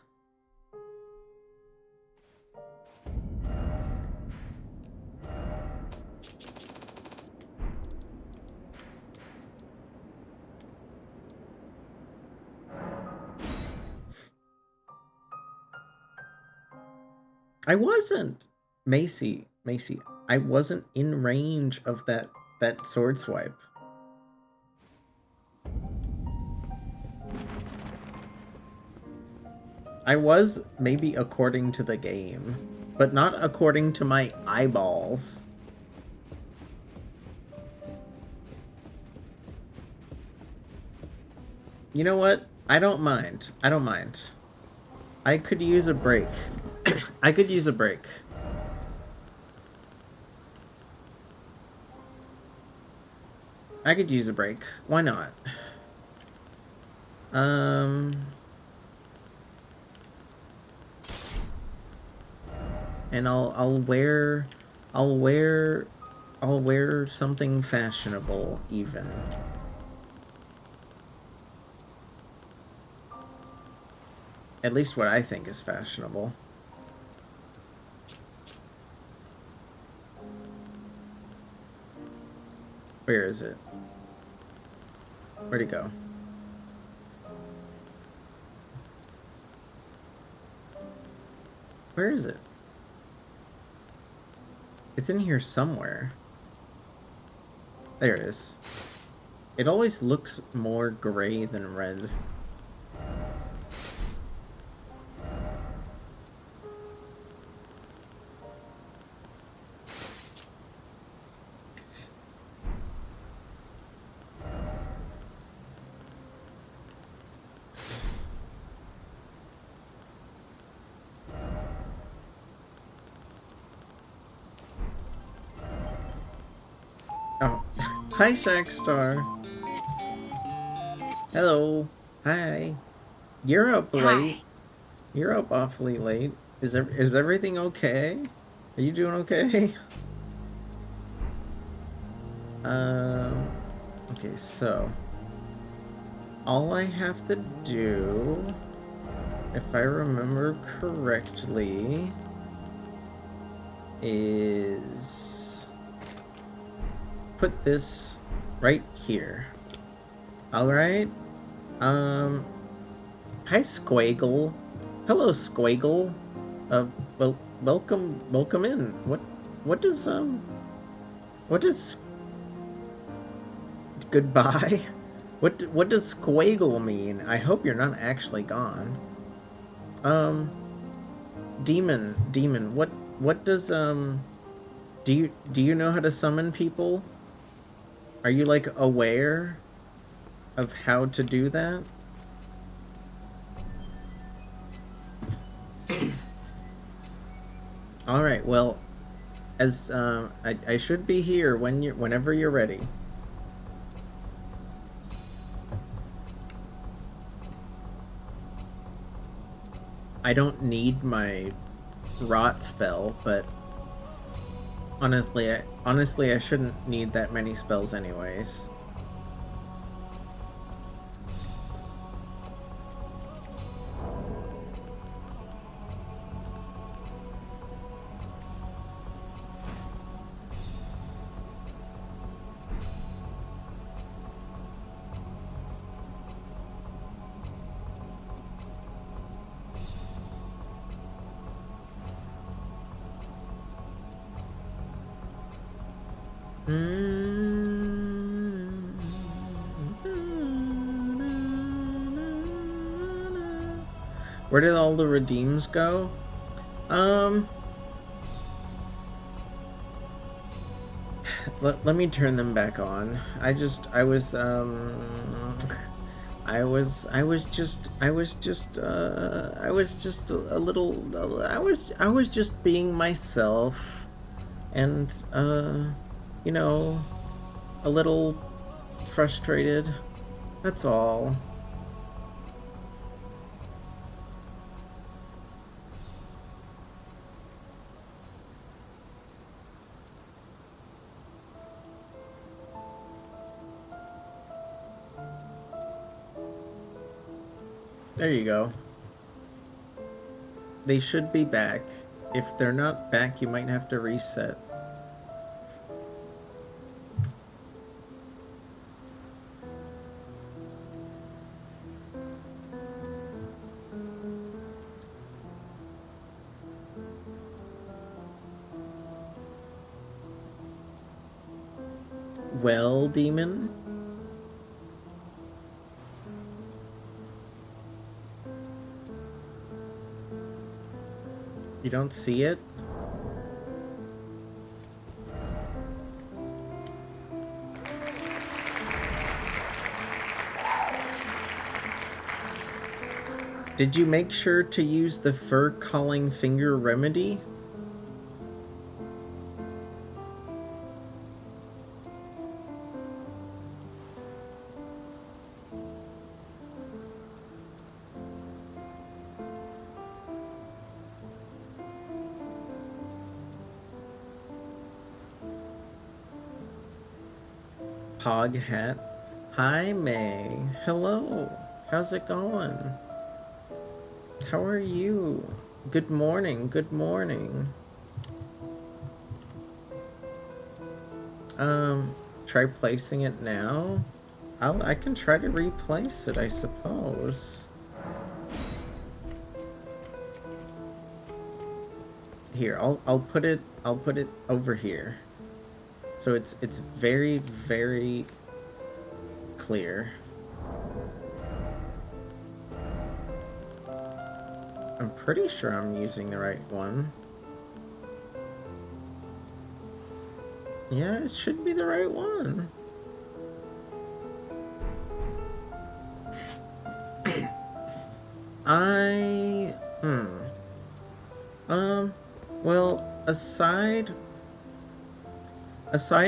Speaker 1: I wasn't. Macy, I wasn't in range of that sword swipe. I was, maybe according to the game, but not according to my eyeballs. You know what? I don't mind. I don't mind. I could use a break. I could use a break. I could use a break. Why not? And I'll wear something fashionable even. At least what I think is fashionable. Where is it? Where'd it go? Where is it? It's in here somewhere. There it is. It always looks more gray than red. Oh, hi Shackstar. Hello. Hi. You're up late. You're up awfully late. Is everything okay? Are you doing okay? Okay, so all I have to do, if I remember correctly, is put this right here. Alright. Hi Squaggle. Hello Squaggle. Well, welcome in. What does goodbye? What does Squaggle mean? I hope you're not actually gone. Demon, what does do you know how to summon people? Are you like aware of how to do that? All right, well, as I should be here whenever you're ready. I don't need my rot spell, but honestly I shouldn't need that many spells anyways. Where did all the redeems go? Let me turn them back on. I was a little, I was just being myself, and you know, a little frustrated. That's all. There you go. They should be back. If they're not back, you might have to reset. Well, demon? You don't see it? Did you make sure to use the fur calling finger remedy? Hog hat. Hi, May. Hello. How's it going? How are you? Good morning. Good morning. Try placing it now. I can try to replace it, I suppose. Here, I'll put it over here. So it's very, very clear. I'm pretty sure I'm using the right one. Yeah, it should be the right one. Well, aside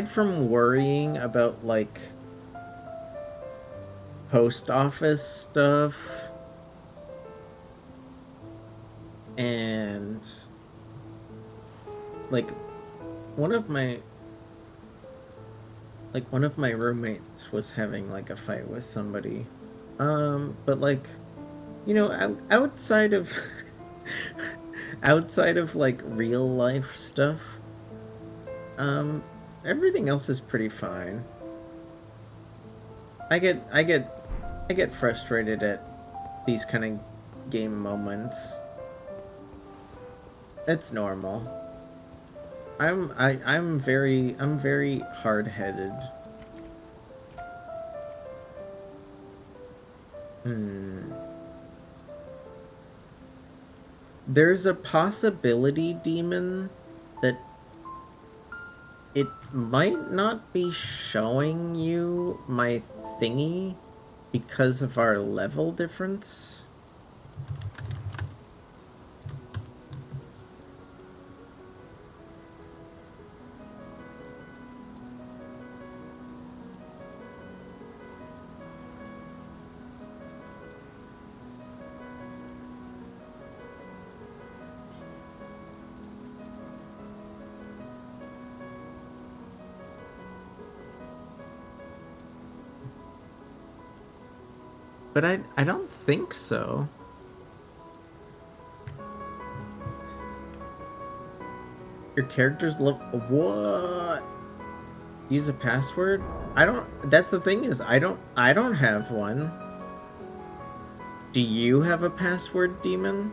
Speaker 1: from worrying about, like, post office stuff and, like, one of my like one of my roommates was having like a fight with somebody. But like, you know, outside of outside of like real life stuff, everything else is pretty fine. I get frustrated at these kind of game moments. It's normal. I'm very hard-headed. There's a possibility, Demon, that it might not be showing you my thingy because of our level difference. But I don't think so. Your character's what? Use a password? I don't. That's the thing is I don't have one. Do you have a password, Demon?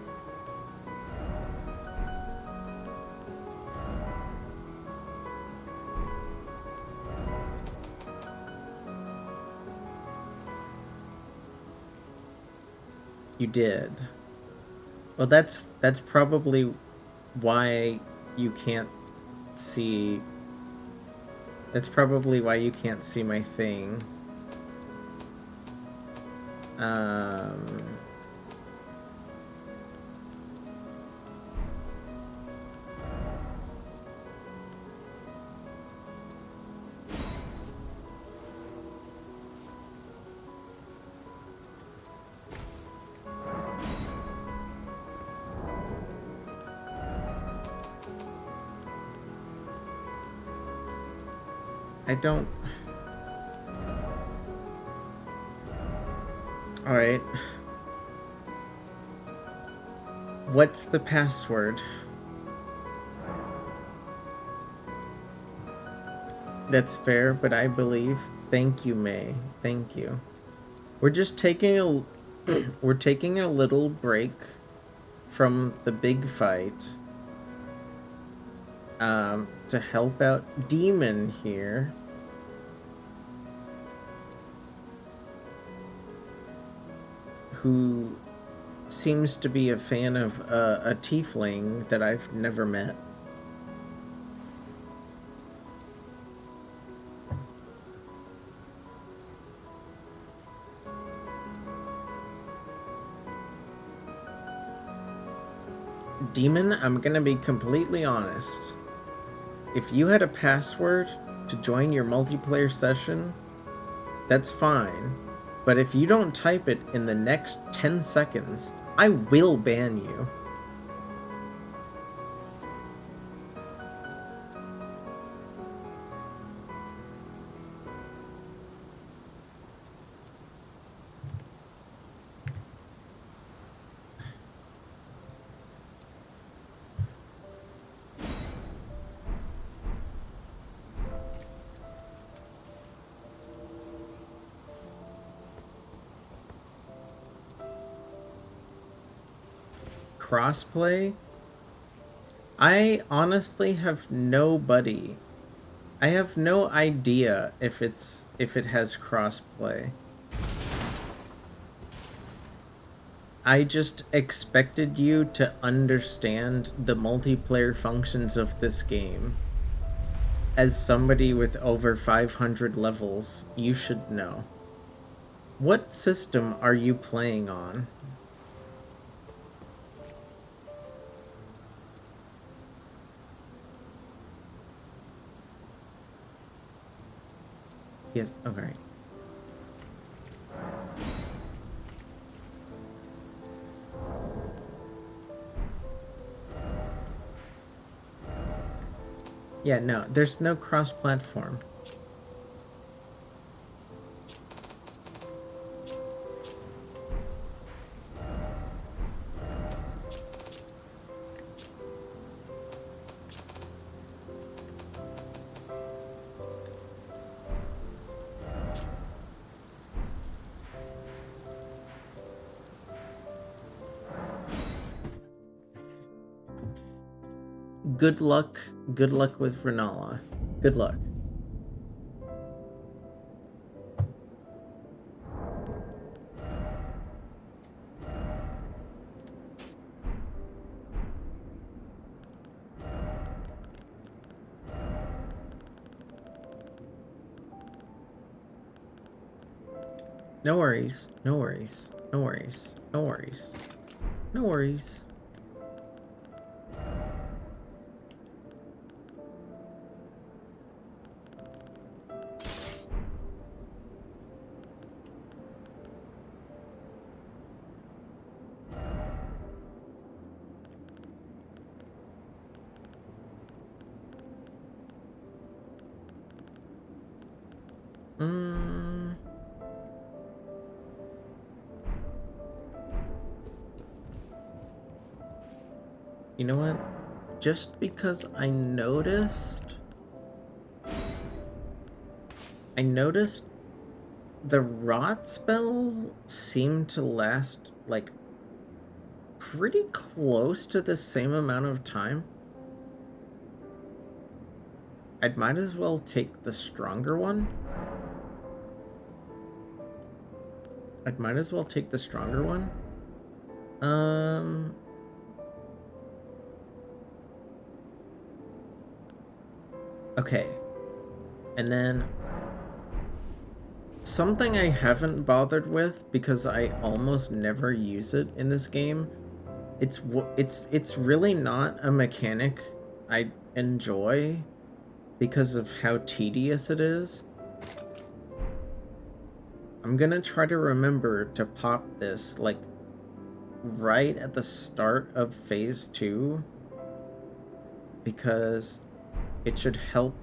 Speaker 1: You did. Well, that's probably why you can't see. That's probably why you can't see my thing. I don't... Alright. What's the password? That's fair, but I believe... Thank you, May. Thank you. We're just taking a... We're taking a little break from the big fight. To help out Demon here. Who seems to be a fan of a tiefling that I've never met. Demon, I'm gonna be completely honest. If you had a password to join your multiplayer session, that's fine. But if you don't type it in the next 10 seconds, I will ban you. Crossplay? I honestly have nobody. I have no idea if it has crossplay. I just expected you to understand the multiplayer functions of this game. As somebody with over 500 levels, you should know. What system are you playing on? Yes, okay. Yeah, no, there's no cross-platform. Good luck. Good luck with Renala. Good luck. No worries. No worries. No worries. No worries. No worries. You know what? Just because I noticed the rot spell seemed to last like pretty close to the same amount of time. I might as well take the stronger one. Okay. And then something I haven't bothered with because I almost never use it in this game. It's really not a mechanic I enjoy because of how tedious it is. I'm gonna try to remember to pop this like right at the start of phase 2 because it should help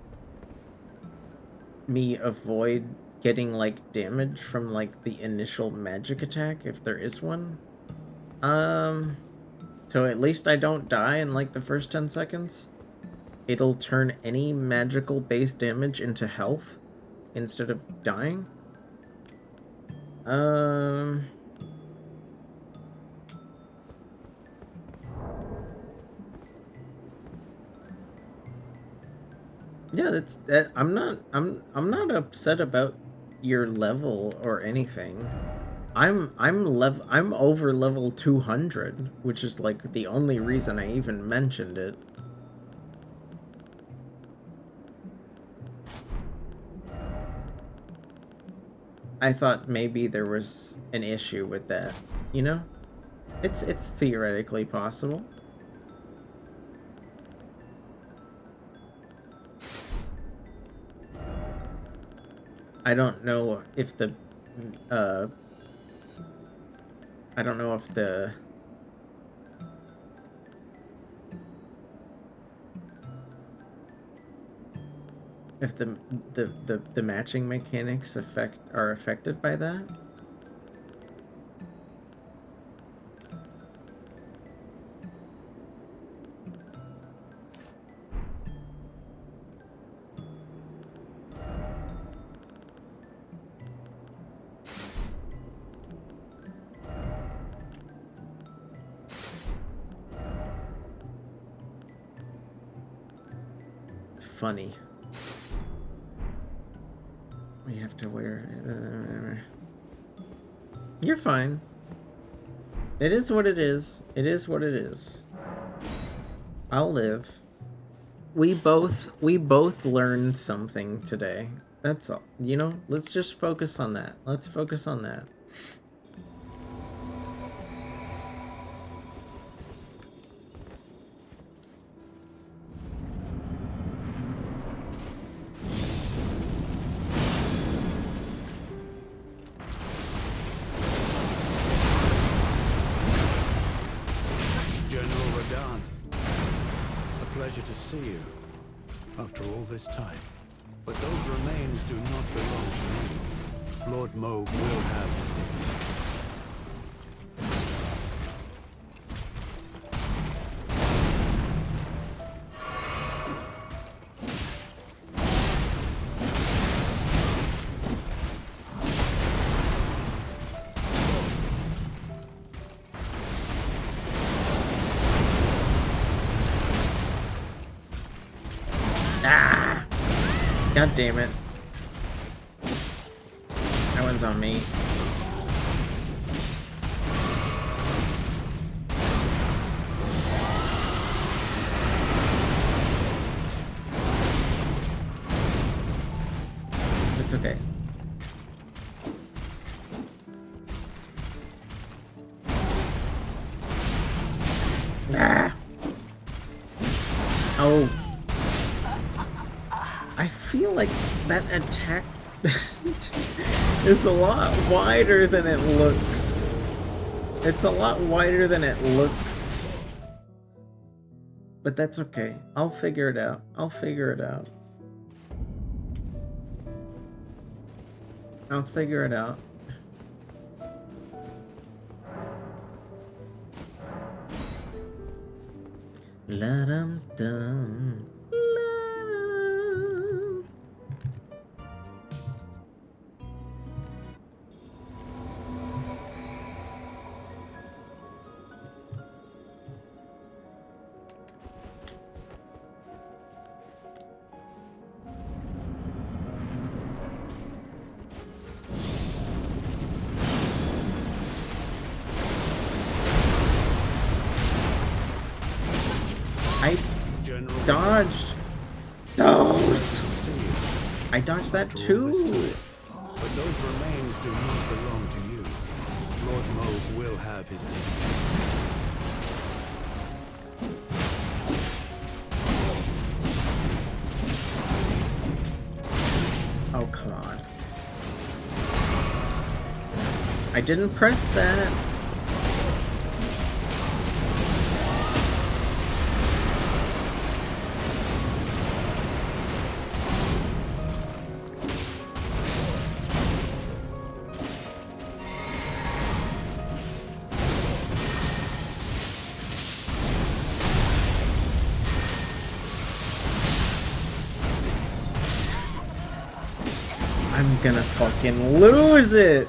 Speaker 1: me avoid getting like damage from like the initial magic attack if there is one. So at least I don't die in like the first 10 seconds. It'll turn any magical base damage into health instead of dying. Yeah, I'm not upset about your level or anything. I'm over level 200, which is like the only reason I even mentioned it. I thought maybe there was an issue with that, you know? It's theoretically possible. I don't know if the the matching mechanics are affected by that. Funny. We have to wear... You're fine. It is what it is. It is what it is. I'll live. We both learned something today. That's all. You know, let's just focus on that. Let's focus on that.
Speaker 3: General Radahn, a pleasure to see you after all this time. But those remains do not belong to you. Lord Moog will have his dignity.
Speaker 1: Ah! God damn it. That one's on me. It's okay. Ah! Oh. I feel like that attack is a lot wider than it looks. It's a lot wider than it looks. But that's okay. I'll figure it out. I'll figure it out. I'll figure it out. La-dum-dum. La-dum. I dodged those. I dodged that too.
Speaker 3: But those remains do not belong to you. Lord Moog will have his dignity.
Speaker 1: Oh, come on. I didn't press that. I'm gonna fucking lose it!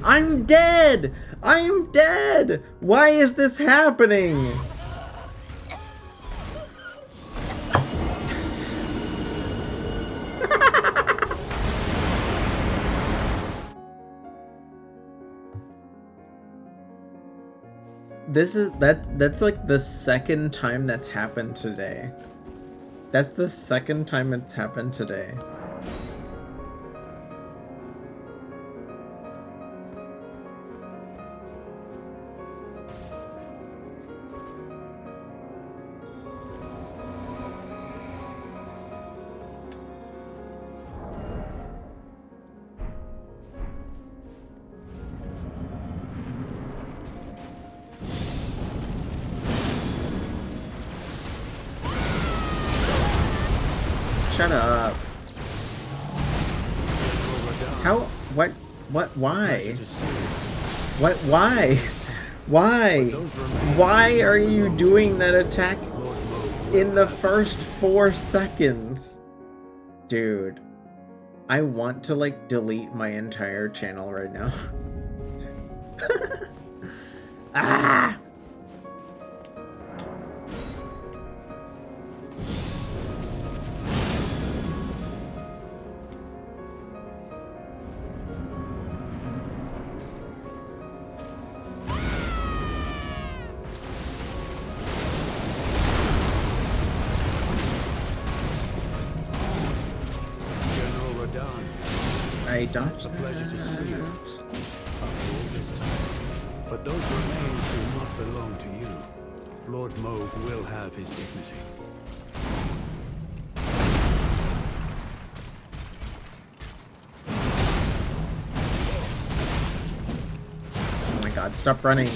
Speaker 1: I'm dead! I'm dead! Why is this happening? That's like the second time that's happened today. That's the second time it's happened today. Shut up. How? What? Why? What? Why? Why? Why are you doing that attack in the first 4 seconds? Dude, I want to like delete my entire channel right now. Ah! I dodged
Speaker 3: A pleasure to see you.
Speaker 1: that.
Speaker 3: After all this time. But those remains do not belong to you. Lord Moog will have his dignity.
Speaker 1: Oh my god, stop running.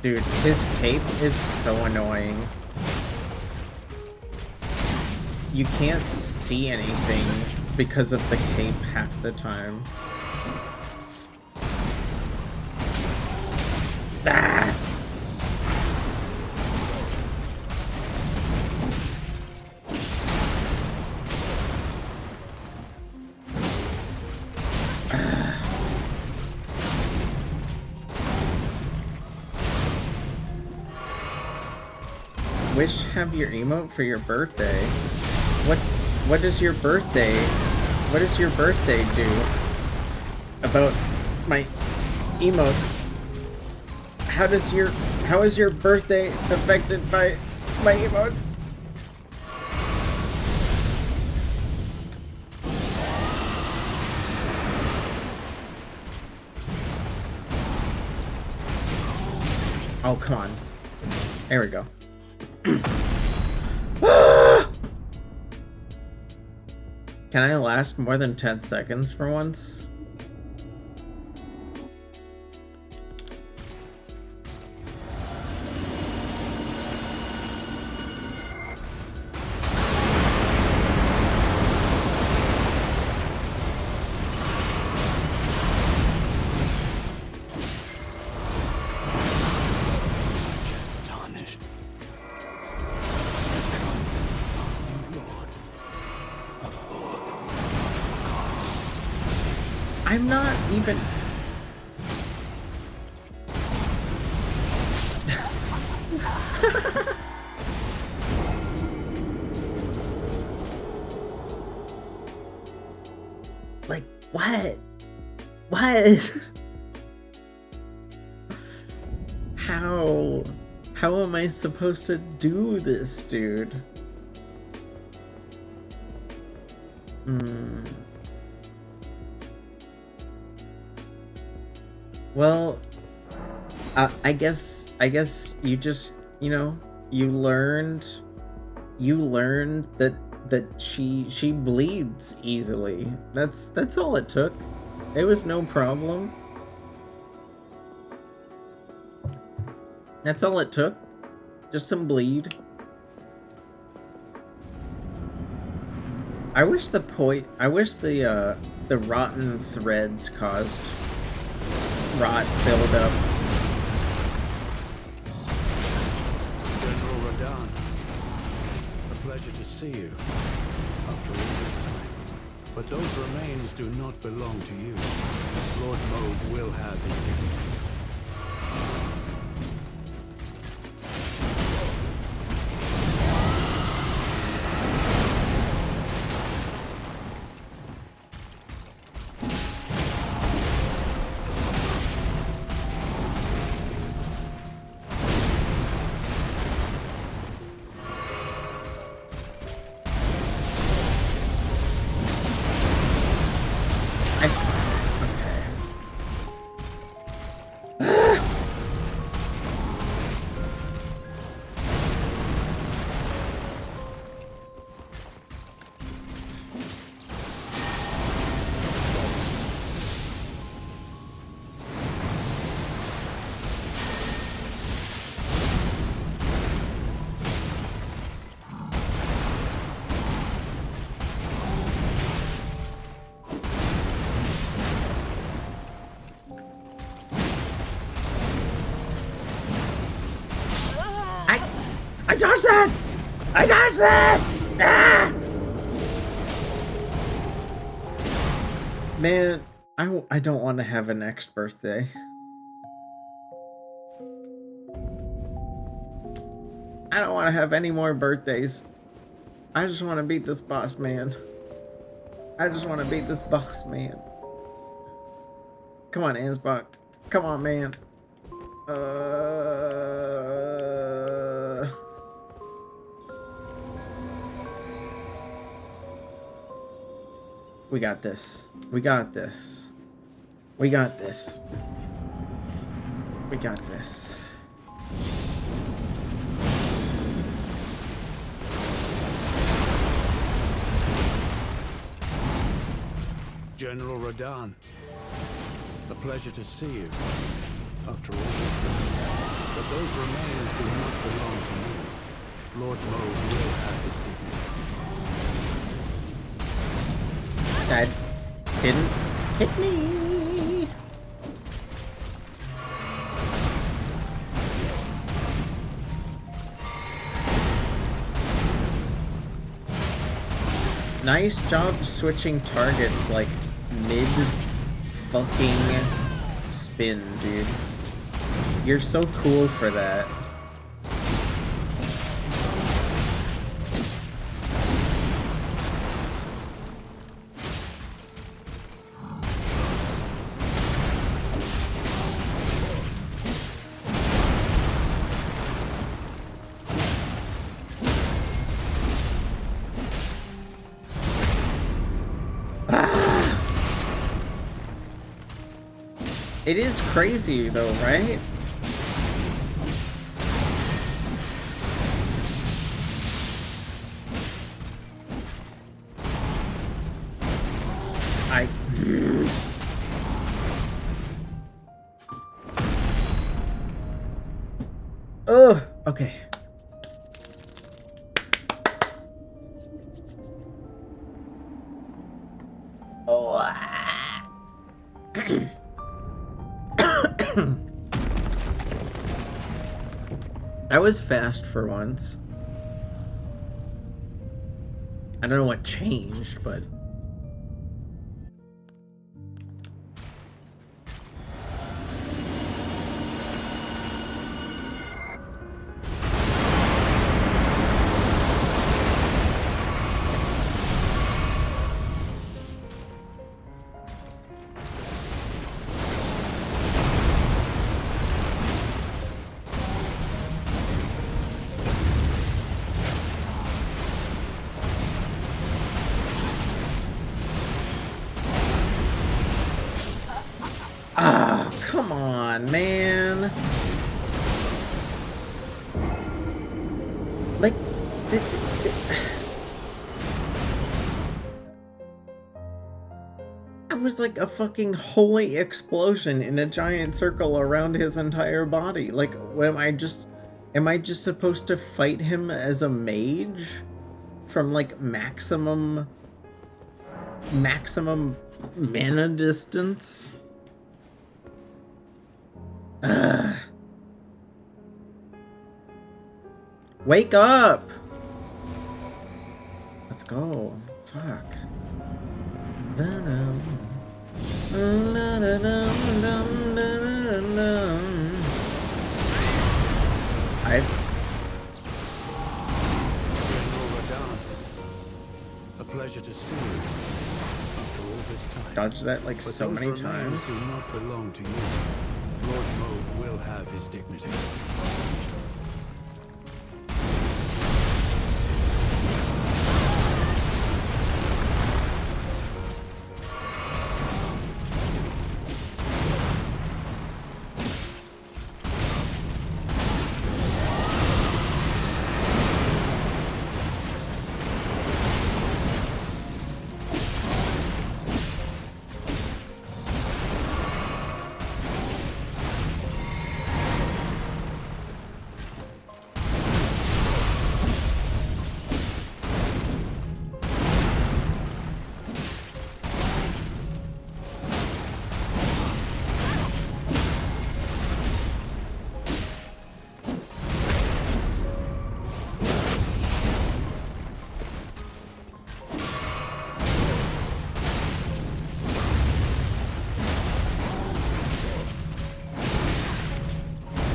Speaker 1: Dude, his cape is so annoying. You can't see anything because of the cape half the time. Ah! Wish have your emote for your birthday. What does your birthday do about my emotes? How is your birthday affected by my emotes? Oh, come on. There we go. Can I last more than 10 seconds for once? I'm not even... Like, what? What? How am I supposed to do this, dude? Well, I guess you just, you know, you learned that she bleeds easily. That's all it took. It was no problem. That's all it took. Just some bleed. I wish the rotten threads caused rot buildup.
Speaker 3: General Radahn, a pleasure to see you after all this time. But those remains do not belong to you. Lord Mauve will have his dignity.
Speaker 1: I dodged that! I dodged that! Ah! Man, I don't want to have a next birthday. I don't want to have any more birthdays. I just want to beat this boss man. I just want to beat this boss man. Come on, Ansbach. Come on, man. We got this. We got this. We got this. We got this.
Speaker 3: General Radahn, a pleasure to see you after all this time. But those remains do not belong to you. Lord Mauve will have his dignity.
Speaker 1: That didn't hit me. Nice job switching targets like mid fucking spin, dude. You're so cool for that. It is crazy though, right? Oh, okay. Oh. That was fast for once. I don't know what changed, but... Ah, come on, man. Like, it was like a fucking holy explosion in a giant circle around his entire body. Like, am I just supposed to fight him as a mage? From like maximum mana distance? Wake up! Let's go. Fuck.
Speaker 3: General Radahn, a pleasure to see you after all this time.
Speaker 1: Dodged that like
Speaker 3: But
Speaker 1: so
Speaker 3: those
Speaker 1: many
Speaker 3: remains
Speaker 1: times.
Speaker 3: do not belong to you. Lord Mauve will have his dignity.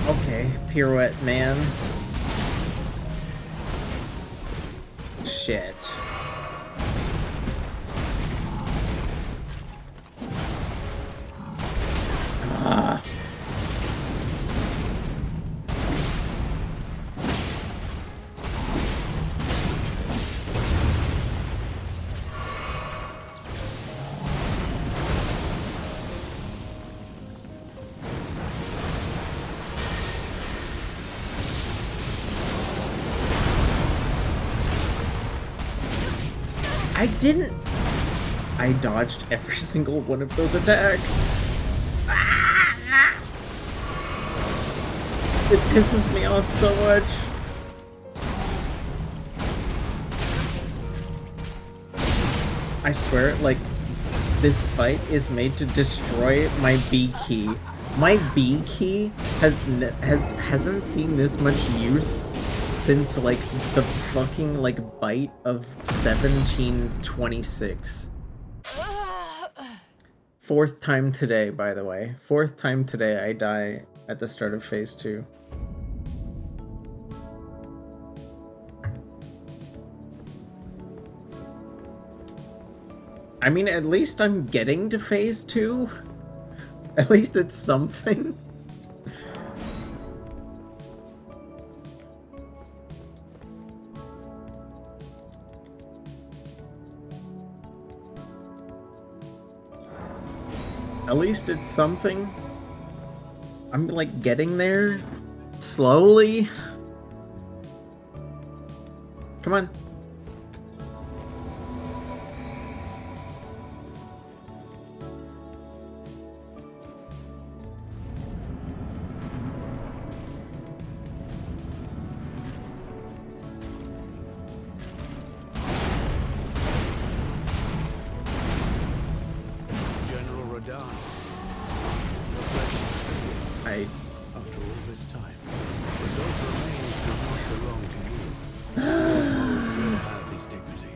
Speaker 1: Okay, pirouette man. Shit. Ah. I didn't. I dodged every single one of those attacks. It pisses me off so much. I swear, like, this fight is made to destroy my B key. My B key hasn't seen this much use since, like, the fucking, like, bite of 1726. Fourth time today, by the way. Fourth time today I die at the start of phase 2. I mean, at least I'm getting to phase 2. At least it's something. At least it's something. I'm like getting there slowly. Come on.
Speaker 3: General Radahn. After all this time, but those remains do not belong to you. You will have his dignity.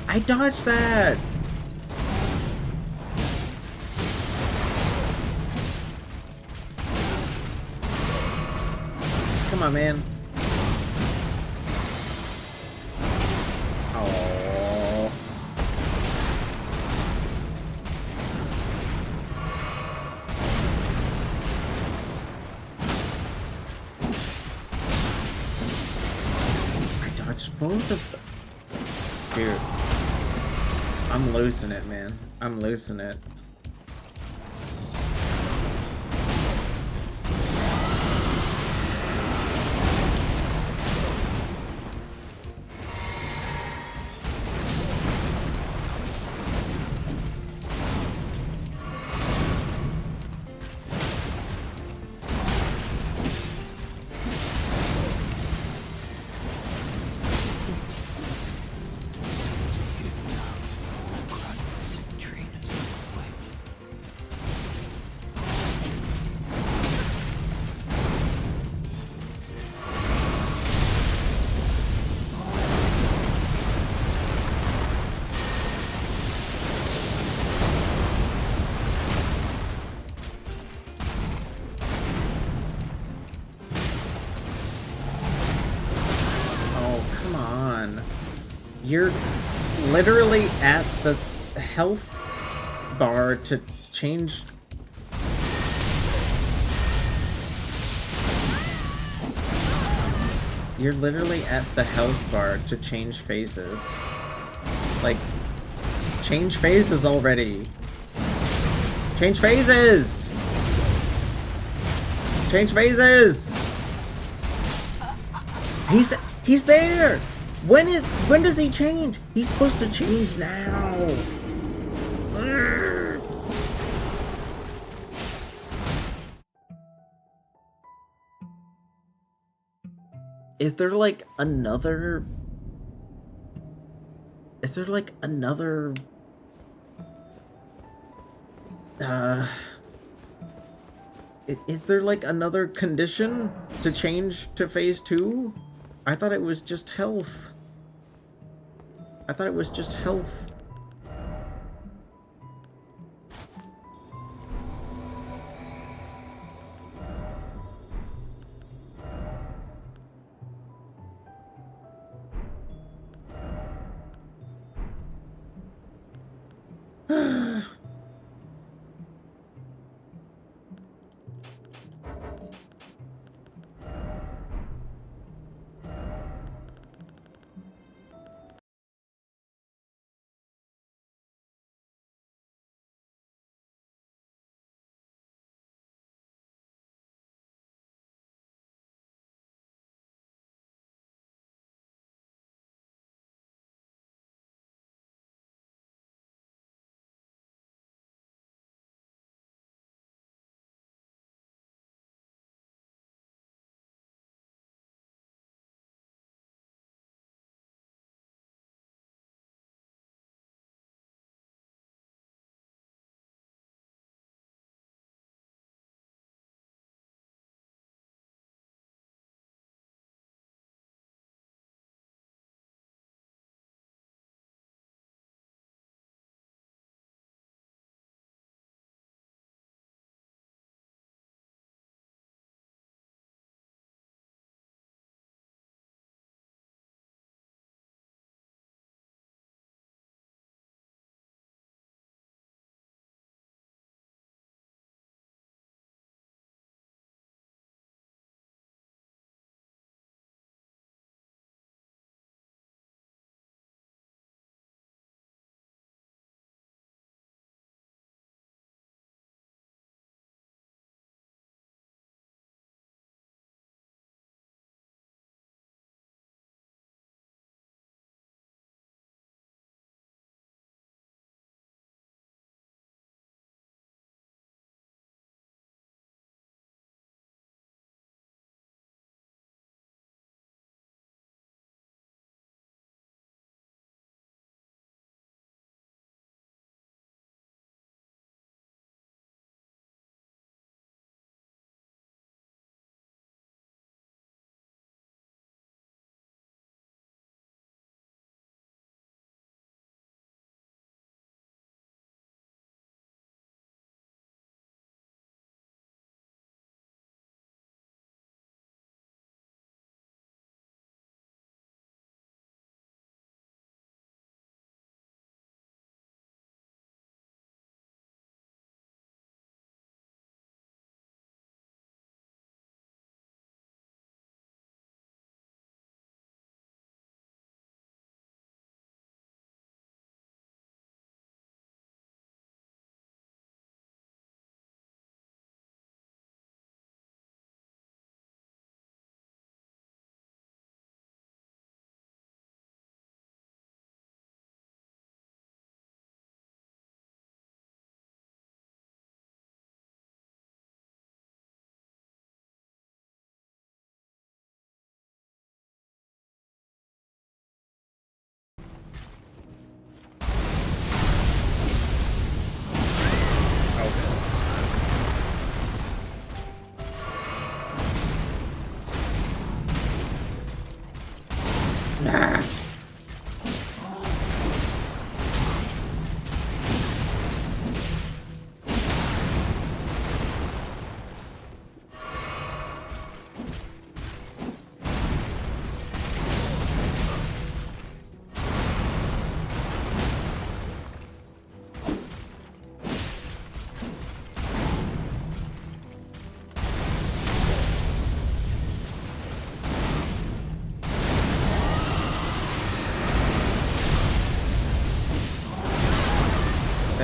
Speaker 1: I dodged that! Come on, man. Oh. I dodged both of them. Dude. I'm losing it, man. I'm losing it. You're literally at the health bar to change. You're literally at the health bar to change phases. Like, change phases already. Change phases! Change phases! He's there! When does he change? He's supposed to change now. Is there like another... Is there like another... Is there like another condition to change to phase 2? I thought it was just health. I thought it was just health.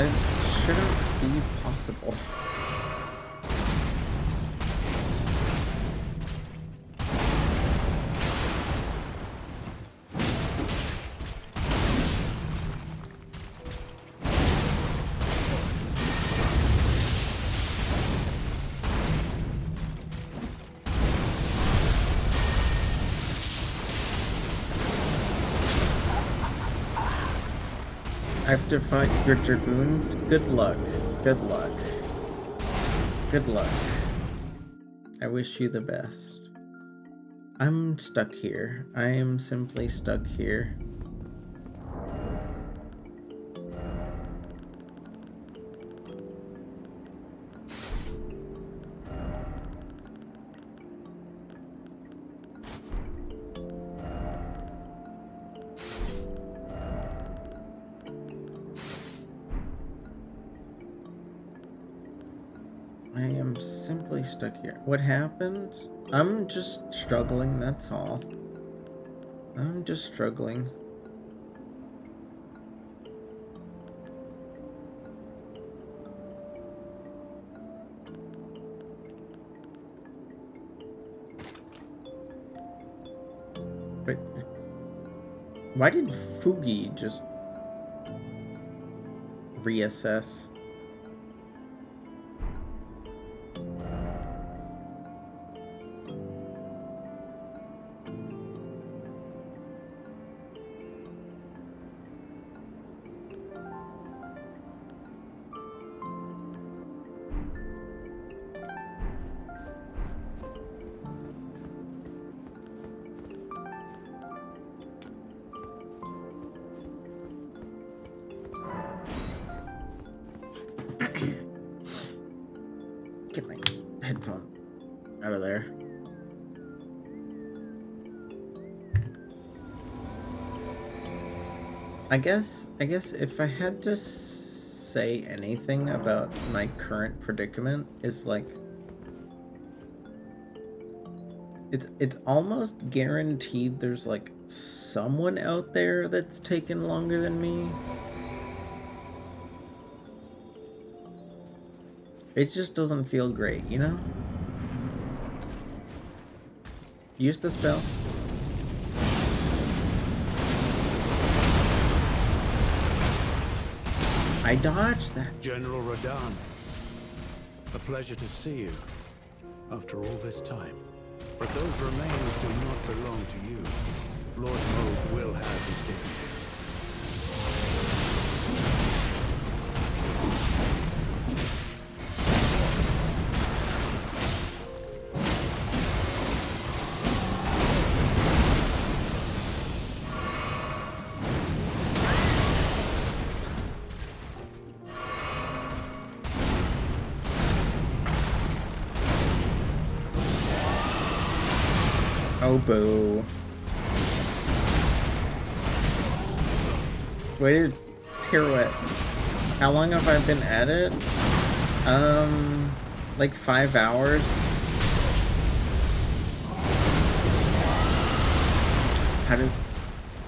Speaker 1: That shouldn't be possible. I have to fight your dragoons? Good luck. Good luck. Good luck. I wish you the best. I'm stuck here. I am simply stuck here. I am simply stuck here. What happened? I'm just struggling, that's all. I'm just struggling. But why did Fugi just reassess? Get my headphone out of there. I guess if I had to say anything about my current predicament is like it's almost guaranteed there's like someone out there that's taken longer than me. It just doesn't feel great, you know? Use the spell. I dodged that.
Speaker 3: General Radahn, a pleasure to see you after all this time. But those remains do not belong to you. Lord Mauve will have his dignity.
Speaker 1: Oh, boo. Waited pirouette. How long have I been at it? Like 5 hours. How did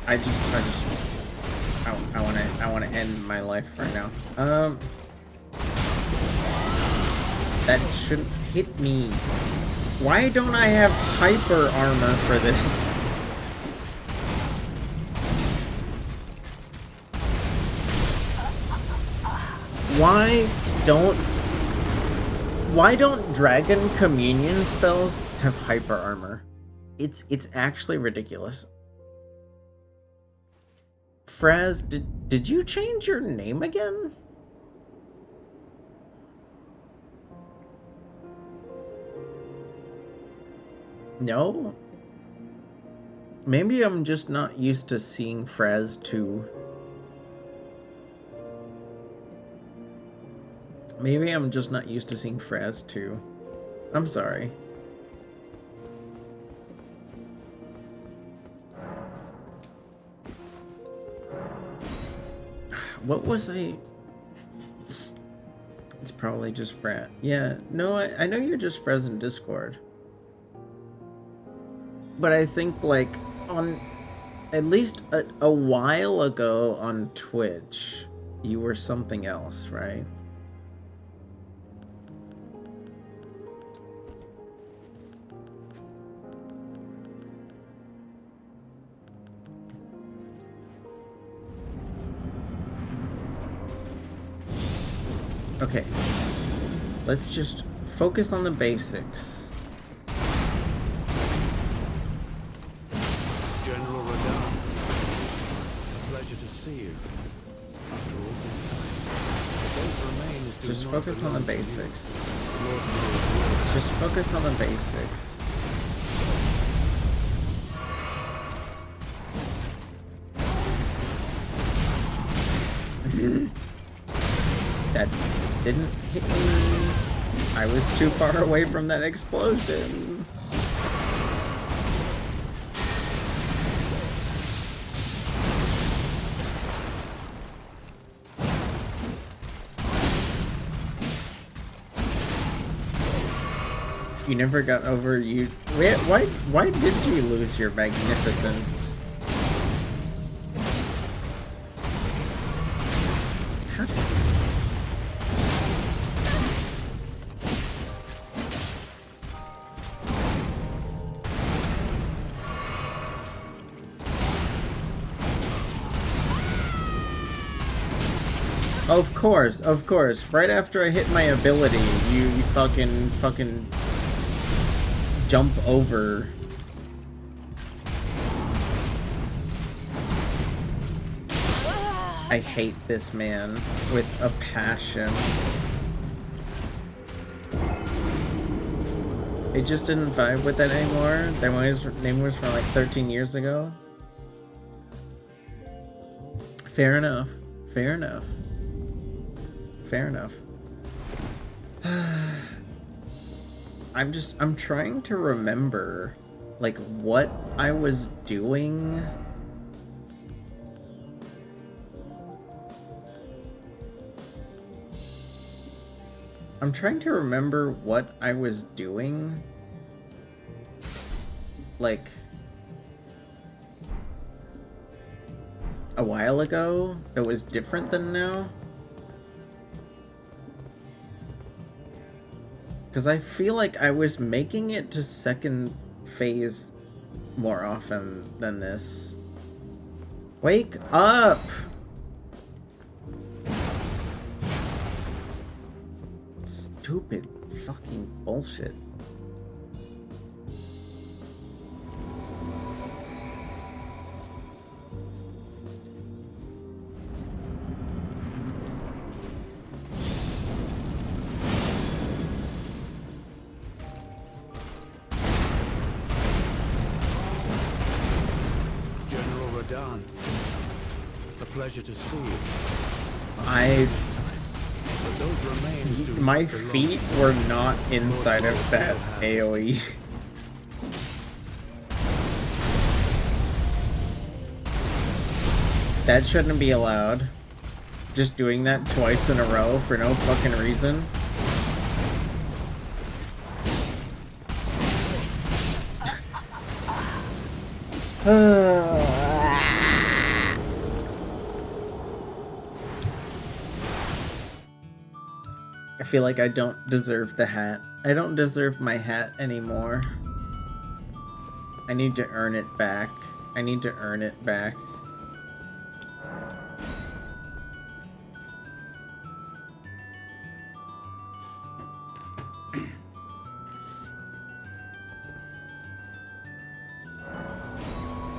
Speaker 1: I wanna end my life right now. That shouldn't hit me. Why don't I have hyper armor for this? Why don't dragon communion spells have hyper armor? It's actually ridiculous. Fraz, did you change your name again? No? Maybe I'm just not used to seeing Fraz 2. Maybe I'm just not used to seeing Fraz 2. I'm sorry. What was I... It's probably just Fraz. Yeah, no, I know you're just Fraz in Discord. But I think, like, on... At least a while ago on Twitch, you were something else, right? Okay, let's just focus on the basics.
Speaker 3: General Radahn, a pleasure to see you. After all this time, those remains do
Speaker 1: Just
Speaker 3: not
Speaker 1: focus on the
Speaker 3: belong to you.
Speaker 1: basics.
Speaker 3: Lord Mauve
Speaker 1: Just focus on the basics. That didn't hit me. I was too far away from that explosion. You never got over you. Wait, why did you lose your magnificence? How does... Of course. Right after I hit my ability, you fucking jump over. I hate this man with a passion. It just didn't vibe with that anymore. That name was from like 13 years ago. Fair enough. Fair enough. Fair enough. I'm trying to remember, like, what I was doing. I'm trying to remember what I was doing, like, a while ago that was different than now. Because I feel like I was making it to second phase more often than this. Wake up! Stupid fucking bullshit.
Speaker 3: General Radahn, a pleasure to see you. But those remains do
Speaker 1: My
Speaker 3: not belong
Speaker 1: feet
Speaker 3: to you.
Speaker 1: were not inside of that AoE. That shouldn't be allowed. Just doing that twice in a row for no fucking reason. I feel like I don't deserve the hat. I don't deserve my hat anymore. I need to earn it back. I need to earn it back.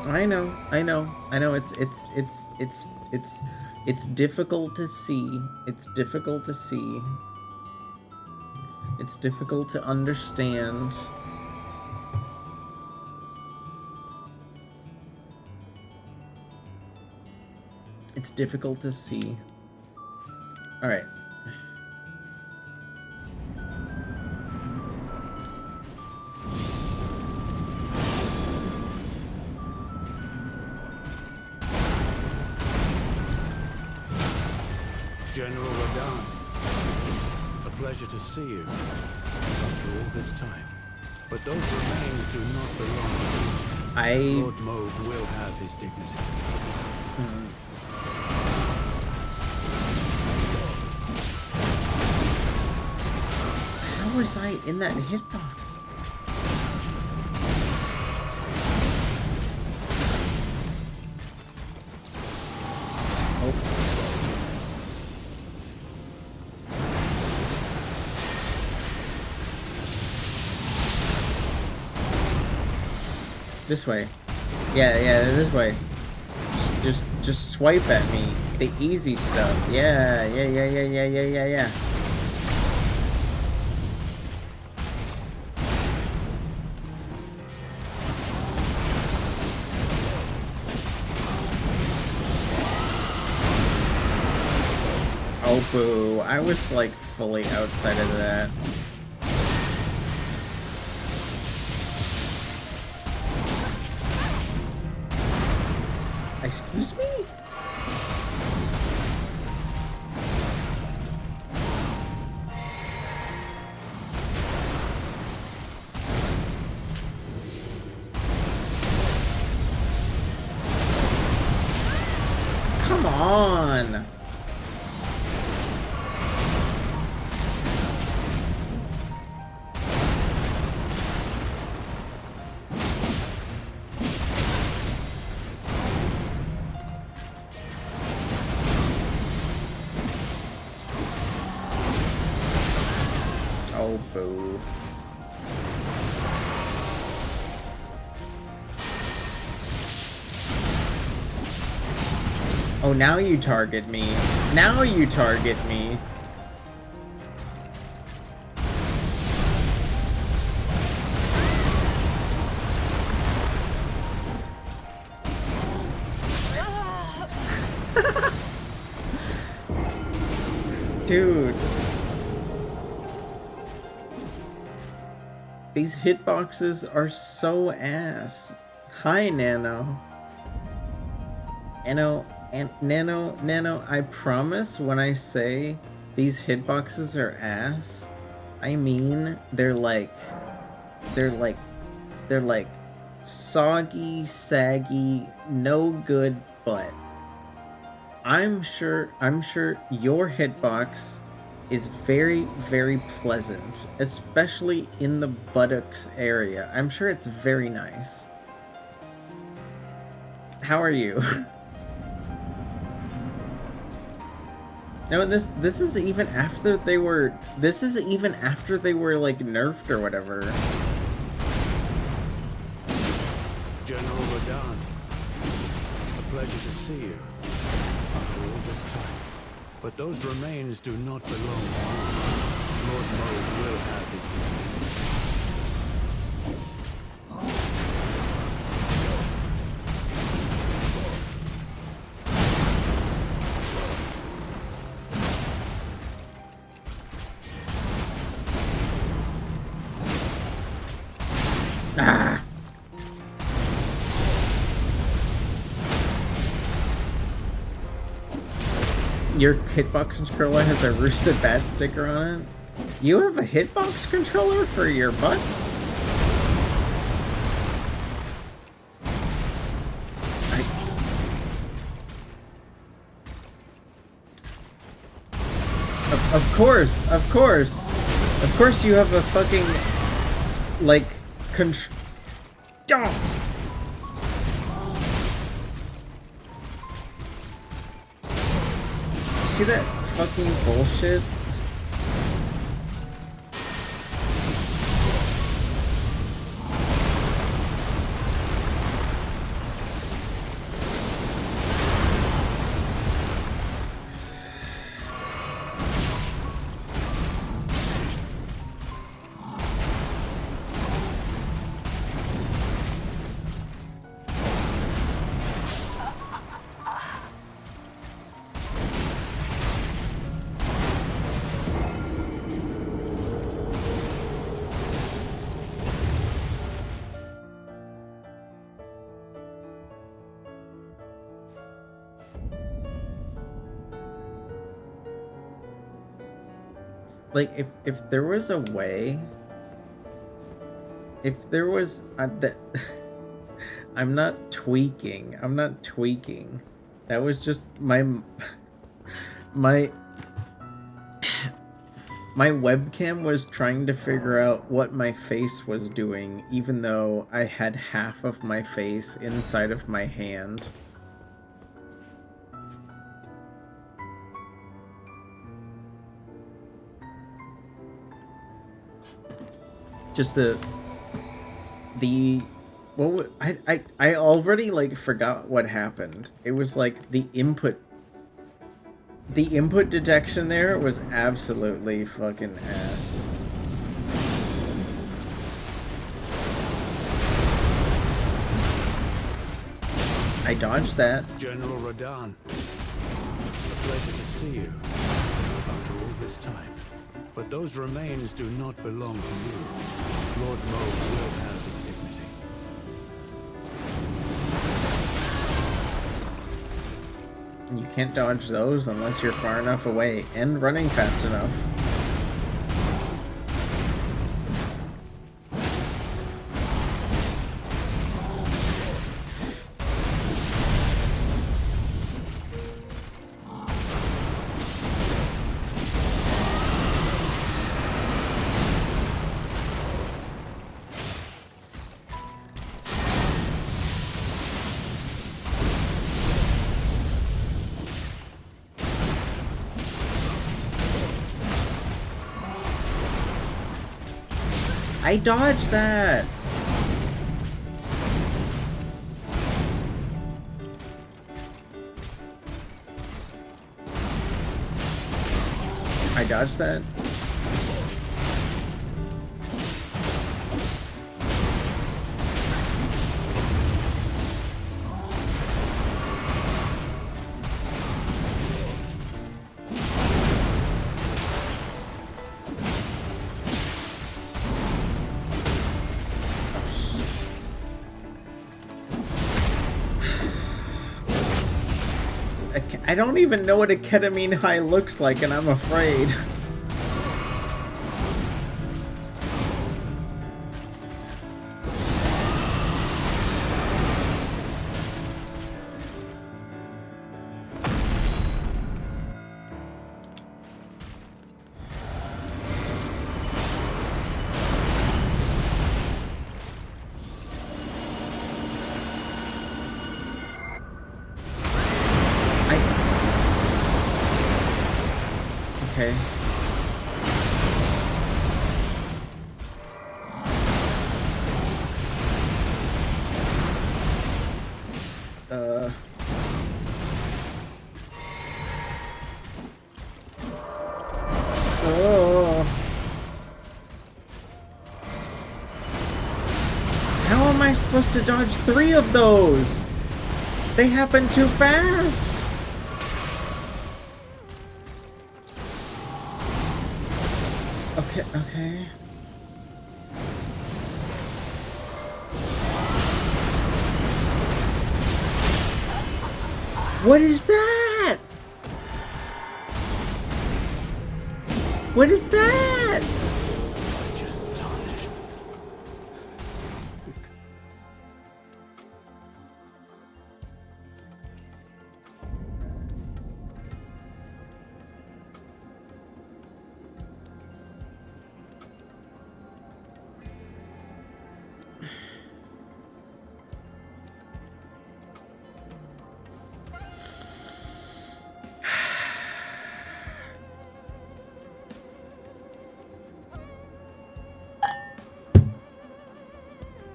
Speaker 1: I know. It's difficult to see. It's difficult to see. It's difficult to understand. It's difficult to see. All right.
Speaker 3: General Radahn, a pleasure to see you after all this time. But those remains do not belong to you. Lord Mauve will have his dignity.
Speaker 1: was I in that hitbox? Oh. This way. Yeah, this way. Just swipe at me. The easy stuff. Yeah. Oh, boo. I was, like, fully outside of that. Excuse me? Come on! Oh, boo. Oh, now you target me. Now you target me. Dude. These hitboxes are so ass. Hi, Nano. Nano, I promise when I say these hitboxes are ass, I mean they're like soggy, saggy, no good butt. I'm sure your hitbox is very, very pleasant, especially in the buttocks area. I'm sure it's very nice. How are you? No, this is even after they were like nerfed or whatever.
Speaker 3: General Radahn, a pleasure to see you after all this time. But those remains do not belong to you. Lord Mode will have his domain.
Speaker 1: Ah! Your hitbox controller has a roosted bat sticker on it? You have a hitbox controller for your butt? Of course you have a fucking, like, See that fucking bullshit? Like, if there was a way, if there was that, I'm not tweaking. That was just my My webcam was trying to figure out what my face was doing, even though I had half of my face inside of my hand. Just I already like forgot what happened. It was like the input detection there was absolutely fucking ass. I dodged that.
Speaker 3: General Radahn, a pleasure to see you after all this time. But those remains do not belong to you. Lord Moe will have his dignity.
Speaker 1: You can't dodge those unless you're far enough away and running fast enough. I dodged that! I dodged that? I don't even know what a ketamine high looks like, and I'm afraid. Okay. Oh. How am I supposed to dodge 3 of those? They happen too fast. Okay. What is that? What is that?
Speaker 3: Just astonished.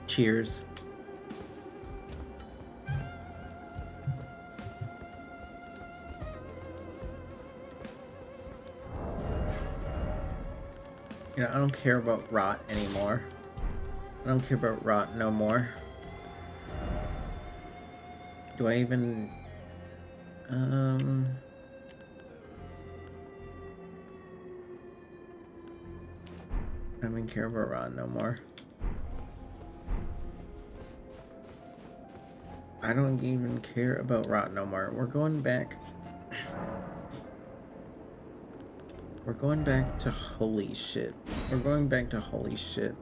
Speaker 1: Cheers. You know, I don't care about rot anymore. I don't care about rot no more. Do I even... I don't even care about rot no more. I don't even care about rot no more. We're going back. We're going back to holy shit. We're going back to holy shit.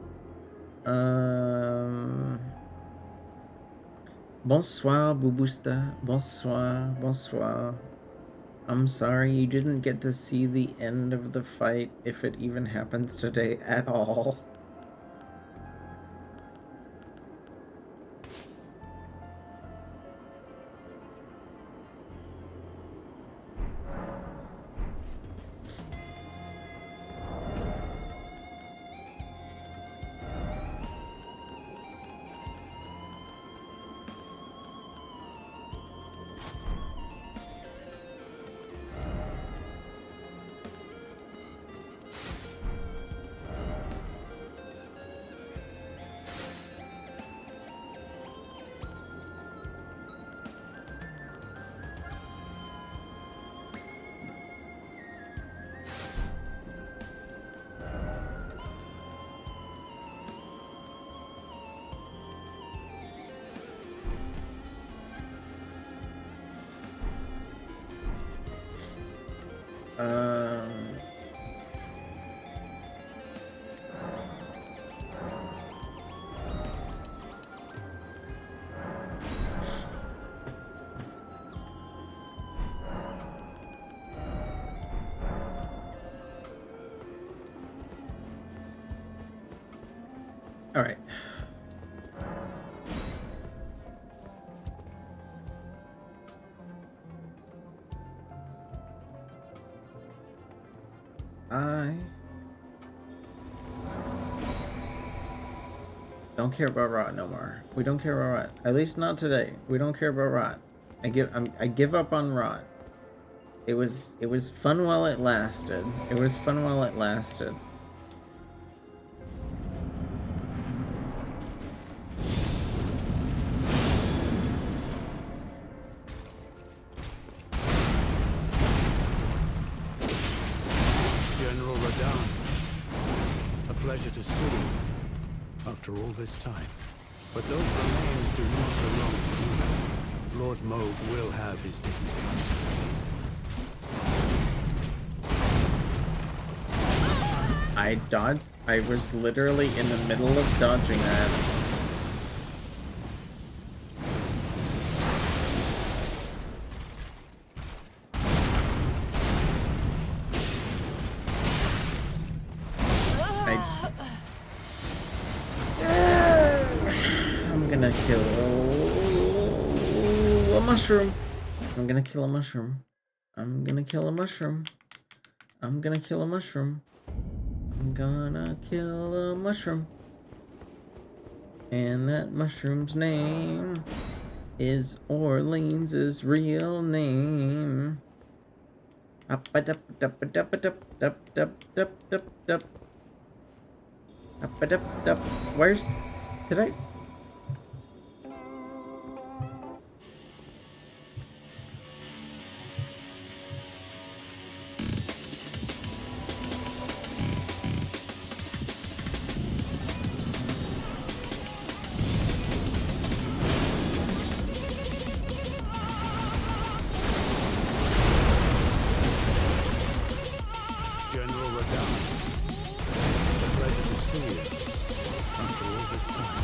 Speaker 1: Bonsoir, Bubusta. Bonsoir, bonsoir. I'm sorry you didn't get to see the end of the fight, if it even happens today at all. All right. I don't care about Rot no more. We don't care about Rot. At least not today. We don't care about Rot. I give up on Rot. It was fun while it lasted. It was fun while it lasted.
Speaker 3: General Radahn, a pleasure to see you after all this time. But those remains do not belong to you. Lord Moog will have his dignity.
Speaker 1: I dodged. I was literally in the middle of dodging that. I'm gonna kill a mushroom. I'm gonna kill a mushroom. I'm gonna kill a mushroom. I'm gonna kill a mushroom. I'm gonna kill a mushroom. And that mushroom's name is Orleans' real name. Where's... Did I...
Speaker 3: General Radahn, a pleasure to see you after all this time.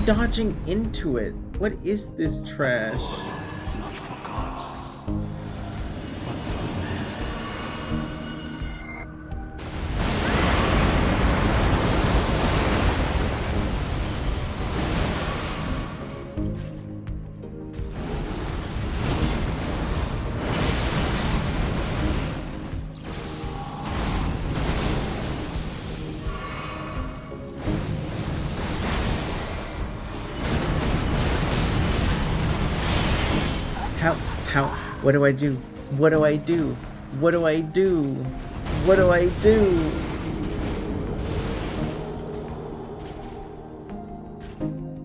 Speaker 1: I'm dodging into it. What is this trash?
Speaker 3: Not for gods, but for men.
Speaker 1: How, what do I do? What do I do? What do I do? What do I do?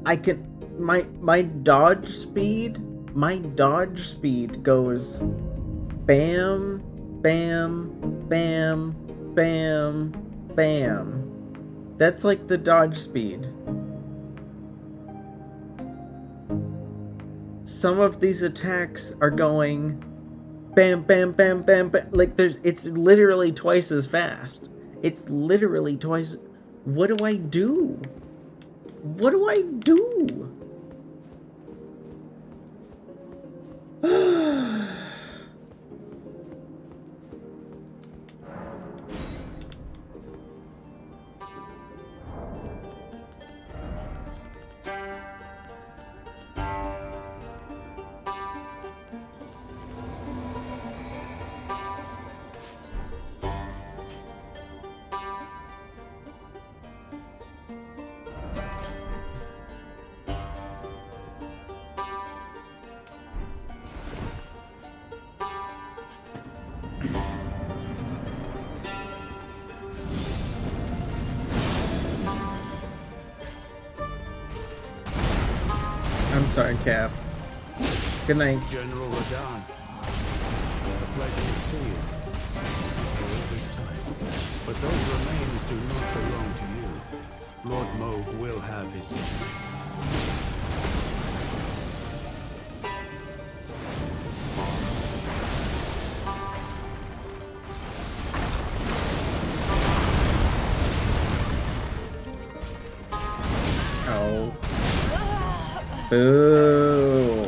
Speaker 1: I can, my dodge speed goes bam, bam, bam, bam, bam. That's like the dodge speed. Some of these attacks are going bam, bam, bam, bam, bam. Like it's literally twice as fast. It's literally twice. What do I do? What do I do? I'm sorry, Cap. Good night.
Speaker 3: General Radahn, a pleasure to see you. All this time. But those remains do not belong to you. Lord Moog will have his dignity.
Speaker 1: Oh. Boo.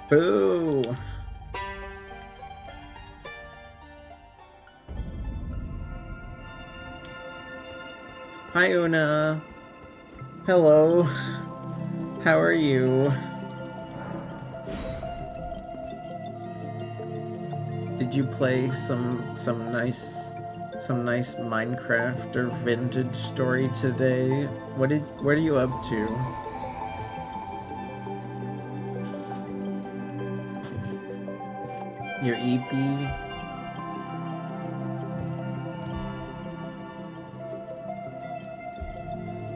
Speaker 1: Boo. Hi, Una. Hello. How are you? Did you play some nice Minecraft or vintage story today? What are you up to? Your EP?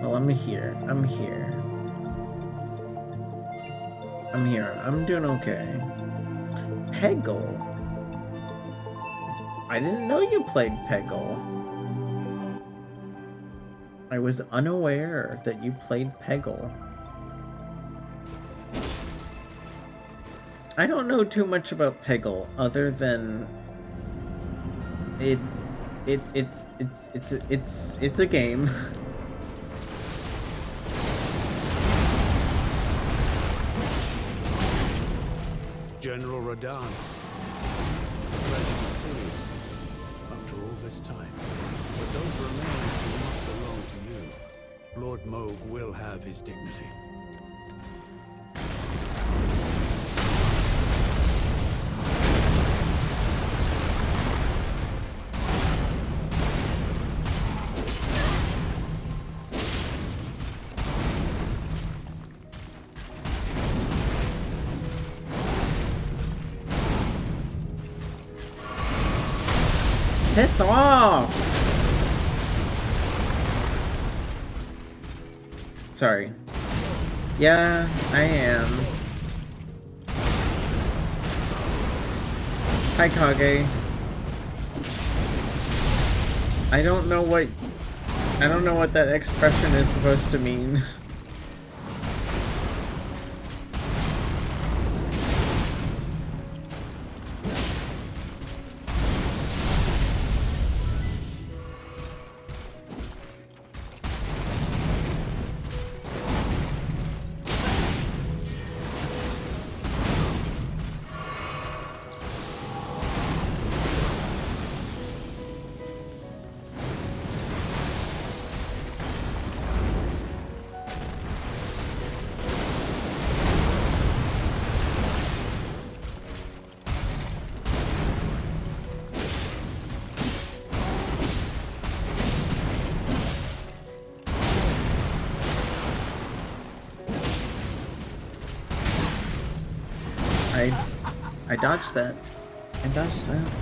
Speaker 1: Well, I'm here. I'm doing okay. Peggle. I didn't know you played Peggle. I was unaware that you played Peggle. I don't know too much about Peggle other than it's a game.
Speaker 3: General Radahn, a pleasure to see you. After all this time. But those remains do not belong to you. Lord Moog will have his dignity.
Speaker 1: Piss off! Sorry. Yeah, I am. Hi, Kage. I don't know what that expression is supposed to mean.
Speaker 6: I dodged that. I dodged that.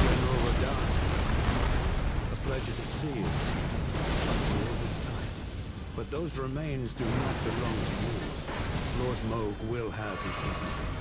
Speaker 3: General Radahn, a pleasure to see you. After all this time. But those remains do not belong to you. Lord Moog will have his dignity.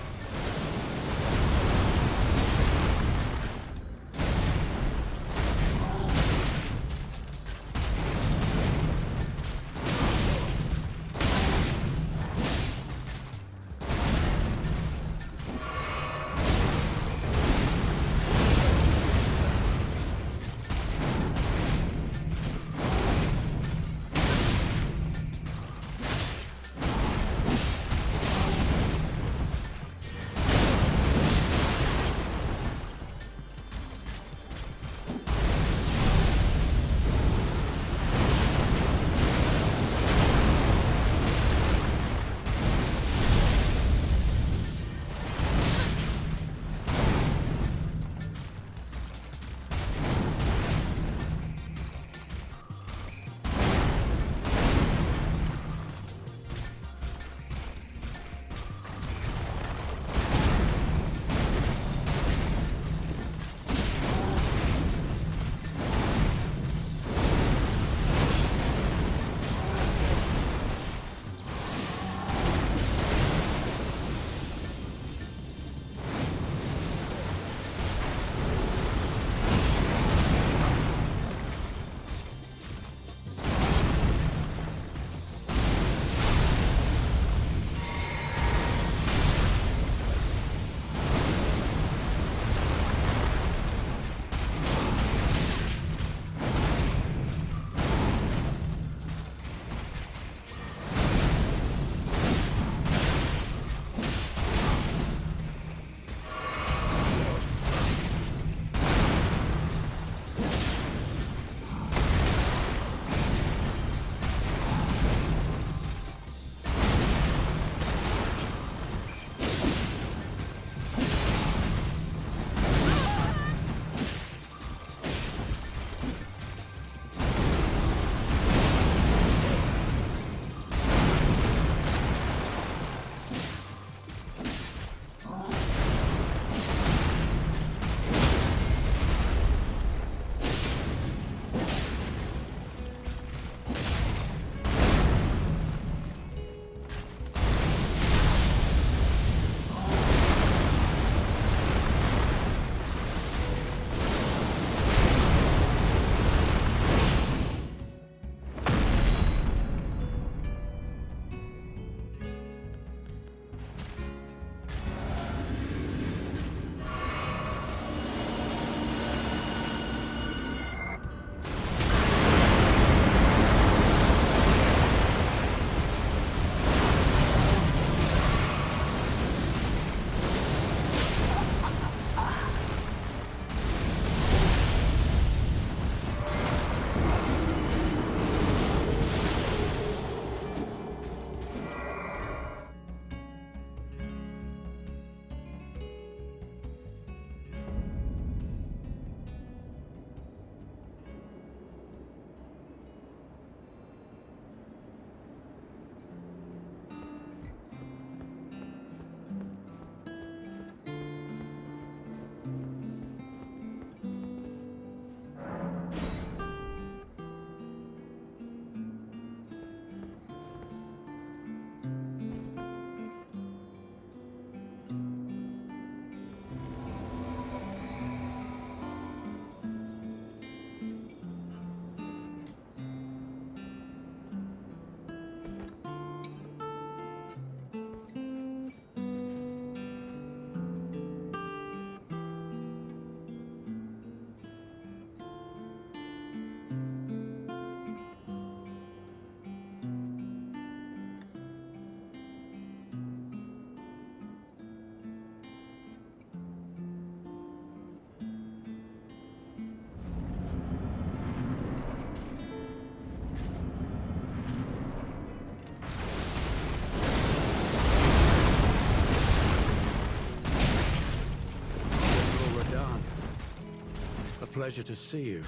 Speaker 3: pleasure to see you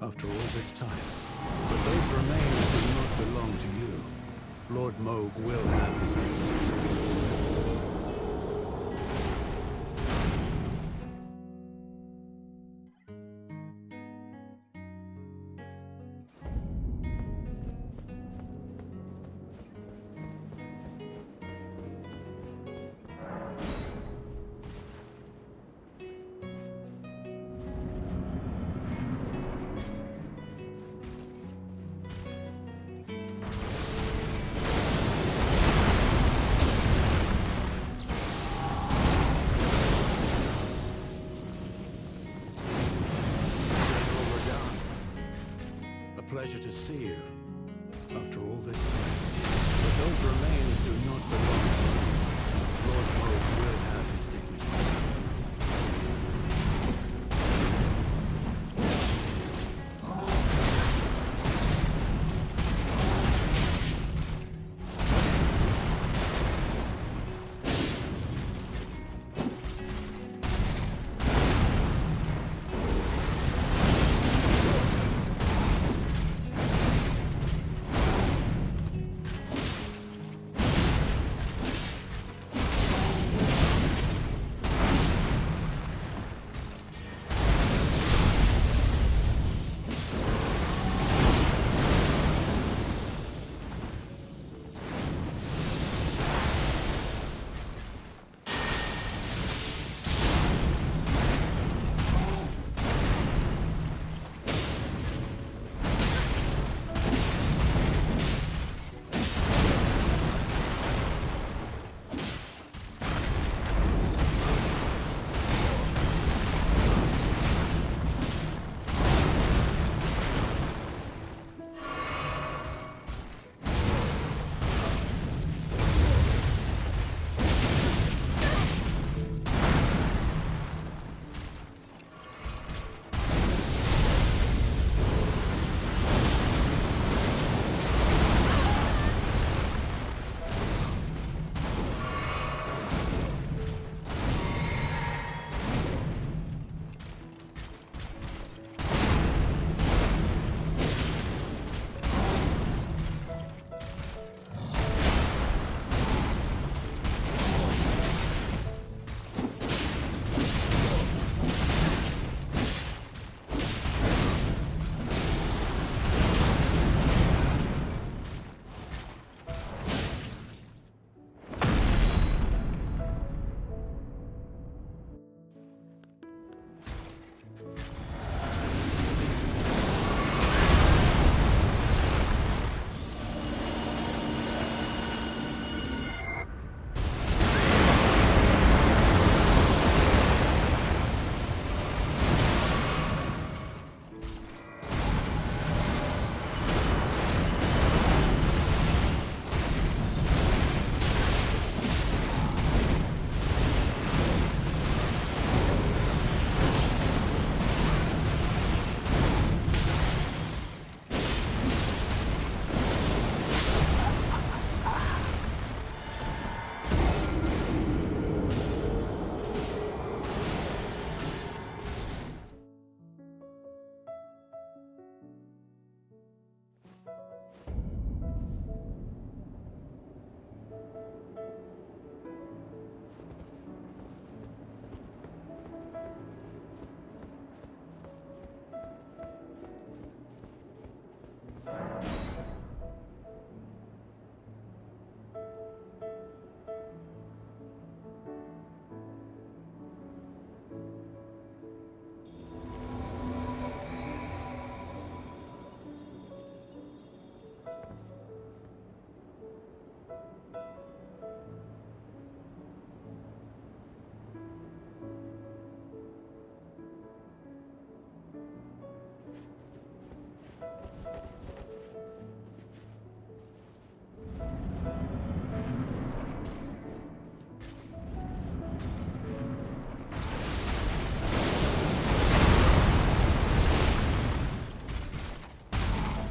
Speaker 3: after all this time. But those remains do not belong to you. Lord Moog will have his dignity. Pleasure to see you after all this time. But those remains do not belong to you. Lord Moog will have his dignity.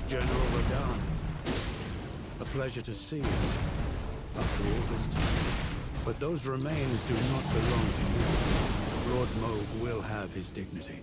Speaker 3: General Radahn, a pleasure to see you after all this time. But those remains do not belong to you. Lord Moog will have his dignity.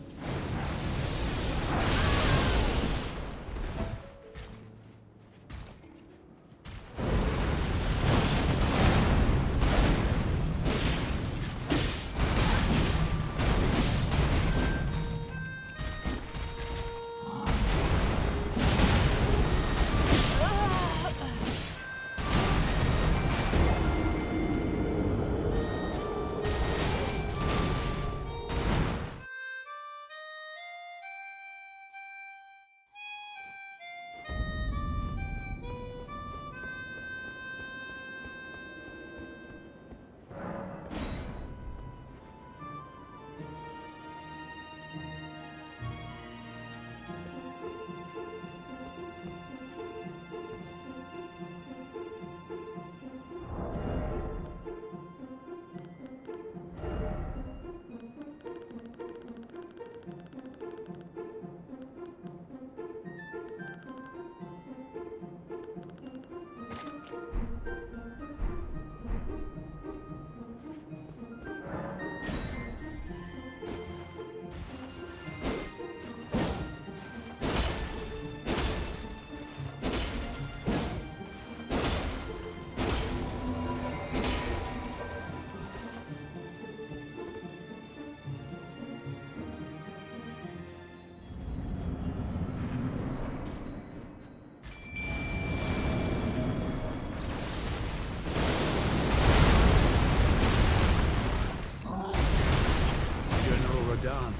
Speaker 3: Radahn.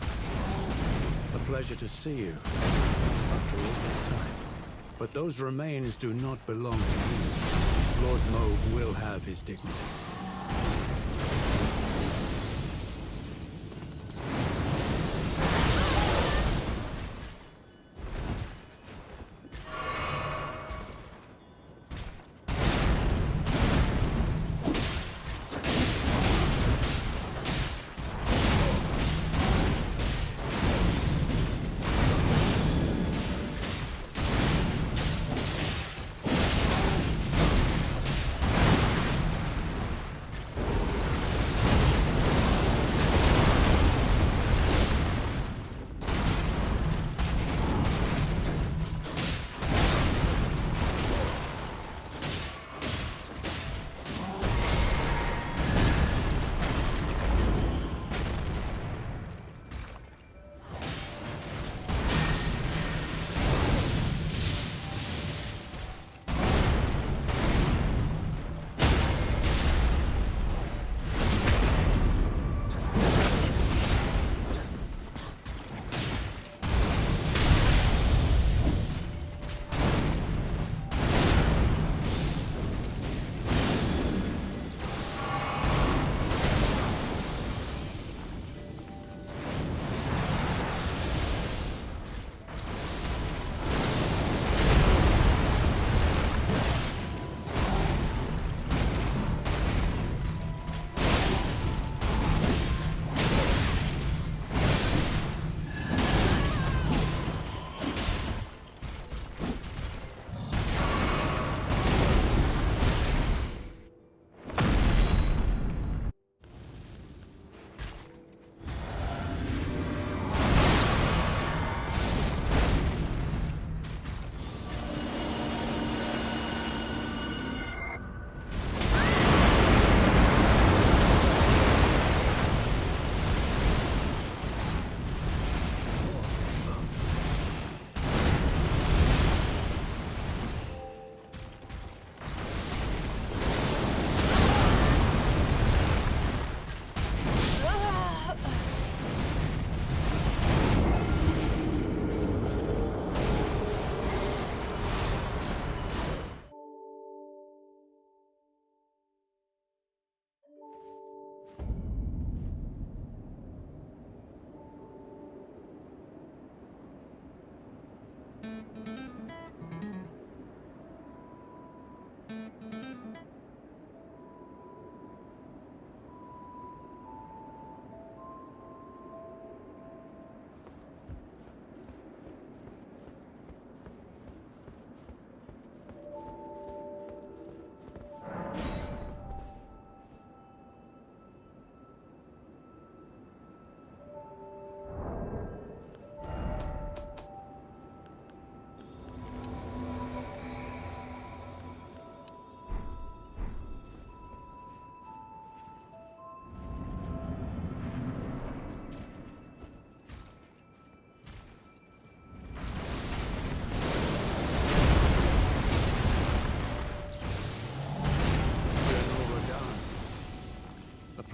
Speaker 3: A pleasure to see you after all this time. But those remains do not belong to you. Lord Mauve will have his dignity.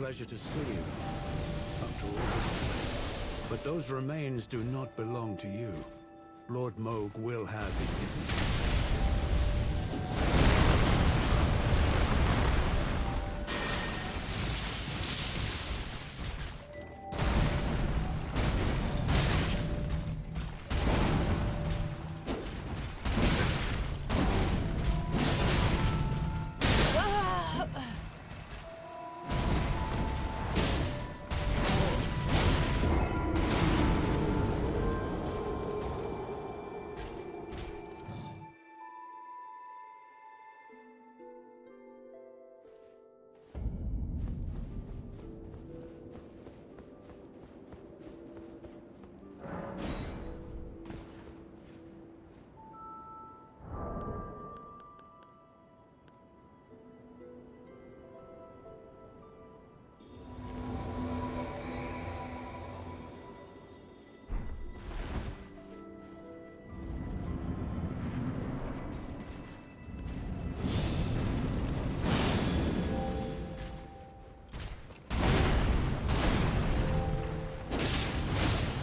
Speaker 3: pleasure to see you. After all this time. But those remains do not belong to you. Lord Moog will have his dignity.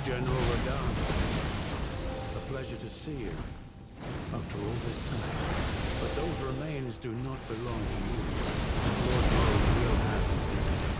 Speaker 3: General Radahn, a pleasure to see you after all this time. But those remains do not belong to you. Lord Moog will have his dignity.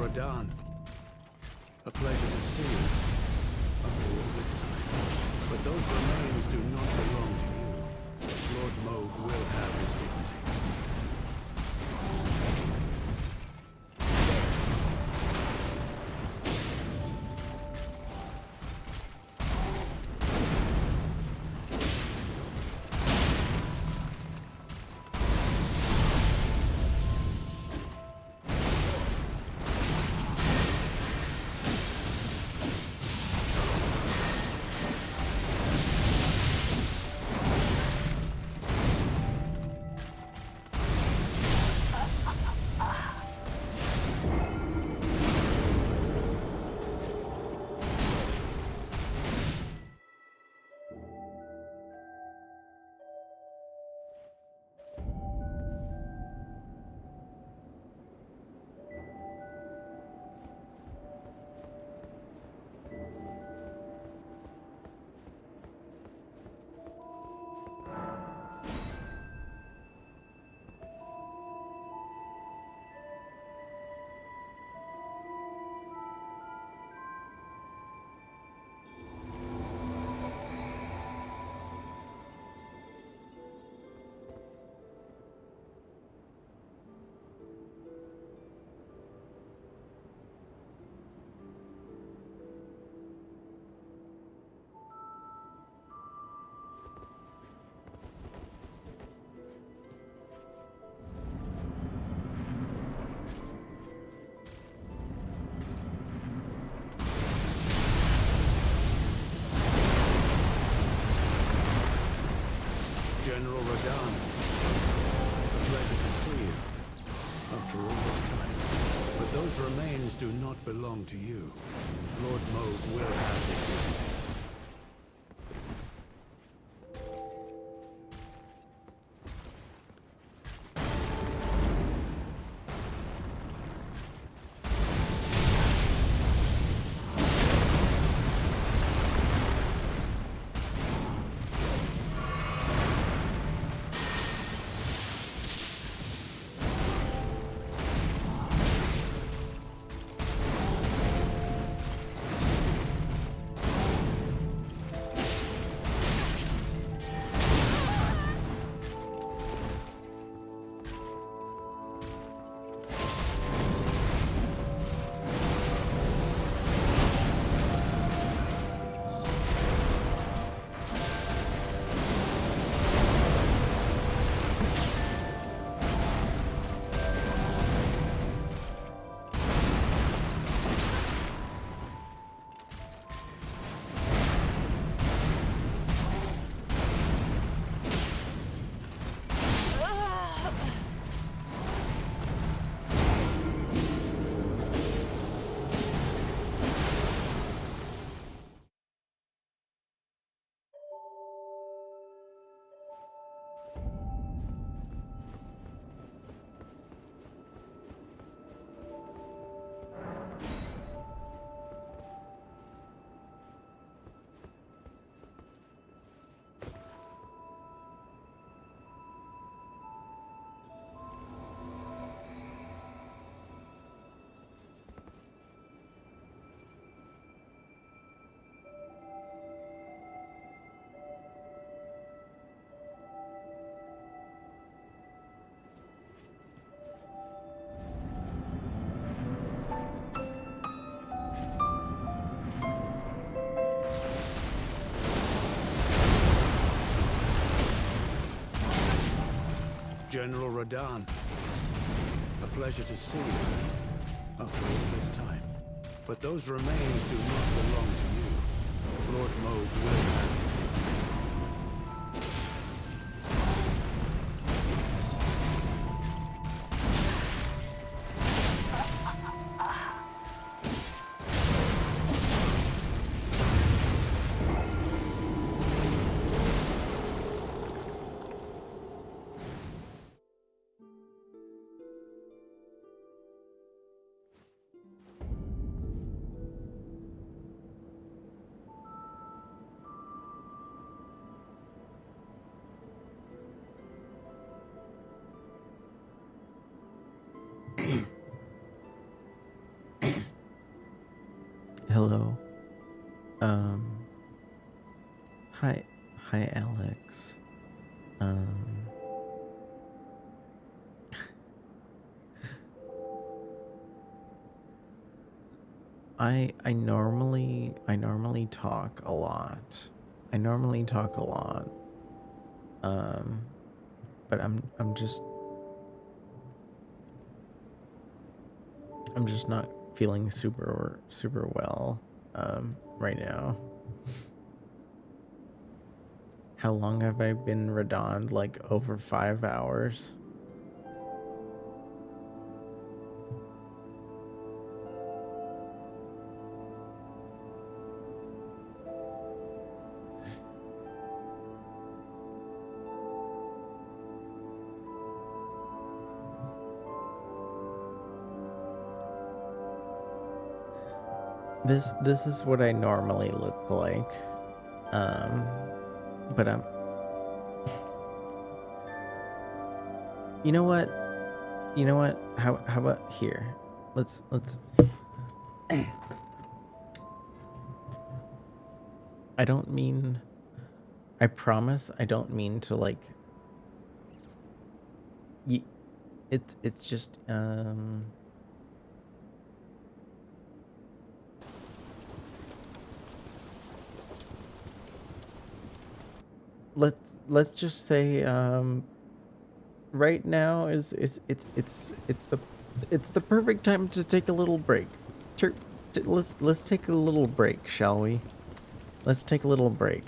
Speaker 3: Radahn, a pleasure to see you after all this time. But those remains do not belong to you. Lord Moog will have his dignity. General Radahn, a pleasure to see you after all this time. But those remains do not belong to you. Lord Moog will have his dignity. General Radahn. A pleasure to see you after all this time. But those remains do not belong to you. Lord Moog will have his day.
Speaker 1: Hello. Hi, Alex. I normally talk a lot. I normally talk a lot. But I'm just not feeling super well right now. How long have I been Radahn? Like over 5 hours. This is what I normally look like. But I'm You know what? You know what? How about here? Let's I don't mean I promise I don't mean to like it's just let's just say right now it's the perfect time to take a little break. Let's take a little break, shall we? Let's take a little break.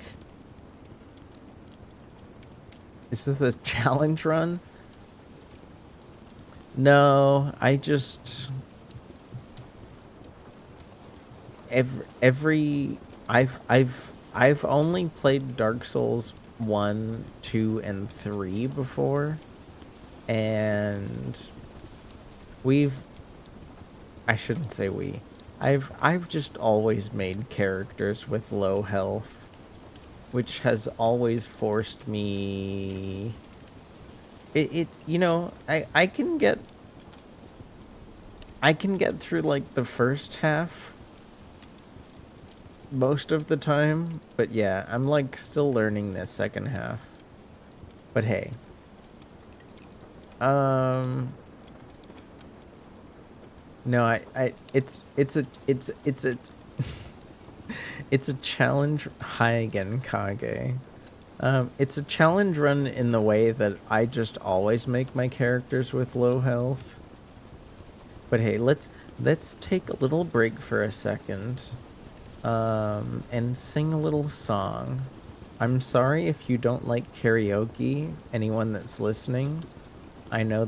Speaker 1: Is this a challenge run? No, I just I've only played Dark Souls 1, 2, and 3 before, and I shouldn't say we. I've just always made characters with low health, which has always forced me. You know, I can get through like the first half most of the time, but yeah, I'm like still learning this second half. But hey, no, it's a it's a challenge. Hi again, Kage. It's a challenge run in the way that I just always make my characters with low health. But hey, let's take a little break for a second, and sing a little song. I'm sorry if you don't like karaoke, anyone that's listening. I know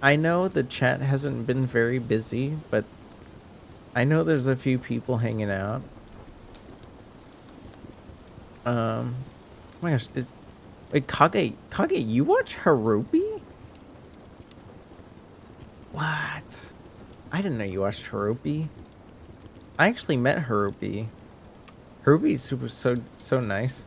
Speaker 1: I know the chat hasn't been very busy, but I know there's a few people hanging out. Oh my gosh, wait, Kage, you watch Harupi? What? I didn't know you watched Harupi. I actually met Harupi. Harupi's so nice.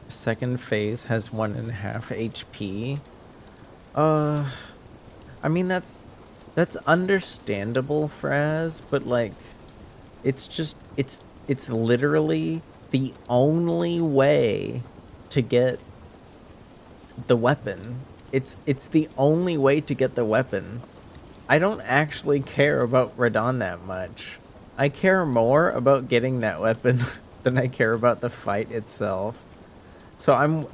Speaker 1: Second phase has 1.5 HP. I mean that's understandable, Fraz, but like it's literally the only way to get the weapon. It's the only way to get the weapon. I don't actually care about Radahn that much. I care more about getting that weapon than I care about the fight itself. So I'm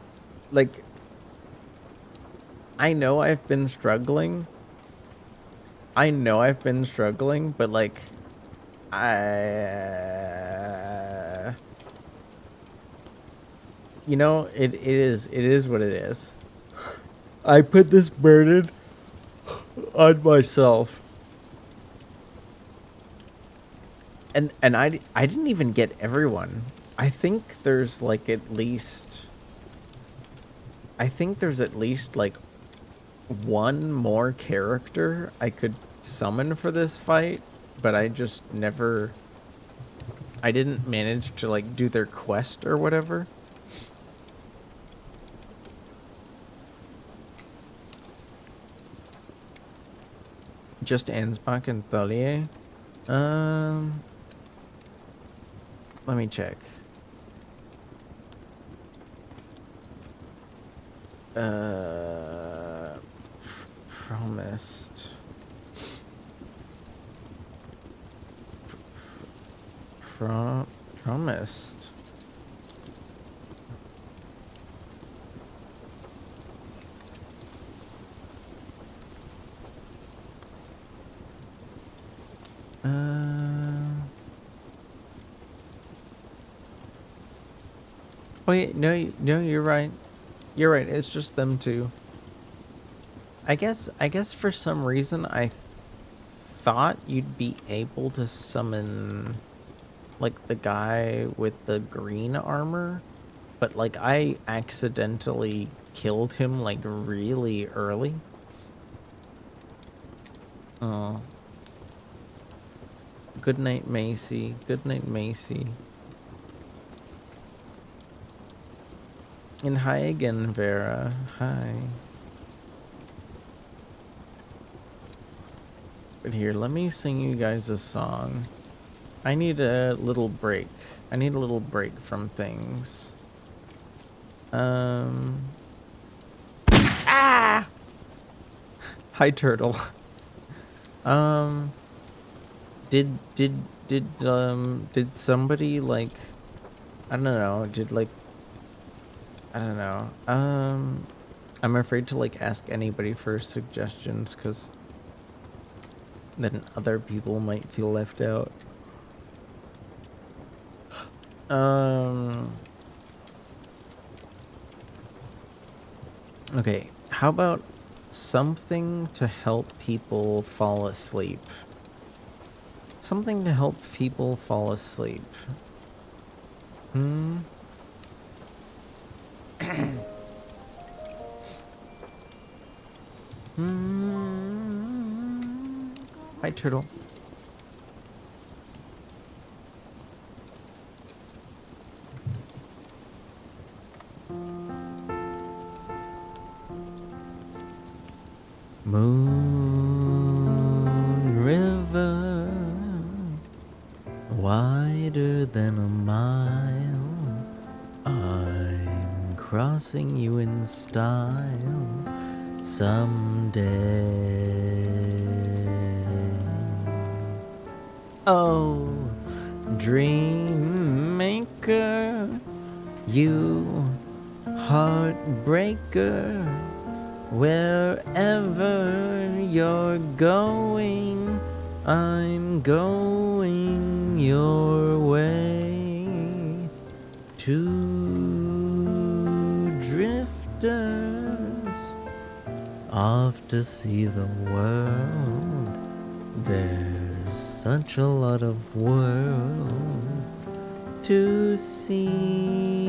Speaker 1: like, I know I've been struggling. But like, you know, it is what it is. I put this burden on myself. And I didn't even get everyone. I think there's at least like one more character I could summon for this fight, but I just never, I didn't manage to like do their quest or whatever. Just Ansbach and Thalier. Let me check. Promised. Promised. Wait, no, you're right. You're right. It's just them two. I guess for some reason I thought you'd be able to summon like the guy with the green armor, but like I accidentally killed him like really early. Oh. Good night, Macy. Good night, Macy. And hi again, Vera. Hi. But here, let me sing you guys a song. I need a little break. I need a little break from things. Ah! Hi, Turtle. Did somebody like, I don't know, I don't know. I'm afraid to like ask anybody for suggestions because then other people might feel left out. Okay, how about something to help people fall asleep? Something to help people fall asleep. Hi, Turtle. Moon River, wider than a mile, I'm crossing you in style someday. Oh, dream maker, you heartbreaker, wherever you're going, I'm going your way. Two drifters off to see the world. There's such a lot of world to see.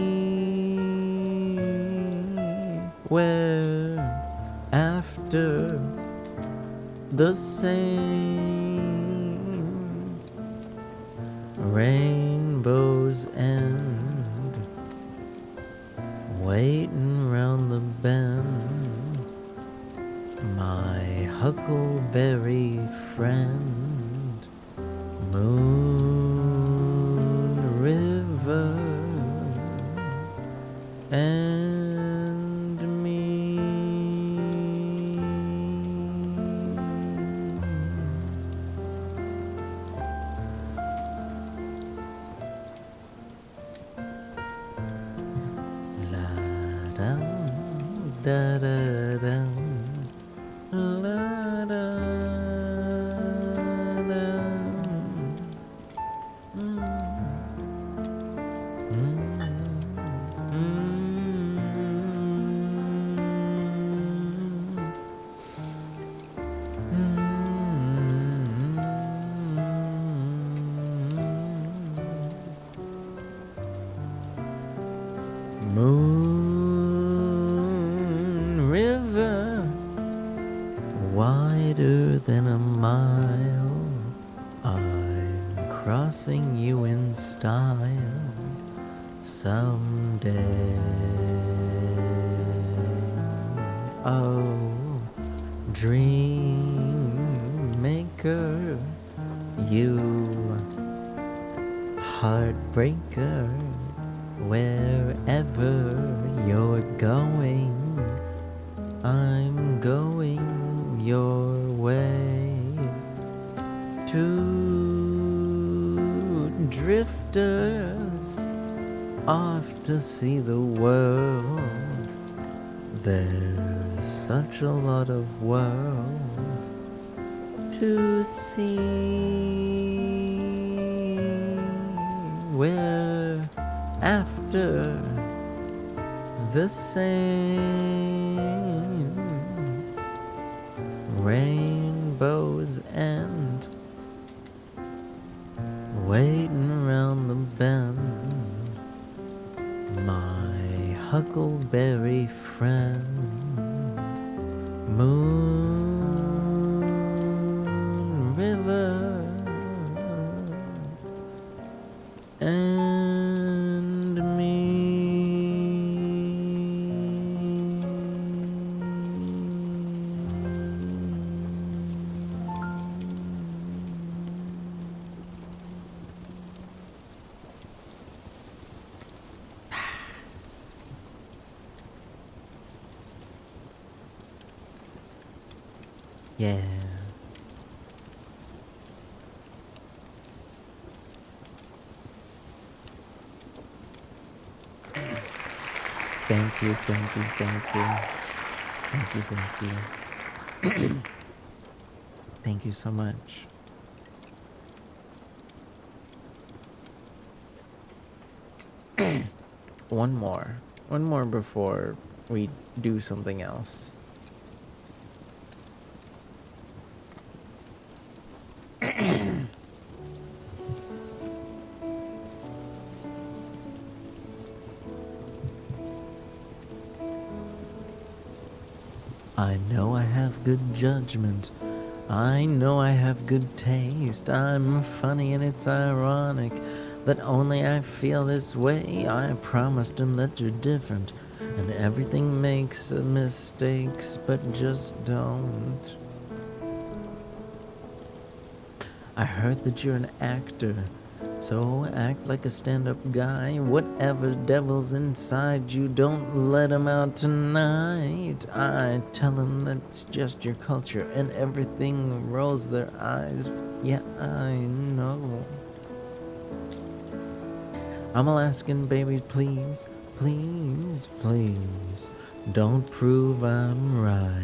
Speaker 1: Where after the same rainbows end, waiting round the bend, my huckleberry friend, Moon River and me. da da da. La da da. Moon River, wider than a mile. I'm crossing you in style someday. Oh, dream maker, you heartbreaker, wherever you're going, I'm going your way. Two drifters off to see the world. There's such a lot of world to see. We're after the same rainbow's end, waiting around the bend. My huckleberry friend, Moon River, and me. Yeah. Thank you, thank you, thank you. Thank you, thank you. Thank you so much. One more. One more before we do something else. I know I have good judgment. I know I have good taste. I'm funny and it's ironic that only I feel this way. I promised him that you're different and everything makes mistakes, but just don't. I heard that you're an actor, so act like a stand-up guy. Whatever devil's inside you, don't let him out tonight. I tell him that's just your culture and everything rolls their eyes. Yeah, I know. I'm asking, baby, please, please, please, don't prove I'm right.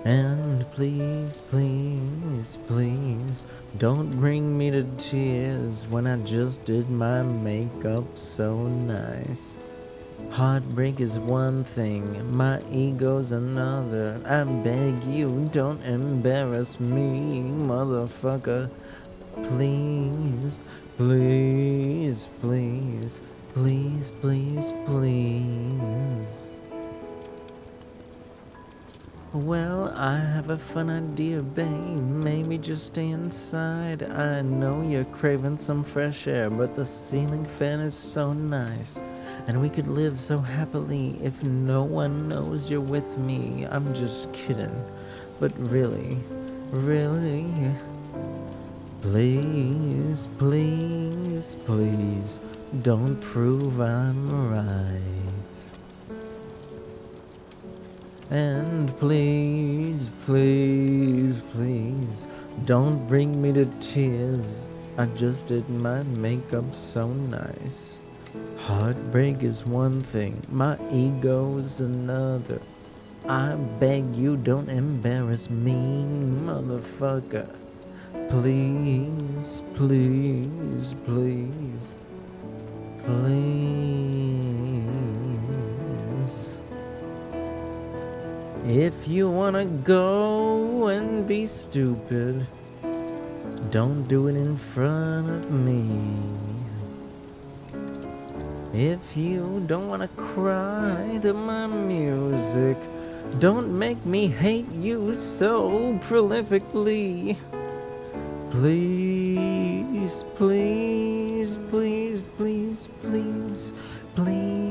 Speaker 1: And please, please, please, don't bring me to tears when I just did my makeup so nice. Heartbreak is one thing, my ego's another. I beg you, don't embarrass me, motherfucker. Please, please, please, please, please, please. Well, I have a fun idea, babe. Maybe just stay inside. I know you're craving some fresh air, but the ceiling fan is so nice. And we could live so happily if no one knows you're with me. I'm just kidding. But really, really, please, please, please, don't prove I'm right. And please, please, please, don't bring me to tears. I just did my makeup so nice. Heartbreak is one thing, my ego's another. I beg you, don't embarrass me, motherfucker. Please, please, please, please. If you wanna go and be stupid, don't do it in front of me. If you don't wanna cry to my music, don't make me hate you so prolifically. Please, please, please, please, please, please.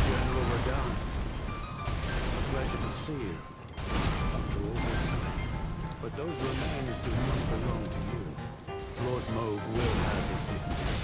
Speaker 3: General Radahn. A pleasure to see you. After all this time. But those remains do not belong to you. Lord Moog will have his dignity.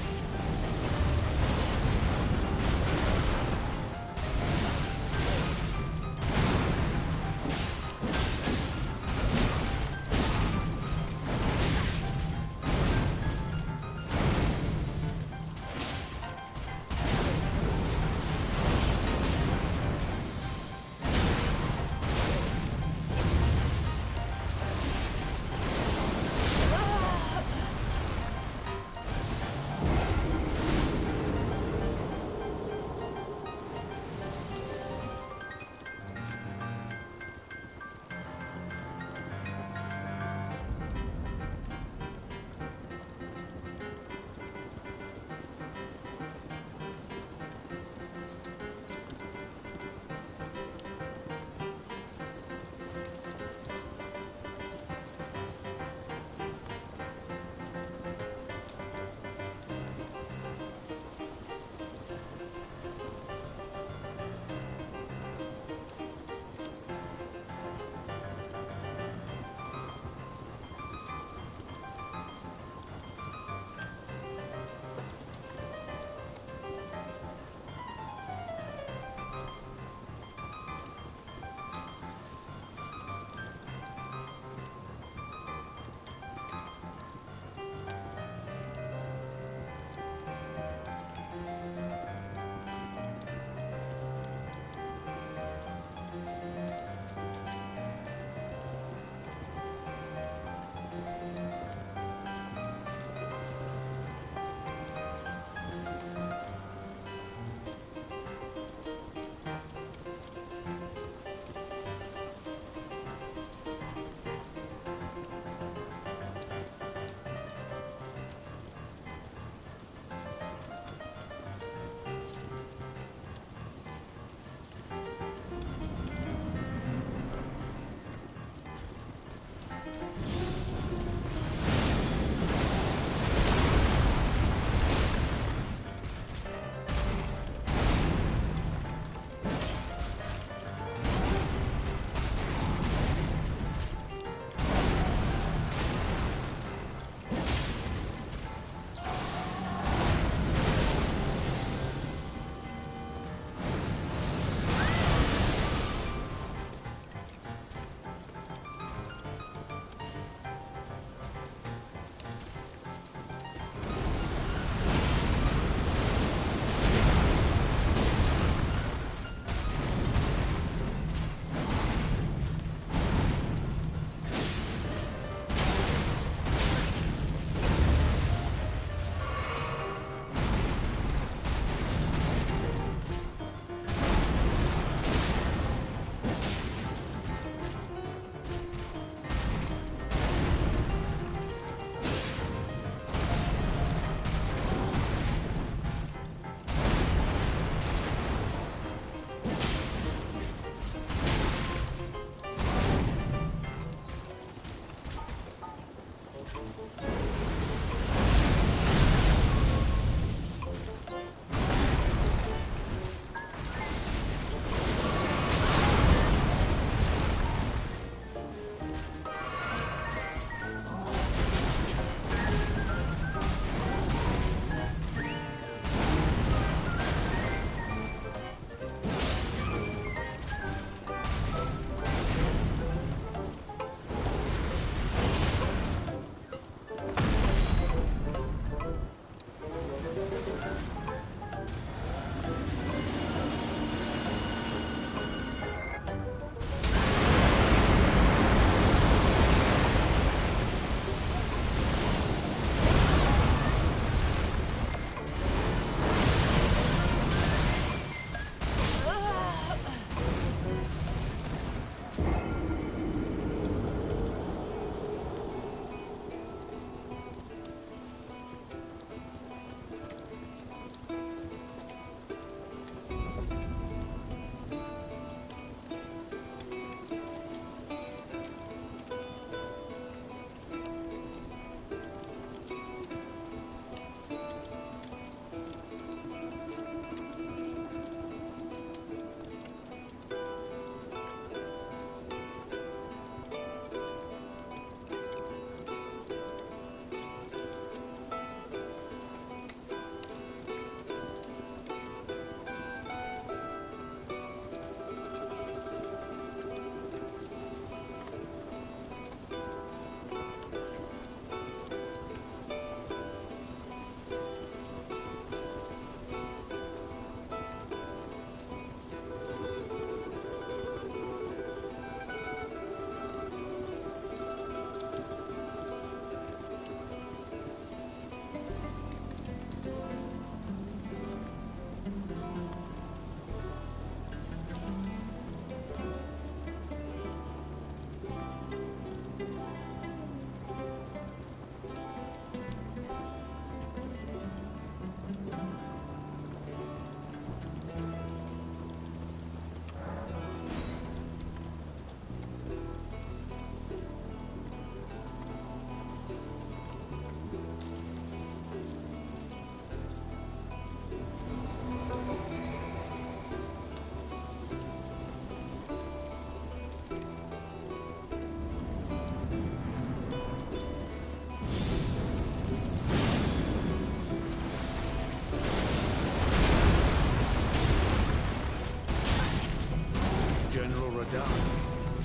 Speaker 3: Radahn.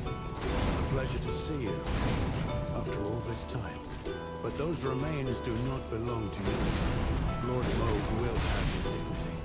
Speaker 3: A pleasure to see you after all this time. But those remains do not belong to you. Lord Moog will have his dignity.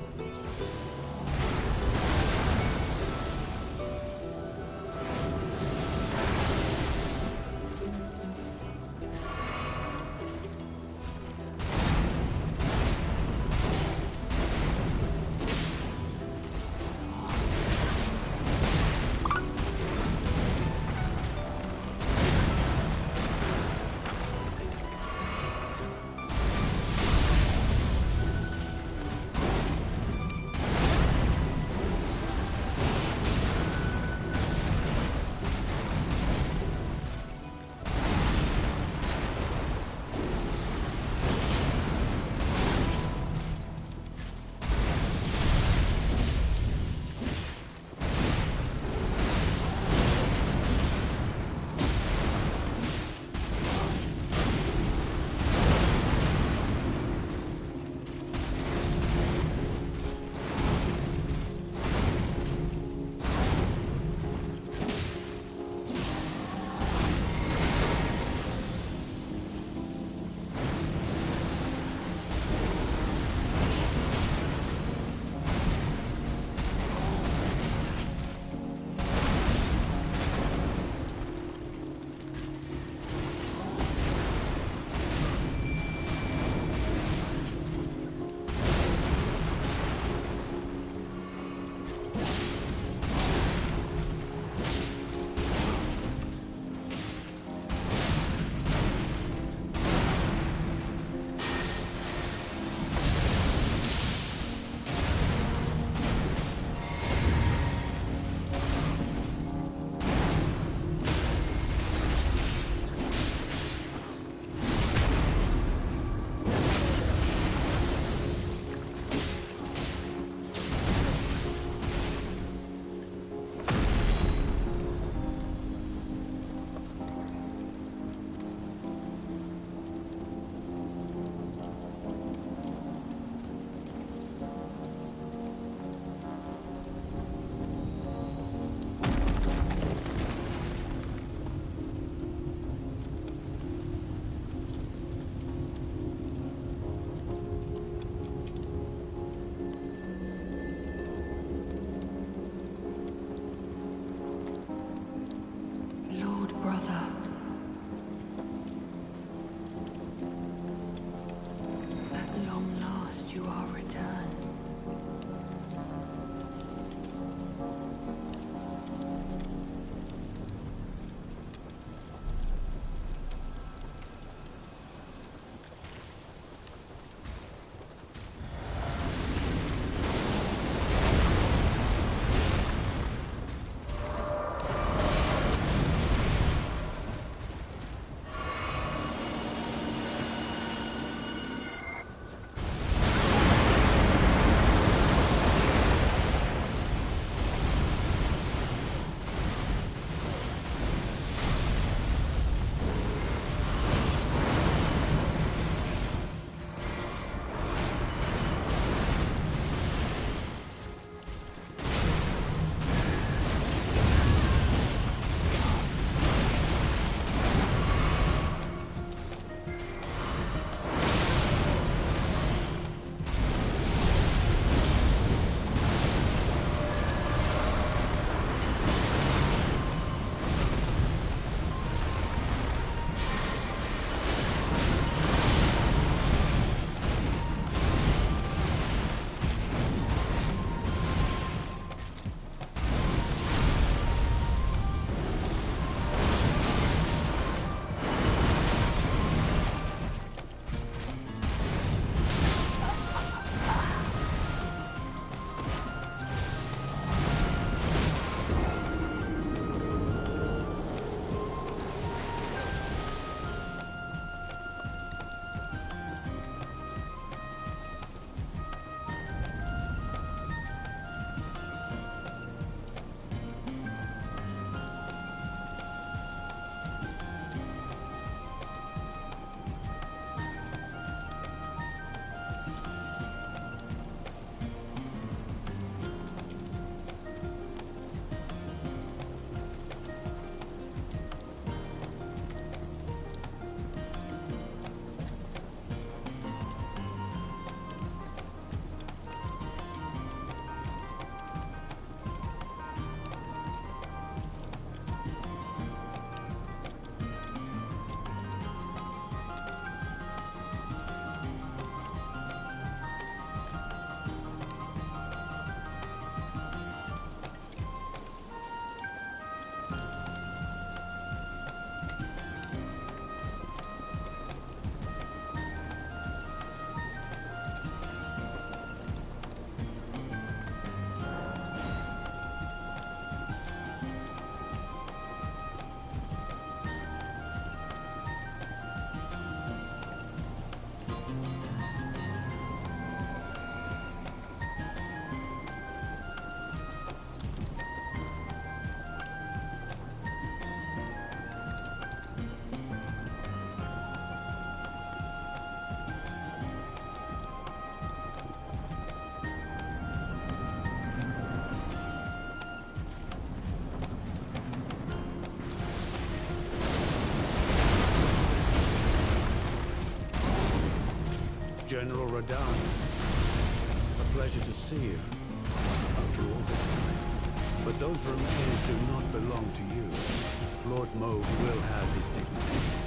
Speaker 3: General Radahn. A pleasure to see you after all this time. But those remains do not belong to you. Lord Mauve will have his dignity.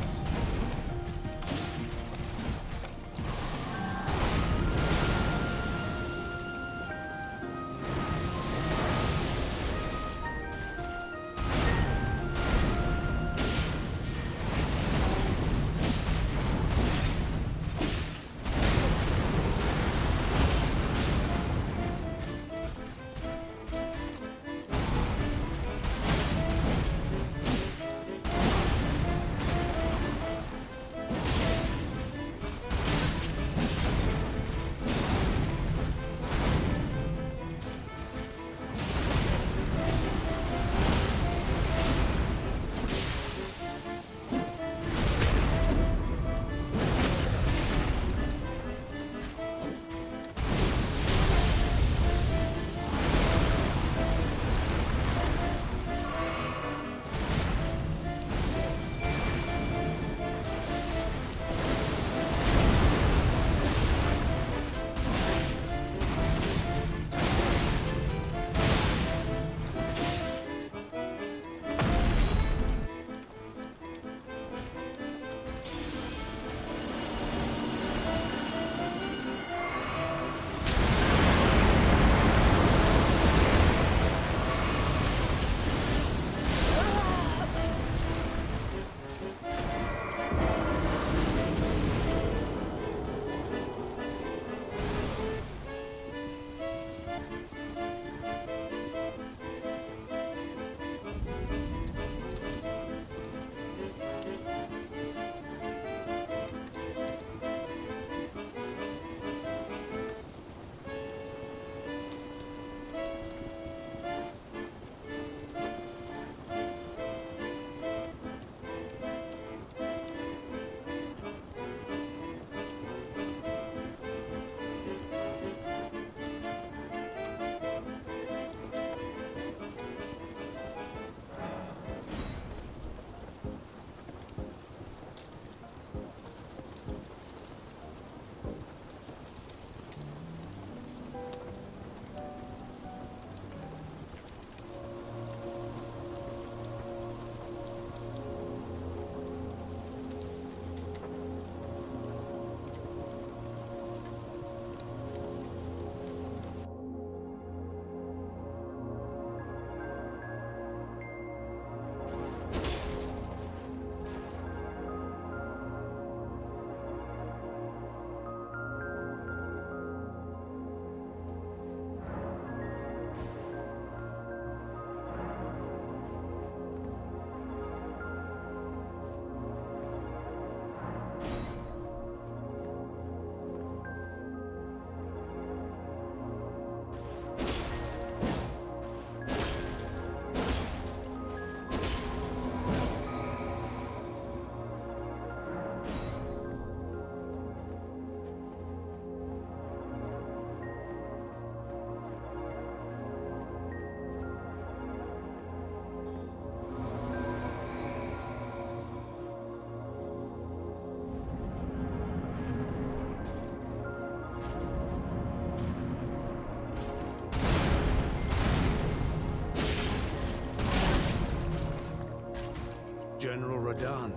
Speaker 3: General Radahn.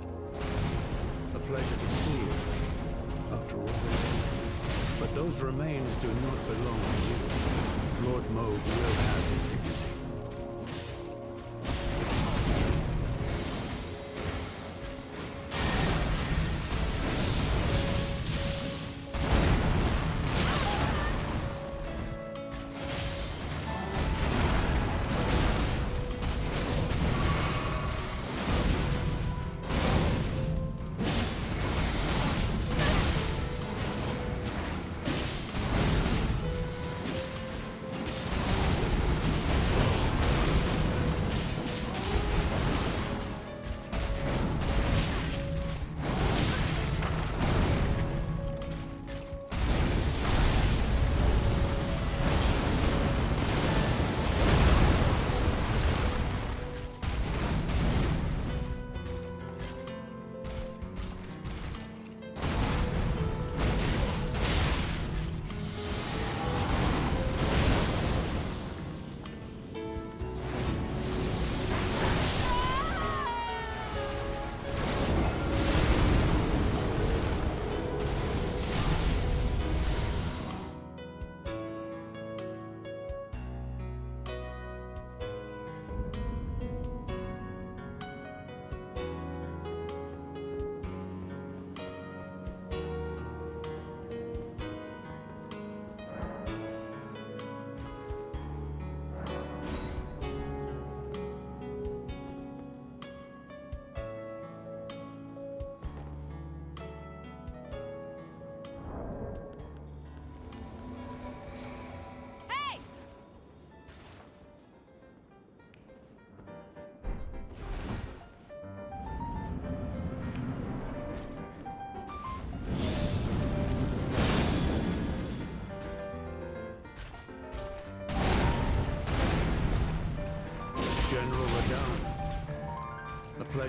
Speaker 3: A pleasure to see you after all this time. But those remains do not belong to you. Lord Mauve will have his dignity.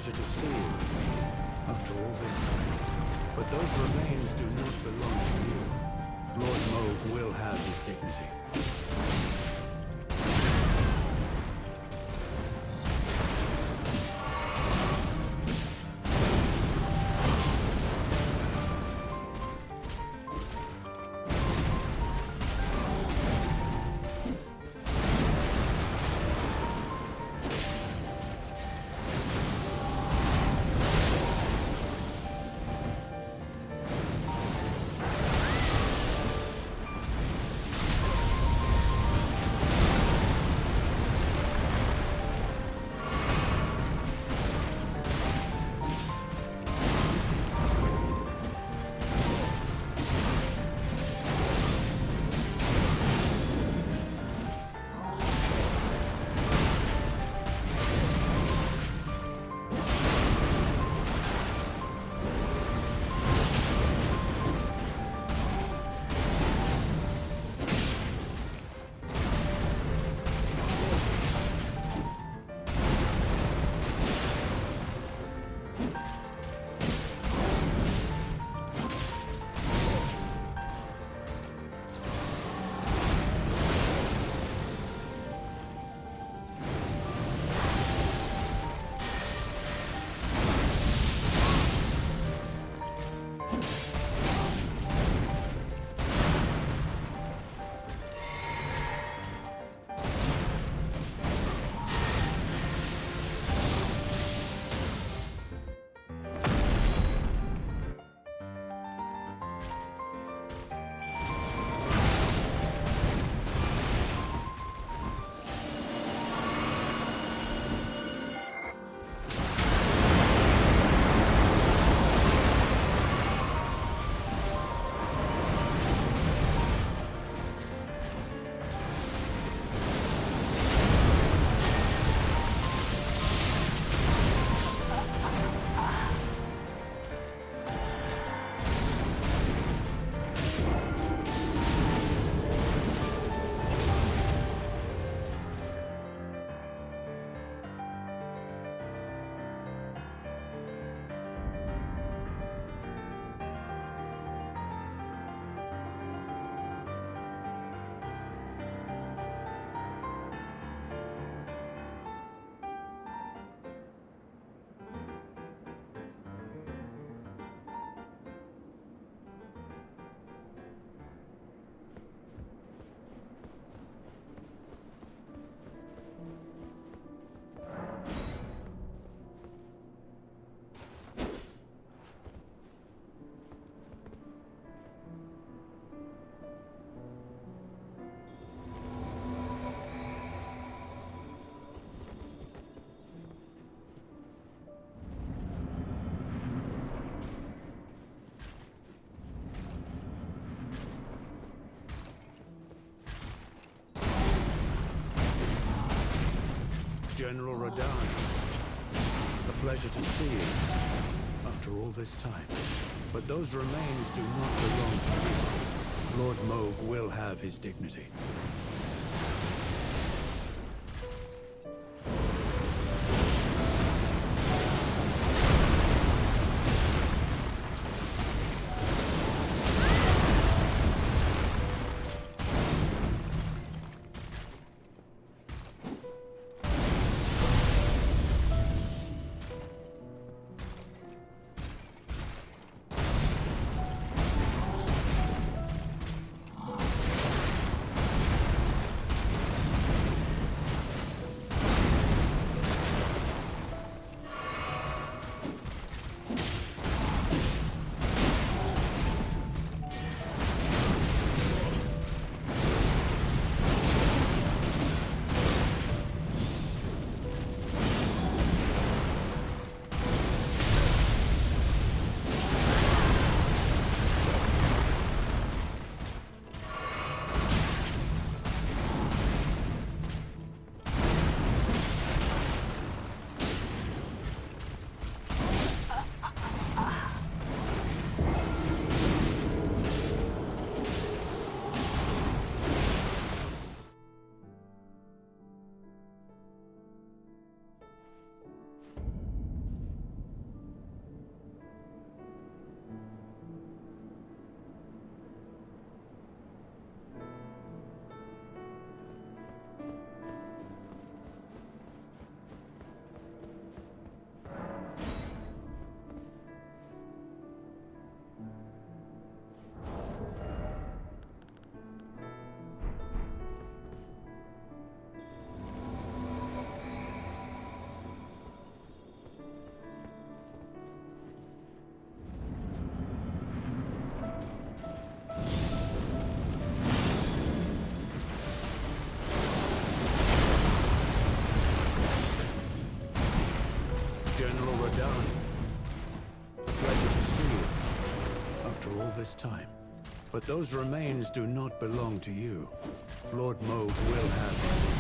Speaker 3: pleasure to see you after all this time. But those remains do not belong to you. Lord Moog will have his dignity. General Radahn, a pleasure to see you after all this time. But those remains do not belong to you. Lord Moog will have his dignity. this time. But those remains do not belong to you. Lord Mauve will have them.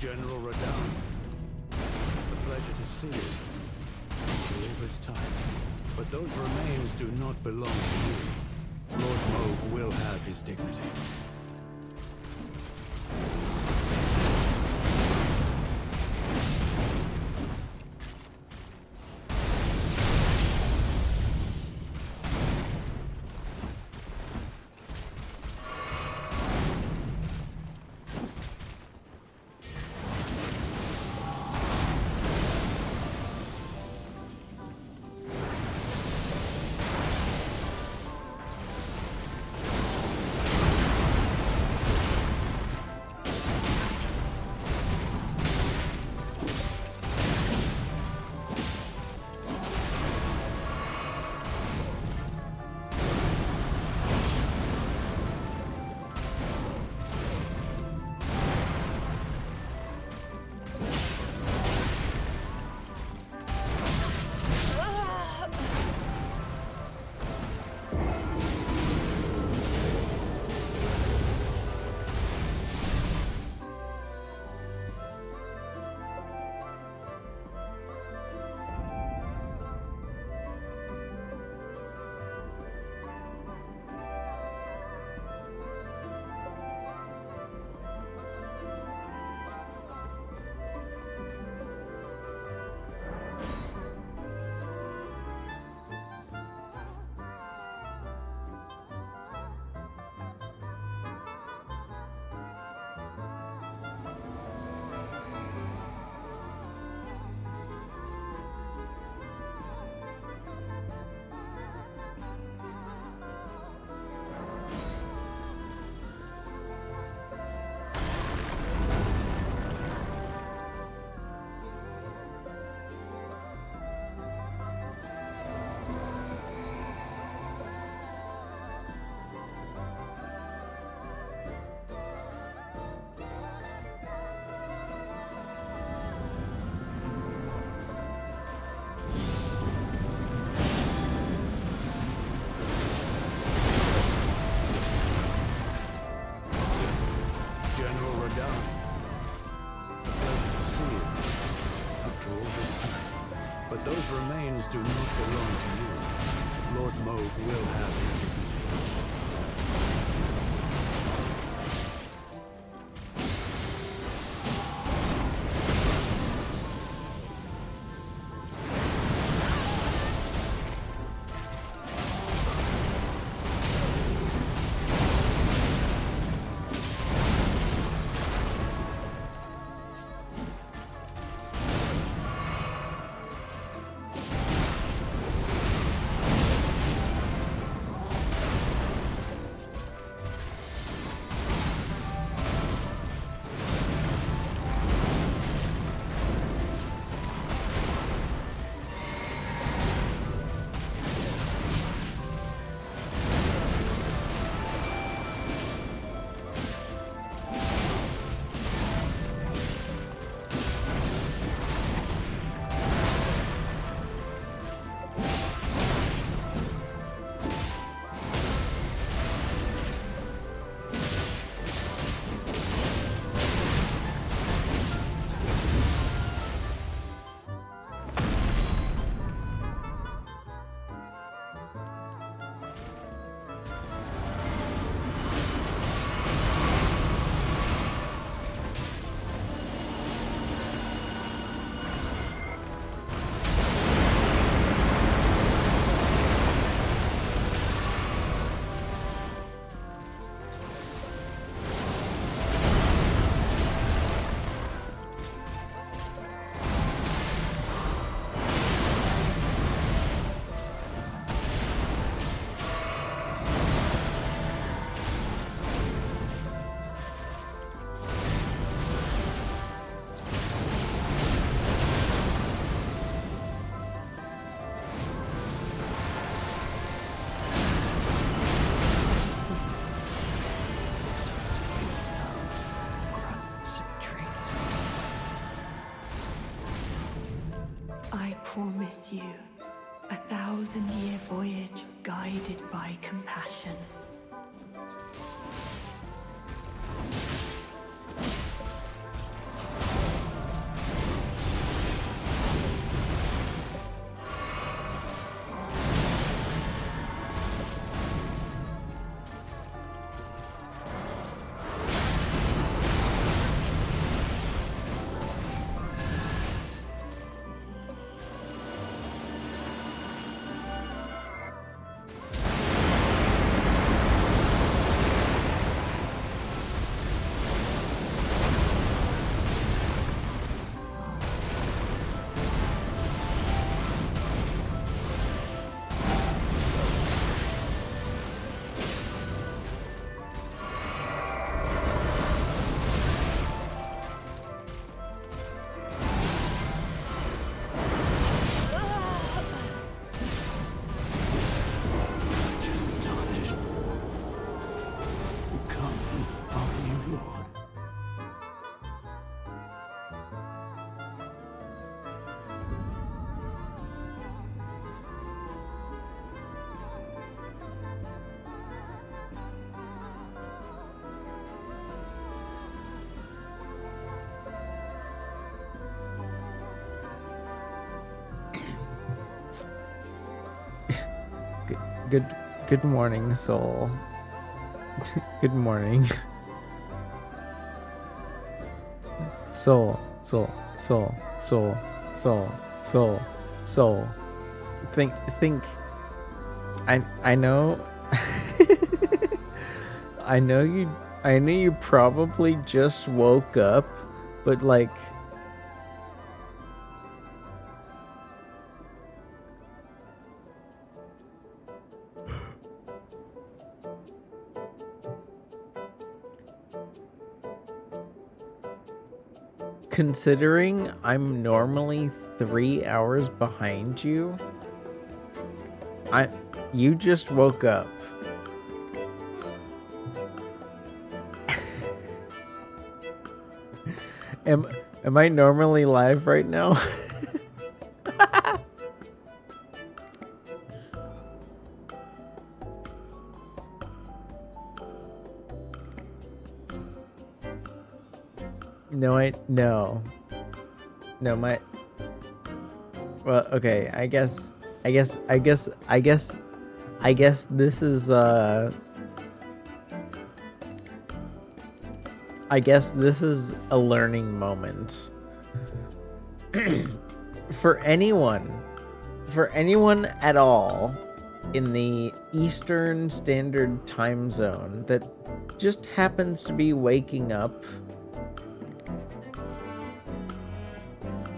Speaker 3: General Radahn, a pleasure to see you. After all this time. But those remains do not belong to you. Lord Mauve will have his dignity. But those remains do not belong to you. Lord Moog will have his dignity.
Speaker 4: I promise you, 1,000-year voyage guided by compassion.
Speaker 1: Good morning, soul. Good morning. Soul. Think. I know. I know you probably just woke up, but like, considering I'm normally 3 hours behind you, you just woke up. Am I normally live right now? No, Well, okay. I guess this is I guess this is a learning moment for anyone at all in the Eastern Standard Time Zone that just happens to be waking up.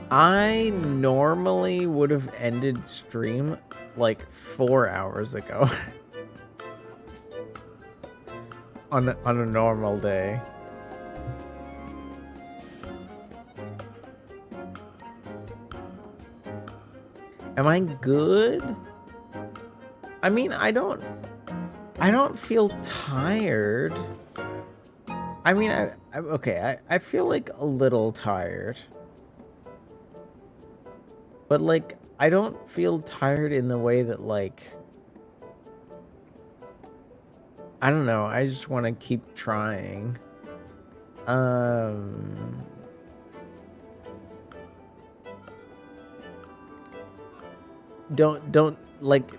Speaker 1: I normally would have ended stream like 4 hours ago on a normal day. Am I good? I mean, I don't feel tired. I mean, I feel like a little tired. But like, I don't feel tired in the way that like, I don't know, I just want to keep trying. Don't like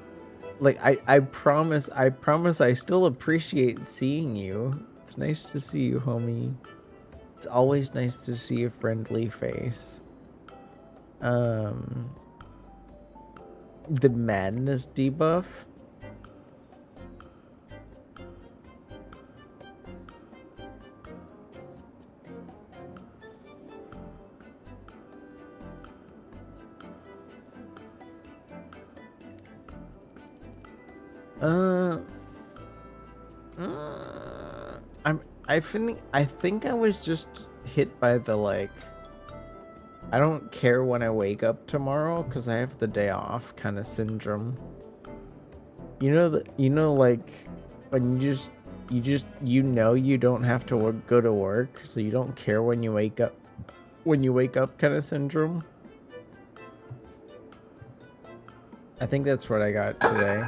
Speaker 1: I promise I still appreciate seeing you. It's nice to see you, homie. It's always nice to see a friendly face. The madness debuff. I think I was just hit by the like, I don't care when I wake up tomorrow because I have the day off kind of syndrome. You know like when you know you don't have to go to work, so you don't care when you wake up kind of syndrome. I think that's what I got today.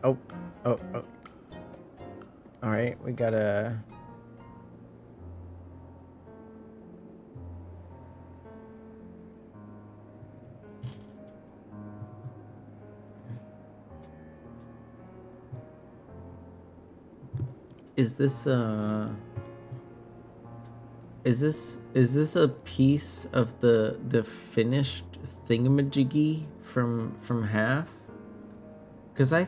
Speaker 1: Oh. All right, we gotta. Is this a piece of the finished thingamajiggy from half? Because I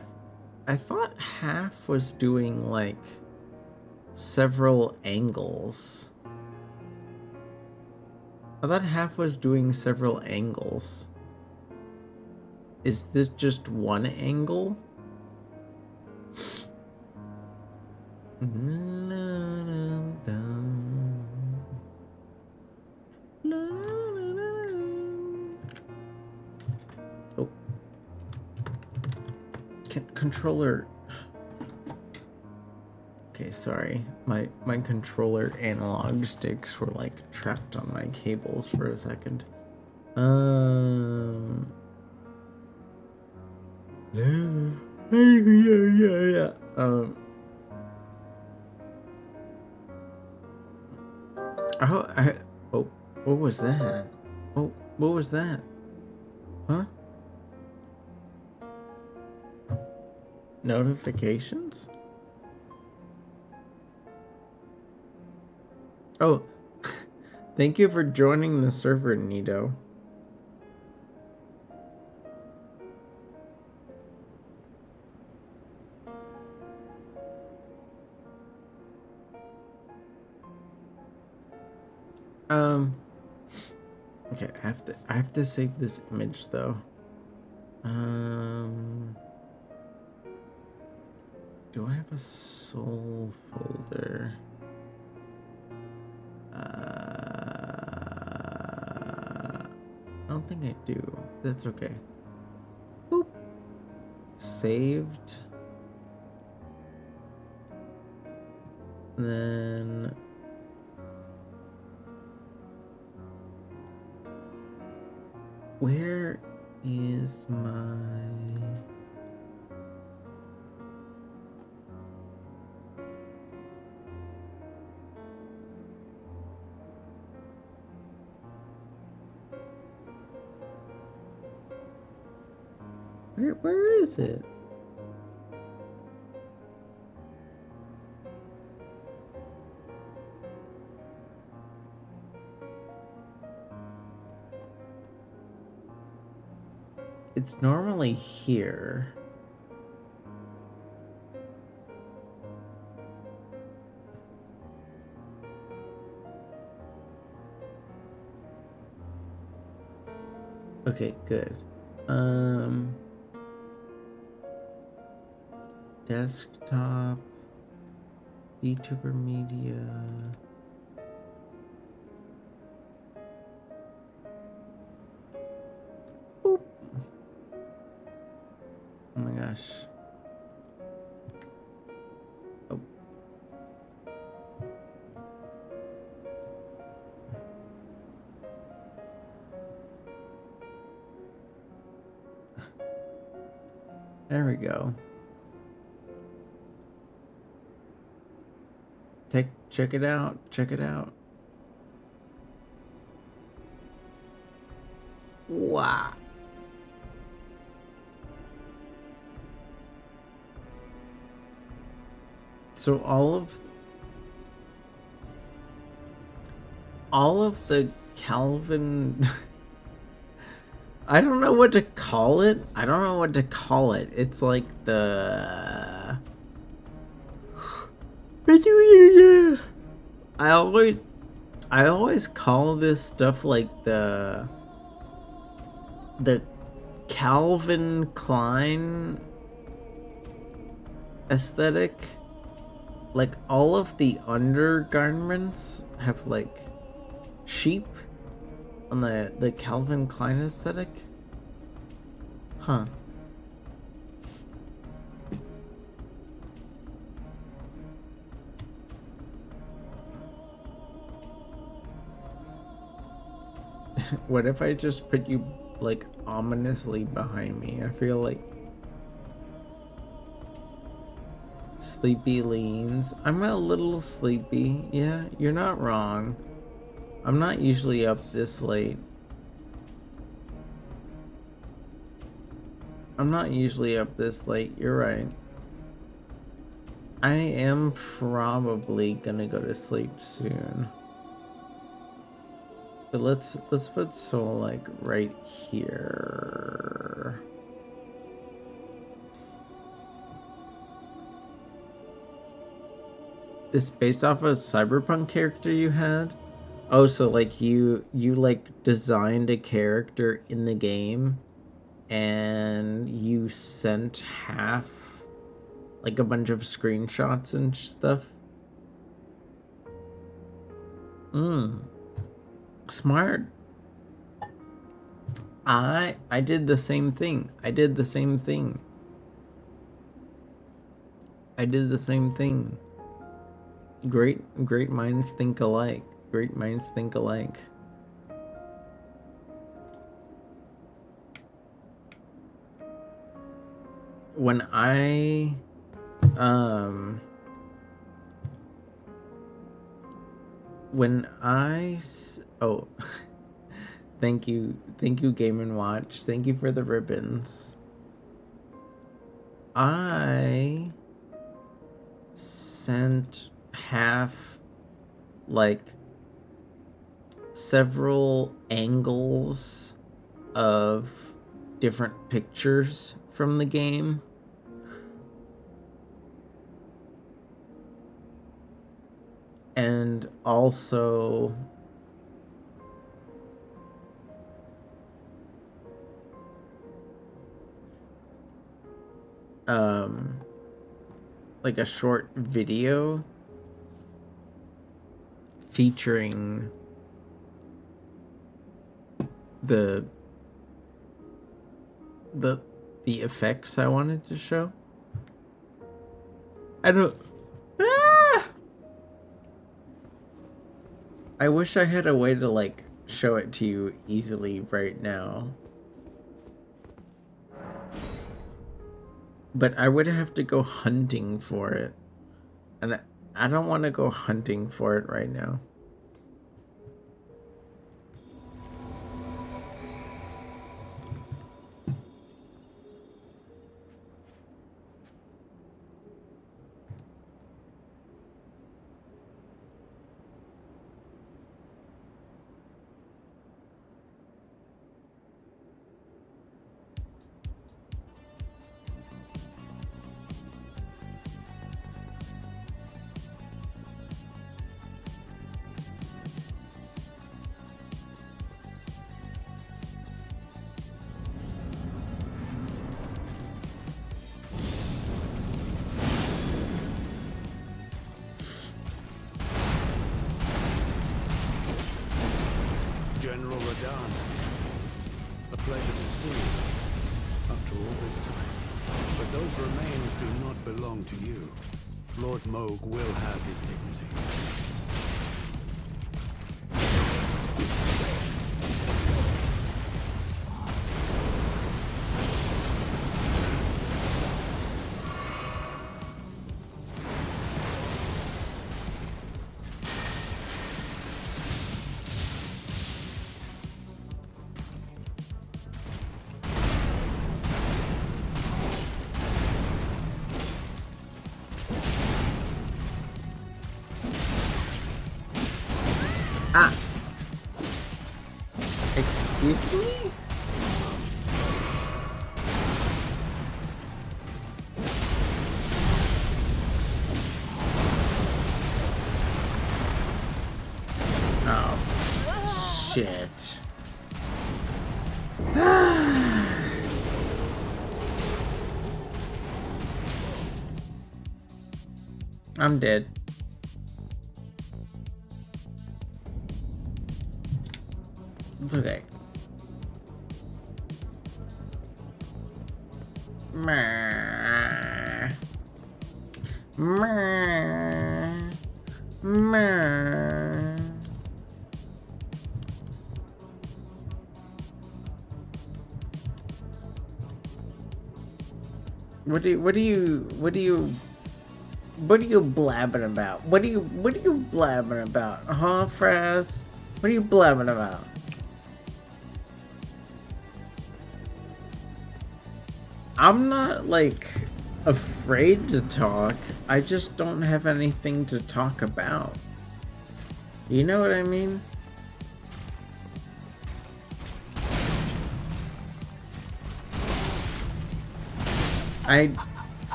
Speaker 1: thought half was doing like several angles. I thought half was doing several angles. Is this just one angle? Oh. Controller. Okay, sorry. My controller analog sticks were like trapped on my cables for a second. Yeah. Oh, what was that? Oh, what was that? Huh? Notifications? Oh, thank you for joining the server, Nito. Okay, I have to save this image though. Do I have a soul folder? I don't think I do. That's okay. Boop. Saved. Then where is my Where is it? It's normally here. Okay, good. Desktop, VTuber Media. Boop. Oh my gosh. Oh. There we go. Check it out. Check it out. Wow. So all of the Calvin I don't know what to call it. It's like the I always call this stuff like the Calvin Klein aesthetic. Like all of the undergarments have like sheep on the Calvin Klein aesthetic. Huh. What if I just put you like ominously behind me? I feel like sleepy leans. I'm a little sleepy. Yeah, you're not wrong. I'm not usually up this late. You're right. I am probably gonna go to sleep soon. But let's put Soul like right here. This based off a Cyberpunk character you had? Oh, so like you like designed a character in the game and you sent half like a bunch of screenshots and stuff? Smart. I did the same thing. I did the same thing. Great minds think alike. When I oh thank you Game & Watch, thank you for the ribbons. I sent half like several angles of different pictures from the game. And also like a short video featuring the effects I wanted to show. I wish I had a way to like show it to you easily right now. But I would have to go hunting for it. And I don't want to go hunting for it right now.
Speaker 3: General Radahn. A pleasure to see you after all this time. But those remains do not belong to you. Lord Moog will have his dignity.
Speaker 1: Ah! Excuse me? Oh, shit. I'm dead. It's okay. Meh. Meh. Meh. What are you blabbing about? What are you blabbing about? Huh, Fraz? What are you blabbing about? I'm not, like, afraid to talk. I just don't have anything to talk about. You know what I mean?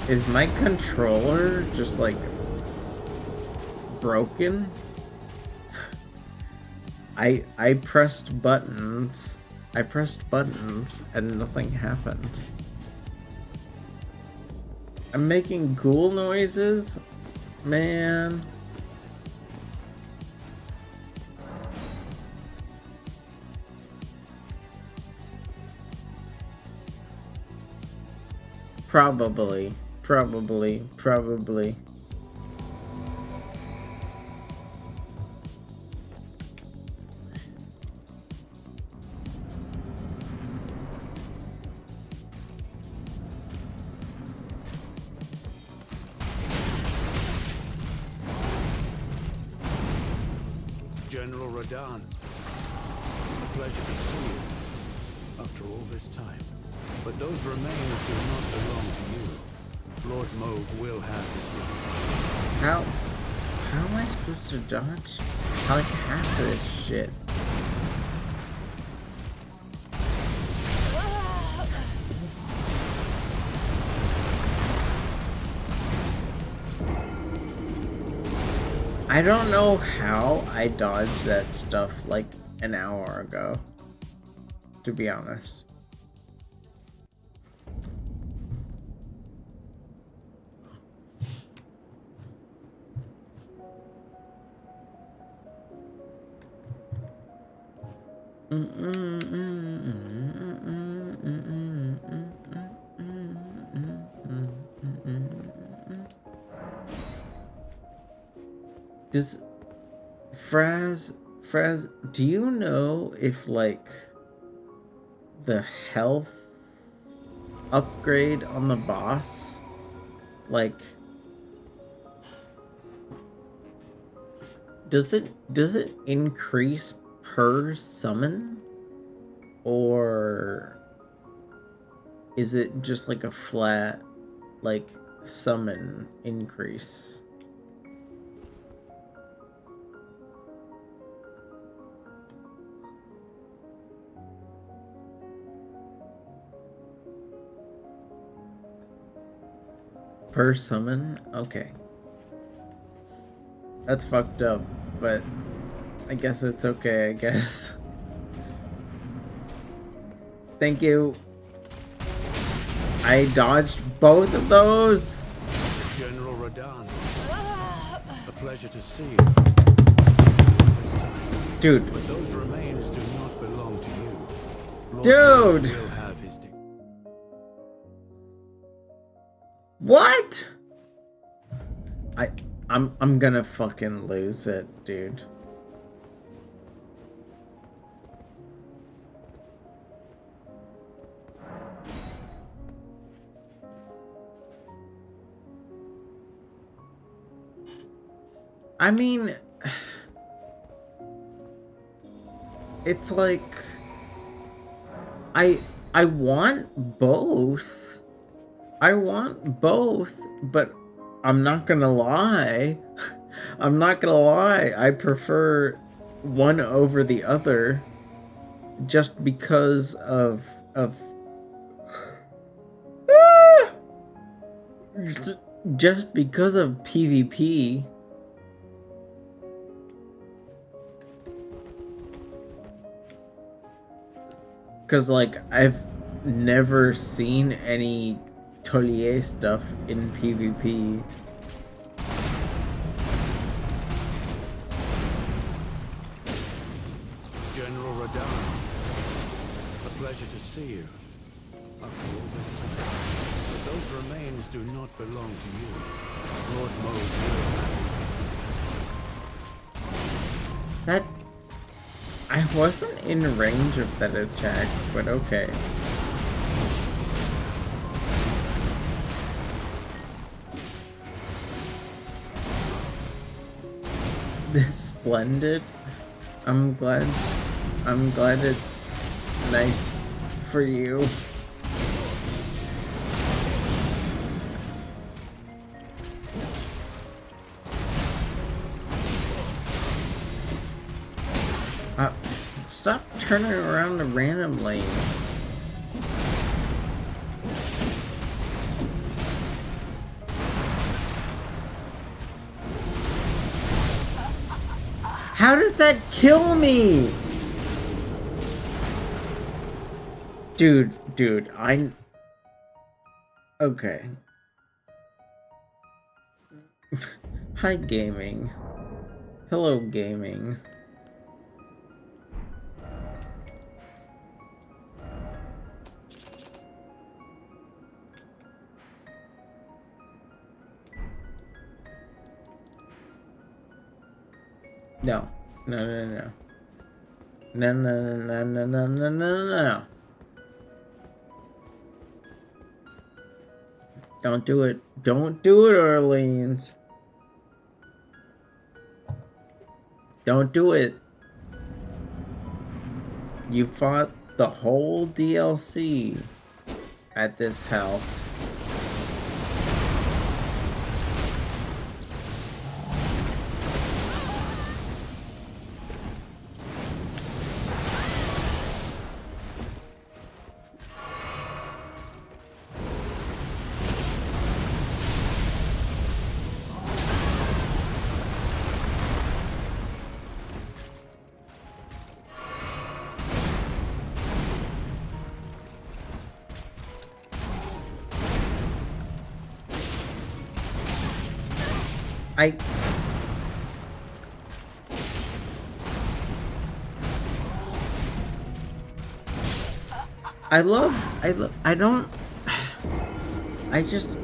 Speaker 1: Is my controller just, like, broken? I pressed buttons. I pressed buttons and nothing happened. I'm making ghoul noises? Man. Probably.
Speaker 3: General Radahn, a pleasure to see you after all this time. But those remains do not belong to you. Lord Moog will have his dignity.
Speaker 1: How am I supposed to dodge like half of this shit? I don't know how I dodged that stuff like an hour ago, to be honest. Does Fraz, do you know if like the health upgrade on the boss, like, does it increase per summon, or is it just like a flat like summon increase? Per summon? Okay. That's fucked up, but I guess it's okay, I guess. Thank you. I dodged both of those.
Speaker 3: General Radahn, a pleasure to see you. This time.
Speaker 1: Dude.
Speaker 3: But those remains do not belong to you. Lord
Speaker 1: Dude!
Speaker 3: Moog will have his
Speaker 1: What? I'm gonna fucking lose it, dude. I mean, it's like I want both. I want both, but I'm not gonna lie. I'm not gonna lie. I prefer one over the other just because of just because of PvP. Cause like I've never seen any Tolier stuff in PvP.
Speaker 3: General Radahn. A pleasure to see you. After all this time. But those remains do not belong to you. Lord Moog will have his
Speaker 1: That I wasn't in range of that attack, but okay. This splendid. I'm glad it's nice for you. Stop turning around randomly. How does that kill me? Dude, okay. Hi, gaming. Hello, gaming. No. No. No. Don't do it. Don't do it, Orleans. Don't do it. You fought the whole DLC at this health.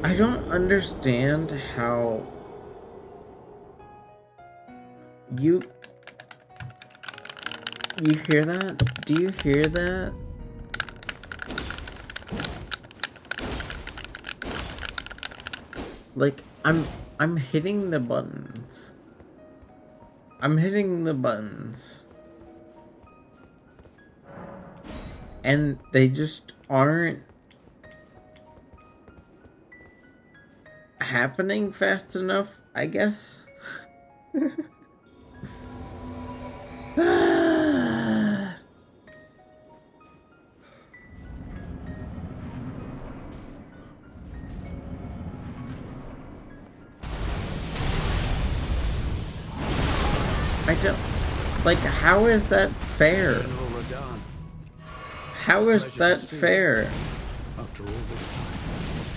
Speaker 1: I don't understand how you hear that? Do you hear that? Like, I'm hitting the buttons. I'm hitting the buttons. And they just aren't happening fast enough, I guess. I don't... Like, how is that fair? How is that fair?
Speaker 3: After all this time.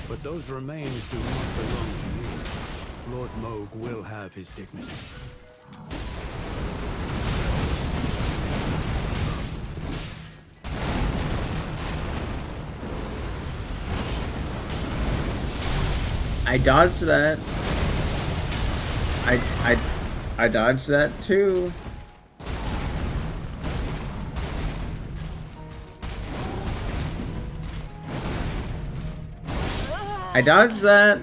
Speaker 3: But those remains do not belong to you. Lord Moog will have his dignity.
Speaker 6: I dodged that. I dodged that too. I dodged that.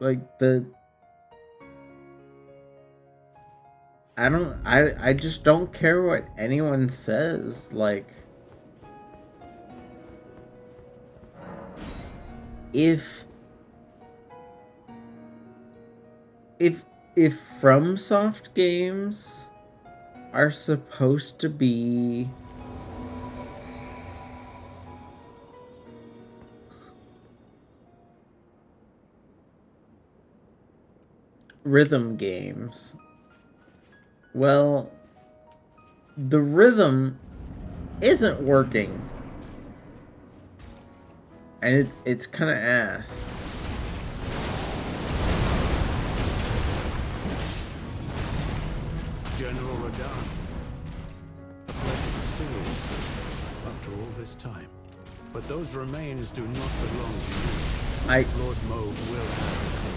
Speaker 6: Like the I just don't care what anyone says. Like if if FromSoft games are supposed to be rhythm games, well, the rhythm isn't working, and it's kind of ass.
Speaker 3: General Radahn, a pleasure to see you after all this time. But those remains do not belong to you. Lord Mauve will have them.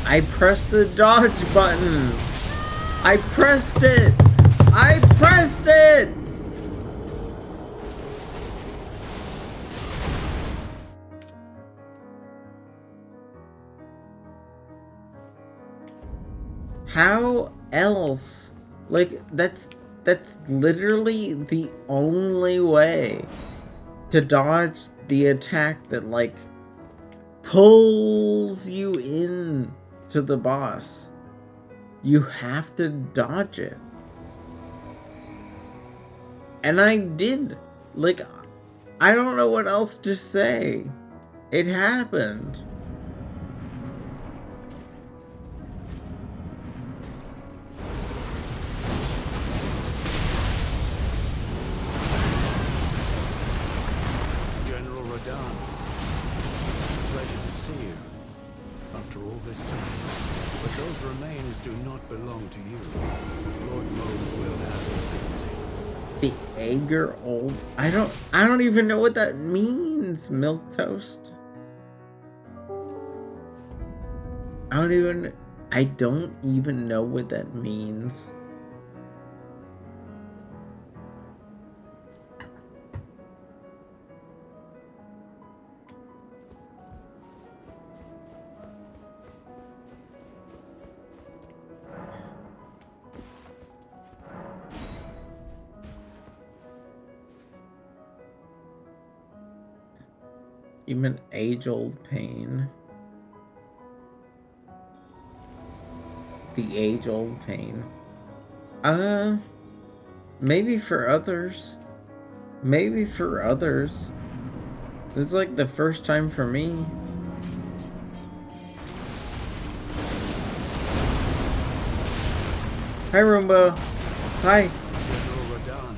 Speaker 6: I pressed the dodge button. I pressed it. I pressed it. How else? Like that's literally the only way to dodge the attack that like pulls you in to the boss. You have to dodge it. And I did. Like, I don't know what else to say. It happened.
Speaker 3: General Radahn, pleasure to see you after all this time. But those remains do not belong to you. Lord Mauve will have his dignity.
Speaker 6: The Ager old. I don't even know what that means, Milquetoast. I don't even know what that means. Even age-old pain. The age-old pain. Maybe for others. Maybe for others. This is like the first time for me. Hi, Roomba. Hi.
Speaker 3: General Radahn,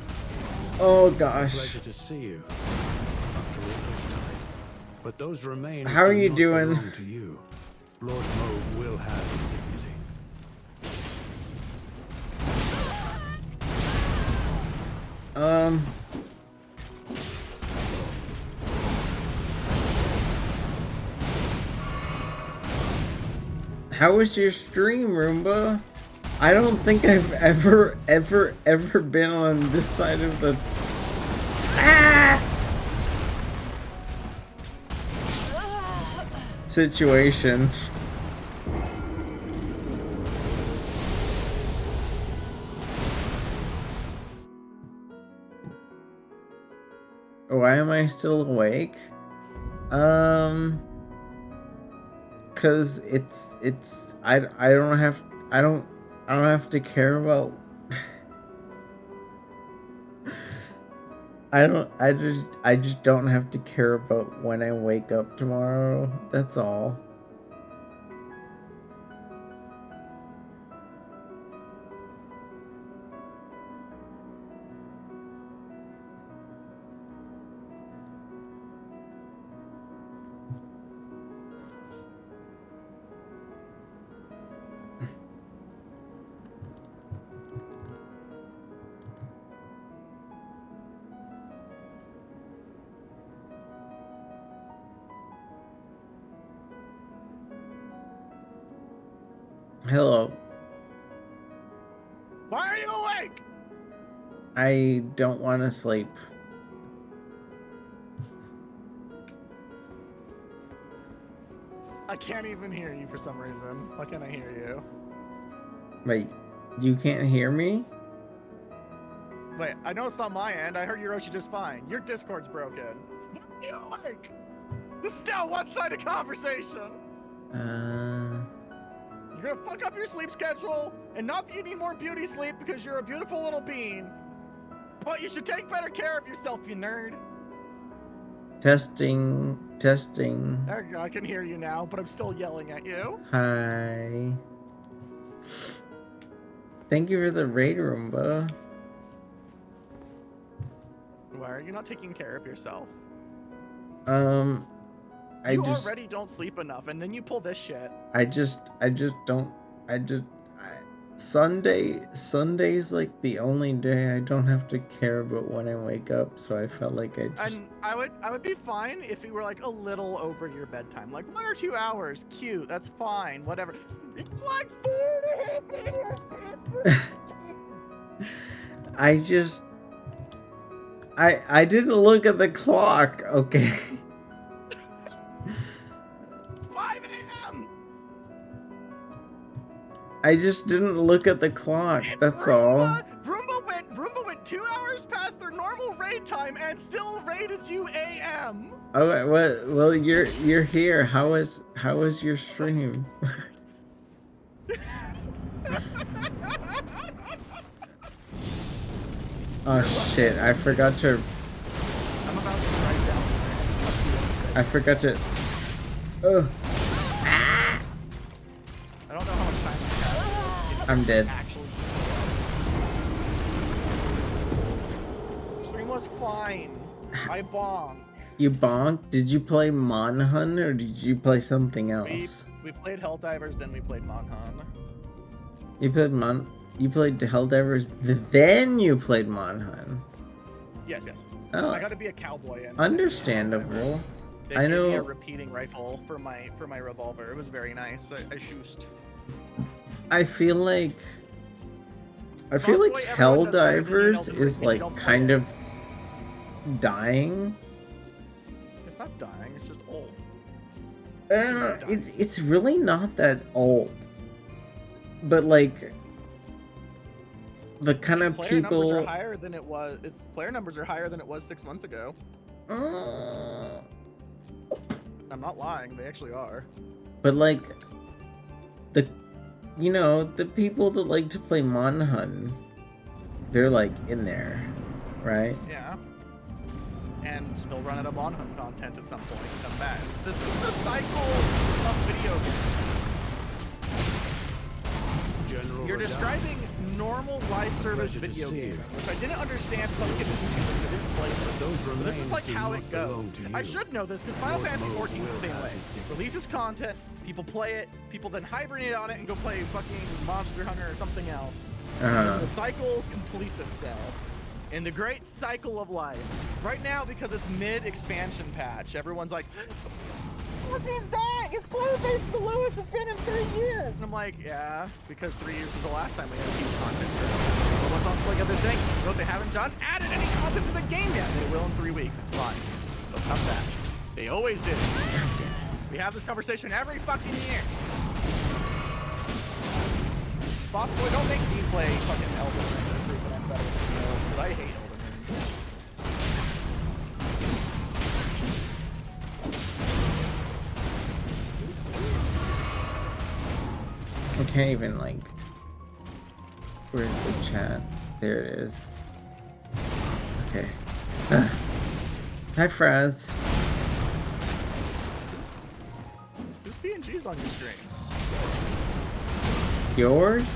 Speaker 6: Oh, gosh.
Speaker 3: pleasure to see you after all this time. But those remains
Speaker 6: How are
Speaker 3: do
Speaker 6: you
Speaker 3: not
Speaker 6: doing?
Speaker 3: belong to you. Lord Mauve will have his dignity.
Speaker 6: How was your stream, Roomba? I don't think I've ever been on this side of the... situation. Why am I still awake? Cause I don't have to care about I just don't have to care about when I wake up tomorrow. That's all. Hello.
Speaker 2: Why are you awake?
Speaker 6: I don't want to sleep.
Speaker 2: I can't even hear you for some reason. Why can't I hear you?
Speaker 6: Wait, you can't hear me?
Speaker 2: Wait, I know it's not my end. I heard Hiroshi just fine. Your Discord's broken. Why are you awake? This is now a one-sided conversation. You're gonna fuck up your sleep schedule, and not that you need more beauty sleep because you're a beautiful little being, but you should take better care of yourself, you nerd.
Speaker 6: Testing.
Speaker 2: There you go, I can hear you now, but I'm still yelling at you.
Speaker 6: Hi. Thank you for the raid, Roomba.
Speaker 2: Why are you not taking care of yourself?
Speaker 6: You
Speaker 2: already don't sleep enough, and then you pull this shit.
Speaker 6: Sunday's like the only day I don't have to care about when I wake up, so I felt like
Speaker 2: And I would be fine if you were like a little over your bedtime, like 1 or 2 hours. Cute, that's fine, whatever. It's like 4.5 hours.
Speaker 6: I didn't look at the clock, okay?
Speaker 2: It's 5 a.m.
Speaker 6: I just didn't look at the clock, that's all.
Speaker 2: Roomba went 2 hours past their normal raid time and still raided you AM.
Speaker 6: Okay, well you're here. How was your stream? Oh shit, I forgot to
Speaker 2: I'm about to write down.
Speaker 6: Oh,
Speaker 2: I don't know how much time I have.
Speaker 6: I'm dead.
Speaker 2: Actually, stream was fine. I bombed.
Speaker 6: You bonked? Did you play Monhun or did you play something else?
Speaker 2: We played Helldivers, then we played Monhun.
Speaker 6: You played Helldivers, then you played Monhun.
Speaker 2: Yes.
Speaker 6: Oh,
Speaker 2: I got to be a cowboy. And
Speaker 6: understandable.
Speaker 2: they
Speaker 6: I
Speaker 2: gave
Speaker 6: know.
Speaker 2: me a repeating rifle for my revolver. It was very nice. I shoosed.
Speaker 6: I feel like
Speaker 2: Possibly everyone does better than
Speaker 6: Helldivers
Speaker 2: Elden
Speaker 6: is
Speaker 2: Ring if you
Speaker 6: like
Speaker 2: don't play
Speaker 6: kind
Speaker 2: it.
Speaker 6: of dying.
Speaker 2: It's not dying. It's just old.
Speaker 6: It's really not that old, but like the kind of
Speaker 2: Player numbers
Speaker 6: people.
Speaker 2: are higher than it was. Its player numbers are higher than it was 6 months ago. I'm not lying. They actually are.
Speaker 6: But like the people that like to play Monhun, they're like in there, right?
Speaker 2: Yeah. And still run out of Monhun content at some point and come back. This is the cycle of video games.
Speaker 3: General
Speaker 2: You're
Speaker 3: Radahn.
Speaker 2: describing normal live service
Speaker 3: Pleasure to
Speaker 2: video
Speaker 3: see
Speaker 2: game,
Speaker 3: you.
Speaker 2: which I didn't understand until I didn't play it.
Speaker 3: Those
Speaker 2: But this is
Speaker 3: remains
Speaker 2: like
Speaker 3: do
Speaker 2: how
Speaker 3: not
Speaker 2: it goes.
Speaker 3: belong to
Speaker 2: I
Speaker 3: you.
Speaker 2: should know this because Final
Speaker 3: Lord
Speaker 2: Fantasy
Speaker 3: Mo
Speaker 2: 14 is the
Speaker 3: will
Speaker 2: same
Speaker 3: have
Speaker 2: way.
Speaker 3: his dignity.
Speaker 2: Releases content, people play it, people then hibernate on it and go play fucking Monster Hunter or something else.
Speaker 6: Uh-huh.
Speaker 2: The cycle completes itself in the great cycle of life. Right now, because it's mid-expansion patch, everyone's like, "Fourteen's dying! It's Glue-based to Lewis! It's been in 3 years!" And I'm like, yeah, because 3 years was the last time we had a huge content for it. But what's on like other things? You know what they haven't done? Added any content to the game yet. They will in 3 weeks. It's fine. They'll come back. They always do. We have this conversation every fucking year. Boss boy, don't make me play fucking Elden Ring to prove that I'm better than you, because I hate Elden Ring.
Speaker 6: I can't even like. Where's the chat? There it is. Okay. Hi, Fraz.
Speaker 2: Whose PNG's on your screen?
Speaker 6: Yours?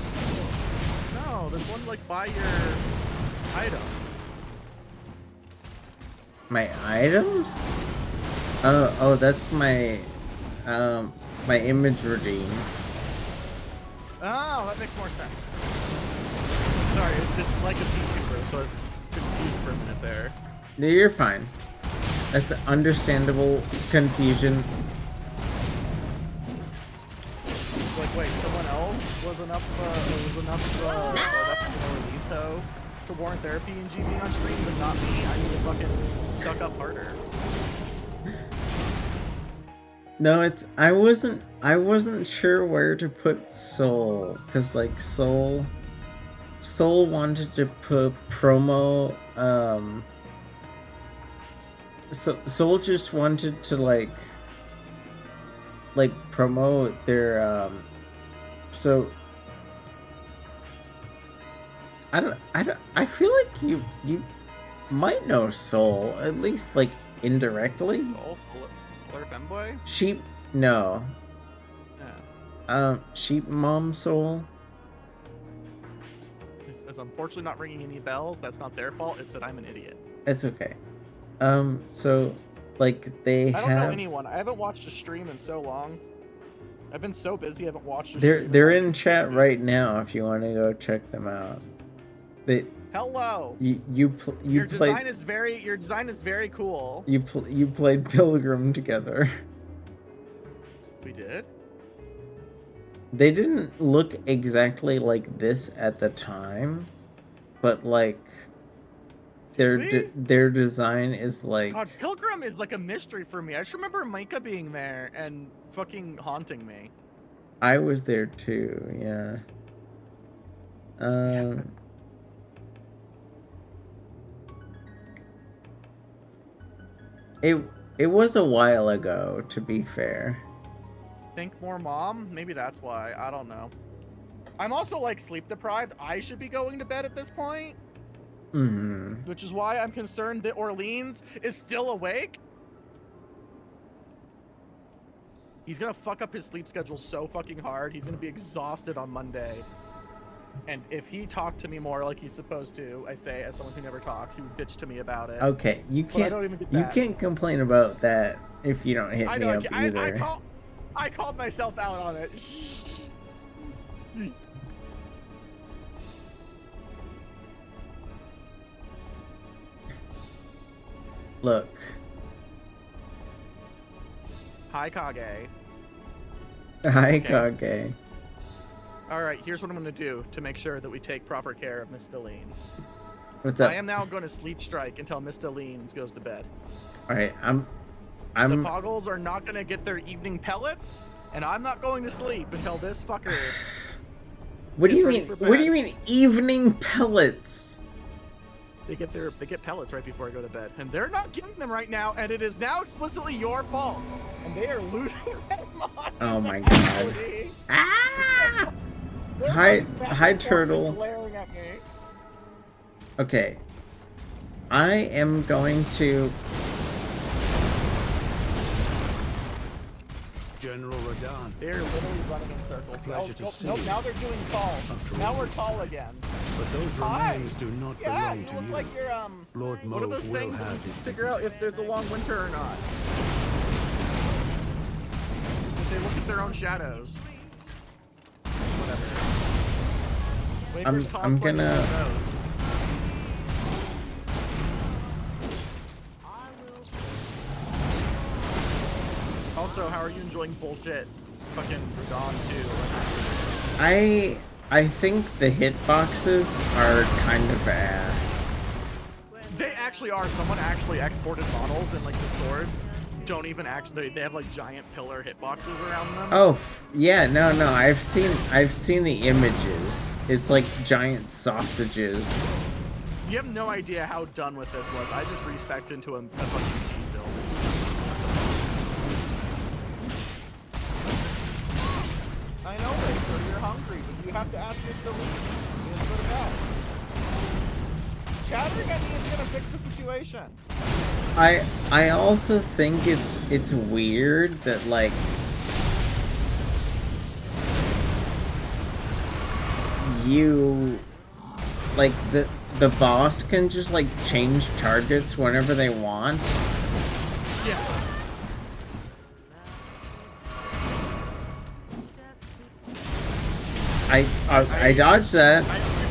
Speaker 2: No, there's one like by your items.
Speaker 6: My items? Oh, that's my my image redeem.
Speaker 2: Oh, that makes more sense. Sorry, it's like a VTuber, so I was confused for a minute there.
Speaker 6: No, you're fine. That's understandable confusion.
Speaker 2: Like, wait, someone else was enough Orlito to warrant therapy and GB on stream, but not me. I need to fucking suck up harder.
Speaker 6: No, it's I wasn't sure where to put Soul, cause like Soul wanted to put promo. Soul just wanted to like promote their so I feel like you might know Soul, at least like indirectly.
Speaker 2: Solar Femboy?
Speaker 6: Sheep no.
Speaker 2: Yeah.
Speaker 6: Sheep Mom Soul.
Speaker 2: It's unfortunately not ringing any bells. That's not their fault, it's that I'm an idiot.
Speaker 6: It's okay. So like
Speaker 2: I don't know anyone. I haven't watched a stream in so long. I've been so busy I haven't watched a stream.
Speaker 6: They're in chat right now if you want to go check them out.
Speaker 2: Hello.
Speaker 6: Your
Speaker 2: design is very cool.
Speaker 6: You played Pilgrim together.
Speaker 2: We did?
Speaker 6: They didn't look exactly like this at the time, but like their design is like
Speaker 2: God, Pilgrim is like a mystery for me. I just remember Micah being there and fucking haunting me.
Speaker 6: I was there too, yeah. It was a while ago, to be fair.
Speaker 2: Think more mom? Maybe that's why. I don't know. I'm also like sleep deprived. I should be going to bed at this point.
Speaker 6: Mm-hmm.
Speaker 2: Which is why I'm concerned that Orleans is still awake. He's gonna fuck up his sleep schedule so fucking hard. He's gonna be exhausted on Monday. And if he talked to me more like he's supposed to, I say as someone who never talks, he would bitch to me about it.
Speaker 6: Okay, you can't complain about that if you don't hit me up either.
Speaker 2: I called myself out on it.
Speaker 6: Look.
Speaker 2: Hi, Kage.
Speaker 6: Hi, Kage.
Speaker 2: Alright, here's what I'm going to do to make sure that we take proper care of Miss Deline.
Speaker 6: What's up?
Speaker 2: I am now going to sleep strike until Miss Deline goes to bed.
Speaker 6: Alright, I'm...
Speaker 2: The Poggles are not going to get their evening pellets, and I'm not going to sleep until this fucker...
Speaker 6: What do you mean? What do you mean evening pellets?
Speaker 2: They get pellets right before I go to bed, and they're not getting them right now, and it is now explicitly your fault, and they are losing their minds.
Speaker 6: Oh my god! Ah! Hi, turtle.
Speaker 2: Glaring at me.
Speaker 6: Okay, I am going to.
Speaker 3: General Radahn.
Speaker 2: They're literally running in circles.
Speaker 3: Pleasure to see
Speaker 2: Nope,
Speaker 3: you.
Speaker 2: now they're doing tall. Now we're tall again.
Speaker 3: But those remains do not belong to
Speaker 2: you look
Speaker 3: you.
Speaker 2: like you're,
Speaker 3: Lord
Speaker 2: what are
Speaker 3: Mauve
Speaker 2: those
Speaker 3: will
Speaker 2: things?
Speaker 3: have his
Speaker 2: Figure out if there's a long winter or not. If they look at their own shadows. Whatever. Waver's
Speaker 6: I'm
Speaker 2: cosplaying
Speaker 6: gonna-
Speaker 2: one of those. Also, how are you enjoying bullshit? Fucking Radahn too.
Speaker 6: I think the hitboxes are kind of ass.
Speaker 2: They actually are. Someone actually exported models and like the swords don't even actually. They have like giant pillar hitboxes around them.
Speaker 6: Oh yeah, no, I've seen the images. It's like giant sausages.
Speaker 2: You have no idea how done with this was. I just respect into a fucking cheese build. I know, Rachel, you're hungry, but you have to ask Mr. Lee. He has to go to bed. Chattering at me is gonna fix the situation.
Speaker 6: I also think it's weird that like you like the boss can just like change targets whenever they want.
Speaker 2: Yeah.
Speaker 6: I dodged that.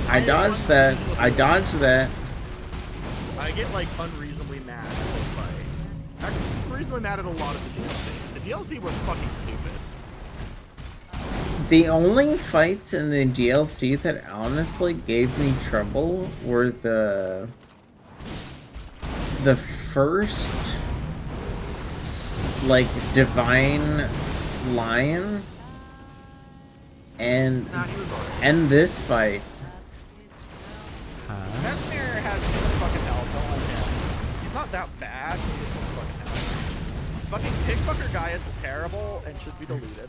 Speaker 6: I dodged that. I dodged that.
Speaker 2: I get like unreasonably mad at this fight. I'm reasonably mad at a lot of the DLC. The DLC was fucking stupid.
Speaker 6: The only fights in the DLC that honestly gave me trouble were the first like divine lion and
Speaker 2: Nah, he was alright.
Speaker 6: this fight.
Speaker 2: Mesmer has too much fucking health, don't like him. He's not that bad, but he has too much fucking health. Fucking Pigfucker Gaius is terrible and should be deleted.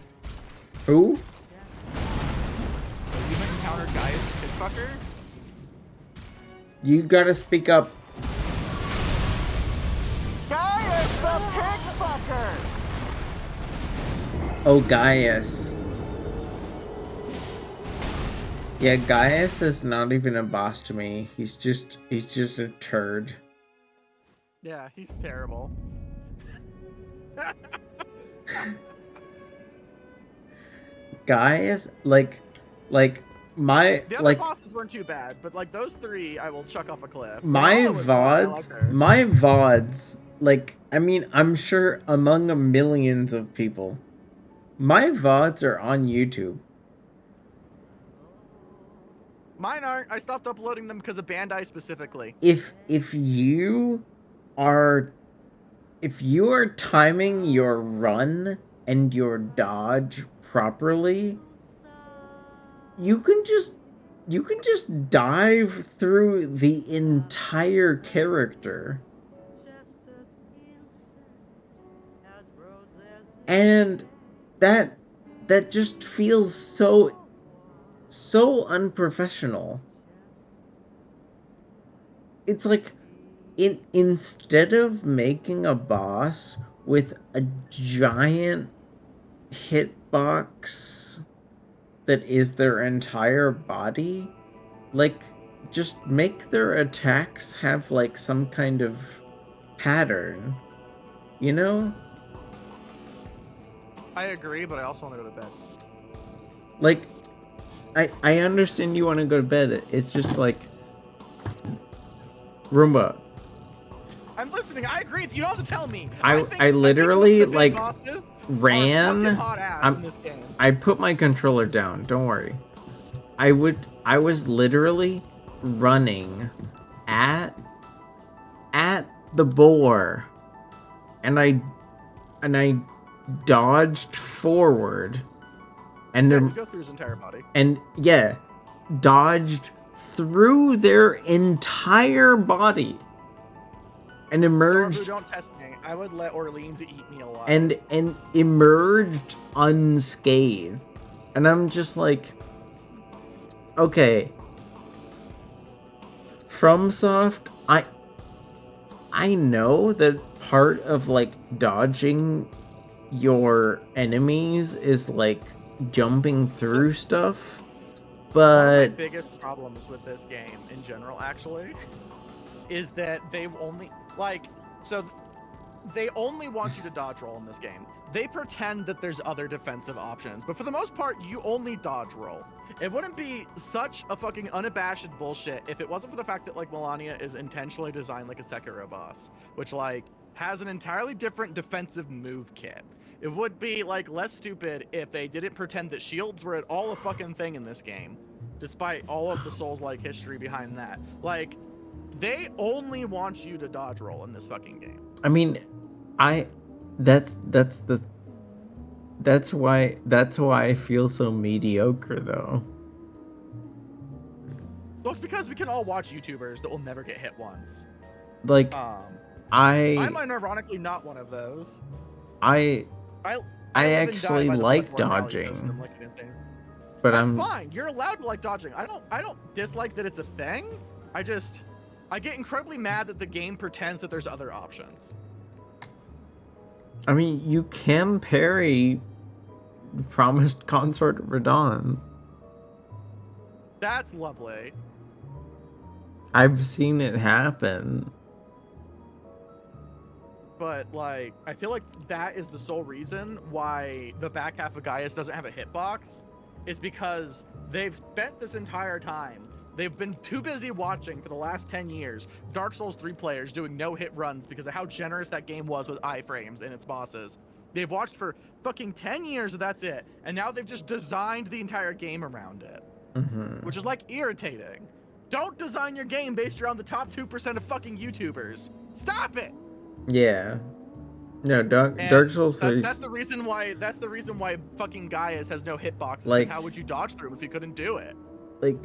Speaker 6: Who?
Speaker 2: You haven't encountered Gaius the Pigfucker?
Speaker 6: You gotta speak up.
Speaker 2: Gaius the Pigfucker!
Speaker 6: Oh, Gaius. Yeah, Gaius is not even a boss to me. He's just a turd.
Speaker 2: Yeah, he's terrible.
Speaker 6: Gaius, like my
Speaker 2: The other
Speaker 6: like
Speaker 2: bosses weren't too bad, but like those three, I will chuck off a cliff.
Speaker 6: my
Speaker 2: Rayala was fun, I
Speaker 6: VODs,
Speaker 2: like her.
Speaker 6: my VODs, like, I mean, I'm sure among millions of people, my VODs are on YouTube.
Speaker 2: Mine aren't. I stopped uploading them because of Bandai specifically.
Speaker 6: If you are timing your run and your dodge properly, you can just dive through the entire character. And that just feels so unprofessional. It's like instead of making a boss with a giant hitbox that is their entire body, like, just make their attacks have like some kind of pattern, you know?
Speaker 2: I agree, but I also want to go to bed.
Speaker 6: Like, I understand you want to go to bed. It's just like, Roomba,
Speaker 2: I'm listening. I agree. You don't have to tell me.
Speaker 6: I literally,
Speaker 2: I think
Speaker 6: like,
Speaker 2: most of the big bosses
Speaker 6: ran.
Speaker 2: are fucking hot ass in this game.
Speaker 6: I put my controller down. Don't worry. I was literally running at the boar, and I dodged forward, and
Speaker 2: Yeah, you go through his entire body.
Speaker 6: and yeah, dodged through their entire body, and emerged.
Speaker 2: Don't test me. I would let Orleans eat me alive.
Speaker 6: And emerged unscathed. And I'm just like, okay, FromSoft, I know that part of like dodging your enemies is like jumping through stuff,
Speaker 2: one of my
Speaker 6: but
Speaker 2: biggest problems with this game in general, actually, is that they've only they only want you to dodge roll in this game. They pretend that there's other defensive options, but for the most part, you only dodge roll. It wouldn't be such a fucking unabashed bullshit if it wasn't for the fact that like Melania is intentionally designed like a Sekiro boss, which like has an entirely different defensive move kit. It would be like less stupid if they didn't pretend that shields were at all a fucking thing in this game, despite all of the Souls-like history behind that. Like, they only want you to dodge roll in this fucking game.
Speaker 6: I mean, that's why I feel so mediocre though.
Speaker 2: Well, it's because we can all watch YouTubers that will never get hit once.
Speaker 6: Like,
Speaker 2: I'm ironically not one of those.
Speaker 6: I
Speaker 2: live and die
Speaker 6: actually
Speaker 2: by the
Speaker 6: like
Speaker 2: Bloodborne rally
Speaker 6: dodging,
Speaker 2: system, like an insane.
Speaker 6: but
Speaker 2: That's
Speaker 6: I'm
Speaker 2: fine. You're allowed to like dodging. I don't dislike that it's a thing. I get incredibly mad that the game pretends that there's other options.
Speaker 6: I mean, you can parry promised Consort Radahn.
Speaker 2: That's lovely.
Speaker 6: I've seen it happen.
Speaker 2: But like, I feel like that is the sole reason why the back half of Gaius doesn't have a hitbox, is because they've spent this entire time, they've been too busy watching for the last 10 years Dark Souls 3 players doing no hit runs because of how generous that game was with iframes in its bosses, They've watched for fucking 10 years, that's it. And now they've just designed the entire game around it.
Speaker 6: Mm-hmm.
Speaker 2: Which is like irritating. Don't design your game based around the top 2% of fucking YouTubers. Stop it!
Speaker 6: Yeah. No, Dark
Speaker 2: And
Speaker 6: Souls
Speaker 2: that's the reason why fucking Gaius has no hitboxes.
Speaker 6: Like-
Speaker 2: How would you dodge through him if you couldn't do it?
Speaker 6: like,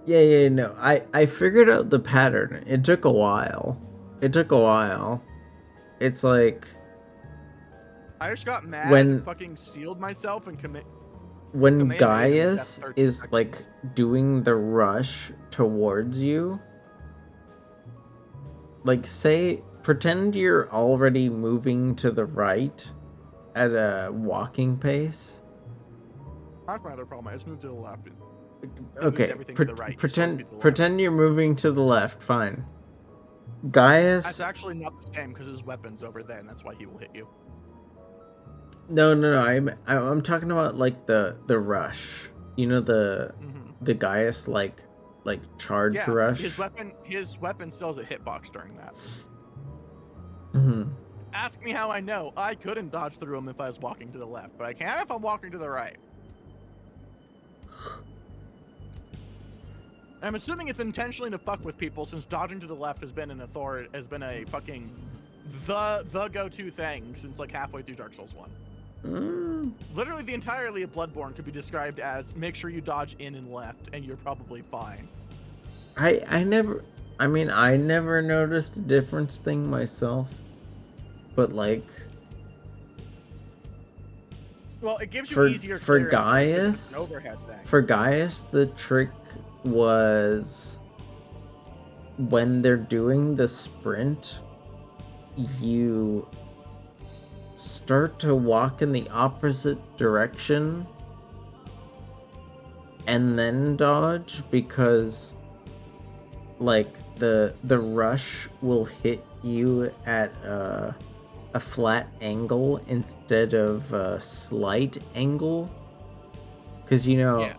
Speaker 6: yeah, no. I figured out the pattern. It took a while. It's like
Speaker 2: I just got mad
Speaker 6: When-
Speaker 2: and fucking sealed myself and
Speaker 6: when
Speaker 2: Kamehameha
Speaker 6: Gaius
Speaker 2: in 30
Speaker 6: is
Speaker 2: seconds.
Speaker 6: like doing the rush towards you. Like, pretend you're already moving to the right at a walking pace.
Speaker 2: That's my other problem. I just moved to the left.
Speaker 6: Okay,
Speaker 2: everything to the right. You're supposed to be to the left.
Speaker 6: pretend you're moving to the left. Fine. Gaius.
Speaker 2: That's actually not the same because his weapon's over there, and that's why he will hit you.
Speaker 6: No. I'm talking about like the rush. You know the Gaius like charge
Speaker 2: Yeah,
Speaker 6: rush.
Speaker 2: his weapon still has a hitbox during that.
Speaker 6: Mm-hmm.
Speaker 2: Ask me how I know. I couldn't dodge through him if I was walking to the left, but I can if I'm walking to the right. I'm assuming it's intentionally to fuck with people, since dodging to the left has been a fucking the go-to thing since like halfway through Dark Souls 1. Literally the entirety of Bloodborne could be described as make sure you dodge in and left, and you're probably fine.
Speaker 6: I never noticed a difference thing myself, but like
Speaker 2: Well, it gives you
Speaker 6: for
Speaker 2: easier clearance,
Speaker 6: Gaius,
Speaker 2: it's an overhead thing.
Speaker 6: for Gaius, the trick was when they're doing the sprint, you start to walk in the opposite direction and then dodge, because like the rush will hit you at a flat angle instead of a slight angle, because
Speaker 2: Yeah.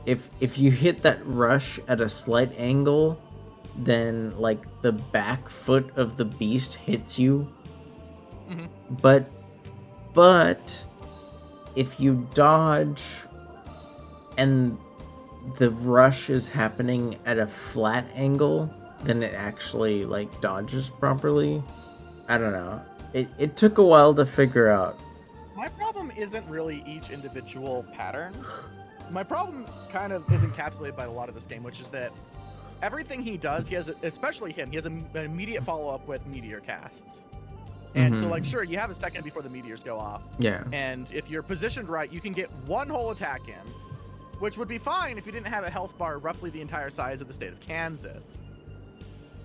Speaker 6: if you hit that rush at a slight angle, then like the back foot of the beast hits you. But if you dodge and the rush is happening at a flat angle, then it actually like dodges properly. I don't know. It took a while to figure out.
Speaker 2: My problem isn't really each individual pattern. My problem kind of is encapsulated by a lot of this game, which is that everything he does, he has, especially him, he has an immediate follow-up with meteor casts. And so, like, sure, you have a second before the meteors go off.
Speaker 6: Yeah.
Speaker 2: And if you're positioned right, you can get one whole attack in, which would be fine if you didn't have a health bar roughly the entire size of the state of Kansas.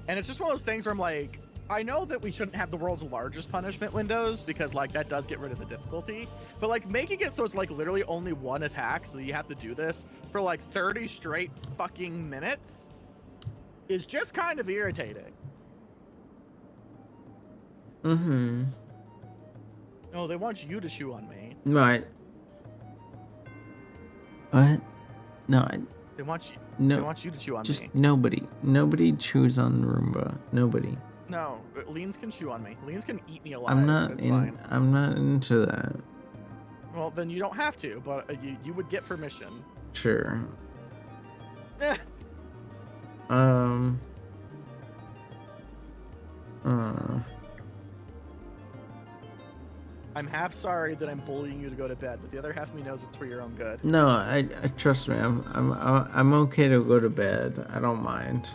Speaker 2: And it's just one of those things where I'm like, I know that we shouldn't have the world's largest punishment windows, because like that does get rid of the difficulty, but like making it so it's like literally only one attack, so you have to do this for like 30 straight fucking minutes is just kind of irritating. No, they want you to chew on me.
Speaker 6: Right. What? No,
Speaker 2: They want you.
Speaker 6: no.
Speaker 2: They want you to chew on
Speaker 6: Just
Speaker 2: me.
Speaker 6: nobody chews on Roomba. Nobody.
Speaker 2: No, Leans can chew on me. Leans can eat me alive.
Speaker 6: I'm not
Speaker 2: It's fine.
Speaker 6: I'm not into that.
Speaker 2: Well, then you don't have to, but you would get permission.
Speaker 6: Sure.
Speaker 2: Eh. I'm half sorry that I'm bullying you to go to bed, but the other half of me knows it's for your own good.
Speaker 6: No, I trust me. I'm okay to go to bed. I don't mind.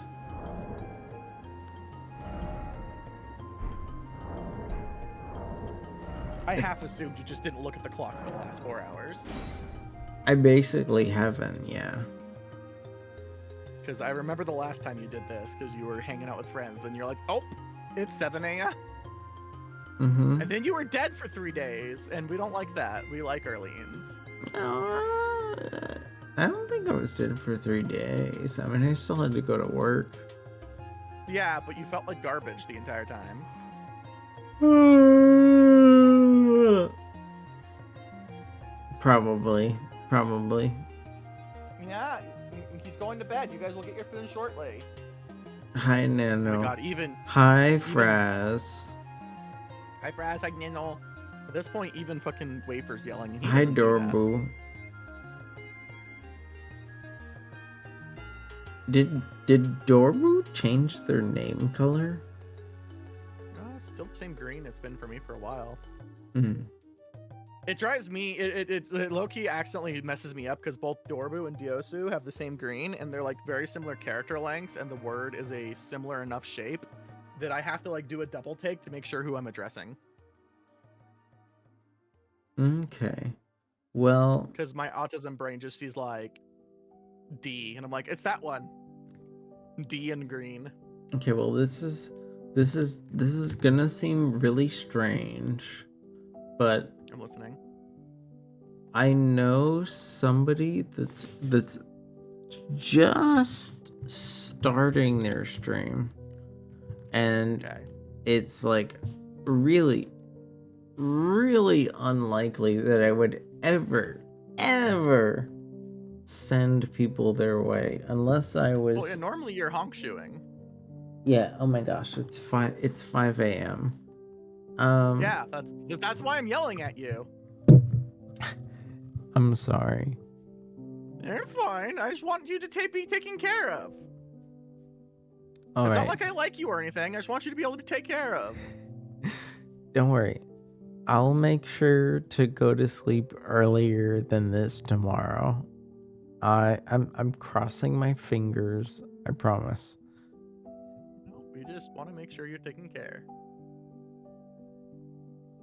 Speaker 2: I half assumed you just didn't look at the clock for the last 4 hours.
Speaker 6: I basically haven't, yeah.
Speaker 2: Because I remember the last time you did this, because you were hanging out with friends, and you're like, oh, it's 7 a.m.
Speaker 6: Mm-hmm.
Speaker 2: And then you were dead for 3 days, and we don't like that. We like Arlene's.
Speaker 6: I don't think I was dead for 3 days. I mean, I still had to go to work.
Speaker 2: Yeah, but you felt like garbage the entire time.
Speaker 6: Probably.
Speaker 2: Yeah, he's going to bed. You guys will get your food shortly.
Speaker 6: Hi,
Speaker 2: Oh
Speaker 6: Nano.
Speaker 2: my god, even...
Speaker 6: Hi, Fraz.
Speaker 2: Hi, Fraz. Hi, Nino. At this point, even fucking Wafer's yelling. And he
Speaker 6: Hi,
Speaker 2: doesn't do that.
Speaker 6: Dorbu. Did Dorbu change their name color?
Speaker 2: Still the same green it's been for me for a while.
Speaker 6: Hmm.
Speaker 2: It drives me. It low-key accidentally messes me up because both Dorbu and Diosu have the same green, and they're like very similar character lengths, and the word is a similar enough shape that I have to like do a double take to make sure who I'm addressing.
Speaker 6: Okay. Well,
Speaker 2: Because my autism brain just sees like D, and I'm like, it's that one. D and green.
Speaker 6: okay, well this is gonna seem really strange, but
Speaker 2: I'm listening.
Speaker 6: I know somebody that's just starting their stream, and
Speaker 2: Okay.
Speaker 6: it's like really unlikely that I would ever send people their way unless I was.
Speaker 2: Well, yeah, normally you're honk shoeing.
Speaker 6: Yeah, oh my gosh, it's 5 a.m.
Speaker 2: Yeah, that's why I'm yelling at you.
Speaker 6: I'm sorry.
Speaker 2: You're fine. I just want you to be taken care of.
Speaker 6: All
Speaker 2: It's
Speaker 6: right.
Speaker 2: not like I like you or anything. I just want you to be able to be taken care of.
Speaker 6: Don't worry. I'll make sure to go to sleep earlier than this tomorrow. I'm crossing my fingers. I promise.
Speaker 2: No, we just want to make sure you're taken care.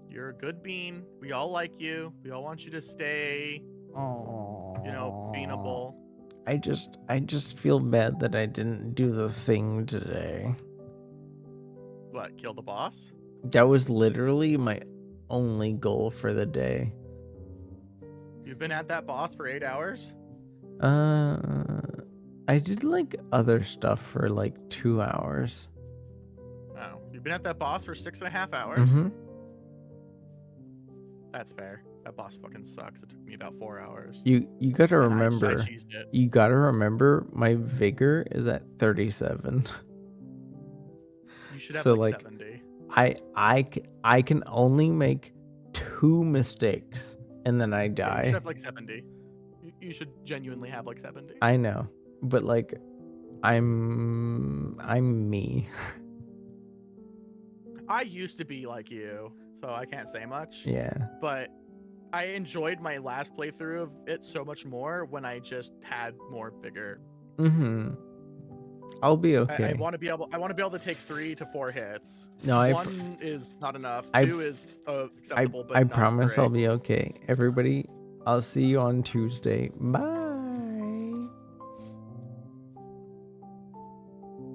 Speaker 2: You're a good bean. We all like you. We all want you to stay, beanable.
Speaker 6: I just feel bad that I didn't do the thing today.
Speaker 2: What, kill the boss?
Speaker 6: That was literally my only goal for the day.
Speaker 2: You've been at that boss for 8 hours?
Speaker 6: I did like other stuff for like 2 hours.
Speaker 2: Oh, you've been at that boss for 6.5 hours?
Speaker 6: Mm-hmm.
Speaker 2: That's fair. That boss fucking sucks. It took me about 4 hours.
Speaker 6: You gotta
Speaker 2: And I
Speaker 6: remember.
Speaker 2: cheesed it.
Speaker 6: You gotta remember. My vigor is at 37.
Speaker 2: You should have
Speaker 6: So,
Speaker 2: like
Speaker 6: like,
Speaker 2: 70.
Speaker 6: I can only make 2 mistakes and then I
Speaker 2: Yeah, you
Speaker 6: die.
Speaker 2: should have like 70. You should genuinely have like 70.
Speaker 6: I know, but like, I'm me.
Speaker 2: I used to be like you, so I can't say much.
Speaker 6: Yeah.
Speaker 2: But I enjoyed my last playthrough of it so much more when I just had more vigor.
Speaker 6: Mm-hmm. I'll be okay.
Speaker 2: I want to be able to take 3 to 4 hits.
Speaker 6: No,
Speaker 2: 1 is not enough.
Speaker 6: I-
Speaker 2: 2 is acceptable, but
Speaker 6: I
Speaker 2: not
Speaker 6: promise
Speaker 2: great.
Speaker 6: I'll be okay. Everybody, I'll see you on Tuesday. Bye.